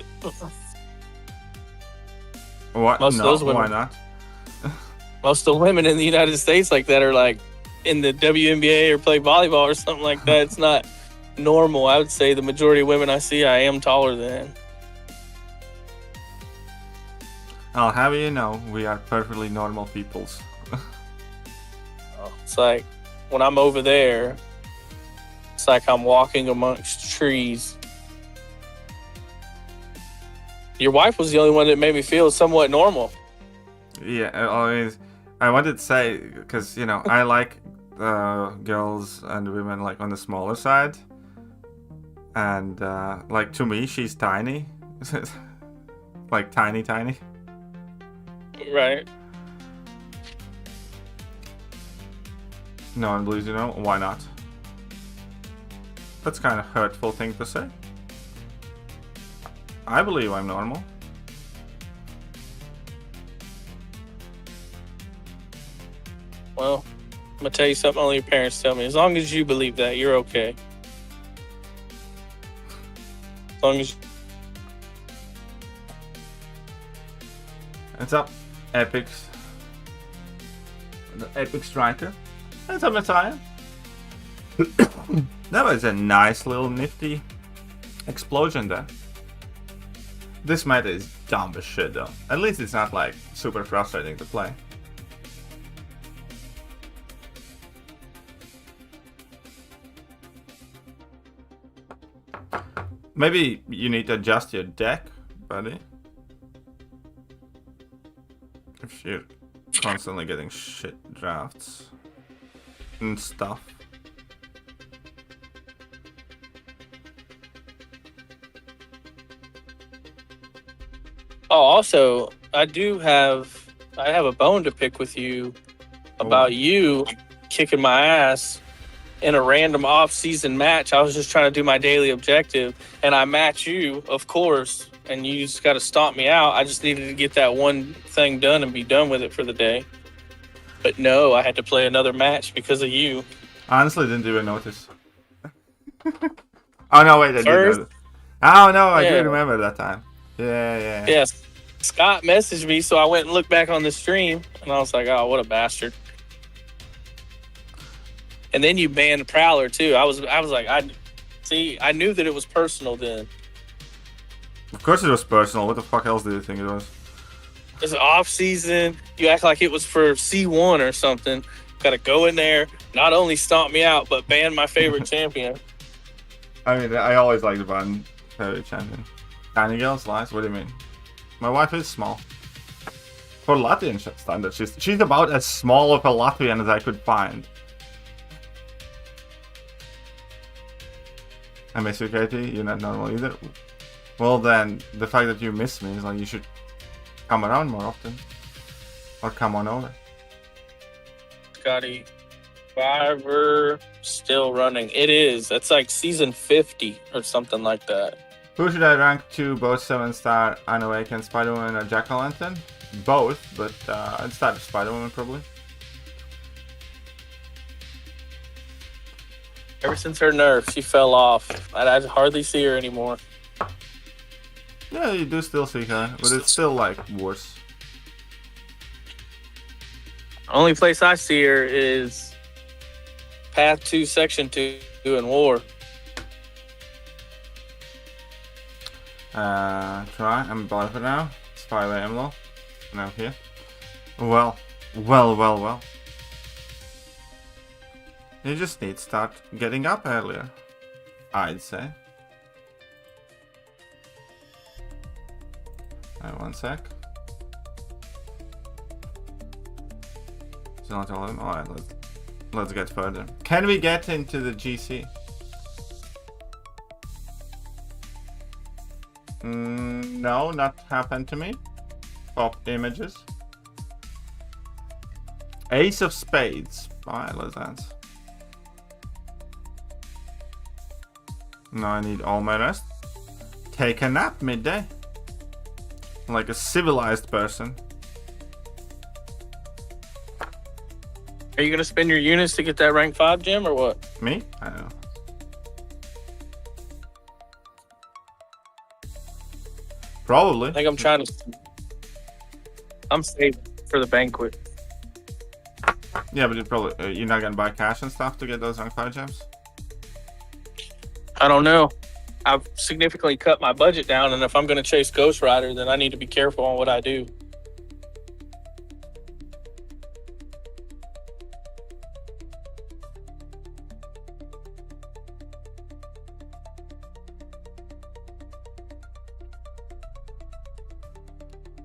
What? Most of No, those women- why not? Most of the women in the United States like that are like in the WNBA or play volleyball or something like that. It's not normal. I would say the majority of women I see, I am taller than. I'll have you know, we are perfectly normal peoples. It's like when I'm over there, it's like I'm walking amongst trees. Your wife was the only one that made me feel somewhat normal. Yeah, I wanted to say, because, I like girls and women like on the smaller side. And like to me, she's tiny. Like tiny. Right. No one believes why not? That's kind of hurtful thing to say. I believe I'm normal. Well, I'm going to tell you something only your parents tell me. As long as you believe that, you're okay. As long as... What's up, Epics? The Epic Striker. What's up, Messiah? That was a nice little nifty explosion there. This meta is dumb as shit though. At least it's not like super frustrating to play. Maybe you need to adjust your deck, buddy. If you're constantly getting shit drafts and stuff. Oh, also, I have a bone to pick with you about you kicking my ass in a random off-season match. I was just trying to do my daily objective, and I match you, of course, and you just got to stomp me out. I just needed to get that one thing done and be done with it for the day. But no, I had to play another match because of you. I honestly didn't even notice. Oh no, wait, I did First? notice. Oh no, I Yeah. do remember that time. Yeah. Yes. Scott messaged me, so I went and looked back on the stream, and I was like, oh, what a bastard. And then you banned Prowler, too. I was like, I knew that it was personal then. Of course it was personal. What the fuck else do you think it was? It's off season. You act like it was for C1 or something. Got to go in there, not only stomp me out, but ban my favorite champion. I mean, I always liked the ban favorite champion. Tiny girls, lies? What do you mean? My wife is small. For Latvian standards, she's about as small of a Latvian as I could find. I miss you, Katie. You're not normal either. Well, then, the fact that you miss me is like you should come around more often. Or come on over. Scotty, Fiverr still running. It is. That's like season 50 or something like that. Who should I rank to? Both 7-star Unawakened Spider-Woman or Jack-O-Lantern? Both, but I'd start with Spider-Woman probably. Ever since her nerf, she fell off. I hardly see her anymore. Yeah, you do still see her, but it's still like worse. Only place I see her is Path 2, Section 2 in War. Try. I'm blind for now. It's 5 AM low. Now here. Well. You just need to start getting up earlier, I'd say. One sec. It's not all of them. Alright, let's get further. Can we get into the GC? No, not happened to me. Pop images. Ace of Spades. Alright, let's dance. Now I need all my rest. Take a nap midday. Like a civilized person. Are you going to spend your units to get that rank 5 gem or what? Me? I don't know. Probably. I think I'm trying to... I'm saving for the banquet. Yeah, but you're not gonna buy cash and stuff to get those rank 5 gems? I don't know. I've significantly cut my budget down, and if I'm going to chase Ghost Rider, then I need to be careful on what I do.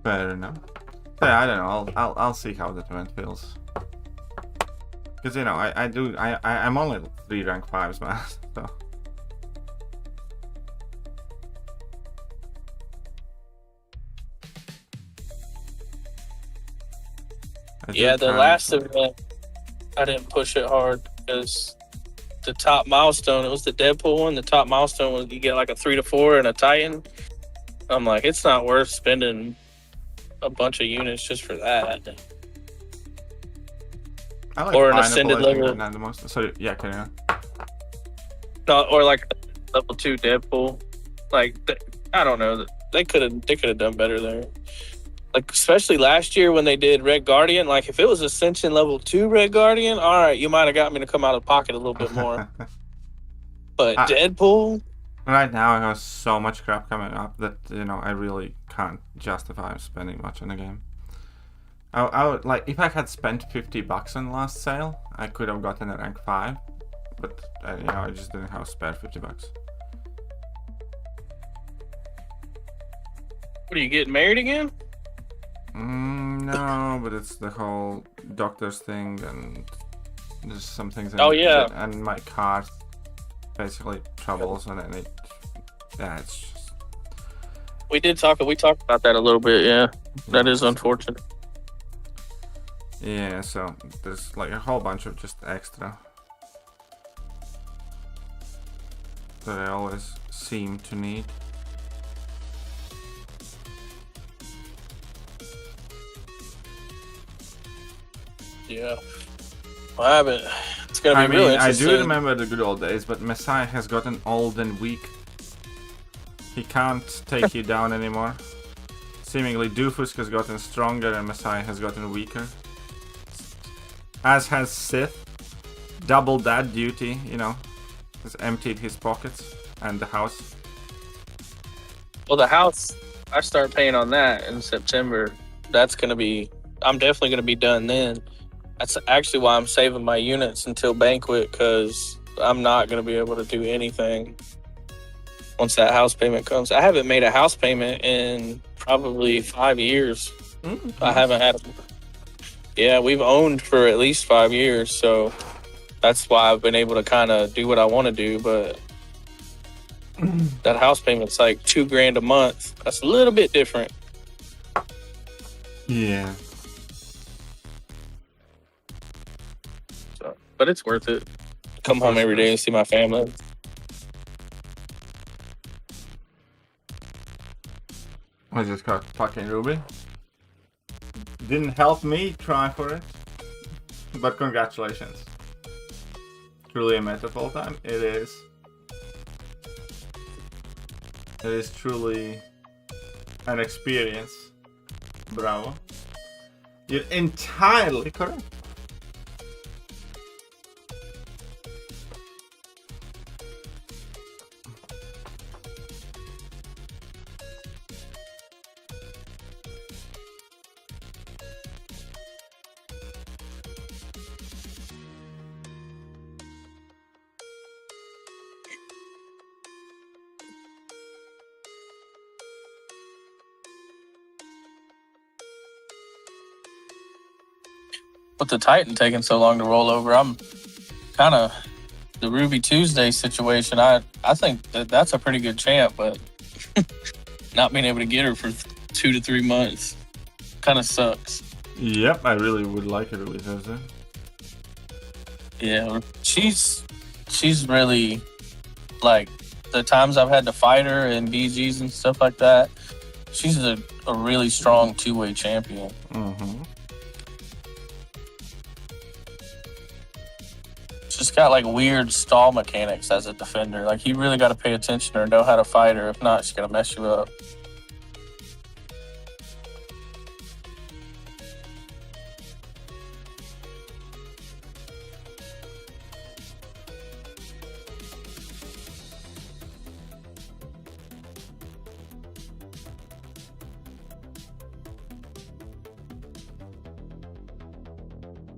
Fair enough. Yeah, I don't know. I'll see how the event feels. Because you know, I'm only 3 rank 5s, man. So. Yeah, the last event, I didn't push it hard because the top milestone, it was the Deadpool one. The top milestone was you get like a 3 to 4 and a Titan. I'm like, it's not worth spending a bunch of units just for that. I like or an Pineapple, ascended I think, level. not the most. Sorry, yeah, carry on. No, or like level 2 Deadpool. Like, I don't know. They could have done better there. Like, especially last year when they did Red Guardian. Like, if it was Ascension level 2 Red Guardian, all right, you might have got me to come out of pocket a little bit more. But Deadpool? Right now, I have so much crap coming up that, you know, I really can't justify spending much on the game. I would, like, if I had spent $50 on the last sale, I could have gotten a rank 5. But, you know, I just didn't have spare $50. What, are you getting married again? No, but it's the whole doctor's thing, and there's some things. Yeah. And my car basically troubles, and then it's just. We talked about that a little bit. Yeah, that is unfortunate. Yeah, so there's like a whole bunch of just extra that I always seem to need. Yeah. Well, I haven't. It's gonna be really I interesting. do remember the good old days, but Messiah has gotten old and weak. He can't take you down anymore. Seemingly Doofus has gotten stronger and Messiah has gotten weaker. As has Sith. Double that duty, you know. Has emptied his pockets and the house. Well, the house, I start paying on that in September. That's gonna be. I'm definitely gonna be done then. That's actually why I'm saving my units until banquet, because I'm not gonna be able to do anything once that house payment comes. I haven't made a house payment in probably 5 years. I haven't had. Yeah, we've owned for at least 5 years, so that's why I've been able to kind of do what I want to do. But that house payment's like $2,000 a month. That's a little bit different. Yeah. So, but it's worth it. Come home every day and see my family. I just got fucking Ruby. Didn't help me try for it, but congratulations. Truly a meta full time. It is. It is truly an experience. Bravo. You're entirely correct. With the Titan taking so long to roll over, I'm kind of the Ruby Tuesday situation. I think that's a pretty good champ, but not being able to get her for 2 to 3 months kind of sucks. Yep, I really would like a Ruby Thursday. Yeah, she's really, like, the times I've had to fight her in BGs and stuff like that, she's a really strong two-way champion. Mm-hmm. Just got like weird stall mechanics as a defender. Like, you really got to pay attention or know how to fight her. If not, she's gonna mess you up.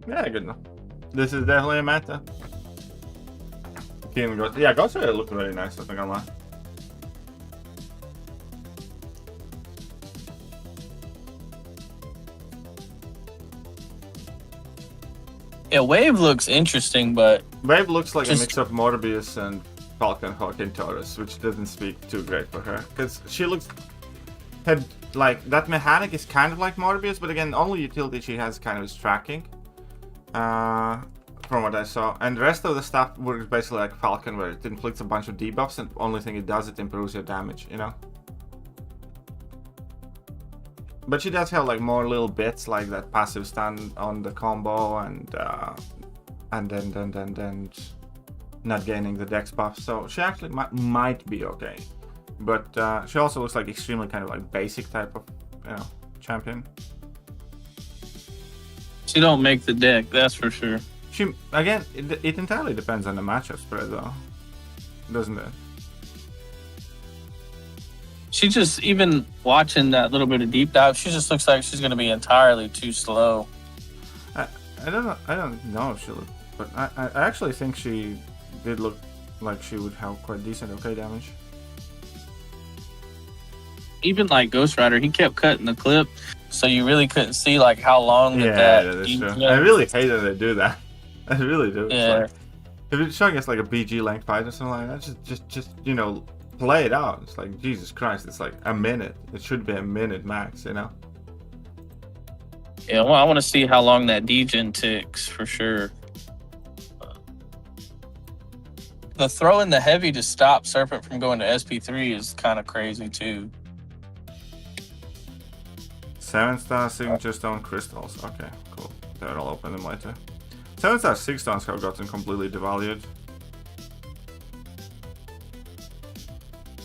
Yeah, good enough. This is definitely a meta. Yeah, Ghost Rider looked really nice, I'm not gonna lie. Yeah, Wave looks interesting, but Wave looks like a mix of Morbius and Falcon Hawk in Taurus, which doesn't speak too great for her. Because she looks... like, that mechanic is kind of like Morbius, but again, only utility she has kind of is tracking. From what I saw. And the rest of the stuff works basically like Falcon, where it inflicts a bunch of debuffs, and the only thing it does, it improves your damage, you know? But she does have like more little bits, like that passive stun on the combo, and then not gaining the dex buff. So she actually might be okay. But she also looks like extremely kind of like basic type of, you know, champion. she don't make the deck, that's for sure. She again, it entirely depends on the matchup spread, though, doesn't it? She just, even watching that little bit of deep dive, she just looks like she's going to be entirely too slow. I don't know if she looked, but I actually think she did look like she would have quite decent okay damage. Even like Ghost Rider, he kept cutting the clip, so you really couldn't see like how long that is true. I really hate that they do that. I really do. Yeah. It's like, if it's showing us like a BG length fight or something like that, just you know, play it out. It's like, Jesus Christ, it's like a minute. It should be a minute max, you know? Yeah, well, I want to see how long that degen ticks for sure. The throwing the heavy to stop Serpent from going to SP3 is kind of crazy too. 7-star signature stone crystals. Okay, cool. I'll open them later. 7-star 6 stones have gotten completely devalued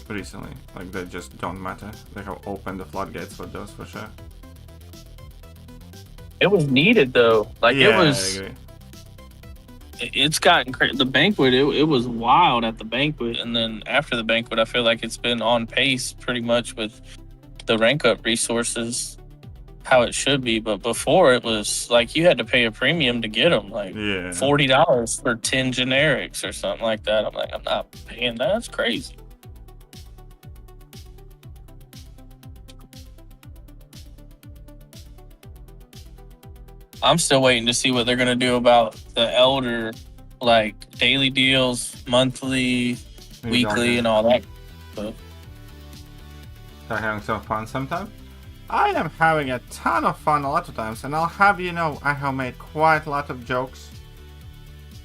recently. Like, they just don't matter. They have opened the floodgates for those for sure. It was needed though. Like Yeah, it was. I agree. It's gotten crazy. The banquet, it was wild at the banquet, and then after the banquet, I feel like it's been on pace pretty much with the rank up resources, how it should be. But before, it was like you had to pay a premium to get them, like Yeah. $40 for 10 generics or something like that. I'm like, I'm not paying that. That's crazy. I'm still waiting to see what they're gonna do about the elder, like daily deals, monthly, weekly, and all that stuff. Are having some fun sometime? I am having a ton of fun a lot of times, and I'll have you know I have made quite a lot of jokes.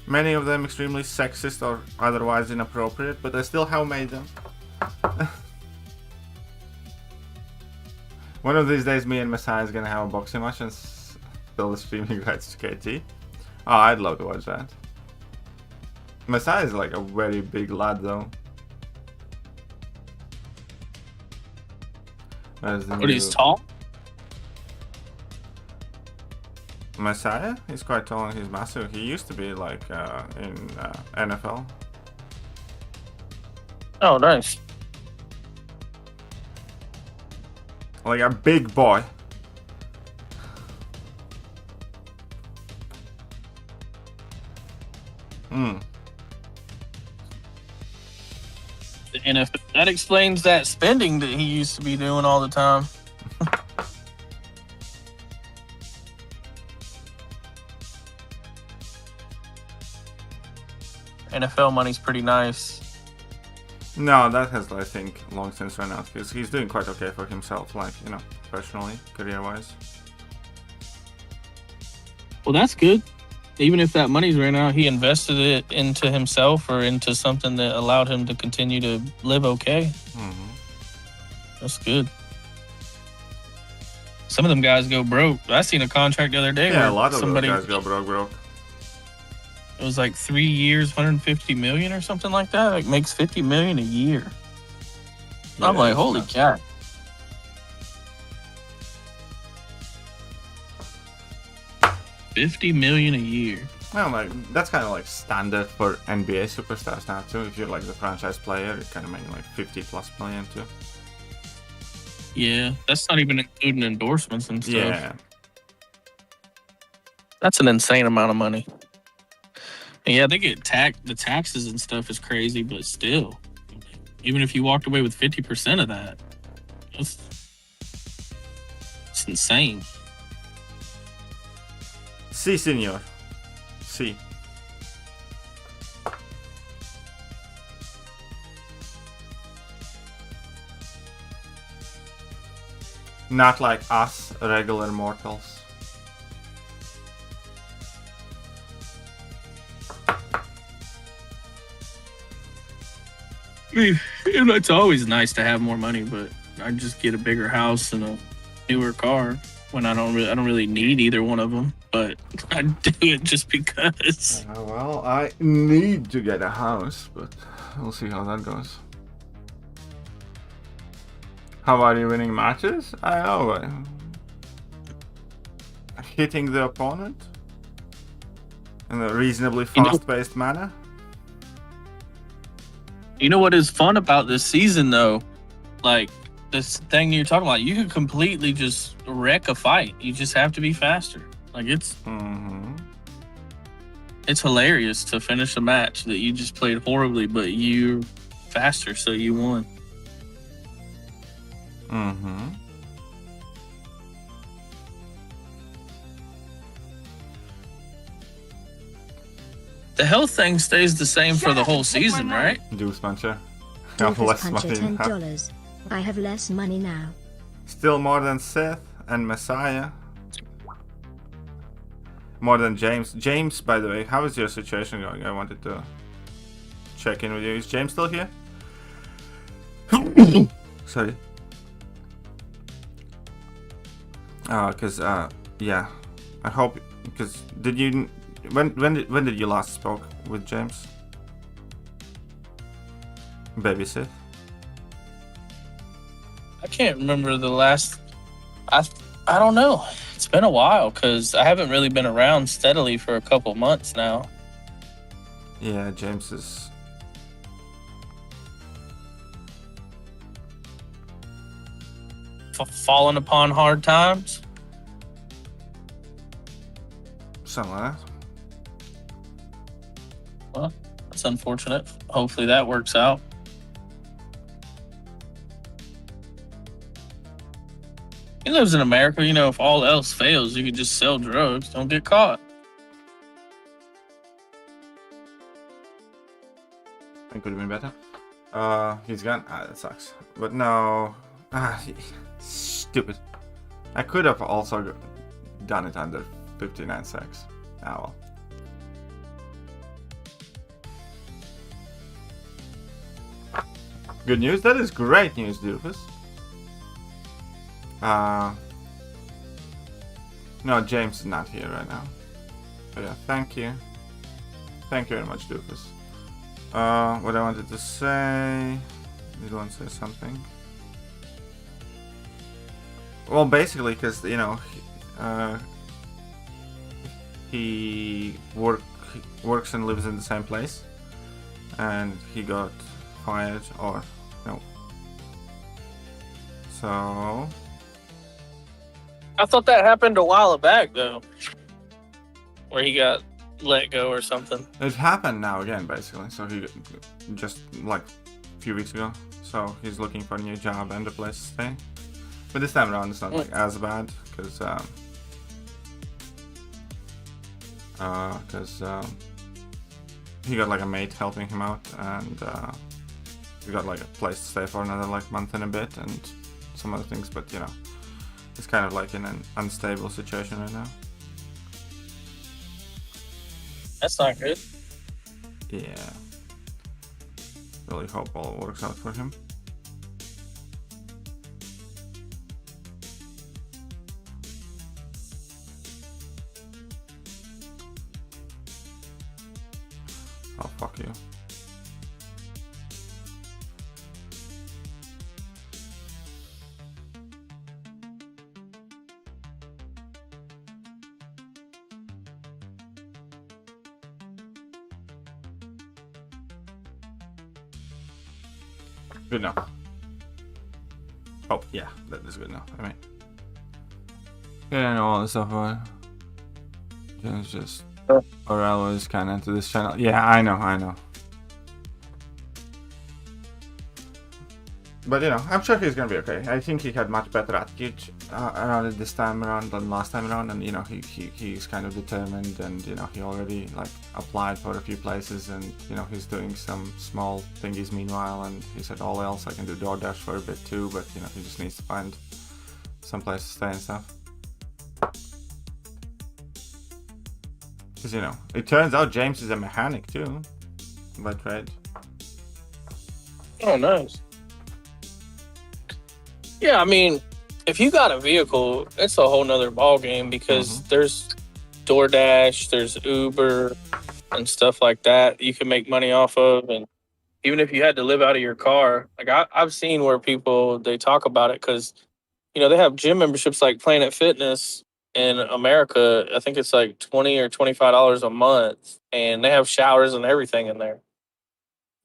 Many of them extremely sexist or otherwise inappropriate, but I still have made them. One of these days, me and Messiah is gonna have a boxing match and still the streaming rights to KT. Oh, I'd love to watch that. Messiah is like a very big lad though. But he's tall. Messiah? He's quite tall and he's massive. He used to be like in NFL. Oh, nice. Like a big boy. The NFL. That explains that spending that he used to be doing all the time. NFL money's pretty nice. No, that has, I think, long since run out. He's doing quite okay for himself, like, you know, professionally, career-wise. Well, that's good. Even if that money's ran out, he invested it into himself or into something that allowed him to continue to live okay. That's good. Some of them guys go broke. I seen a contract the other day. Yeah, where a lot of somebody, those guys go broke. It was like 3 years, 150 million or something like that. Like makes 50 million a year. Yeah, I'm like, holy cow. $50 million a year. Well, like, that's kind of like standard for NBA superstars now too. If you're like the franchise player, you're kind of making like 50+ million too. Yeah, that's not even including endorsements and stuff. Yeah. That's an insane amount of money. And yeah, they get the taxes and stuff is crazy, but still, even if you walked away with 50% of that, it's insane. Si, senor. Si. Not like us, regular mortals. I mean, it's always nice to have more money, but I just get a bigger house and a newer car when I don't really need either one of them. But I do it just because. Well, I need to get a house, but we'll see how that goes. How about you winning matches? I know. Hitting the opponent in a reasonably fast-paced manner. You know what is fun about this season, though? Like, this thing you're talking about, you can completely just wreck a fight. You just have to be faster. Like, it's hilarious to finish a match that you just played horribly, but you're faster, so you won. The health thing stays the same for the whole season, right? Juice puncher. have Doofus less Puncher money now. $10. I have less money now. Still more than Sith and Messiah. More than James. James, by the way, how is your situation going? I wanted to check in with you. Is James still here? Sorry. Yeah. I hope, because did you, when did you last spoke with James? Baby Sith? I can't remember the last. I don't know. It's been a while because I haven't really been around steadily for a couple months now. Yeah, James is. Fallen upon hard times. Something like that. Well, that's unfortunate. Hopefully that works out. He lives in America, you know, if all else fails, you could just sell drugs. Don't get caught. It could have been better. He's gone. That sucks. But no. Stupid. I could have also done it under 59 secs. Ah well. Good news? That is great news, Doofus. No, James is not here right now. But yeah, thank you. Thank you very much, Doofus. What I wanted to say... Did you want to say something? Well, basically, because, you know, he works and lives in the same place. And he got fired, or... No. So... I thought that happened a while back, though. Where he got let go or something. It happened now again, basically. So he just like a few weeks ago. So he's looking for a new job and a place to stay. But this time around, it's not like as bad because he got like a mate helping him out, and he got like a place to stay for another like month and a bit, and some other things. But you know, it's kind of like in an unstable situation right now. That's not good. Yeah. Really hope all works out for him. Oh, fuck you. Good enough. Oh, yeah, that is good enough. I mean, yeah, I know all this stuff about it. It's just, Aurel is kind of into this channel. Yeah, I know. But, you know, I'm sure he's gonna be okay. I think he had much better attitude around it this time around than last time around. And, you know, he's kind of determined, and, you know, he already, like, applied for a few places, and, you know, he's doing some small thingies meanwhile. And he said, all else I can do DoorDash for a bit too, but, you know, he just needs to find some place to stay and stuff. Because, you know, it turns out James is a mechanic too, by trade. Oh, nice. Yeah, I mean, if you got a vehicle, it's a whole nother ball game, because there's DoorDash, there's Uber and stuff like that you can make money off of. And even if you had to live out of your car, like I've seen where people, they talk about it because, you know, they have gym memberships like Planet Fitness in America. I think it's like $20 or $25 a month, and they have showers and everything in there.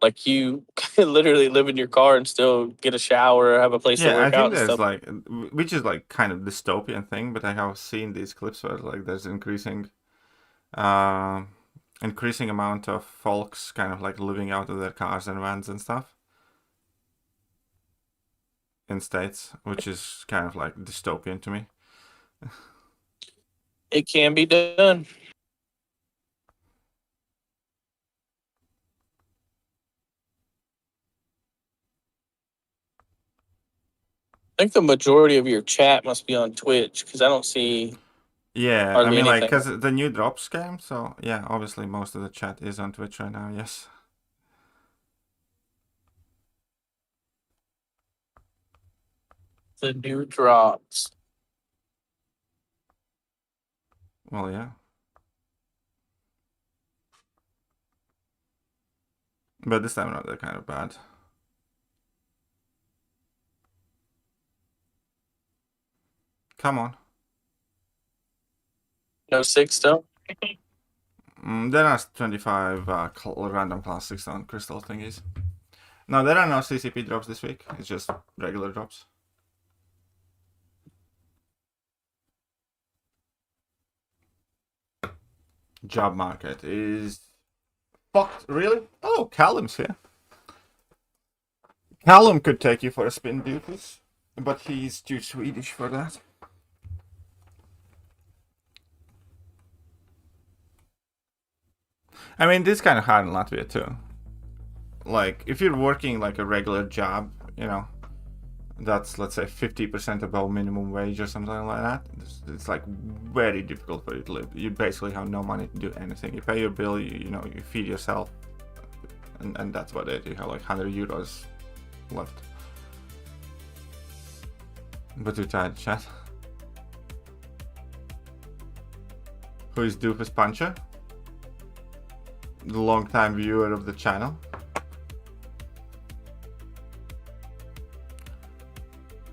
Like, you can literally live in your car and still get a shower, have a place to work out and stuff. Like, which is like kind of dystopian thing, but I have seen these clips where like there's increasing amount of folks kind of like living out of their cars and vans and stuff in states, which is kind of like dystopian to me. It can be done. think the majority of your chat must be on Twitch because I don't see. Yeah, I Hardly mean, like, anything. because the new drops came, so yeah, obviously most of the chat is on Twitch right now, yes. The new drops. Well, yeah. But this time not that kind of bad. Come on. No 6 stone. There are 25 random class 6 stone crystal thingies. No, there are no CCP drops this week. It's just regular drops. Job market is fucked. Really? Oh, Callum's here. Callum could take you for a spin, Doofus, but he's too Swedish for that. I mean, this is kind of hard in Latvia too. Like, if you're working like a regular job, you know, that's, let's say, 50% above minimum wage or something like that, it's like very difficult for you to live. You basically have no money to do anything. You pay your bill, you know, you feed yourself, and that's about it. You have like 100 euros left. But too tired, chat. Who is Doofus Puncher? The long-time viewer of the channel.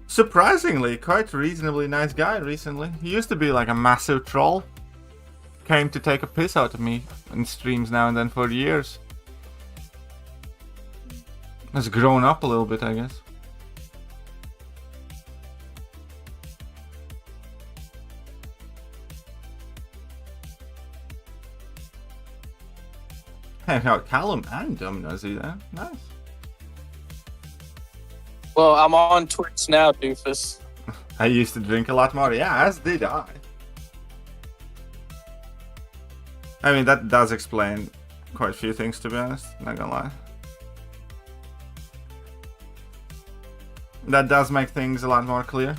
Surprisingly, quite reasonably nice guy recently. He used to be like a massive troll. Came to take a piss out of me in streams now and then for years. Has grown up a little bit, I guess. Hey, now Callum and Domino's there. Nice. Well, I'm on Twitch now, Doofus. I used to drink a lot more. Yeah, as did I. I mean, that does explain quite a few things, to be honest. Not gonna lie. That does make things a lot more clear.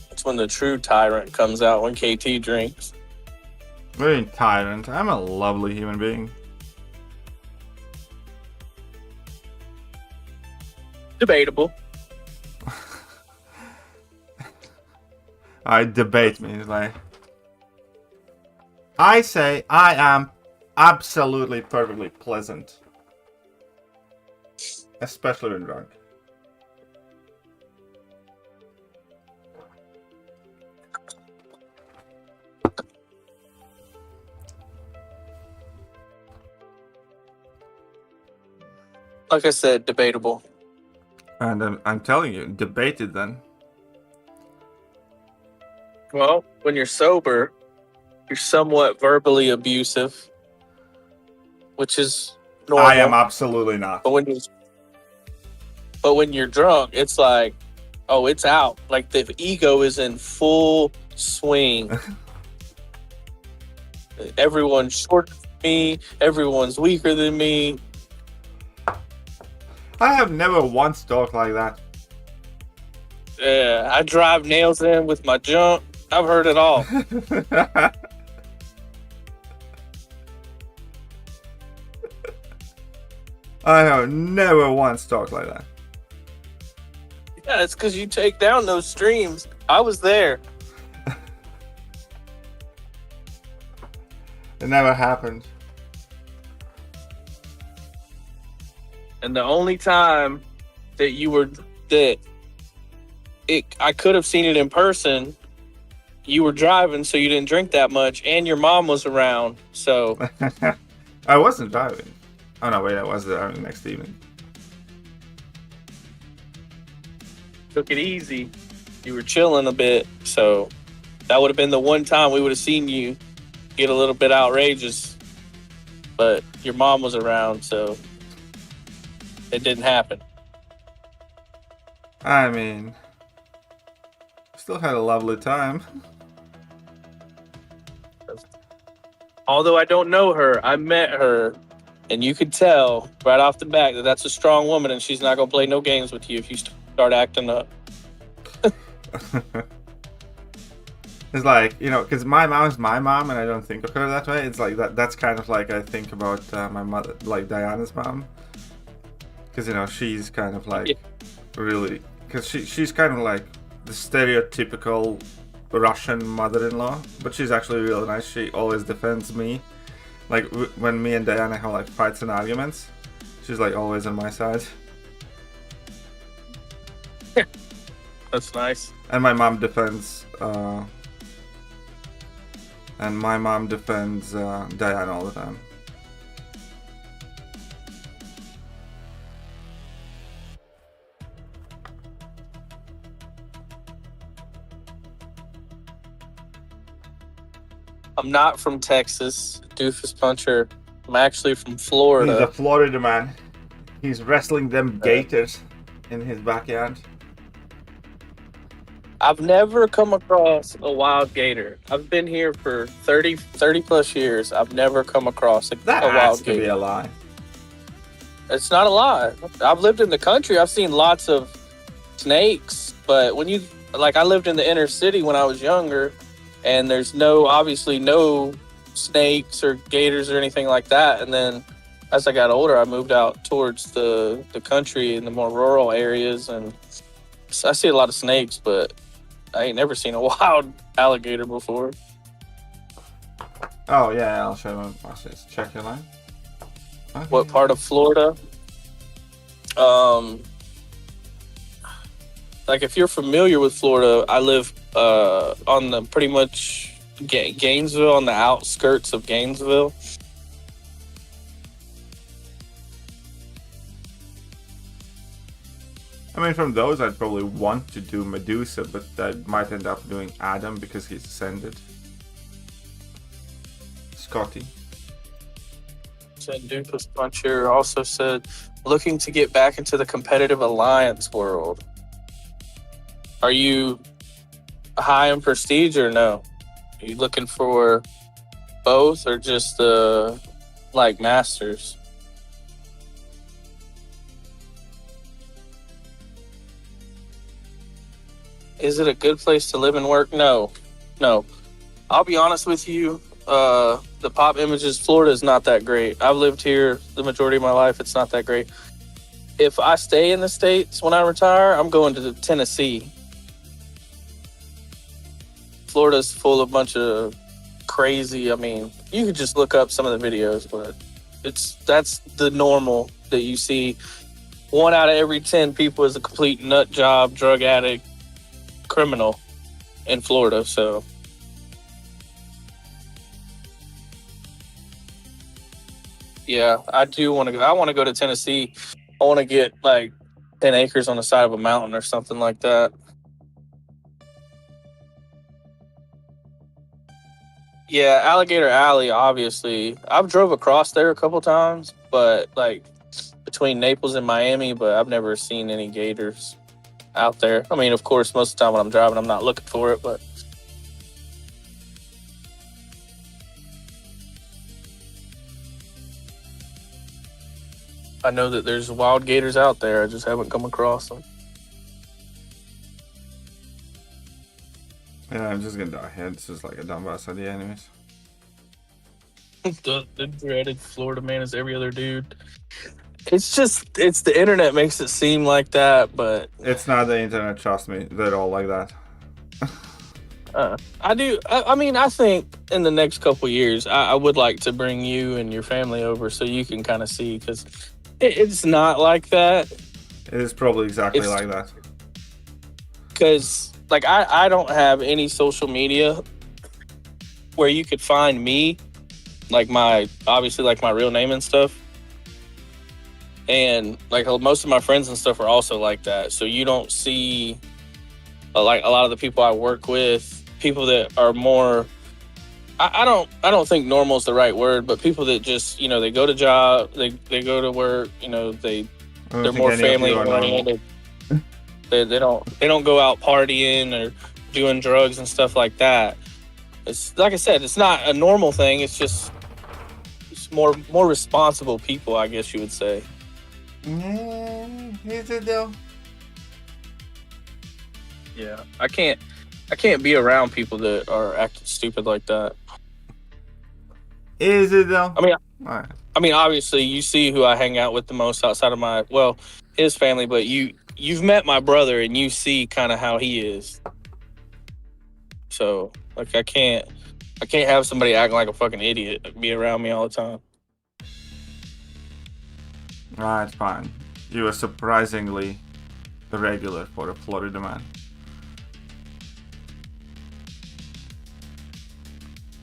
It's when the true tyrant comes out when KT drinks. Very tyrant. I'm a lovely human being. Debatable. I debate means like. I say I am absolutely perfectly pleasant. Especially when drunk. Like I said, debatable. And I'm telling you, debated then. Well, when you're sober, you're somewhat verbally abusive, which is normal. I am absolutely not. But when you're drunk, it's like, oh, it's out. Like the ego is in full swing. Everyone's shorter than me. Everyone's weaker than me. I have never once talked like that. Yeah, I drive nails in with my junk. I've heard it all. I have never once talked like that. Yeah, it's because you take down those streams. I was there. It never happened. And the only time that you were I could have seen it in person. You were driving, so you didn't drink that much, and your mom was around. So I wasn't driving. Oh no, wait, I was driving next evening. took it easy. You were chilling a bit, so that would have been the one time we would have seen you get a little bit outrageous. But your mom was around, so it didn't happen. I mean, still had a lovely time. although I don't know her, I met her, and you could tell right off the bat that that's a strong woman, and she's not gonna play no games with you if you start acting up. It's like, you know, because my mom is my mom, and I don't think of her that way. It's like that's kind of like I think about my mother, like Diana's mom, because you know she's kind of like really, because she's kind of like the stereotypical Russian mother-in-law, but she's actually really nice. She always defends me, like when me and Diana have like fights and arguments, she's like always on my side. That's nice. And my mom defends. Diana all the time. I'm not from Texas, doofus puncher. I'm actually from Florida. He's a Florida man. He's wrestling them gators in his backyard. I've never come across a wild gator. I've been here for 30 plus years. I've never come across a That wild has to gator. be a lie. It's not a lie. I've lived in the country. I've seen lots of snakes, but when you, like, I lived in the inner city when I was younger, and there's obviously no snakes or gators or anything like that. And then as I got older, I moved out towards the country and the more rural areas, and I see a lot of snakes, but I ain't never seen a wild alligator before. Oh yeah, I'll show you. Watch this. Check your line. Okay. What part of Florida? Like if you're familiar with Florida, I live on the pretty much Gainesville, on the outskirts of Gainesville. I mean, from those, I'd probably want to do Medusa, but I might end up doing Adam because he's ascended. Scotty. Said Doofus Puncher also said, looking to get back into the competitive alliance world. Are you high in prestige or no? Are you looking for both or just like masters? Is it a good place to live and work? No. I'll be honest with you. The pop images, Florida is not that great. I've lived here the majority of my life. It's not that great. If I stay in the States when I retire, I'm going to Tennessee. Florida's full of a bunch of crazy, I mean, you could just look up some of the videos, but that's the normal that you see. 1 out of every 10 people is a complete nut job, drug addict, criminal in Florida. So yeah, I do want to go. I want to go to Tennessee. I want to get like 10 acres on the side of a mountain or something like that. Yeah, Alligator Alley, obviously. I've drove across there a couple times, but like between Naples and Miami, but I've never seen any gators out there. I mean, of course, most of the time when I'm driving, I'm not looking for it, but I know that there's wild gators out there. I just haven't come across them. Yeah, I'm just gonna die here. This is like a dumbass idea, anyways. The dreaded Florida man is every other dude. It's the internet makes it seem like that, but It's not the internet, trust me. They're all like that. I mean, I think in the next couple years, I would like to bring you and your family over so you can kind of see, because it's not like that. It is probably exactly like that. Because like I don't have any social media where you could find me, like my real name and stuff. And like most of my friends and stuff are also like that. So you don't see like a lot of the people I work with, people that are more, I don't think normal is the right word, but people that just, you know, they go to job, they go to work, you know, they're more family oriented. They don't go out partying or doing drugs and stuff like that. It's like I said, it's not a normal thing. It's just more responsible people, I guess you would say. Yeah, is it though? Yeah, I can't be around people that are acting stupid like that. Is it though? I mean, obviously, you see who I hang out with the most outside of his family, but you've met my brother and you see kind of how he is. So, like, I can't have somebody acting like a fucking idiot be around me all the time. Right, fine. You are surprisingly regular for a Florida man.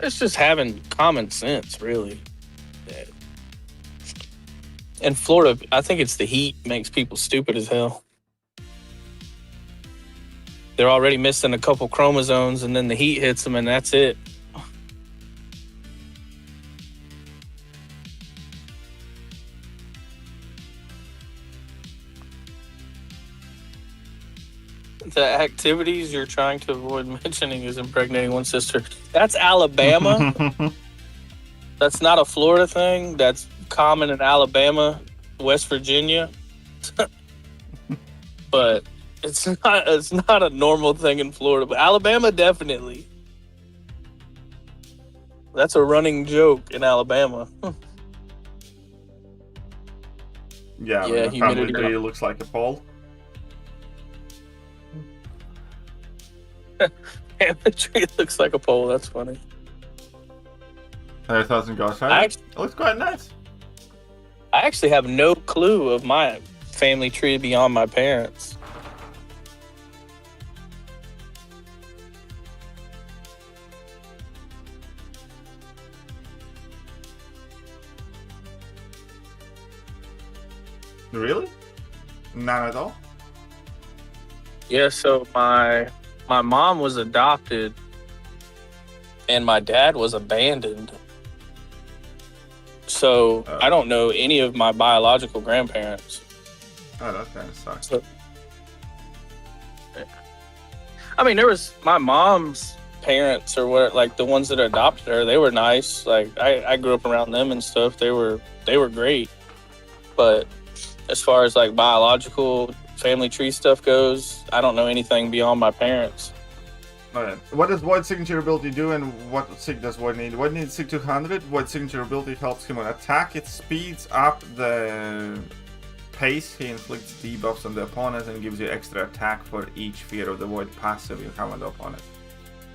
It's just having common sense, really. Yeah. In Florida, I think it's the heat makes people stupid as hell. They're already missing a couple chromosomes, and then the heat hits them, and that's it. The activities you're trying to avoid mentioning is impregnating one sister. That's Alabama. That's not a Florida thing. That's common in Alabama, West Virginia. But it's not a normal thing in Florida. But Alabama, definitely. That's a running joke in Alabama. Yeah, Yeah, the family humidity. tree looks like a pole. And the tree looks like a pole. That's funny. 30,000 goes right. It looks quite nice. I actually have no clue of my family tree beyond my parents. Really? None at all? Yeah, so my mom was adopted and my dad was abandoned. So I don't know any of my biological grandparents. Oh, that kind of sucks. So, I mean, there was my mom's parents or what, like the ones that adopted her. They were nice. Like I grew up around them and stuff. They were great. But as far as like biological family tree stuff goes, I don't know anything beyond my parents. Alright. What does Void Signature ability do, and what sig does Void need? Void needs sig 200. Void Signature ability helps him on attack. It speeds up the pace he inflicts debuffs on the opponent and gives you extra attack for each Fear of the Void passive you have on the opponent.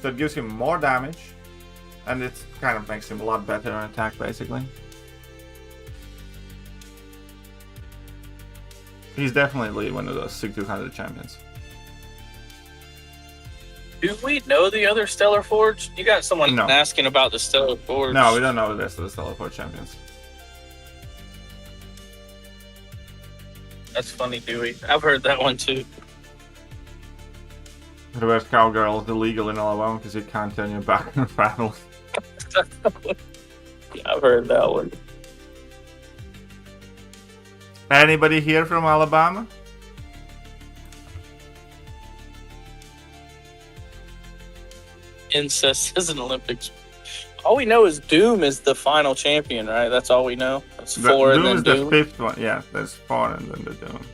So it gives him more damage, and it kind of makes him a lot better on attack, basically. He's definitely one of those sig 200 champions. Do we know the other Stellar Forge? You got someone No. asking about the Stellar Forge. No, we don't know the rest of the Stellar Forge champions. That's funny, Dewey. I've heard that one too. Reverse Cowgirl is illegal in Alabama because you can't turn your back on battle. Yeah, I've heard that one. Anybody here from Alabama? Incest is an Olympics. All we know is Doom is the final champion, right? That's all we know. That's four and then Doom is Doom. the fifth one. Yeah, there's 4 and then the Doom.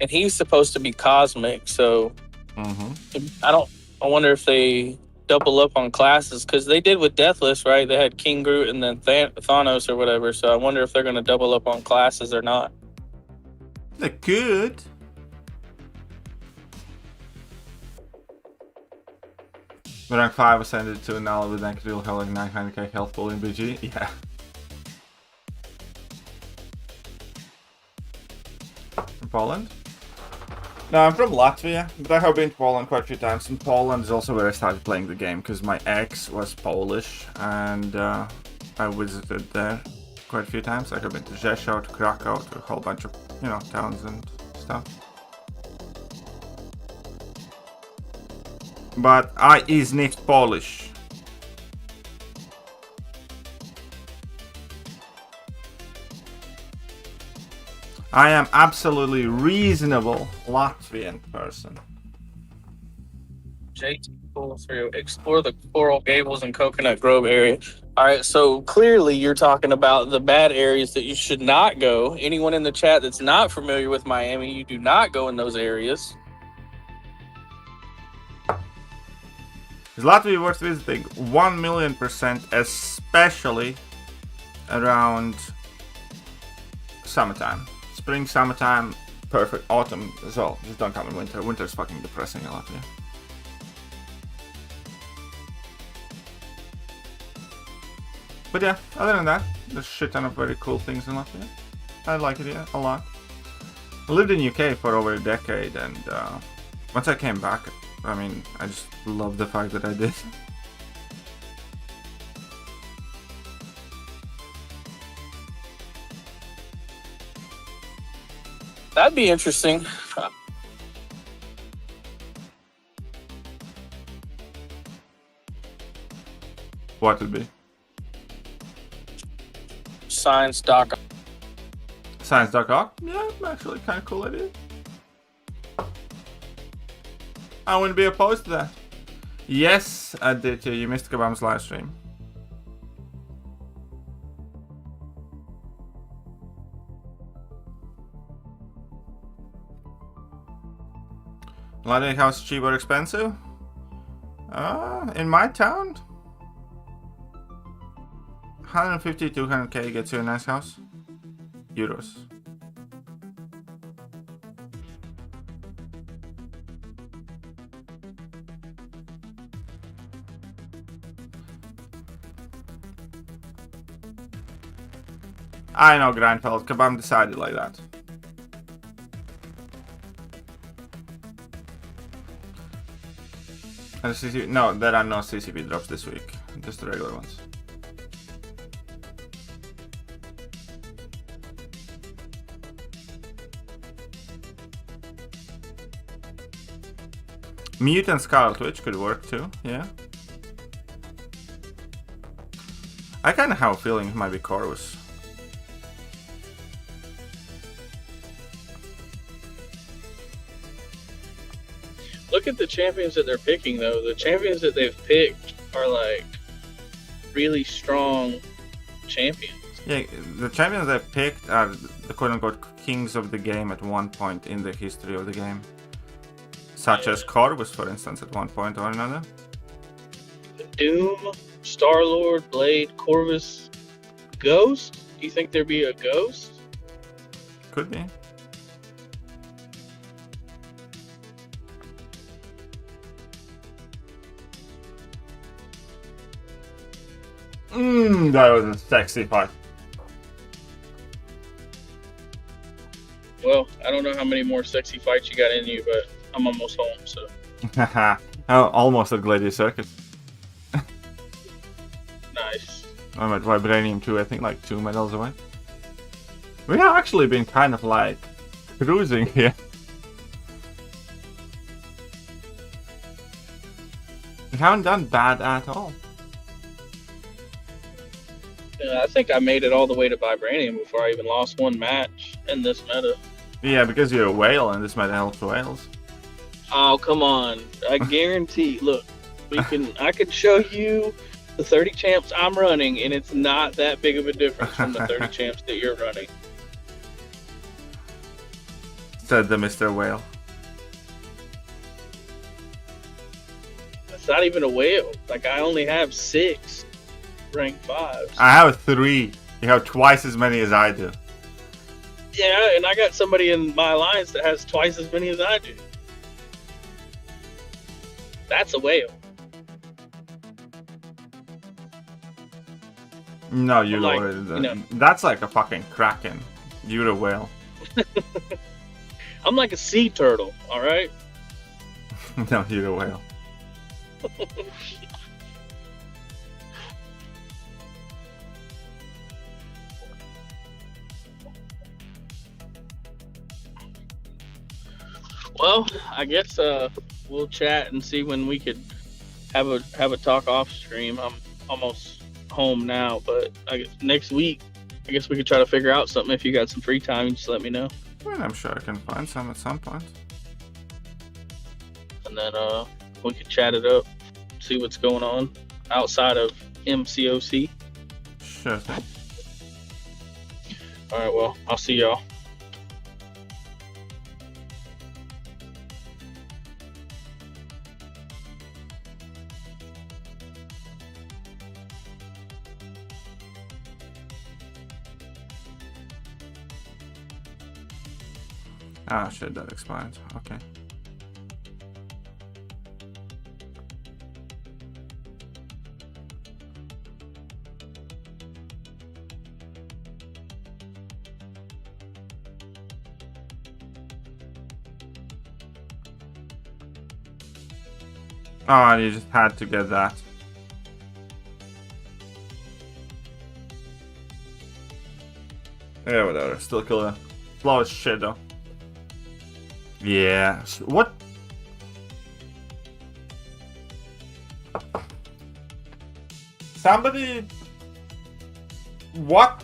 And he's supposed to be cosmic, so I wonder if they double up on classes, because they did with Deathless, right? They had King Groot and then Thanos or whatever, so I wonder if they're going to double up on classes or not. They could. Rank 5 ascended to Nala with Thekiryu have like 900k health pool in BG. Yeah. From Poland? No, I'm from Latvia, but I have been to Poland quite a few times. And Poland is also where I started playing the game, because my ex was Polish, and I visited there quite a few times. I have been to Rzeszów, to Krakow, to a whole bunch of, towns and stuff. But I is nicht Polish. I am absolutely reasonable Latvian person. JT4 explore the Coral Gables and Coconut Grove area. All right, so clearly you're talking about the bad areas that you should not go. Anyone in the chat that's not familiar with Miami, you do not go in those areas. Is Latvia worth visiting? 1,000,000%, especially around summertime. Spring, summertime, perfect. Autumn as well. Just don't come in winter. Winter's fucking depressing in Latvia. But yeah, other than that, there's a shit ton of very cool things in Latvia. I like it here a lot. I lived in UK for over a decade, and once I came back, I mean, I just love the fact that I did. That'd be interesting. What would be? Science.com. Science.com? Yeah, actually kind of cool idea. I wouldn't be opposed to that. Yes, I did too. You missed Kabam's live stream. London house cheap or expensive? In my town? 150 to 200k gets you a nice house. Euros. I know, Grindfeld. Kabam decided like that. And CCP, no, there are no CCP drops this week. Just the regular ones. Mutant Scarlet Witch could work too, yeah. I kind of have a feeling it might be Corvus. Look at the champions that they're picking, though. The champions that they've picked are, like, really strong champions. Yeah, the champions they picked are the quote-unquote kings of the game at one point in the history of the game. Such as Corvus, for instance, at one point or another. Doom, Star-Lord, Blade, Corvus, Ghost? Do you think there'd be a Ghost? Could be. That was a sexy fight. Well, I don't know how many more sexy fights you got in you, but I'm almost home, so. Oh, almost at Gladius Circuit. Nice. I'm at Vibranium 2, I think like 2 medals away. We have actually been kind of like cruising here. We haven't done bad at all. Yeah, I think I made it all the way to Vibranium before I even lost one match in this meta. Yeah, because you're a whale and this meta helps whales. Oh, come on. I guarantee. Look, I could show you the 30 champs I'm running, and it's not that big of a difference from the 30 champs that you're running. Said the Mr. Whale. It's not even a whale. Like, I only have 6 rank 5s. I have 3. You have twice as many as I do. Yeah, and I got somebody in my alliance that has twice as many as I do. That's a whale. No, you're like, that's like a fucking kraken. You're a whale. I'm like a sea turtle, alright? No, you're a whale. Well, I guess we'll chat and see when we could have a talk off stream. I'm almost home now, but I guess next week, I guess we could try to figure out something. If you got some free time, just let me know. Well, I'm sure I can find some at some point. And then We could chat it up, see what's going on outside of MCOC. Sure thing. All right, well, I'll see y'all. Ah, shit, that expired. Okay. Oh, you just had to get that. Yeah, whatever. Still cool. Slow as shit, though. Yeah. What? Somebody. What?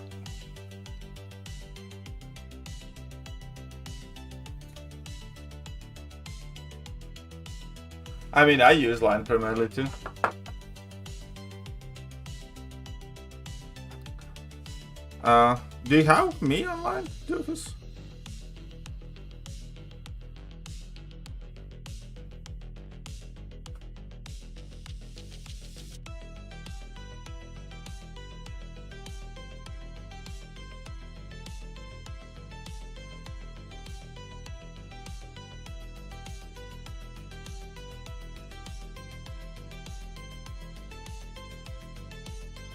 I mean, I use line primarily too. Do you have me online, Doofus?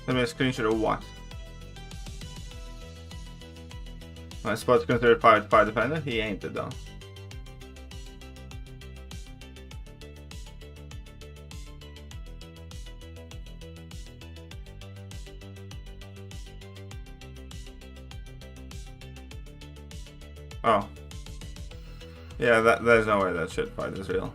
Send me a screenshot of what? My spot's considered fire defender? He ain't it though. Oh. Yeah, there's no way that shit fight is real.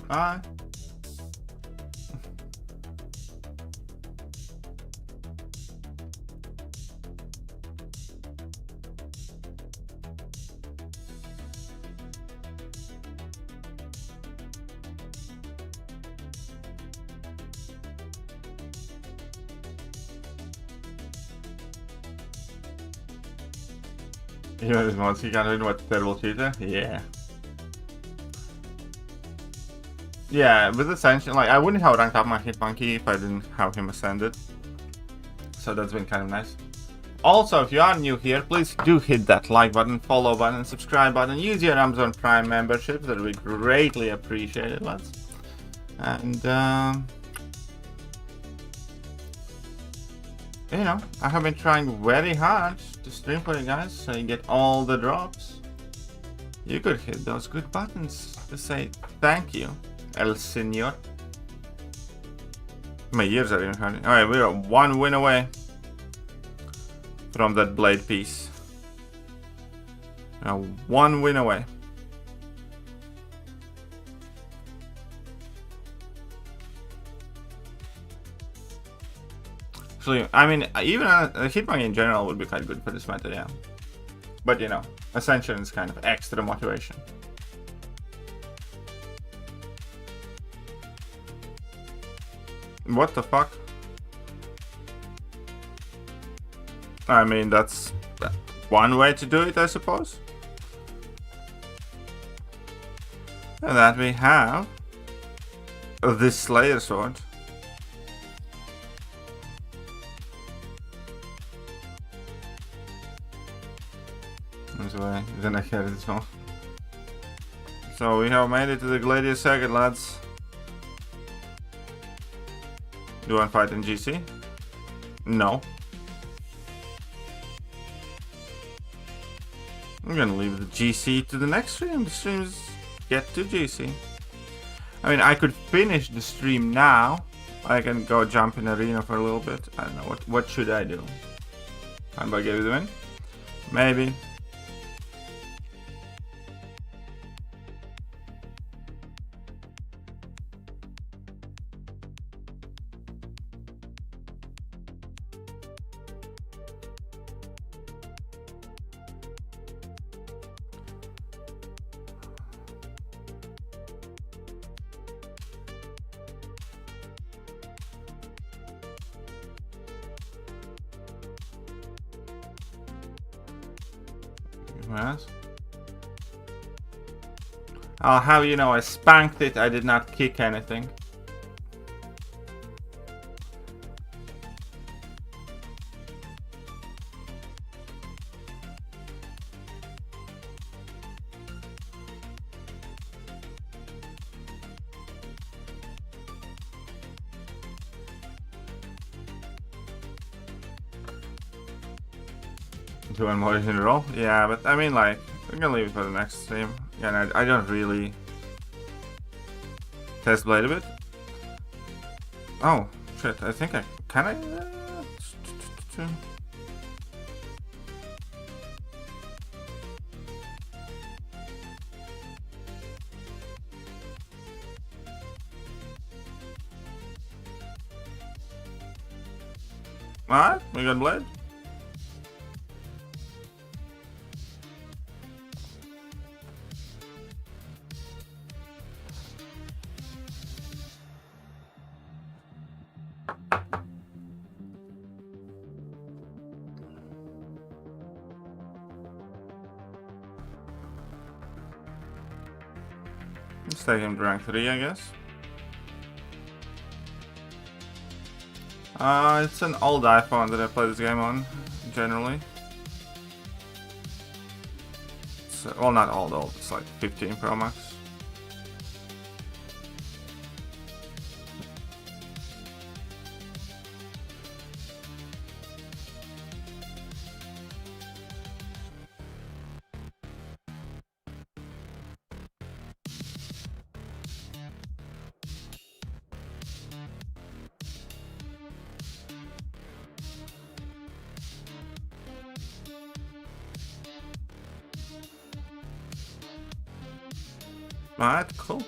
Alright. You know this mods, you can't read what terrible cheater? Yeah. Yeah, with Ascension, like, I wouldn't have ranked up my Hit Monkey if I didn't have him ascended. So that's been kind of nice. Also, if you are new here, please do hit that like button, follow button, subscribe button, use your Amazon Prime membership, that would be greatly appreciated, lads. And, you know, I have been trying very hard to stream for you guys, so you get all the drops. You could hit those good buttons to say thank you. El Senor. My ears are even hurting. Alright, we are one win away from that blade piece. Now, one win away. So, I mean, even a Hitmonkey in general would be quite good for this meta, yeah. But you know, Ascension is kind of extra motivation. What the fuck? I mean, that's one way to do it, I suppose. And that we have this Slayer sword. That's why then I get it as well. So we have made it to the Gladius circuit, lads. Do you want to fight in GC? No. I'm gonna leave the GC to the next stream. The streams get to GC. I mean, I could finish the stream now. I can go jump in arena for a little bit. I don't know, what should I do? How about give it a win? Maybe. Yes. I'll have you know, I spanked it, I did not kick anything. Two and more in a row? Yeah, but I mean, like, we're gonna leave it for the next stream. Yeah, and I don't really test blade a bit. Oh, shit, I think I... Can I? Alright, we got blade. Let's take him to rank 3, I guess. It's an old iPhone that I play this game on, generally. So, well, not old, it's like 15 Pro Max. Alright, cool.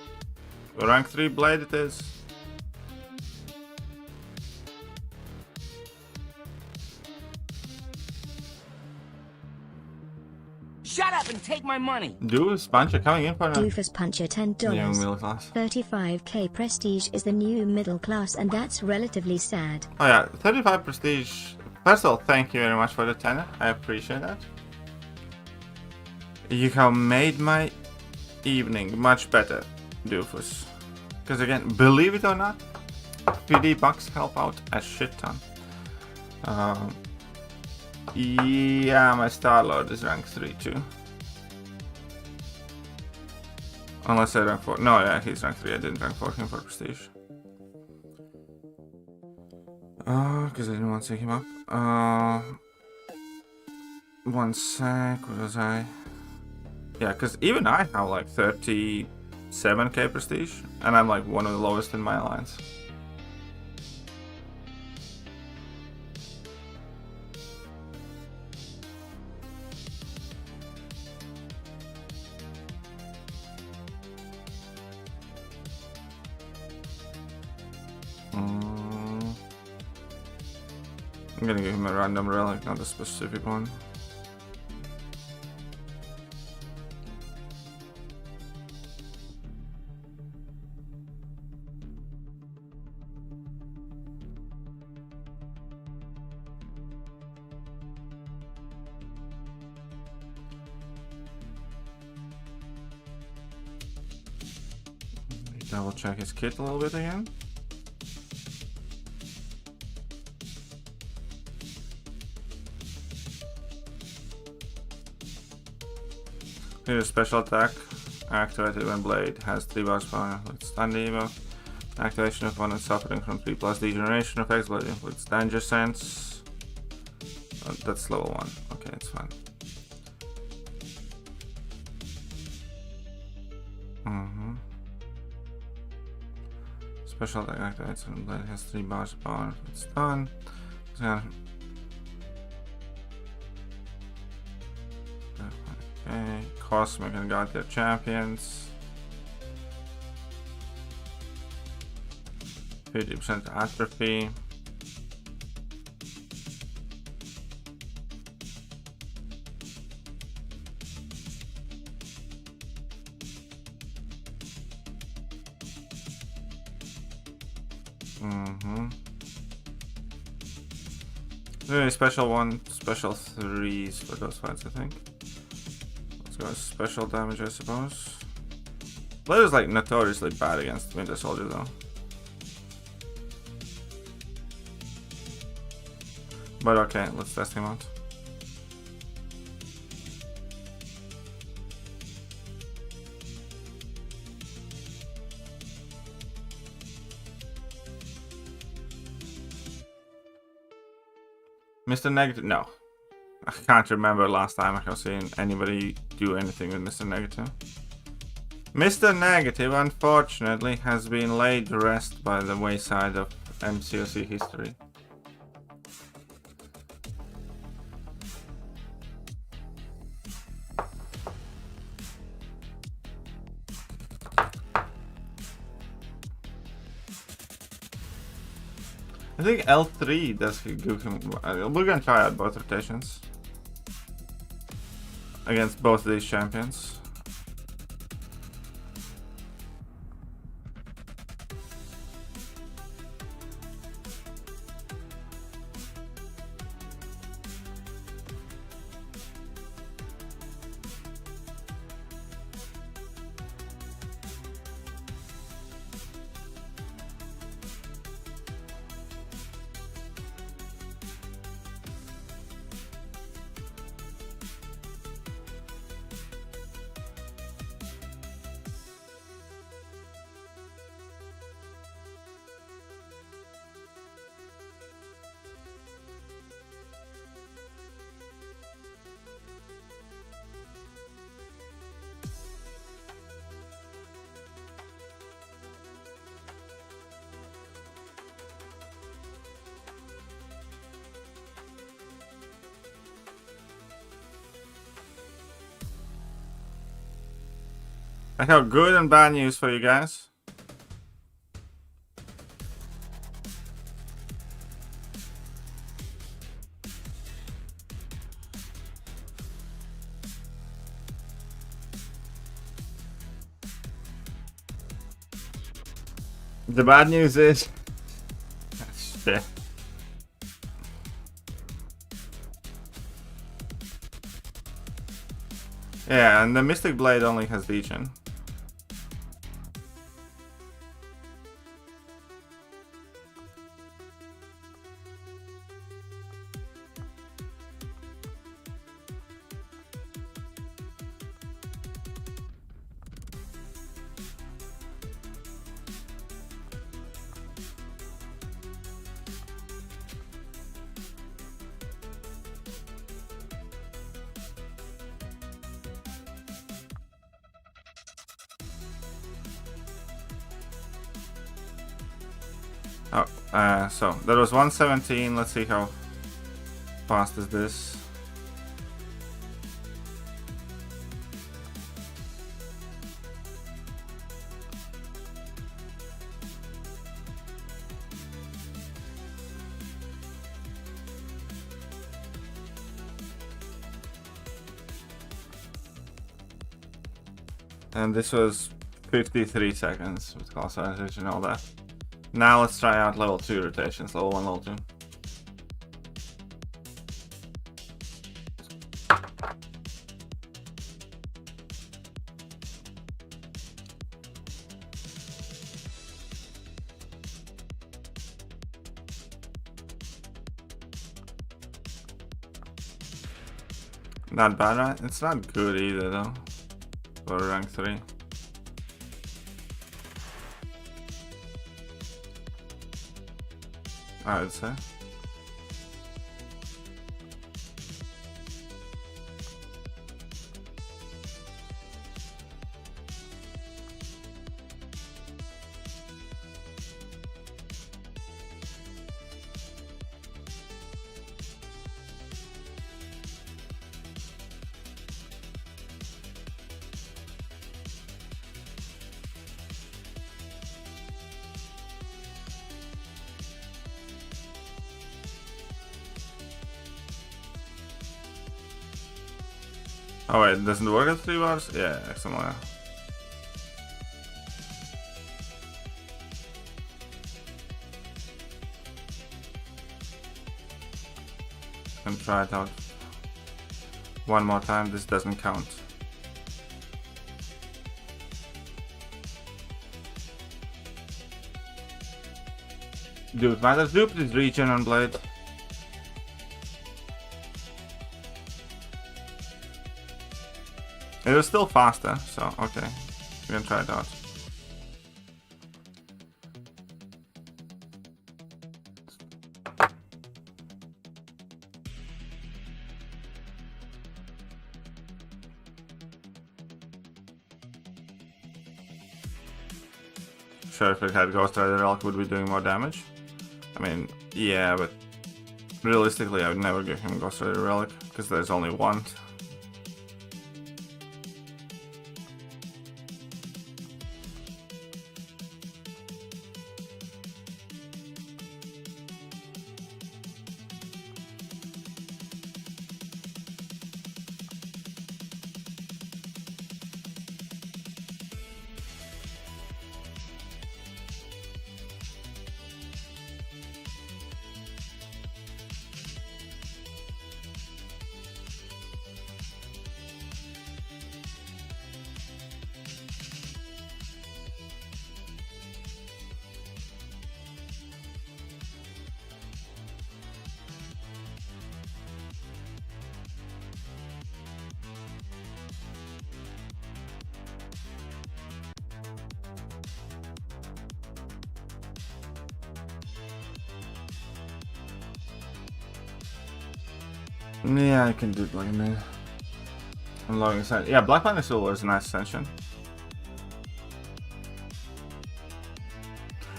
Rank 3 blade it is. Shut up and take my money! Doofus Puncher coming in for a Doofus Puncher $10. young middle class. 35k prestige is the new middle class, and that's relatively sad. Oh yeah, 35 prestige. First of all, thank you very much for the 10. I appreciate that. You have made my evening much better, Doofus. Because again, believe it or not, PD bucks help out a shit ton. Yeah, my Star-Lord is rank 3 too. Unless I rank 4. No, yeah, he's rank 3. I didn't rank 4 him for prestige. Because I didn't want to take him up. One sec, what was I? Yeah, because even I have like 37k prestige, and I'm like one of the lowest in my alliance. I'm gonna give him a random relic, not a specific one. double check his kit a little bit again. Here's special attack. Activated when blade has 3 bars power with stun debuff. Activation of opponent suffering from 3+ degeneration effects. Blade inflicts danger sense. That's level 1. Okay, it's fine. Special attack activates when blade has 3 bars power with stun. Okay, Cosmic and got their champions. 50% atrophy. Very special 1, special 3s for those fights, I think. Let's go special damage, I suppose. Blade is like notoriously bad against Winter Soldier though. But okay, let's test him out. Mr. Negative, no. I can't remember last time I have seen anybody do anything with Mr. Negative. Mr. Negative, unfortunately, has been laid to rest by the wayside of MCOC history. I think L3 does give him. We're gonna try out both rotations against both of these champions. I have good and bad news for you guys. The bad news is shit. Yeah, and the Mystic Blade only has Legion. So that was 117. Let's see how fast is this. And this was 53 seconds with call advantage and all that. Now let's try out level 2 rotations, level 1, level 2. Not bad, right? It's not good either, though. For rank 3. I would say. Oh wait, it doesn't work at 3 bars? Yeah, somewhere. And try it out. One more time, this doesn't count. Dude, matters dupe this regen on blade. It was still faster, so okay. We're gonna try it out. Sure, if it had Ghost Rider Relic, would be doing more damage? I mean, yeah, but realistically, I would never give him Ghost Rider Relic because there's only one. Yeah, I can do Black Man. I'm logging inside. Yeah, Black Panther Silver is a nice ascension.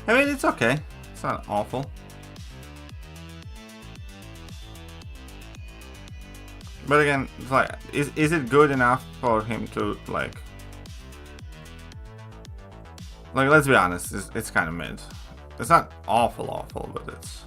I mean, it's okay. It's not awful. But again, it's like, is it good enough for him to like, let's be honest, it's kind of mid. It's not awful, but it's.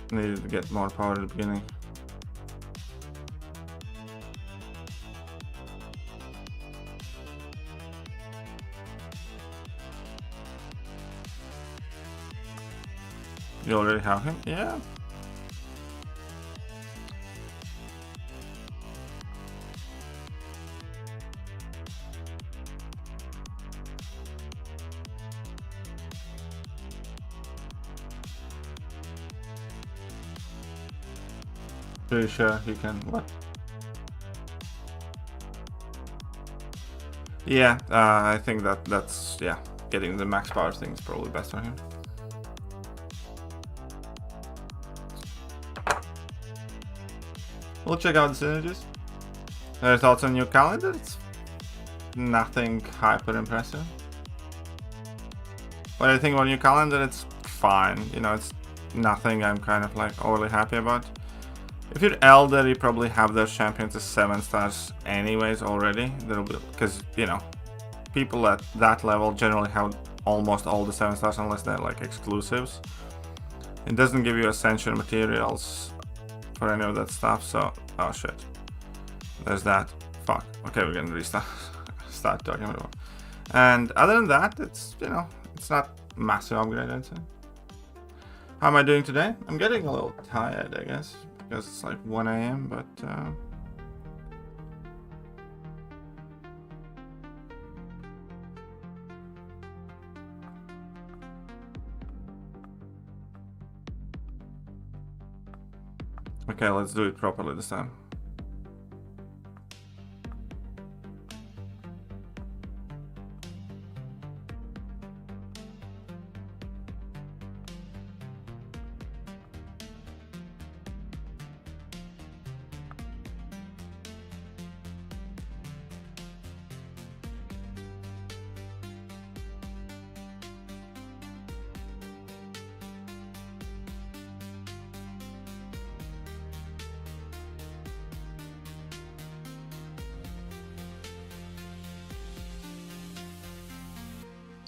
Needed to get more power at the beginning. You already have him? Yeah. Pretty sure he can. What? Yeah, I think that's yeah. Getting the max power thing is probably best for him. We'll check out the synergies. Thoughts on your calendar? It's nothing hyper impressive. What I think about your calendar, it's fine. You know, it's nothing I'm kind of like overly happy about. If you're Elder, you probably have those champions as 7 stars anyways already. There'll be, because you know, people at that level generally have almost all the 7 stars unless they're like exclusives. It doesn't give you ascension materials for any of that stuff, so oh shit. There's that. Fuck. Okay, we're gonna restart. Start talking about it. And other than that, it's, you know, It's not massive upgrade, I'd say. How am I doing today? I'm getting a little tired, I guess, because it's like 1 a.m., but okay, let's do it properly this time.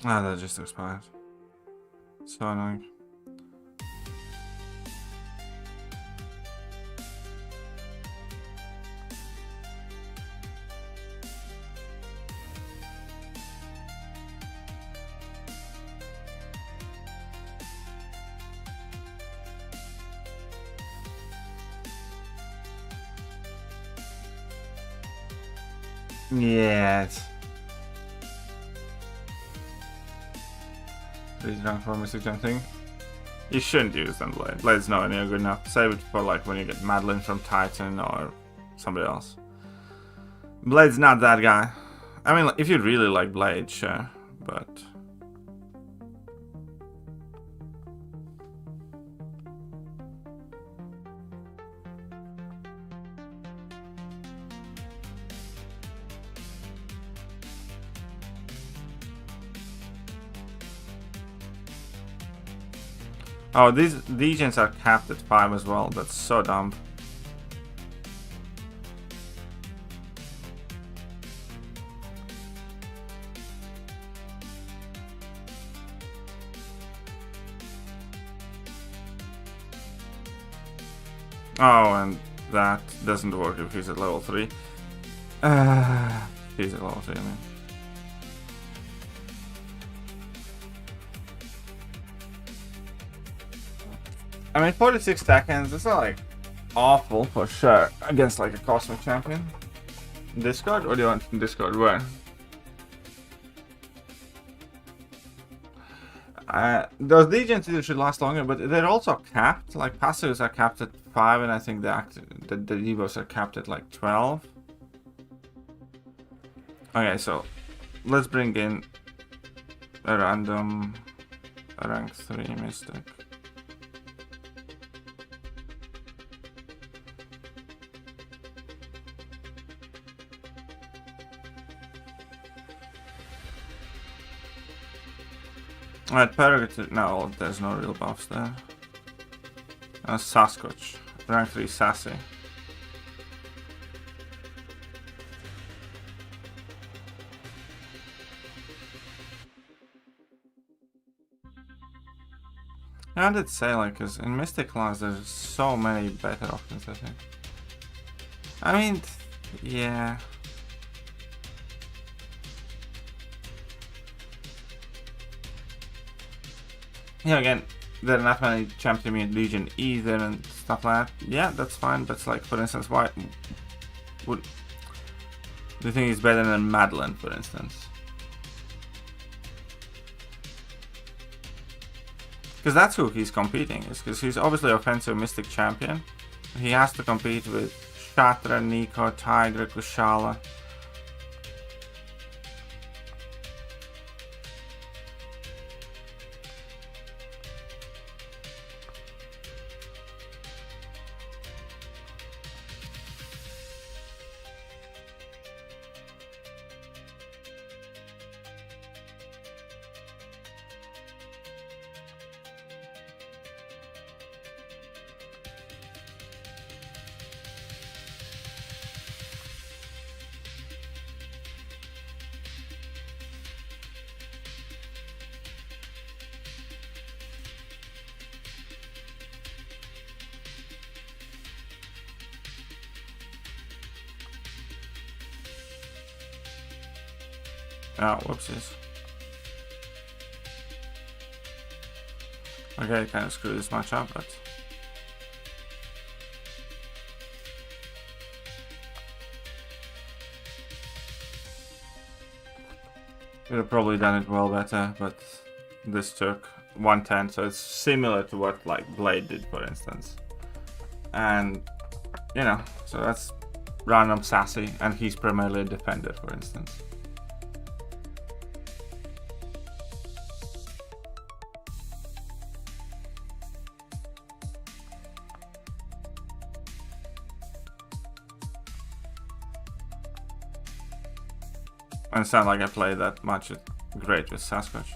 Ah, that just expired. So annoying. Yes. Please don't for Mystic thing. You shouldn't use them, Blade. Blade's not near good enough. Save it for like when you get Madeline from Titan or somebody else. Blade's not that guy. I mean, if you really like Blade, sure, but oh, these legions are capped at 5 as well. That's so dumb. Oh, and that doesn't work if he's at level 3. He's at level 3, I mean. I mean, 46 seconds, it's not like awful for sure against like a Cosmic Champion. Discord? Or do you want Discord? Where? Those legions should last longer, but they're also capped. Like passives are capped at 5, and I think the Devos are capped at like 12. Okay, so let's bring in a random rank 3 Mystic. Alright, Paragon. No, there's no real buffs there. Sasquatch. Rank 3 Sassy. I did say, like, because in Mystic class there's so many better options, I think. I mean, yeah. Yeah, again, there are not many champion legion either and stuff like that. Yeah, that's fine, but it's like, for instance, why would do you think it's better than Madeline, for instance? Because that's who he's competing, is because he's obviously offensive Mystic champion. He has to compete with Shatra, Nico, Tiger, Kushala. Oh, whoopsies. Okay, kind of screw this match up, but could have probably done it well better, but this took 110, so it's similar to what like Blade did, for instance. And you know, so that's random sassy, and he's primarily a defender, for instance. And it's not like I play that much great with Sasquatch.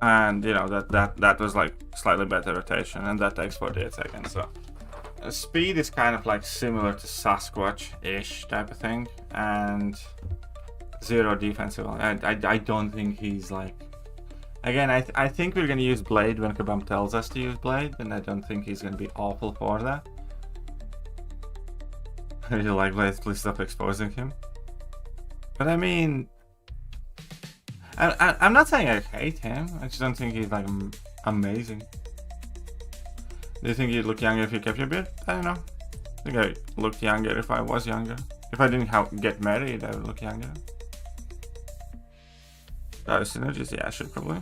And you know that was like slightly better rotation, and that takes 48 seconds. So speed is kind of like similar to Sasquatch-ish type of thing, and 0 defensive. I don't think he's like. Again, I think we're gonna use Blade when Kabam tells us to use Blade, and I don't think he's gonna be awful for that. You like Blade? Please stop exposing him. But I mean. I'm not saying I hate him, I just don't think he's like amazing. Do you think you'd look younger if you kept your beard? I don't know. I think I looked younger if I was younger. If I didn't get married, I would look younger. Synergies, yeah, I should probably.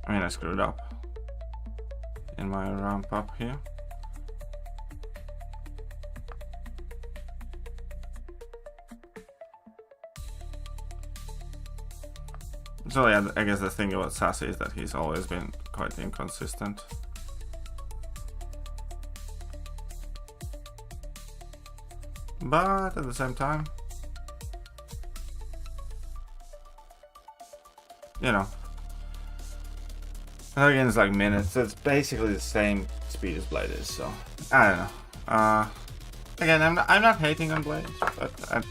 I mean, I screwed up in my ramp up here. So yeah, I guess the thing about Sassy is that he's always been quite inconsistent. But at the same time, you know, again, it's like minutes, so it's basically the same speed as Blade is, so I don't know. Again, I'm not hating on Blade, but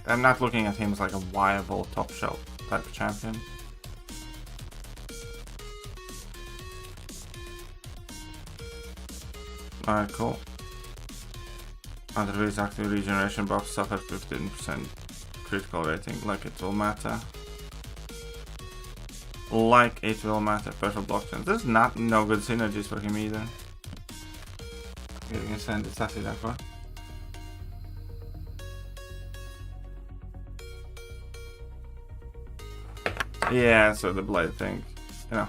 I'm not looking at him as like a viable top shelf type of champion. Alright, cool. Other active regeneration buff suffered 15% critical rating, like it will matter. Like it will matter. Perfect blockchain. There's no good synergies for him either. Getting a send it Sassy that far. Yeah, so the Blade thing, you know.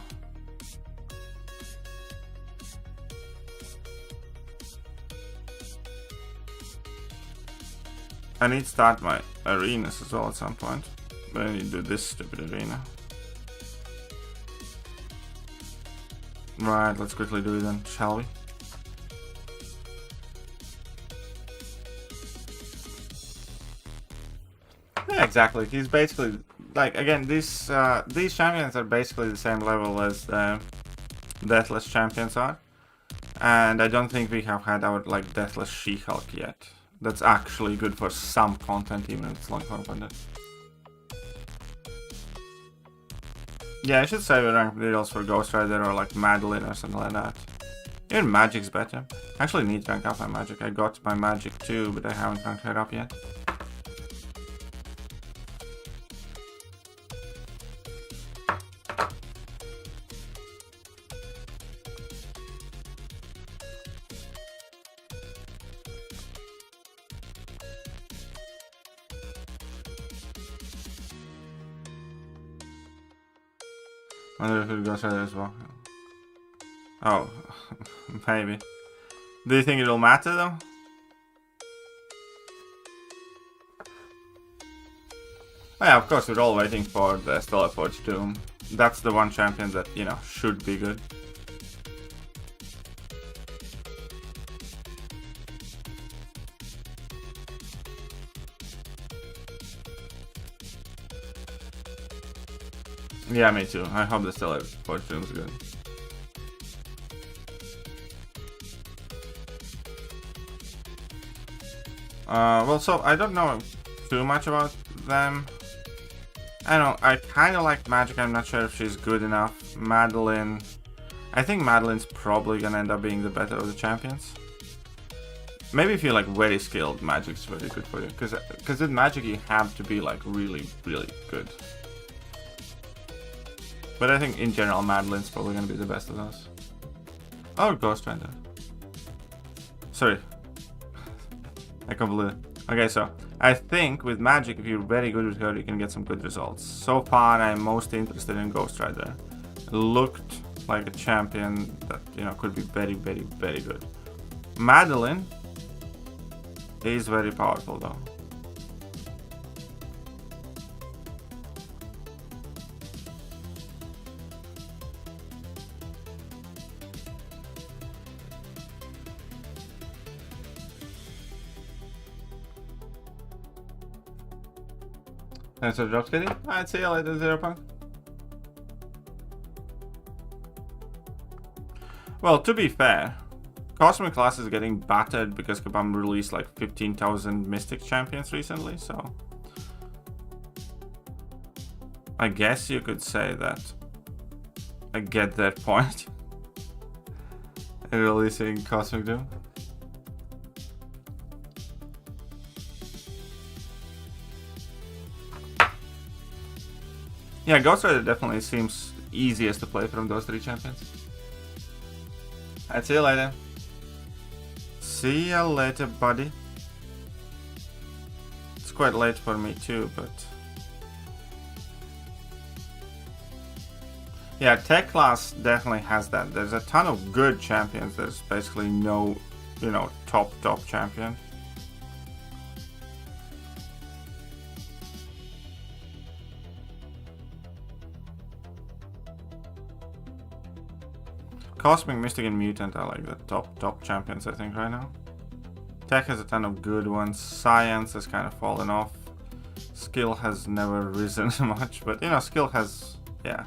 I need to start my arenas as well at some point, but I need to do this stupid arena. Right, let's quickly do it then, shall we? Yeah, exactly. He's basically like, again, these champions are basically the same level as the Deathless champions are, and I don't think we have had our like Deathless She-Hulk yet. That's actually good for some content, even if it's long form content. Yeah, I should save rank deals for Ghost Rider or like Madeline or something like that. Even Magic's better. I actually need to rank up my Magic. I got my Magic too, but I haven't ranked it up yet. wonder if it goes right as well. Oh, maybe. Do you think it'll matter though? Oh, yeah, of course, we're all waiting for the Stellar Forge Doom. That's the one champion that, you know, should be good. Yeah, me too. I hope the Stellar Forge Doom is good. Well, so I don't know too much about them. I don't know, I kind of like Magic. I'm not sure if she's good enough. Madeline. I think Madeline's probably gonna end up being the better of the champions. Maybe if you're like very skilled, Magic's very good for you. Because with Magic you have to be like really, really good. But I think in general Madeline's probably gonna be the best of those. Oh, Ghost Rider. Sorry. I completely... Okay, so I think with Magic, if you're very good with her, you can get some good results. So far, I'm most interested in Ghost Rider. Looked like a champion that, you know, could be very, very, very good. Madeline is very powerful though. Thanks for the drop, Kitty. I'd see you later, ZeroPunk. Well, to be fair, Cosmic Class is getting battered because Kabam released like 15,000 Mystic champions recently, so... I guess you could say that I get that point in releasing Cosmic Doom. Yeah, Ghost Rider definitely seems easiest to play from those three champions. I'd see you later. See ya later, buddy. It's quite late for me too, but... Yeah, Tech Class definitely has that. There's a ton of good champions. There's basically no, you know, top champion. Cosmic, Mystic, and Mutant are like the top champions, I think, right now. Tech has a ton of good ones. Science has kind of fallen off. Skill has never risen much, but you know, skill has, yeah.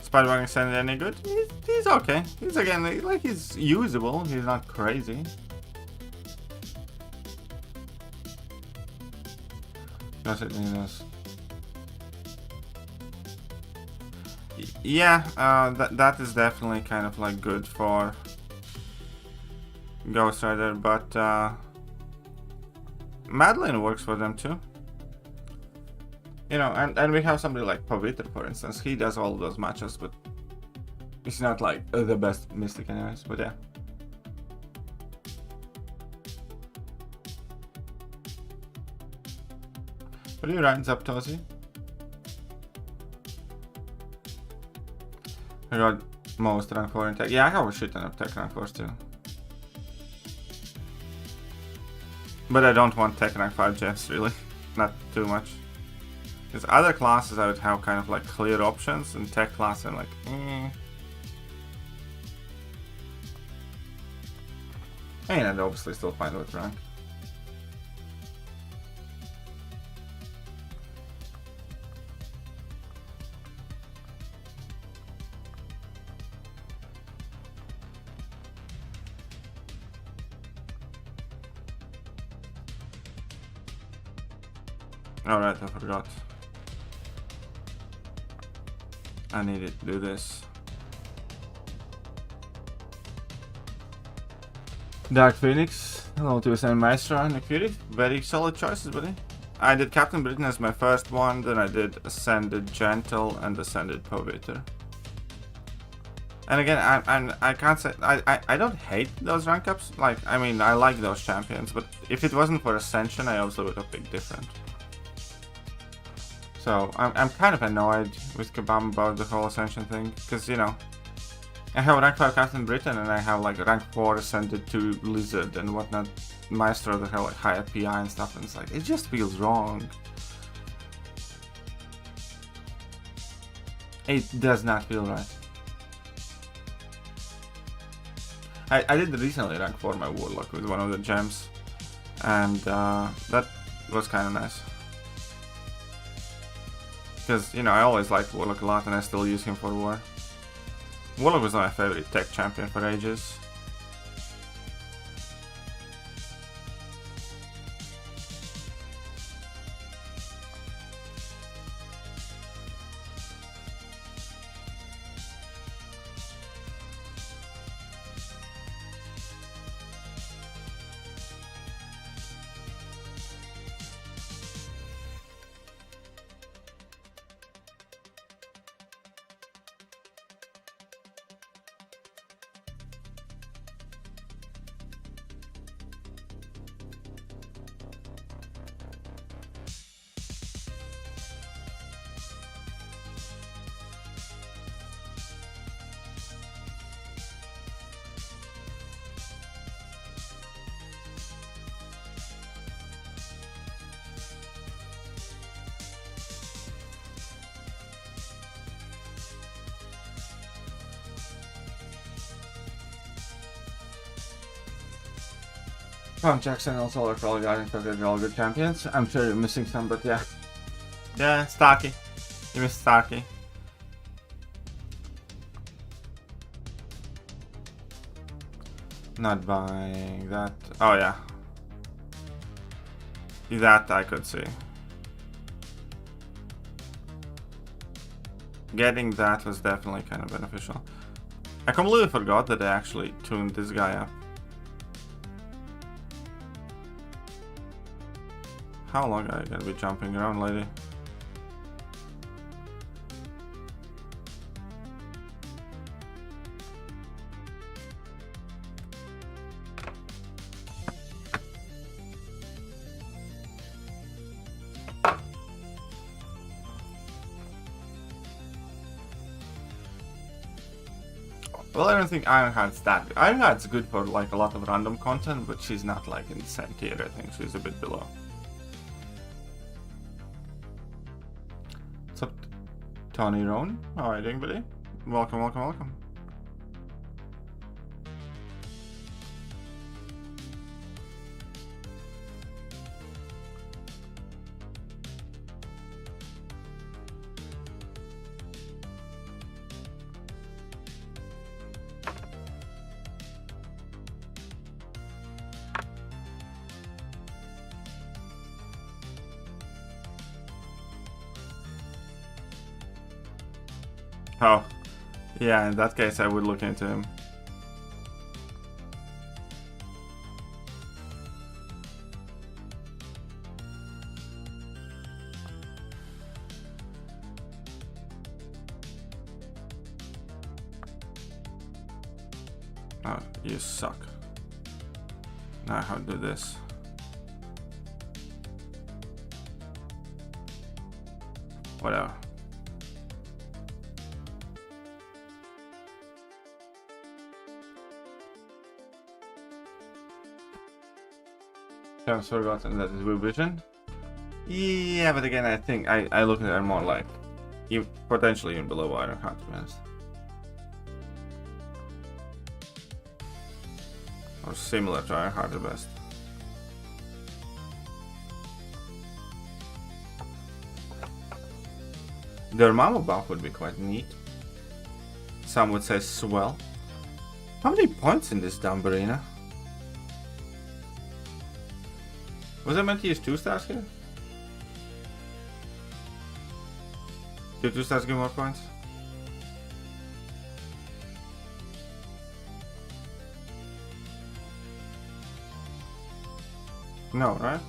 Spider-Man is any good? He's okay. He's again, like, he's usable. He's not crazy. Yeah, that is definitely kind of like good for Ghost Rider, but Madeline works for them too. You know, and we have somebody like Pavitra, for instance. He does all of those matches, but he's not like the best Mystic anyways, but yeah. What are you writing up, Tosi? I got most rank 4 in tech. Yeah, I have a shit ton of tech rank 4s too. But I don't want tech rank 5 Jeffs, really. Not too much. Because other classes I would have kind of like clear options, and tech class I'm like, And I'd obviously still find with rank. Alright, I forgot. I needed to do this. Dark Phoenix, hello to Sam Maestro and Thekiryu. Very solid choices, buddy. I did Captain Britain as my first one, then I did Ascended Gentle and Ascended Pavitra. And again, I can't say I don't hate those rank ups. Like, I mean, I like those champions, but if it wasn't for Ascension, I obviously would have picked different. So I'm kind of annoyed with Kabam about the whole Ascension thing, because you know, I have rank 5 Captain Britain and I have like rank 4 ascended to Lizard and whatnot, Maestro that have like higher PI and stuff, and it's like it just feels wrong. It does not feel right. I did recently rank 4 my Warlock with one of the gems, and that was kind of nice. Because, you know, I always liked Warlock a lot and I still use him for war. Warlock was my favorite tech champion for ages. Jackson and also probably got infected all good champions. I'm sure you're missing some, but yeah. Yeah, Starkey. You missed Starkey. Not buying that. Oh yeah. That I could see. Getting that was definitely kind of beneficial. I completely forgot that they actually tuned this guy up. How long are you gonna be jumping around, lady? Well, I don't think Ironheart's that good. Ironheart's good for like a lot of random content, but she's not like in the same tier. I think she's a bit below. What's up, Tony Roan? How are you doing, buddy? Welcome, welcome, welcome. Oh, yeah, in that case I would look into him. Oh, you suck. Now how to do this? Whatever. I've forgotten that is vision. Yeah, but again, I think I look at it more like potentially even below Ironheart, to be honest. Or similar to Ironheart at best. Their Mama buff would be quite neat. Some would say swell. How many points in this dumb arena? Was I meant to use 2 stars here? Do 2 stars give more points? No, right?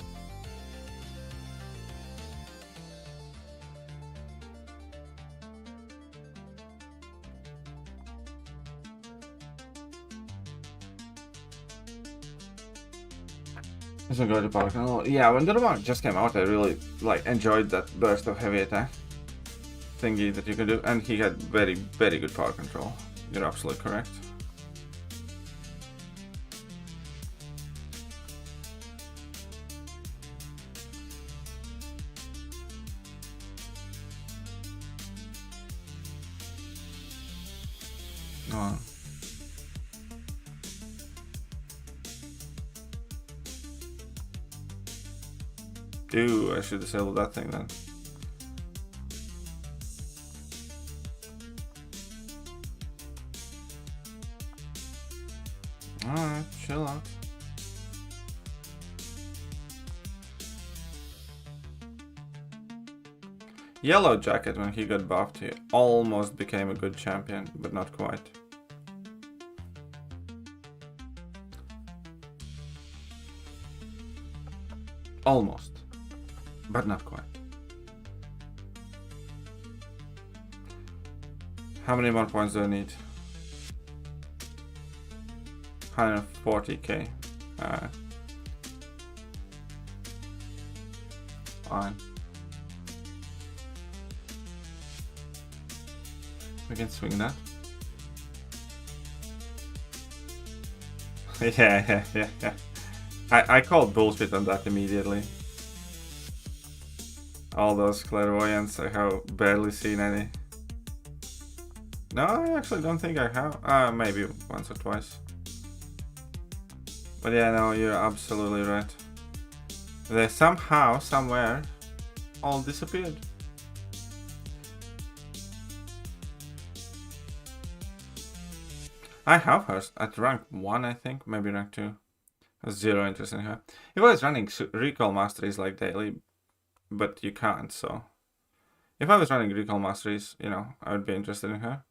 Doesn't go to power control. Yeah, when the remark just came out, I really like enjoyed that burst of heavy attack thingy that you can do, and he had very, very good power control. You're absolutely correct. Oh. Ew, I should disable that thing then. Alright, chill out. Yellow Jacket, when he got buffed, he almost became a good champion, but not quite. Almost, but not quite. How many more points do I need? 140k. Alright. Fine. We can swing that. yeah. I called bullshit on that immediately. All those clairvoyants, I have barely seen any. No, I actually don't think I have. Maybe once or twice. But yeah, no, you're absolutely right. They somehow, somewhere, all disappeared. I have her at rank 1, I think, maybe rank 2. Has zero interest in her. If I was running recall masteries like daily, but you can't, so. If I was running recall masteries, you know, I would be interested in her.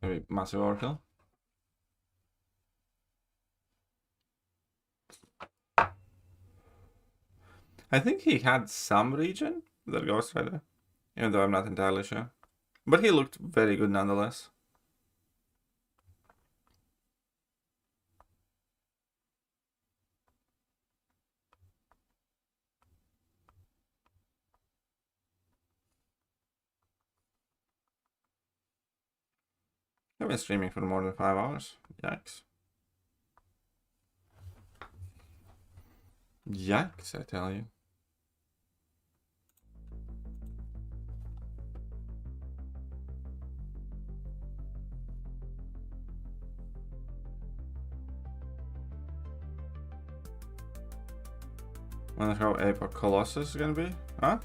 Maybe massive overkill. I think he had some region that Ghost Rider, even though I'm not entirely sure. But he looked very good nonetheless. I've been streaming for more than 5 hours. Yikes. Yikes, I tell you. Wonder how Ape or Colossus is gonna be? Huh?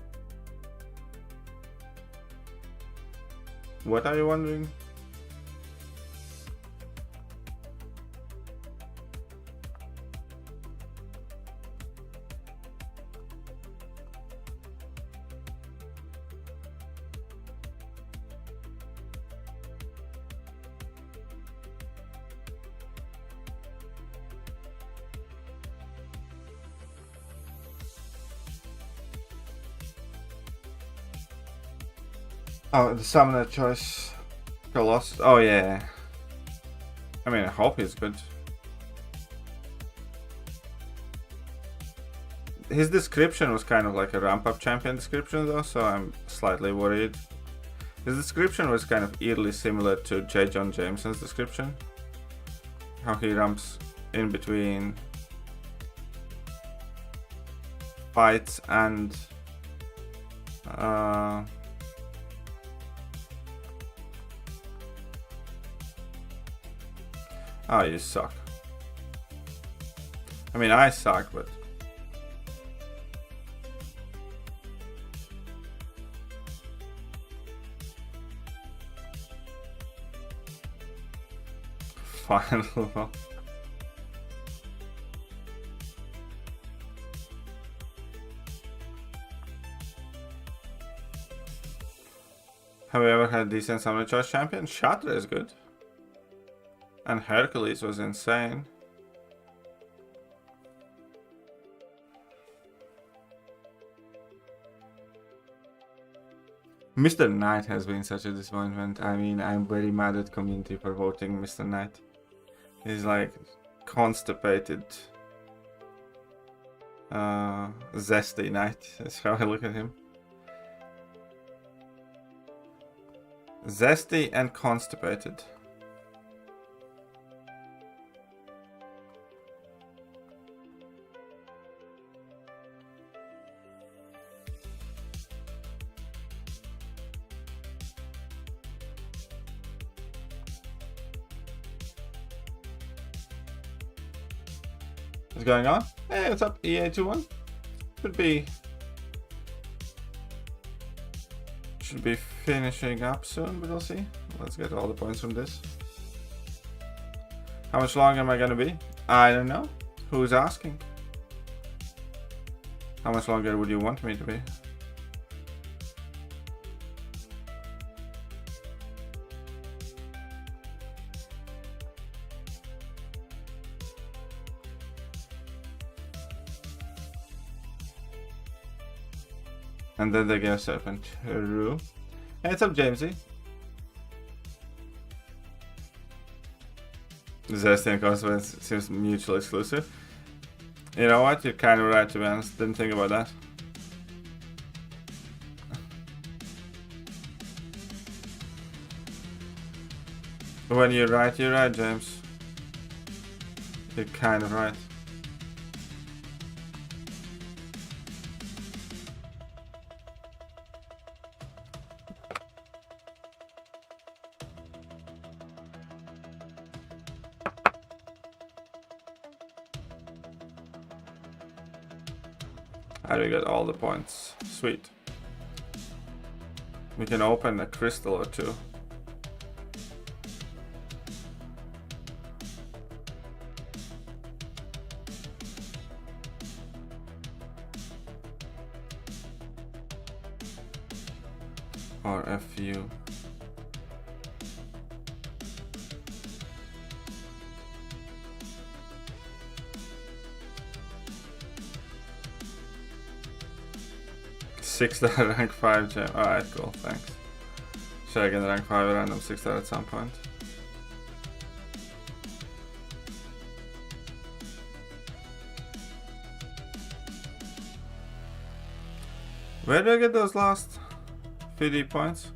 What are you wondering? Oh, the summoner choice. Colossus. Oh, yeah. I mean, I hope he's good. His description was kind of like a ramp-up champion description, though, so I'm slightly worried. His description was kind of eerily similar to J. John Jameson's description. How he ramps in between fights and... Oh, you suck. I mean, I suck, but... Final. Have you ever had a decent summoner choice champion? Shatra is good. And Hercules was insane. Mr. Knight has been such a disappointment. I mean, I'm very mad at community for voting Mr. Knight. He's like constipated, zesty Knight. That's how I look at him. Zesty and constipated. What's going on? Hey, what's up, EA21? Should be finishing up soon, but we'll see. Let's get all the points from this. How much longer am I gonna be? I don't know. Who's asking? How much longer would you want me to be? And then they get serpent. Hey, what's up, Jamesy? Zesty and consequence seems mutually exclusive. You know what? You're kind of right, to be honest. Didn't think about that. When you're right, James. You're kind of right. How do we get all the points? Sweet. We can open a crystal or two. Or a few. Six-star rank 5 gem. Alright, cool, thanks. Should I get rank 5 random 6-star at some point? Where do I get those last 50 points?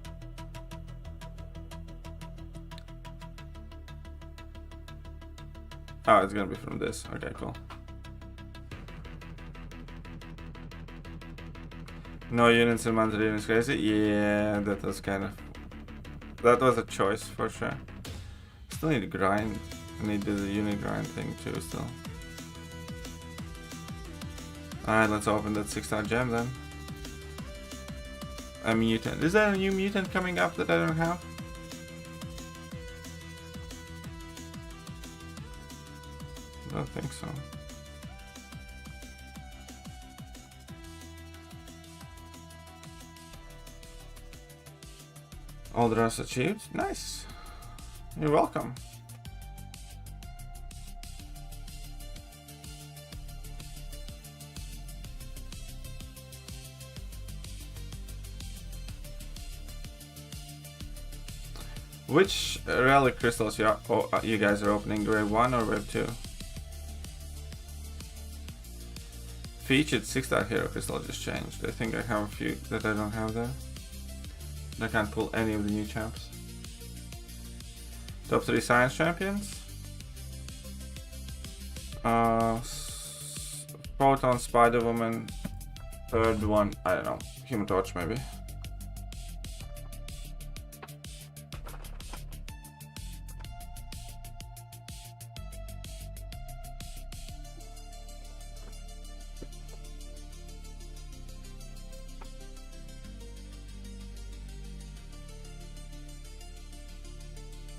Oh, it's gonna be from this. Okay, cool. No units in Mandalorian is crazy. Yeah, that was a choice for sure. Still need to grind. I need to do the unit grind thing too still. Alright, let's open that 6-star gem then. A mutant. Is there a new mutant coming up that I don't have? I don't think so. All the rest achieved. Nice. You're welcome. Which relic crystals you guys are opening? Wave 1 or Wave 2? Featured 6-star hero crystal just changed. I think I have a few that I don't have there. I can't pull any of the new champs. Top 3 science champions. Photon, Spider-Woman. Third one, I don't know. Human Torch maybe.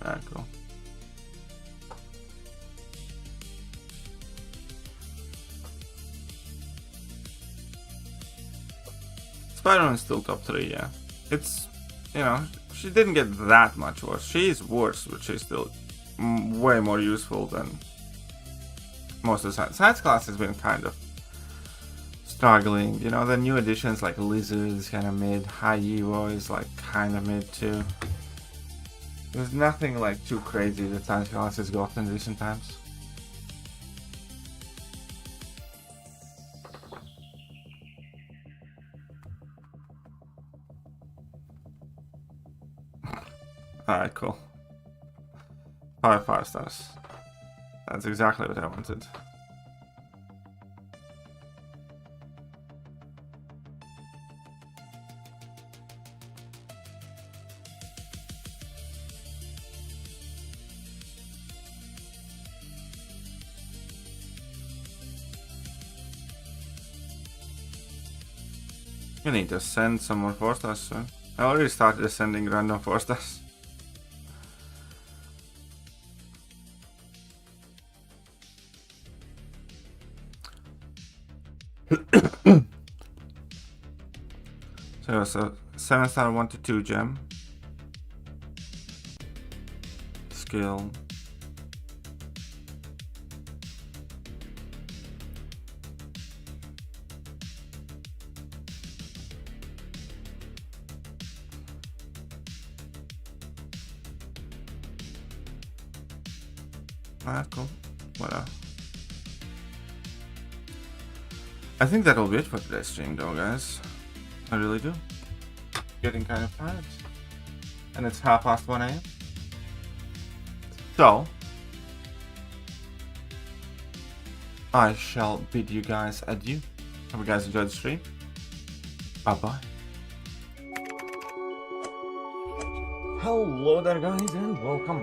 Ah, cool. Spider-Man's still top 3, yeah. It's, you know, she didn't get that much worse. She's worse, but she's still way more useful than most of the science. Science class has been kind of struggling. You know, the new additions like Lizard is kind of mid, High Evo is like kind of mid too. There's nothing like too crazy that Science Class has gotten in recent times. Alright, cool. 5 stars. That's exactly what I wanted. We need to send some more 4 stars soon. I already started sending random 4 stars. So 7-star 1 to 2 gem. Skill. Alright, cool. Whatever. I think that'll be it for today's stream though, guys. I really do. Getting kind of tired. And it's 1:30 AM. So, I shall bid you guys adieu. Hope you guys enjoyed the stream. Bye-bye. Hello there, guys, and welcome